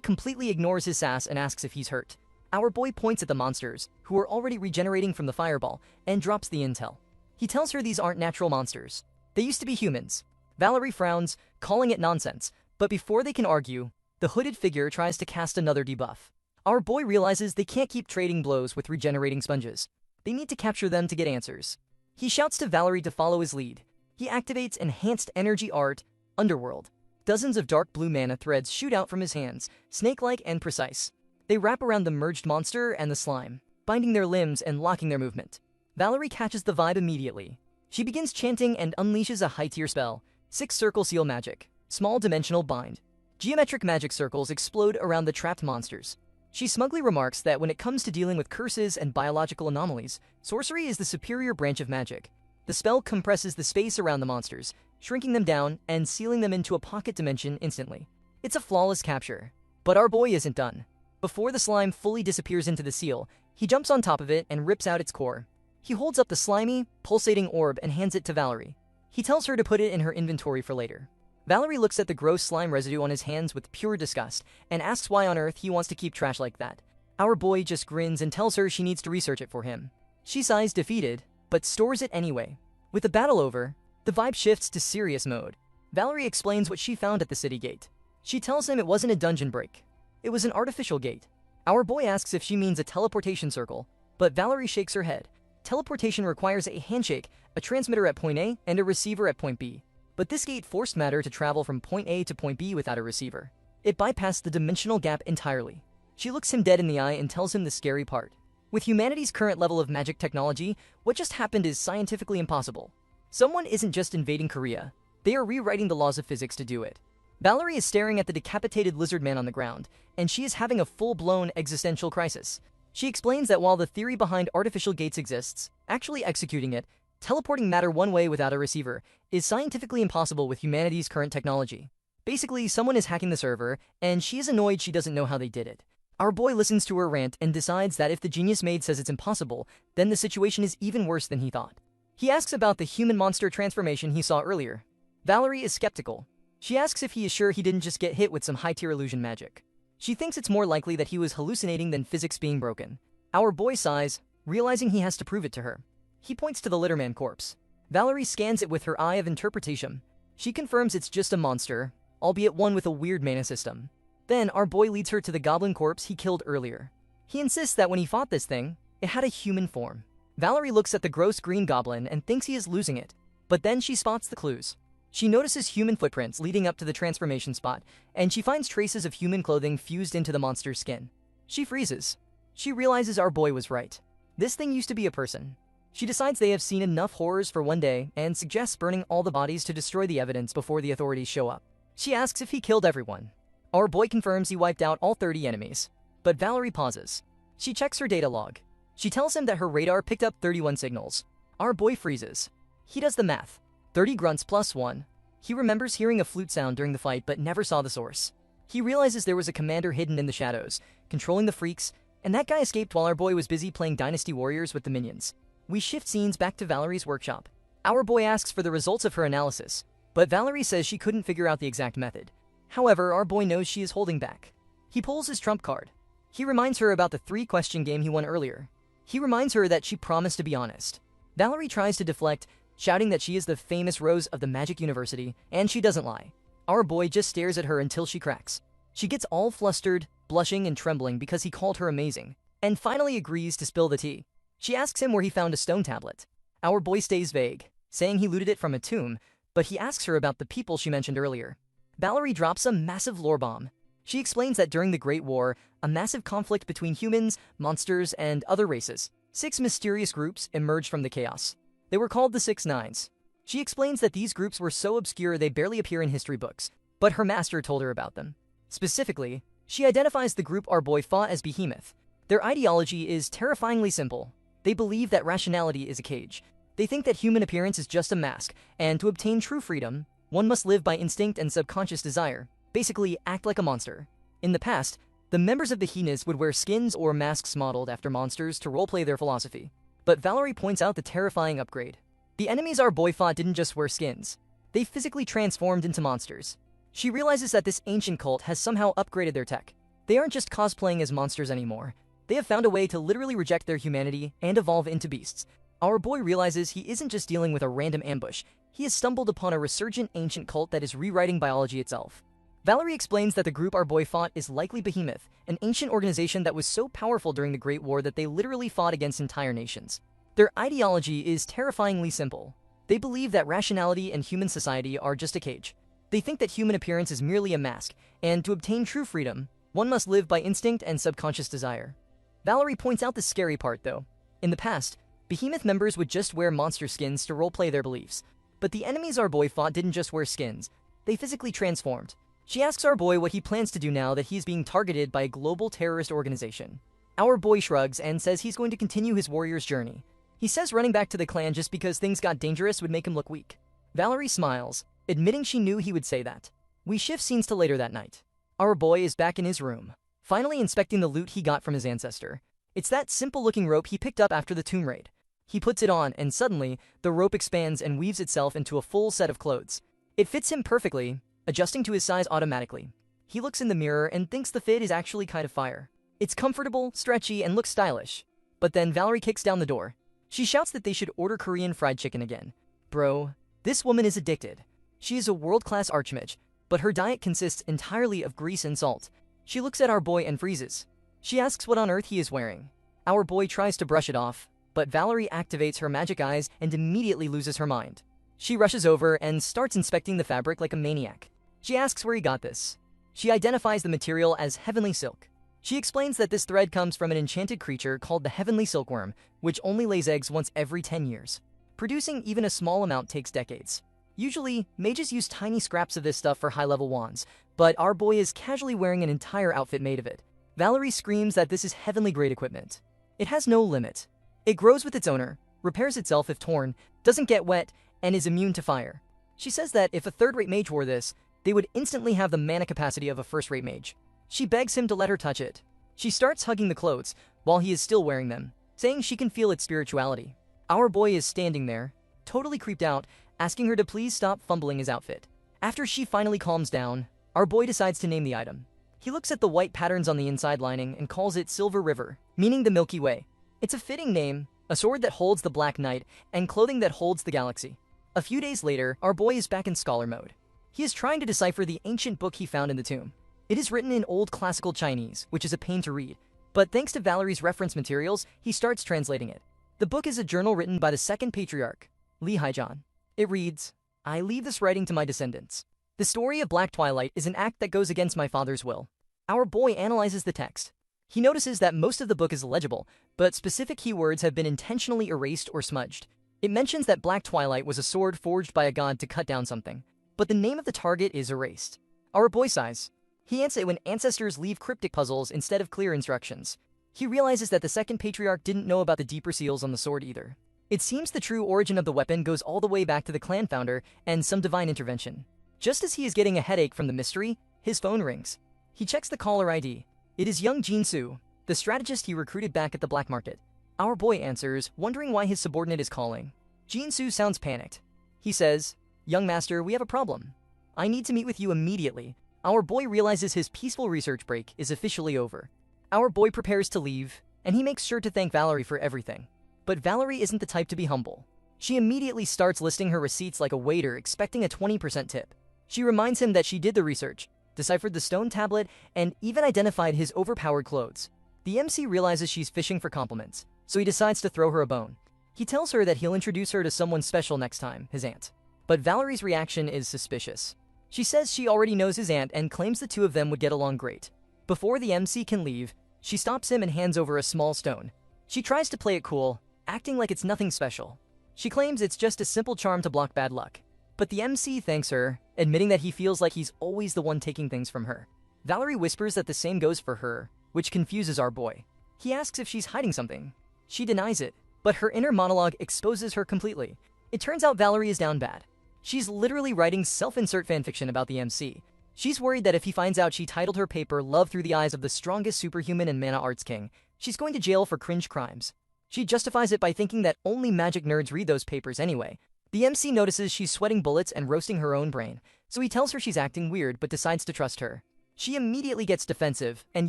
completely ignores his sass and asks if he's hurt. Our boy points at the monsters, who are already regenerating from the fireball, and drops the intel. He tells her these aren't natural monsters. They used to be humans. Valerie frowns, calling it nonsense, but before they can argue, the hooded figure tries to cast another debuff. Our boy realizes they can't keep trading blows with regenerating sponges. They need to capture them to get answers. He shouts to Valerie to follow his lead. He activates Enhanced Energy Art, Underworld. Dozens of dark blue mana threads shoot out from his hands, snake-like and precise. They wrap around the merged monster and the slime, binding their limbs and locking their movement. Valerie catches the vibe immediately. She begins chanting and unleashes a high-tier spell, 6 Circle Seal Magic, Small Dimensional Bind. Geometric magic circles explode around the trapped monsters. She smugly remarks that when it comes to dealing with curses and biological anomalies, sorcery is the superior branch of magic. The spell compresses the space around the monsters, shrinking them down and sealing them into a pocket dimension instantly. It's a flawless capture. But our boy isn't done. Before the slime fully disappears into the seal, he jumps on top of it and rips out its core. He holds up the slimy, pulsating orb and hands it to Valerie. He tells her to put it in her inventory for later. Valerie looks at the gross slime residue on his hands with pure disgust and asks why on earth he wants to keep trash like that. Our boy just grins and tells her she needs to research it for him. She sighs defeated, but stores it anyway. With the battle over, the vibe shifts to serious mode. Valerie explains what she found at the city gate. She tells him it wasn't a dungeon break. It was an artificial gate. Our boy asks if she means a teleportation circle, but Valerie shakes her head. Teleportation requires a handshake, a transmitter at point A, and a receiver at point B. But this gate forced matter to travel from point A to point B without a receiver. It bypassed the dimensional gap entirely. She looks him dead in the eye and tells him the scary part. With humanity's current level of magic technology, what just happened is scientifically impossible. Someone isn't just invading Korea. They are rewriting the laws of physics to do it. Valerie is staring at the decapitated lizard man on the ground, and she is having a full-blown existential crisis. She explains that while the theory behind artificial gates exists, actually executing it, teleporting matter one way without a receiver, is scientifically impossible with humanity's current technology. Basically, someone is hacking the server, and she is annoyed she doesn't know how they did it. Our boy listens to her rant and decides that if the genius maid says it's impossible, then the situation is even worse than he thought. He asks about the human-monster transformation he saw earlier. Valerie is skeptical. She asks if he is sure he didn't just get hit with some high-tier illusion magic. She thinks it's more likely that he was hallucinating than physics being broken. Our boy sighs, realizing he has to prove it to her. He points to the Litterman corpse. Valerie scans it with her eye of interpretation. She confirms it's just a monster, albeit one with a weird mana system. Then our boy leads her to the goblin corpse he killed earlier. He insists that when he fought this thing, it had a human form. Valerie looks at the gross green goblin and thinks he is losing it, but then she spots the clues. She notices human footprints leading up to the transformation spot, and she finds traces of human clothing fused into the monster's skin. She freezes. She realizes our boy was right. This thing used to be a person. She decides they have seen enough horrors for one day and suggests burning all the bodies to destroy the evidence before the authorities show up. She asks if he killed everyone. Our boy confirms he wiped out all 30 enemies. But Valerie pauses. She checks her data log. She tells him that her radar picked up 31 signals. Our boy freezes. He does the math. 30 grunts plus 1. He remembers hearing a flute sound during the fight but never saw the source. He realizes there was a commander hidden in the shadows, controlling the freaks, and that guy escaped while our boy was busy playing Dynasty Warriors with the minions. We shift scenes back to Valerie's workshop. Our boy asks for the results of her analysis, but Valerie says she couldn't figure out the exact method. However, our boy knows she is holding back. He pulls his trump card. He reminds her about the 3-question game he won earlier. He reminds her that she promised to be honest. Valerie tries to deflect, shouting that she is the famous Rose of the Magic University, and she doesn't lie. Our boy just stares at her until she cracks. She gets all flustered, blushing and trembling because he called her amazing, and finally agrees to spill the tea. She asks him where he found a stone tablet. Our boy stays vague, saying he looted it from a tomb, but he asks her about the people she mentioned earlier. Valerie drops a massive lore bomb. She explains that during the Great War, a massive conflict between humans, monsters, and other races, 6 mysterious groups emerged from the chaos. They were called the 6 Nines. She explains that these groups were so obscure they barely appear in history books, but her master told her about them. Specifically, she identifies the group our boy fought as Behemoth. Their ideology is terrifyingly simple. They believe that rationality is a cage. They think that human appearance is just a mask, and to obtain true freedom, one must live by instinct and subconscious desire, basically act like a monster. In the past, the members of the Hyenas would wear skins or masks modeled after monsters to roleplay their philosophy. But Valerie points out the terrifying upgrade. The enemies our boy fought didn't just wear skins. They physically transformed into monsters. She realizes that this ancient cult has somehow upgraded their tech. They aren't just cosplaying as monsters anymore. They have found a way to literally reject their humanity and evolve into beasts. Our boy realizes he isn't just dealing with a random ambush. He has stumbled upon a resurgent ancient cult that is rewriting biology itself. Valerie explains that the group our boy fought is likely Behemoth, an ancient organization that was so powerful during the Great War that they literally fought against entire nations. Their ideology is terrifyingly simple. They believe that rationality and human society are just a cage. They think that human appearance is merely a mask, and to obtain true freedom, one must live by instinct and subconscious desire. Valerie points out the scary part, though. In the past, Behemoth members would just wear monster skins to roleplay their beliefs. But the enemies our boy fought didn't just wear skins. They physically transformed. She asks our boy what he plans to do now that he's being targeted by a global terrorist organization. Our boy shrugs and says he's going to continue his warrior's journey. He says running back to the clan just because things got dangerous would make him look weak. Valerie smiles, admitting she knew he would say that. We shift scenes to later that night. Our boy is back in his room, finally inspecting the loot he got from his ancestor. It's that simple-looking rope he picked up after the tomb raid. He puts it on, and suddenly, the rope expands and weaves itself into a full set of clothes. It fits him perfectly, adjusting to his size automatically. He looks in the mirror and thinks the fit is actually kind of fire. It's comfortable, stretchy, and looks stylish. But then Valerie kicks down the door. She shouts that they should order Korean fried chicken again. Bro, this woman is addicted. She is a world-class archmage, but her diet consists entirely of grease and salt. She looks at our boy and freezes. She asks what on earth he is wearing. Our boy tries to brush it off, but Valerie activates her magic eyes and immediately loses her mind. She rushes over and starts inspecting the fabric like a maniac. She asks where he got this. She identifies the material as heavenly silk. She explains that this thread comes from an enchanted creature called the heavenly silkworm, which only lays eggs once every 10 years. Producing even a small amount takes decades. Usually, mages use tiny scraps of this stuff for high-level wands, but our boy is casually wearing an entire outfit made of it. Valerie screams that this is heavenly-grade equipment. It has no limit. It grows with its owner, repairs itself if torn, doesn't get wet, and is immune to fire. She says that if a third-rate mage wore this, they would instantly have the mana capacity of a first-rate mage. She begs him to let her touch it. She starts hugging the clothes while he is still wearing them, saying she can feel its spirituality. Our boy is standing there, totally creeped out, asking her to please stop fumbling his outfit. After she finally calms down, our boy decides to name the item. He looks at the white patterns on the inside lining and calls it Silver River, meaning the Milky Way. It's a fitting name, a sword that holds the Black Knight, and clothing that holds the galaxy. A few days later, our boy is back in scholar mode. He is trying to decipher the ancient book he found in the tomb. It is written in Old Classical Chinese, which is a pain to read, but thanks to Valerie's reference materials, he starts translating it. The book is a journal written by the second patriarch, Li Haijian. It reads, "I leave this writing to my descendants. The story of Black Twilight is an act that goes against my father's will." Our boy analyzes the text. He notices that most of the book is legible, but specific keywords have been intentionally erased or smudged. It mentions that Black Twilight was a sword forged by a god to cut down something, but the name of the target is erased. Our boy sighs. He answers it when ancestors leave cryptic puzzles instead of clear instructions. He realizes that the second patriarch didn't know about the deeper seals on the sword either. It seems the true origin of the weapon goes all the way back to the clan founder and some divine intervention. Just as he is getting a headache from the mystery, his phone rings. He checks the caller ID. It is young Jin-Soo, the strategist he recruited back at the black market. Our boy answers, wondering why his subordinate is calling. Jin-Soo sounds panicked. He says, "Young master, we have a problem. I need to meet with you immediately." Our boy realizes his peaceful research break is officially over. Our boy prepares to leave, and he makes sure to thank Valerie for everything. But Valerie isn't the type to be humble. She immediately starts listing her receipts like a waiter expecting a 20% tip. She reminds him that she did the research, deciphered the stone tablet, and even identified his overpowered clothes. The MC realizes she's fishing for compliments, so he decides to throw her a bone. He tells her that he'll introduce her to someone special next time, his aunt. But Valerie's reaction is suspicious. She says she already knows his aunt and claims the two of them would get along great. Before the MC can leave, she stops him and hands over a small stone. She tries to play it cool, acting like it's nothing special. She claims it's just a simple charm to block bad luck. But the MC thanks her, admitting that he feels like he's always the one taking things from her. Valerie whispers that the same goes for her, which confuses our boy. He asks if she's hiding something. She denies it, but her inner monologue exposes her completely. It turns out Valerie is down bad. She's literally writing self-insert fanfiction about the MC. She's worried that if he finds out she titled her paper Love Through the Eyes of the Strongest Superhuman and Mana Arts King, she's going to jail for cringe crimes. She justifies it by thinking that only magic nerds read those papers anyway. The MC notices she's sweating bullets and roasting her own brain, so he tells her she's acting weird but decides to trust her. She immediately gets defensive and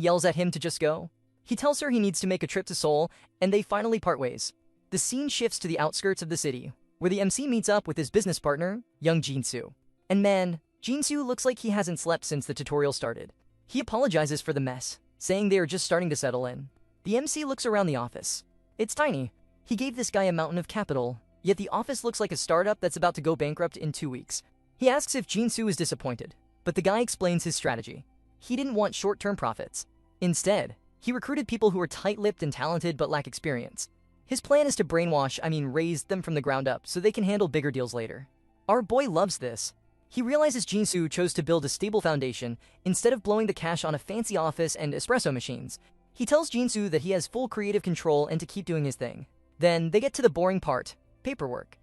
yells at him to just go. He tells her he needs to make a trip to Seoul, and they finally part ways. The scene shifts to the outskirts of the city, where the MC meets up with his business partner, young Jin-Soo. And man, Jin-Soo looks like he hasn't slept since the tutorial started. He apologizes for the mess, saying they are just starting to settle in. The MC looks around the office. It's tiny. He gave this guy a mountain of capital, yet the office looks like a startup that's about to go bankrupt in 2 weeks. He asks if Jin-Soo is disappointed, but the guy explains his strategy. He didn't want short-term profits. Instead, he recruited people who are tight-lipped and talented but lack experience. His plan is to raise them from the ground up so they can handle bigger deals later. Our boy loves this. He realizes Jin-Soo chose to build a stable foundation instead of blowing the cash on a fancy office and espresso machines. He tells Jin-Soo that he has full creative control and to keep doing his thing. Then they get to the boring part, paperwork.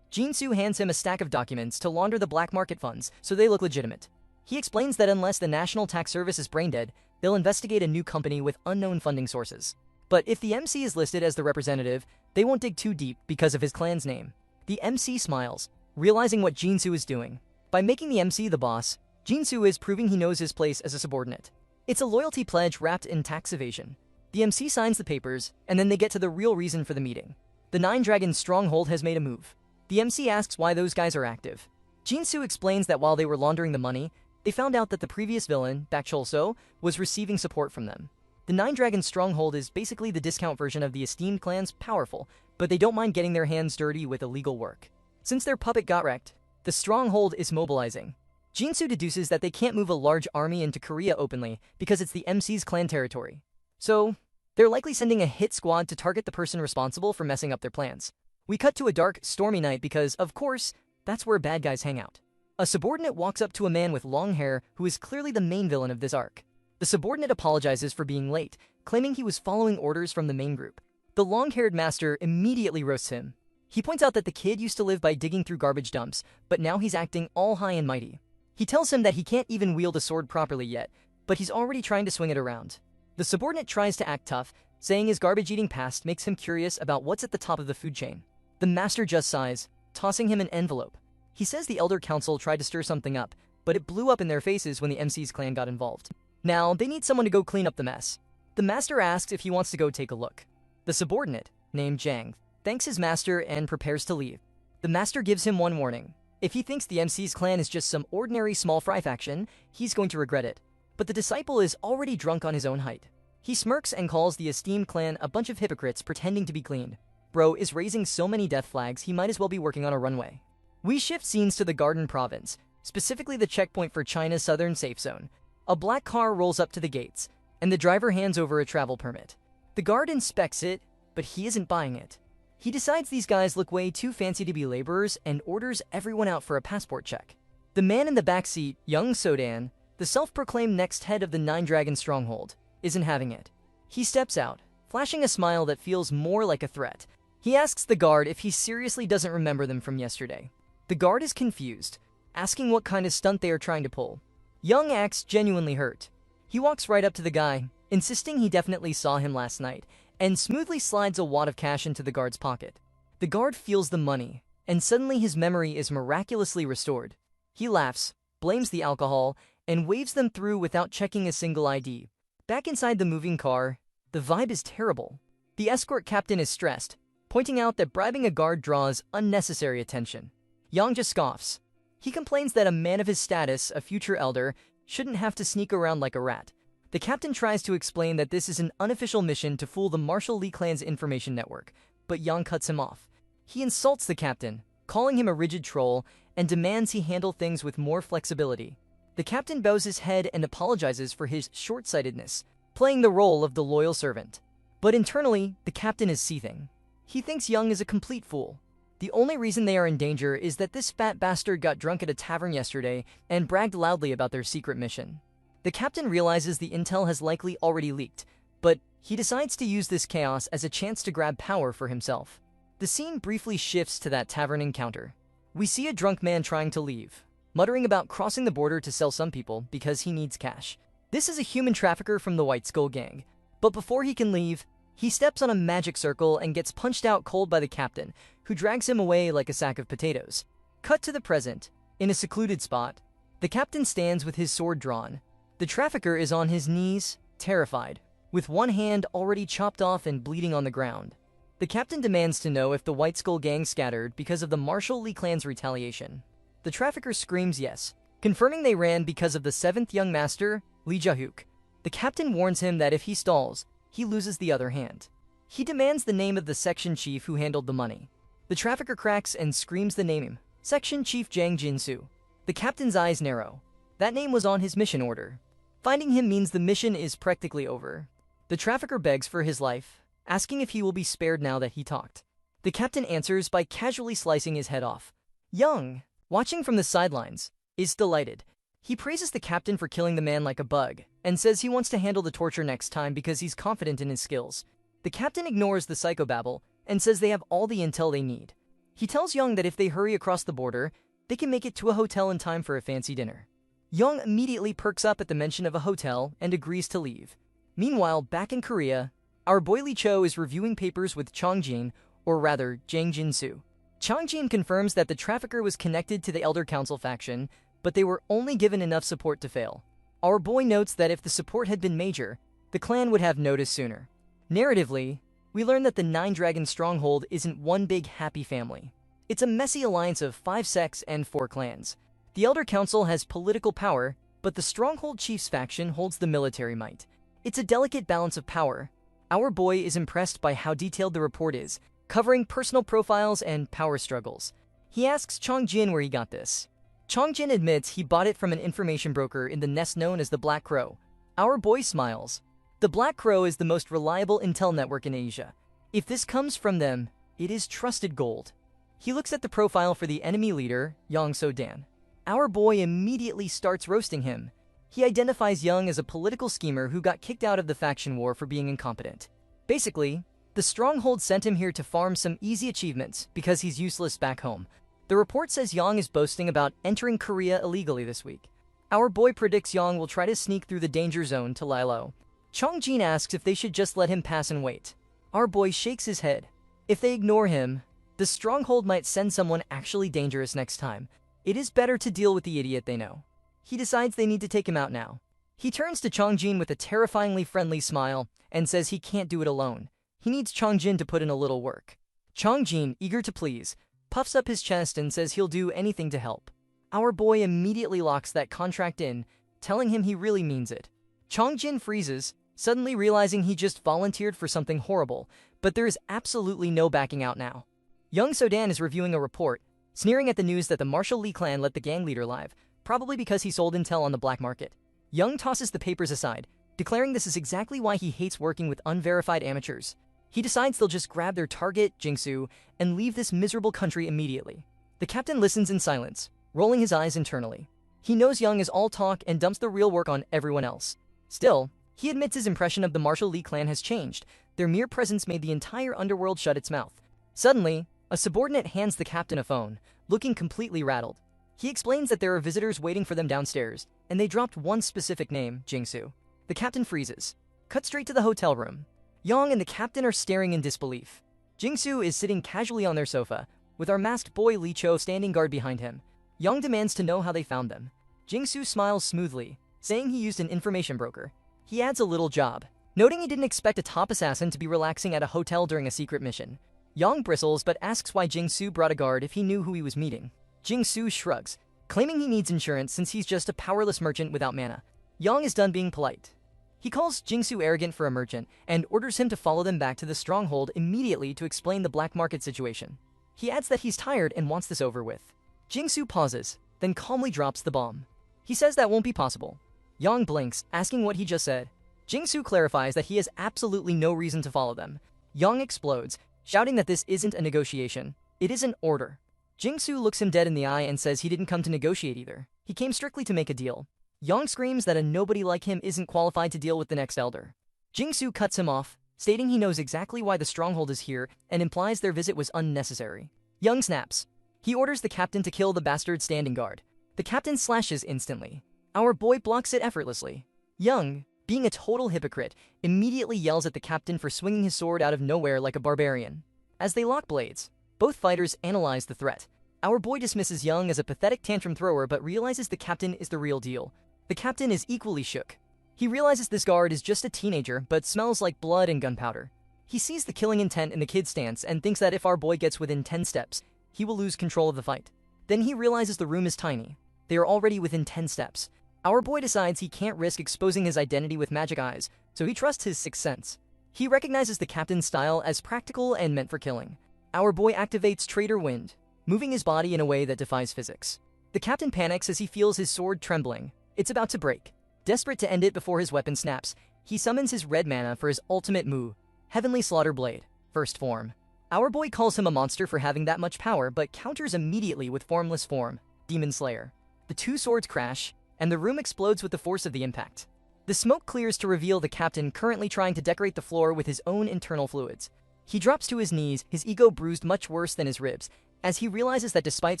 Jin-Soo hands him a stack of documents to launder the black market funds so they look legitimate. He explains that unless the National Tax Service is brain-dead, they'll investigate a new company with unknown funding sources. But if the MC is listed as the representative, they won't dig too deep because of his clan's name. The MC smiles, realizing what Jin-Soo is doing. By making the MC the boss, Jin-Soo is proving he knows his place as a subordinate. It's a loyalty pledge wrapped in tax evasion. The MC signs the papers, and then they get to the real reason for the meeting. The Nine Dragons stronghold has made a move. The MC asks why those guys are active. Jin-Soo explains that while they were laundering the money, they found out that the previous villain, Bak Chol-so, was receiving support from them. The Nine Dragon Stronghold is basically the discount version of the esteemed clan's Powerful, but they don't mind getting their hands dirty with illegal work. Since their puppet got wrecked, the Stronghold is mobilizing. Jinsu deduces that they can't move a large army into Korea openly because it's the MC's clan territory. So, they're likely sending a hit squad to target the person responsible for messing up their plans. We cut to a dark, stormy night because, of course, that's where bad guys hang out. A subordinate walks up to a man with long hair who is clearly the main villain of this arc. The subordinate apologizes for being late, claiming he was following orders from the main group. The long-haired master immediately roasts him. He points out that the kid used to live by digging through garbage dumps, but now he's acting all high and mighty. He tells him that he can't even wield a sword properly yet, but he's already trying to swing it around. The subordinate tries to act tough, saying his garbage-eating past makes him curious about what's at the top of the food chain. The master just sighs, tossing him an envelope. He says the Elder Council tried to stir something up, but it blew up in their faces when the MC's clan got involved. Now, they need someone to go clean up the mess. The master asks if he wants to go take a look. The subordinate, named Jang, thanks his master and prepares to leave. The master gives him one warning. If he thinks the MC's clan is just some ordinary small fry faction, he's going to regret it. But the disciple is already drunk on his own height. He smirks and calls the esteemed clan a bunch of hypocrites pretending to be clean. Bro is raising so many death flags he might as well be working on a runway. We shift scenes to the Garden Province, specifically the checkpoint for China's southern safe zone. A black car rolls up to the gates, and the driver hands over a travel permit. The guard inspects it, but he isn't buying it. He decides these guys look way too fancy to be laborers and orders everyone out for a passport check. The man in the back seat, young Sodan, the self-proclaimed next head of the Nine Dragon Stronghold, isn't having it. He steps out, flashing a smile that feels more like a threat. He asks the guard if he seriously doesn't remember them from yesterday. The guard is confused, asking what kind of stunt they are trying to pull. Young acts genuinely hurt. He walks right up to the guy, insisting he definitely saw him last night, and smoothly slides a wad of cash into the guard's pocket. The guard feels the money, and suddenly his memory is miraculously restored. He laughs, blames the alcohol, and waves them through without checking a single ID. Back inside the moving car, the vibe is terrible. The escort captain is stressed, pointing out that bribing a guard draws unnecessary attention. Yang just scoffs. He complains that a man of his status, a future elder, shouldn't have to sneak around like a rat. The captain tries to explain that this is an unofficial mission to fool the Marshall Lee clan's information network, but Yang cuts him off. He insults the captain, calling him a rigid troll, and demands he handle things with more flexibility. The captain bows his head and apologizes for his short-sightedness, playing the role of the loyal servant. But internally, the captain is seething. He thinks Yang is a complete fool. The only reason they are in danger is that this fat bastard got drunk at a tavern yesterday and bragged loudly about their secret mission. The captain realizes the intel has likely already leaked, but he decides to use this chaos as a chance to grab power for himself. The scene briefly shifts to that tavern encounter. We see a drunk man trying to leave, muttering about crossing the border to sell some people because he needs cash. This is a human trafficker from the White Skull gang, but before he can leave, he steps on a magic circle and gets punched out cold by the captain, who drags him away like a sack of potatoes. Cut to the present. In a secluded spot, the captain stands with his sword drawn. The trafficker is on his knees, terrified, with one hand already chopped off and bleeding on the ground. The captain demands to know if the White Skull gang scattered because of the Marshall Lee clan's retaliation. The trafficker screams yes, confirming they ran because of the 7th young master, Lee Jahook. The captain warns him that if he stalls, he loses the other hand. He demands the name of the section chief who handled the money. The trafficker cracks and screams the name, Section Chief Jang Jinsu. The captain's eyes narrow. That name was on his mission order. Finding him means the mission is practically over. The trafficker begs for his life, asking if he will be spared now that he talked. The captain answers by casually slicing his head off. Young, watching from the sidelines, is delighted. He praises the captain for killing the man like a bug, and says he wants to handle the torture next time because he's confident in his skills. The captain ignores the psychobabble and says they have all the intel they need. He tells Young that if they hurry across the border, they can make it to a hotel in time for a fancy dinner. Young immediately perks up at the mention of a hotel and agrees to leave. Meanwhile, back in Korea, our boy Lee Cho is reviewing papers with Chongjin, or rather, Jang Jin-soo. Chongjin confirms that the trafficker was connected to the Elder Council faction, but they were only given enough support to fail. Our boy notes that if the support had been major, the clan would have noticed sooner. Narratively, we learn that the Nine Dragon Stronghold isn't one big happy family. It's a messy alliance of 5 sects and 4 clans. The Elder Council has political power, but the Stronghold Chief's faction holds the military might. It's a delicate balance of power. Our boy is impressed by how detailed the report is, covering personal profiles and power struggles. He asks Chong-jin where he got this. Chong-jin admits he bought it from an information broker in the nest known as the Black Crow. Our boy smiles. The Black Crow is the most reliable intel network in Asia. If this comes from them, it is trusted gold. He looks at the profile for the enemy leader, Yang So-dan. Our boy immediately starts roasting him. He identifies Young as a political schemer who got kicked out of the faction war for being incompetent. Basically, the Stronghold sent him here to farm some easy achievements because he's useless back home. The report says Yang is boasting about entering Korea illegally this week. Our boy predicts Yang will try to sneak through the danger zone to lie low. Chong-jin asks if they should just let him pass and wait. Our boy shakes his head. If they ignore him, the Stronghold might send someone actually dangerous next time. It is better to deal with the idiot they know. He decides they need to take him out now. He turns to Chong-jin with a terrifyingly friendly smile and says he can't do it alone. He needs Chong-jin to put in a little work. Chong-jin, eager to please, puffs up his chest and says he'll do anything to help. Our boy immediately locks that contract in, telling him he really means it. Chong-jin freezes, suddenly realizing he just volunteered for something horrible, but there is absolutely no backing out now. Young So-dan is reviewing a report, sneering at the news that the Marshall Lee clan let the gang leader live, probably because he sold intel on the black market. Young tosses the papers aside, declaring this is exactly why he hates working with unverified amateurs. He decides they'll just grab their target, Jingsu, and leave this miserable country immediately. The captain listens in silence, rolling his eyes internally. He knows Young is all talk and dumps the real work on everyone else. Still, he admits his impression of the Marshall Lee clan has changed. Their mere presence made the entire underworld shut its mouth. Suddenly, a subordinate hands the captain a phone, looking completely rattled. He explains that there are visitors waiting for them downstairs, and they dropped one specific name, Jingsu. The captain freezes. Cut straight to the hotel room. Yang and the captain are staring in disbelief. Jingsu is sitting casually on their sofa, with our masked boy Lee Cho standing guard behind him. Yang demands to know how they found them. Jingsu smiles smoothly, saying he used an information broker. He adds a little job, noting he didn't expect a top assassin to be relaxing at a hotel during a secret mission. Yang bristles but asks why Jingsu brought a guard if he knew who he was meeting. Jingsu shrugs, claiming he needs insurance since he's just a powerless merchant without mana. Yang is done being polite. He calls Jingsu arrogant for a merchant and orders him to follow them back to the stronghold immediately to explain the black market situation. He adds that he's tired and wants this over with. Jingsu pauses, then calmly drops the bomb. He says that won't be possible. Yang blinks, asking what he just said. Jingsu clarifies that he has absolutely no reason to follow them. Yang explodes, shouting that this isn't a negotiation. It is an order. Jingsu looks him dead in the eye and says he didn't come to negotiate either. He came strictly to make a deal. Yang screams that a nobody like him isn't qualified to deal with the next elder. Jingsu cuts him off, stating he knows exactly why the stronghold is here and implies their visit was unnecessary. Yang snaps. He orders the captain to kill the bastard standing guard. The captain slashes instantly. Our boy blocks it effortlessly. Yang, being a total hypocrite, immediately yells at the captain for swinging his sword out of nowhere like a barbarian. As they lock blades, both fighters analyze the threat. Our boy dismisses Yang as a pathetic tantrum thrower but realizes the captain is the real deal. The captain is equally shook. He realizes this guard is just a teenager but smells like blood and gunpowder. He sees the killing intent in the kid's stance and thinks that if our boy gets within 10 steps, he will lose control of the fight. Then he realizes the room is tiny. They are already within 10 steps. Our boy decides he can't risk exposing his identity with magic eyes, so he trusts his sixth sense. He recognizes the captain's style as practical and meant for killing. Our boy activates Traitor Wind, moving his body in a way that defies physics. The captain panics as he feels his sword trembling. It's about to break. Desperate to end it before his weapon snaps, he summons his red mana for his ultimate move, Heavenly Slaughter Blade, first form. Our boy calls him a monster for having that much power, but counters immediately with formless form, Demon Slayer. The two swords crash, and the room explodes with the force of the impact. The smoke clears to reveal the captain currently trying to decorate the floor with his own internal fluids. He drops to his knees, his ego bruised much worse than his ribs, as he realizes that despite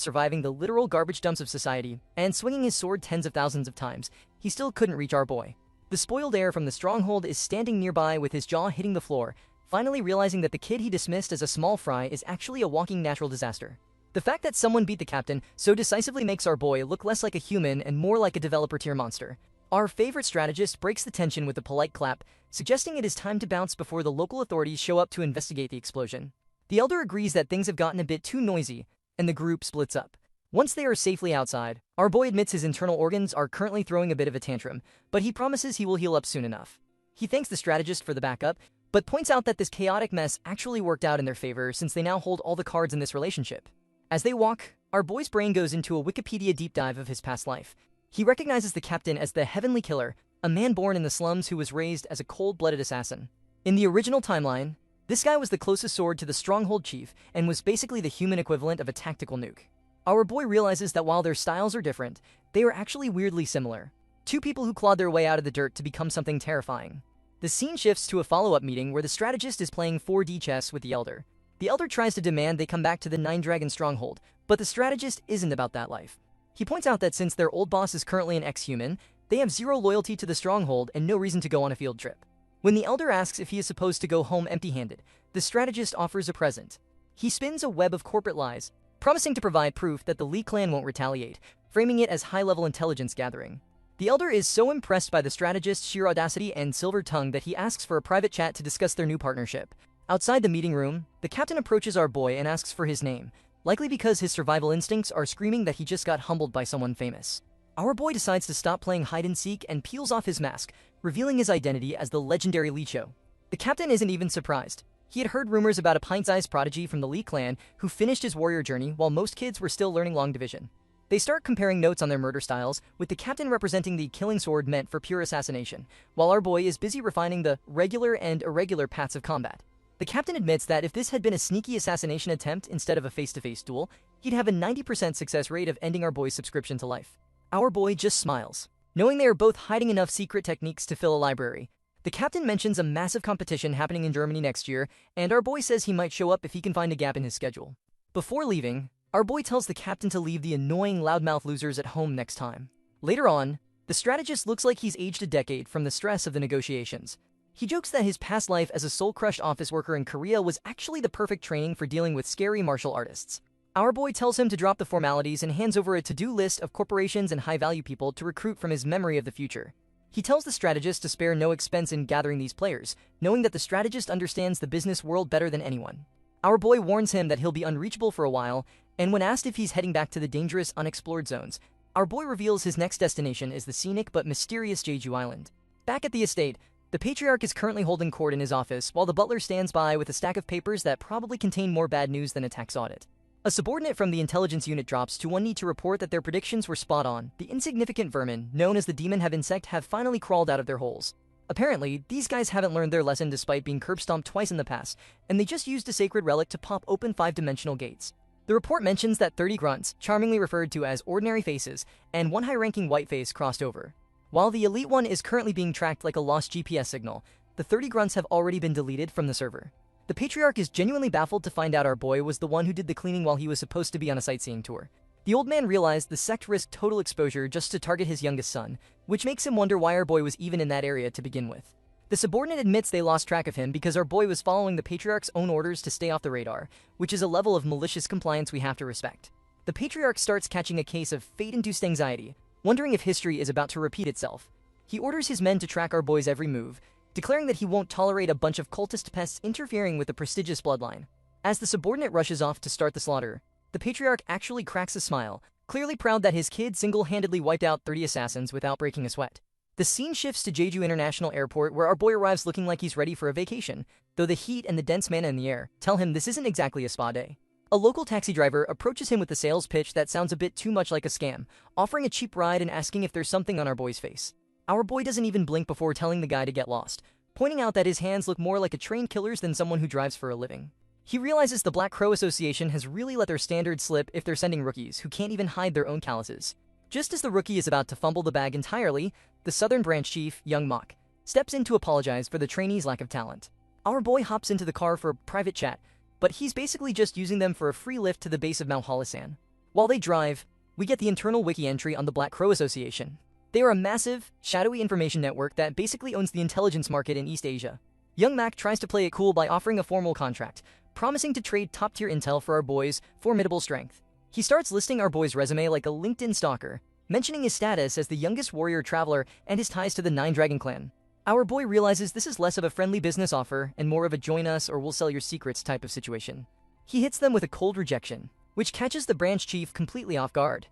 surviving the literal garbage dumps of society and swinging his sword tens of thousands of times, he still couldn't reach our boy. The spoiled heir from the stronghold is standing nearby with his jaw hitting the floor, finally realizing that the kid he dismissed as a small fry is actually a walking natural disaster. The fact that someone beat the captain so decisively makes our boy look less like a human and more like a developer-tier monster. Our favorite strategist breaks the tension with a polite clap, suggesting it is time to bounce before the local authorities show up to investigate the explosion. The elder agrees that things have gotten a bit too noisy, and the group splits up. Once they are safely outside, our boy admits his internal organs are currently throwing a bit of a tantrum, but he promises he will heal up soon enough. He thanks the strategist for the backup, but points out that this chaotic mess actually worked out in their favor since they now hold all the cards in this relationship. As they walk, our boy's brain goes into a Wikipedia deep dive of his past life. He recognizes the captain as the Heavenly Killer, a man born in the slums who was raised as a cold-blooded assassin. In the original timeline, this guy was the closest sword to the Stronghold Chief and was basically the human equivalent of a tactical nuke. Our boy realizes that while their styles are different, they are actually weirdly similar. Two people who clawed their way out of the dirt to become something terrifying. The scene shifts to a follow-up meeting where the strategist is playing 4D chess with the Elder. The Elder tries to demand they come back to the Nine Dragon Stronghold, but the strategist isn't about that life. He points out that since their old boss is currently an ex-human, they have zero loyalty to the Stronghold and no reason to go on a field trip. When the Elder asks if he is supposed to go home empty-handed, the strategist offers a present. He spins a web of corporate lies, promising to provide proof that the Lee clan won't retaliate, framing it as high-level intelligence gathering. The Elder is so impressed by the strategist's sheer audacity and silver tongue that he asks for a private chat to discuss their new partnership. Outside the meeting room, the captain approaches our boy and asks for his name, likely because his survival instincts are screaming that he just got humbled by someone famous. Our boy decides to stop playing hide-and-seek and peels off his mask, revealing his identity as the legendary Licho. The captain isn't even surprised. He had heard rumors about a pint-sized prodigy from the Lee clan who finished his warrior journey while most kids were still learning long division. They start comparing notes on their murder styles, with the captain representing the killing sword meant for pure assassination, while our boy is busy refining the regular and irregular paths of combat. The captain admits that if this had been a sneaky assassination attempt instead of a face-to-face duel, he'd have a 90% success rate of ending our boy's subscription to life. Our boy just smiles, knowing they are both hiding enough secret techniques to fill a library. The captain mentions a massive competition happening in Germany next year, and our boy says he might show up if he can find a gap in his schedule. Before leaving, our boy tells the captain to leave the annoying loudmouth losers at home next time. Later on, the strategist looks like he's aged a decade from the stress of the negotiations. He jokes that his past life as a soul-crushed office worker in Korea was actually the perfect training for dealing with scary martial artists. Our boy tells him to drop the formalities and hands over a to-do list of corporations and high-value people to recruit from his memory of the future. He tells the strategist to spare no expense in gathering these players, knowing that the strategist understands the business world better than anyone. Our boy warns him that he'll be unreachable for a while, and when asked if he's heading back to the dangerous, unexplored zones, our boy reveals his next destination is the scenic but mysterious Jeju Island. Back at the estate, the patriarch is currently holding court in his office while the butler stands by with a stack of papers that probably contain more bad news than a tax audit. A subordinate from the intelligence unit drops to one need to report that their predictions were spot on. The insignificant vermin, known as the demon insect, have finally crawled out of their holes. Apparently, these guys haven't learned their lesson despite being curb-stomped twice in the past, and they just used a sacred relic to pop open 5-dimensional gates. The report mentions that 30 grunts, charmingly referred to as ordinary faces, and one high-ranking white face crossed over. While the elite one is currently being tracked like a lost GPS signal, the 30 grunts have already been deleted from the server. The patriarch is genuinely baffled to find out our boy was the one who did the cleaning while he was supposed to be on a sightseeing tour. The old man realized the sect risked total exposure just to target his youngest son, which makes him wonder why our boy was even in that area to begin with. The subordinate admits they lost track of him because our boy was following the patriarch's own orders to stay off the radar, which is a level of malicious compliance we have to respect. The patriarch starts catching a case of fate-induced anxiety, wondering if history is about to repeat itself. He orders his men to track our boy's every move, declaring that he won't tolerate a bunch of cultist pests interfering with the prestigious bloodline. As the subordinate rushes off to start the slaughter, the patriarch actually cracks a smile, clearly proud that his kid single-handedly wiped out 30 assassins without breaking a sweat. The scene shifts to Jeju International Airport where our boy arrives looking like he's ready for a vacation, though the heat and the dense mana in the air tell him this isn't exactly a spa day. A local taxi driver approaches him with a sales pitch that sounds a bit too much like a scam, offering a cheap ride and asking if there's something on our boy's face. Our boy doesn't even blink before telling the guy to get lost, pointing out that his hands look more like a trained killer's than someone who drives for a living. He realizes the Black Crow Association has really let their standards slip if they're sending rookies who can't even hide their own calluses. Just as the rookie is about to fumble the bag entirely, the Southern Branch Chief, Young Mok, steps in to apologize for the trainee's lack of talent. Our boy hops into the car for a private chat, but he's basically just using them for a free lift to the base of Mount Holosan. While they drive, we get the internal wiki entry on the Black Crow Association. They are a massive, shadowy information network that basically owns the intelligence market in East Asia. Young Mac tries to play it cool by offering a formal contract, promising to trade top-tier intel for our boy's formidable strength. He starts listing our boy's resume like a LinkedIn stalker, mentioning his status as the youngest warrior traveler and his ties to the Nine Dragon clan. Our boy realizes this is less of a friendly business offer and more of a join us or we'll sell your secrets type of situation. He hits them with a cold rejection, which catches the branch chief completely off guard.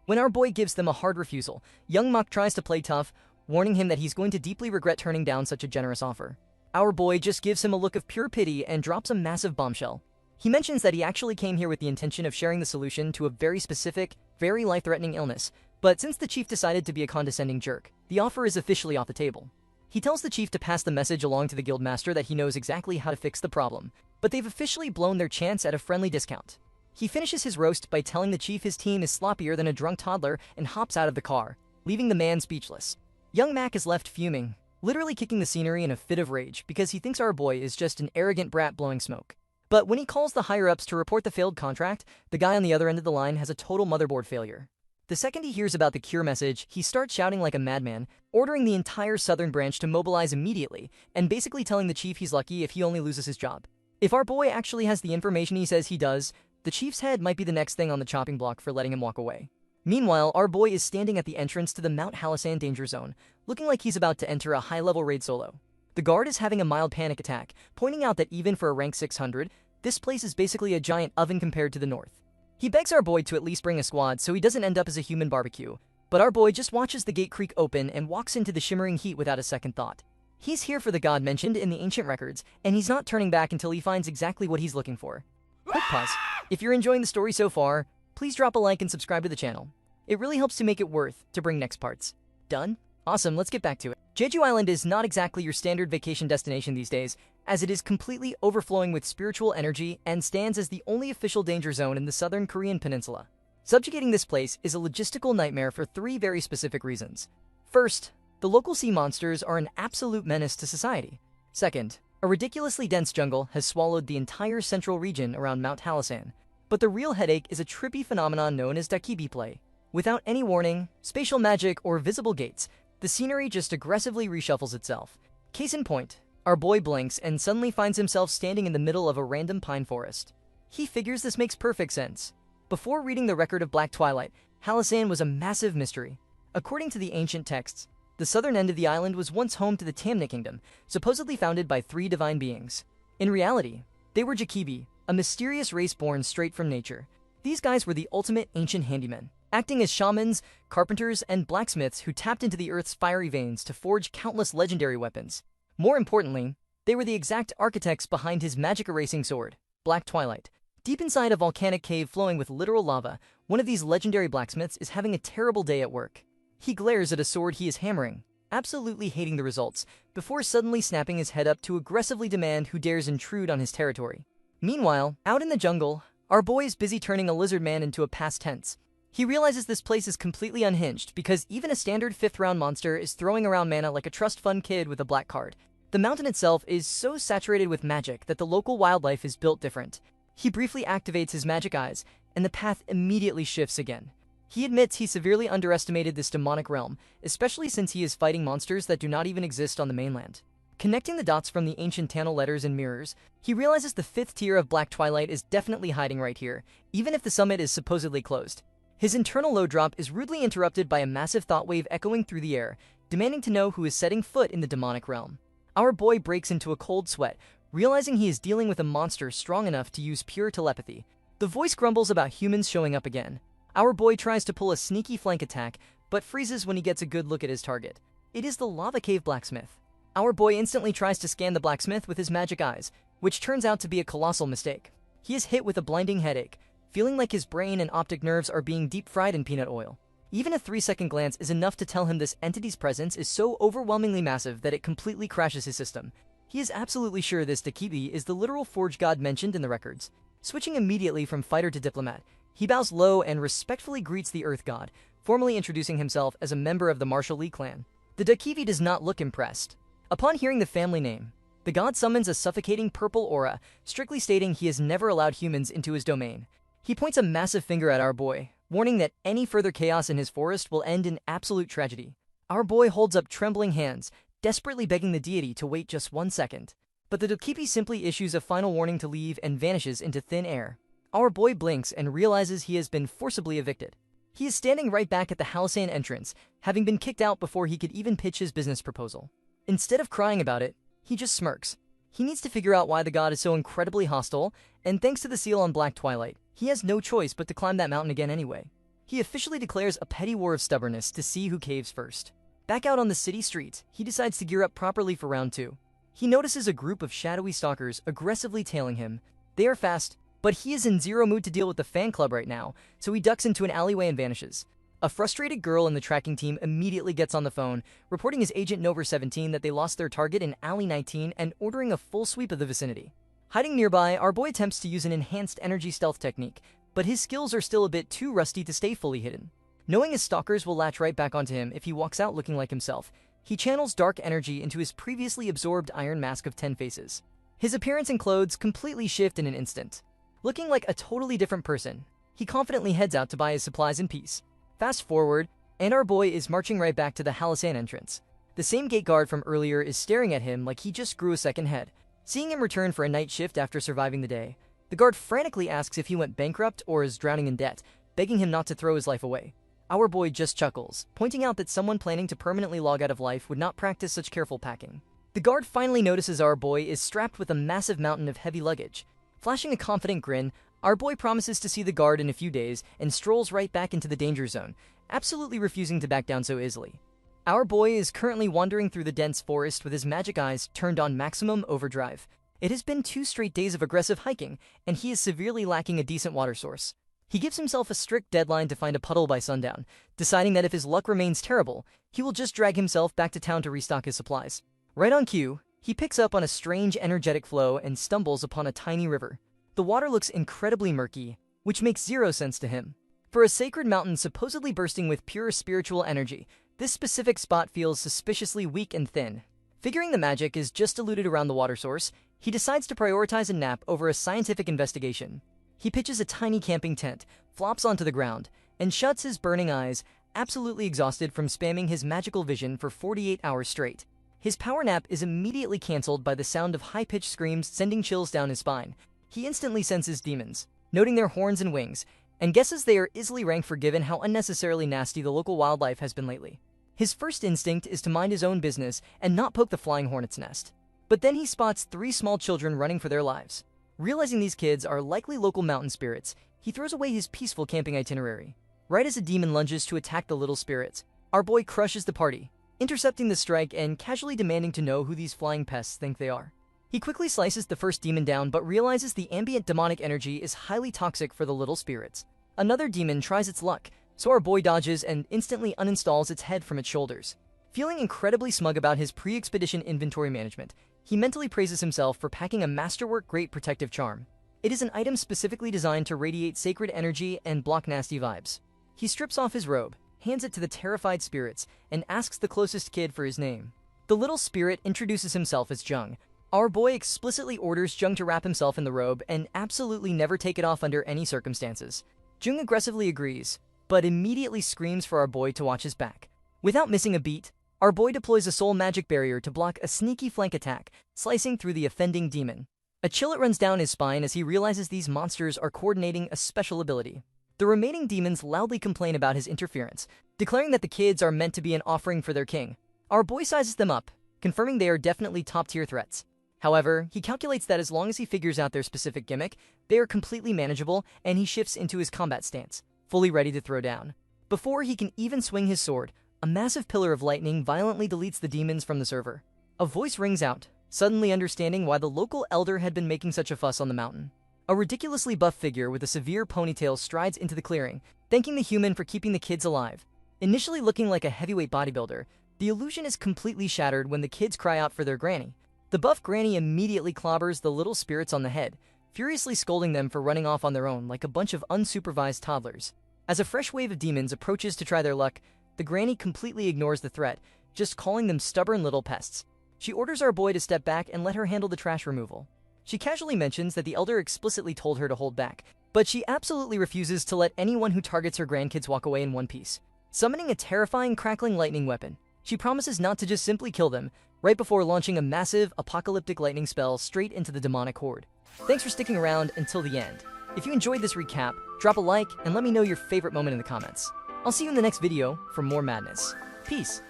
When our boy gives them a hard refusal, Young Mok tries to play tough, warning him that he's going to deeply regret turning down such a generous offer. Our boy just gives him a look of pure pity and drops a massive bombshell. He mentions that he actually came here with the intention of sharing the solution to a very specific, very life-threatening illness, but since the chief decided to be a condescending jerk, the offer is officially off the table. He tells the chief to pass the message along to the guildmaster that he knows exactly how to fix the problem, but they've officially blown their chance at a friendly discount. He finishes his roast by telling the chief his team is sloppier than a drunk toddler and hops out of the car, leaving the man speechless. Young Mac is left fuming, literally kicking the scenery in a fit of rage because he thinks our boy is just an arrogant brat blowing smoke. But when he calls the higher-ups to report the failed contract, the guy on the other end of the line has a total motherboard failure. The second he hears about the cure message, he starts shouting like a madman, ordering the entire southern branch to mobilize immediately, and basically telling the chief he's lucky if he only loses his job. If our boy actually has the information he says he does, the chief's head might be the next thing on the chopping block for letting him walk away. Meanwhile, our boy is standing at the entrance to the Mount Halasan danger zone, looking like he's about to enter a high-level raid solo. The guard is having a mild panic attack, pointing out that even for a rank 600, this place is basically a giant oven compared to the north. He begs our boy to at least bring a squad so he doesn't end up as a human barbecue, but our boy just watches the gate creak open and walks into the shimmering heat without a second thought. He's here for the god mentioned in the ancient records, and he's not turning back until he finds exactly what he's looking for. Quick pause. If you're enjoying the story so far, please drop a like and subscribe to the channel. It really helps to make it worth to bring next parts. Done? Awesome, let's get back to it. Jeju Island is not exactly your standard vacation destination these days, as it is completely overflowing with spiritual energy and stands as the only official danger zone in the southern Korean peninsula. Subjugating this place is a logistical nightmare for three very specific reasons. First, the local sea monsters are an absolute menace to society. Second, a ridiculously dense jungle has swallowed the entire central region around Mount Halasan. But the real headache is a trippy phenomenon known as Dakibi play. Without any warning, spatial magic, or visible gates, the scenery just aggressively reshuffles itself. Case in point, our boy blinks and suddenly finds himself standing in the middle of a random pine forest. He figures this makes perfect sense. Before reading the record of Black Twilight, Halasan was a massive mystery. According to the ancient texts, the southern end of the island was once home to the Tamna Kingdom, supposedly founded by three divine beings. In reality, they were Jakibi, a mysterious race born straight from nature. These guys were the ultimate ancient handymen, acting as shamans, carpenters, and blacksmiths who tapped into the earth's fiery veins to forge countless legendary weapons. More importantly, they were the exact architects behind his magic-erasing sword, Black Twilight. Deep inside a volcanic cave flowing with literal lava, one of these legendary blacksmiths is having a terrible day at work. He glares at a sword he is hammering, absolutely hating the results, before suddenly snapping his head up to aggressively demand who dares intrude on his territory. Meanwhile, out in the jungle, our boy is busy turning a lizard man into a past tense. He realizes this place is completely unhinged because even a standard 5th round monster is throwing around mana like a trust fund kid with a black card. The mountain itself is so saturated with magic that the local wildlife is built different. He briefly activates his magic eyes, and the path immediately shifts again. He admits he severely underestimated this demonic realm, especially since he is fighting monsters that do not even exist on the mainland. Connecting the dots from the ancient Tano letters and mirrors, he realizes the 5th tier of Black Twilight is definitely hiding right here, even if the summit is supposedly closed. His internal low drop is rudely interrupted by a massive thought wave echoing through the air, demanding to know who is setting foot in the demonic realm. Our boy breaks into a cold sweat, realizing he is dealing with a monster strong enough to use pure telepathy. The voice grumbles about humans showing up again. Our boy tries to pull a sneaky flank attack, but freezes when he gets a good look at his target. It is the lava cave blacksmith. Our boy instantly tries to scan the blacksmith with his magic eyes, which turns out to be a colossal mistake. He is hit with a blinding headache, feeling like his brain and optic nerves are being deep-fried in peanut oil. Even a 3-second glance is enough to tell him this entity's presence is so overwhelmingly massive that it completely crashes his system. He is absolutely sure this Dakibi is the literal forge god mentioned in the records. Switching immediately from fighter to diplomat, he bows low and respectfully greets the Earth God, formally introducing himself as a member of the Martial Lee clan. The Dakibi does not look impressed. Upon hearing the family name, the god summons a suffocating purple aura, strictly stating he has never allowed humans into his domain. He points a massive finger at our boy, warning that any further chaos in his forest will end in absolute tragedy. Our boy holds up trembling hands, desperately begging the deity to wait just 1 second. But the Dakibi simply issues a final warning to leave and vanishes into thin air. Our boy blinks and realizes he has been forcibly evicted. He is standing right back at the Halasan entrance, having been kicked out before he could even pitch his business proposal. Instead of crying about it, he just smirks. He needs to figure out why the god is so incredibly hostile, and thanks to the seal on Black Twilight, he has no choice but to climb that mountain again anyway. He officially declares a petty war of stubbornness to see who caves first. Back out on the city street, he decides to gear up properly for round 2. He notices a group of shadowy stalkers aggressively tailing him. They are fast, but he is in zero mood to deal with the fan club right now, so he ducks into an alleyway and vanishes. A frustrated girl in the tracking team immediately gets on the phone, reporting his agent Nover 17 that they lost their target in Alley 19 and ordering a full sweep of the vicinity. Hiding nearby, our boy attempts to use an enhanced energy stealth technique, but his skills are still a bit too rusty to stay fully hidden. Knowing his stalkers will latch right back onto him if he walks out looking like himself, he channels dark energy into his previously absorbed iron mask of 10 faces. His appearance and clothes completely shift in an instant. Looking like a totally different person, he confidently heads out to buy his supplies in peace. Fast forward, and our boy is marching right back to the Halasan entrance. The same gate guard from earlier is staring at him like he just grew a second head. Seeing him return for a night shift after surviving the day, the guard frantically asks if he went bankrupt or is drowning in debt, begging him not to throw his life away. Our boy just chuckles, pointing out that someone planning to permanently log out of life would not practice such careful packing. The guard finally notices our boy is strapped with a massive mountain of heavy luggage. Flashing a confident grin, our boy promises to see the guard in a few days and strolls right back into the danger zone, absolutely refusing to back down so easily. Our boy is currently wandering through the dense forest with his magic eyes turned on maximum overdrive. It has been 2 straight days of aggressive hiking, and he is severely lacking a decent water source. He gives himself a strict deadline to find a puddle by sundown, deciding that if his luck remains terrible, he will just drag himself back to town to restock his supplies. Right on cue, he picks up on a strange energetic flow and stumbles upon a tiny river. The water looks incredibly murky, which makes zero sense to him. For a sacred mountain supposedly bursting with pure spiritual energy, this specific spot feels suspiciously weak and thin. Figuring the magic is just diluted around the water source, he decides to prioritize a nap over a scientific investigation. He pitches a tiny camping tent, flops onto the ground, and shuts his burning eyes, absolutely exhausted from spamming his magical vision for 48 hours straight. His power nap is immediately cancelled by the sound of high-pitched screams sending chills down his spine. He instantly senses demons, noting their horns and wings, and guesses they are easily ranked for given how unnecessarily nasty the local wildlife has been lately. His first instinct is to mind his own business and not poke the flying hornet's nest. But then he spots 3 small children running for their lives. Realizing these kids are likely local mountain spirits, he throws away his peaceful camping itinerary. Right as a demon lunges to attack the little spirits, our boy crushes the party, intercepting the strike and casually demanding to know who these flying pests think they are. He quickly slices the first demon down but realizes the ambient demonic energy is highly toxic for the little spirits. Another demon tries its luck, so our boy dodges and instantly uninstalls its head from its shoulders. Feeling incredibly smug about his pre-expedition inventory management, he mentally praises himself for packing a masterwork great protective charm. It is an item specifically designed to radiate sacred energy and block nasty vibes. He strips off his robe, hands it to the terrified spirits, and asks the closest kid for his name. The little spirit introduces himself as Jung. Our boy explicitly orders Jung to wrap himself in the robe and absolutely never take it off under any circumstances. Jung aggressively agrees, but immediately screams for our boy to watch his back. Without missing a beat, our boy deploys a soul magic barrier to block a sneaky flank attack, slicing through the offending demon. A chill runs down his spine as he realizes these monsters are coordinating a special ability. The remaining demons loudly complain about his interference, declaring that the kids are meant to be an offering for their king. Our boy sizes them up, confirming they are definitely top-tier threats. However, he calculates that as long as he figures out their specific gimmick, they are completely manageable, and he shifts into his combat stance, fully ready to throw down. Before he can even swing his sword, a massive pillar of lightning violently deletes the demons from the server. A voice rings out, suddenly understanding why the local elder had been making such a fuss on the mountain. A ridiculously buff figure with a severe ponytail strides into the clearing, thanking the human for keeping the kids alive. Initially looking like a heavyweight bodybuilder, the illusion is completely shattered when the kids cry out for their granny. The buff granny immediately clobbers the little spirits on the head, furiously scolding them for running off on their own like a bunch of unsupervised toddlers. As a fresh wave of demons approaches to try their luck, the granny completely ignores the threat, just calling them stubborn little pests. She orders our boy to step back and let her handle the trash removal. She casually mentions that the elder explicitly told her to hold back, but she absolutely refuses to let anyone who targets her grandkids walk away in one piece. Summoning a terrifying crackling lightning weapon, she promises not to just simply kill them, right before launching a massive, apocalyptic lightning spell straight into the demonic horde. Thanks for sticking around until the end. If you enjoyed this recap, drop a like and let me know your favorite moment in the comments. I'll see you in the next video for more madness. Peace.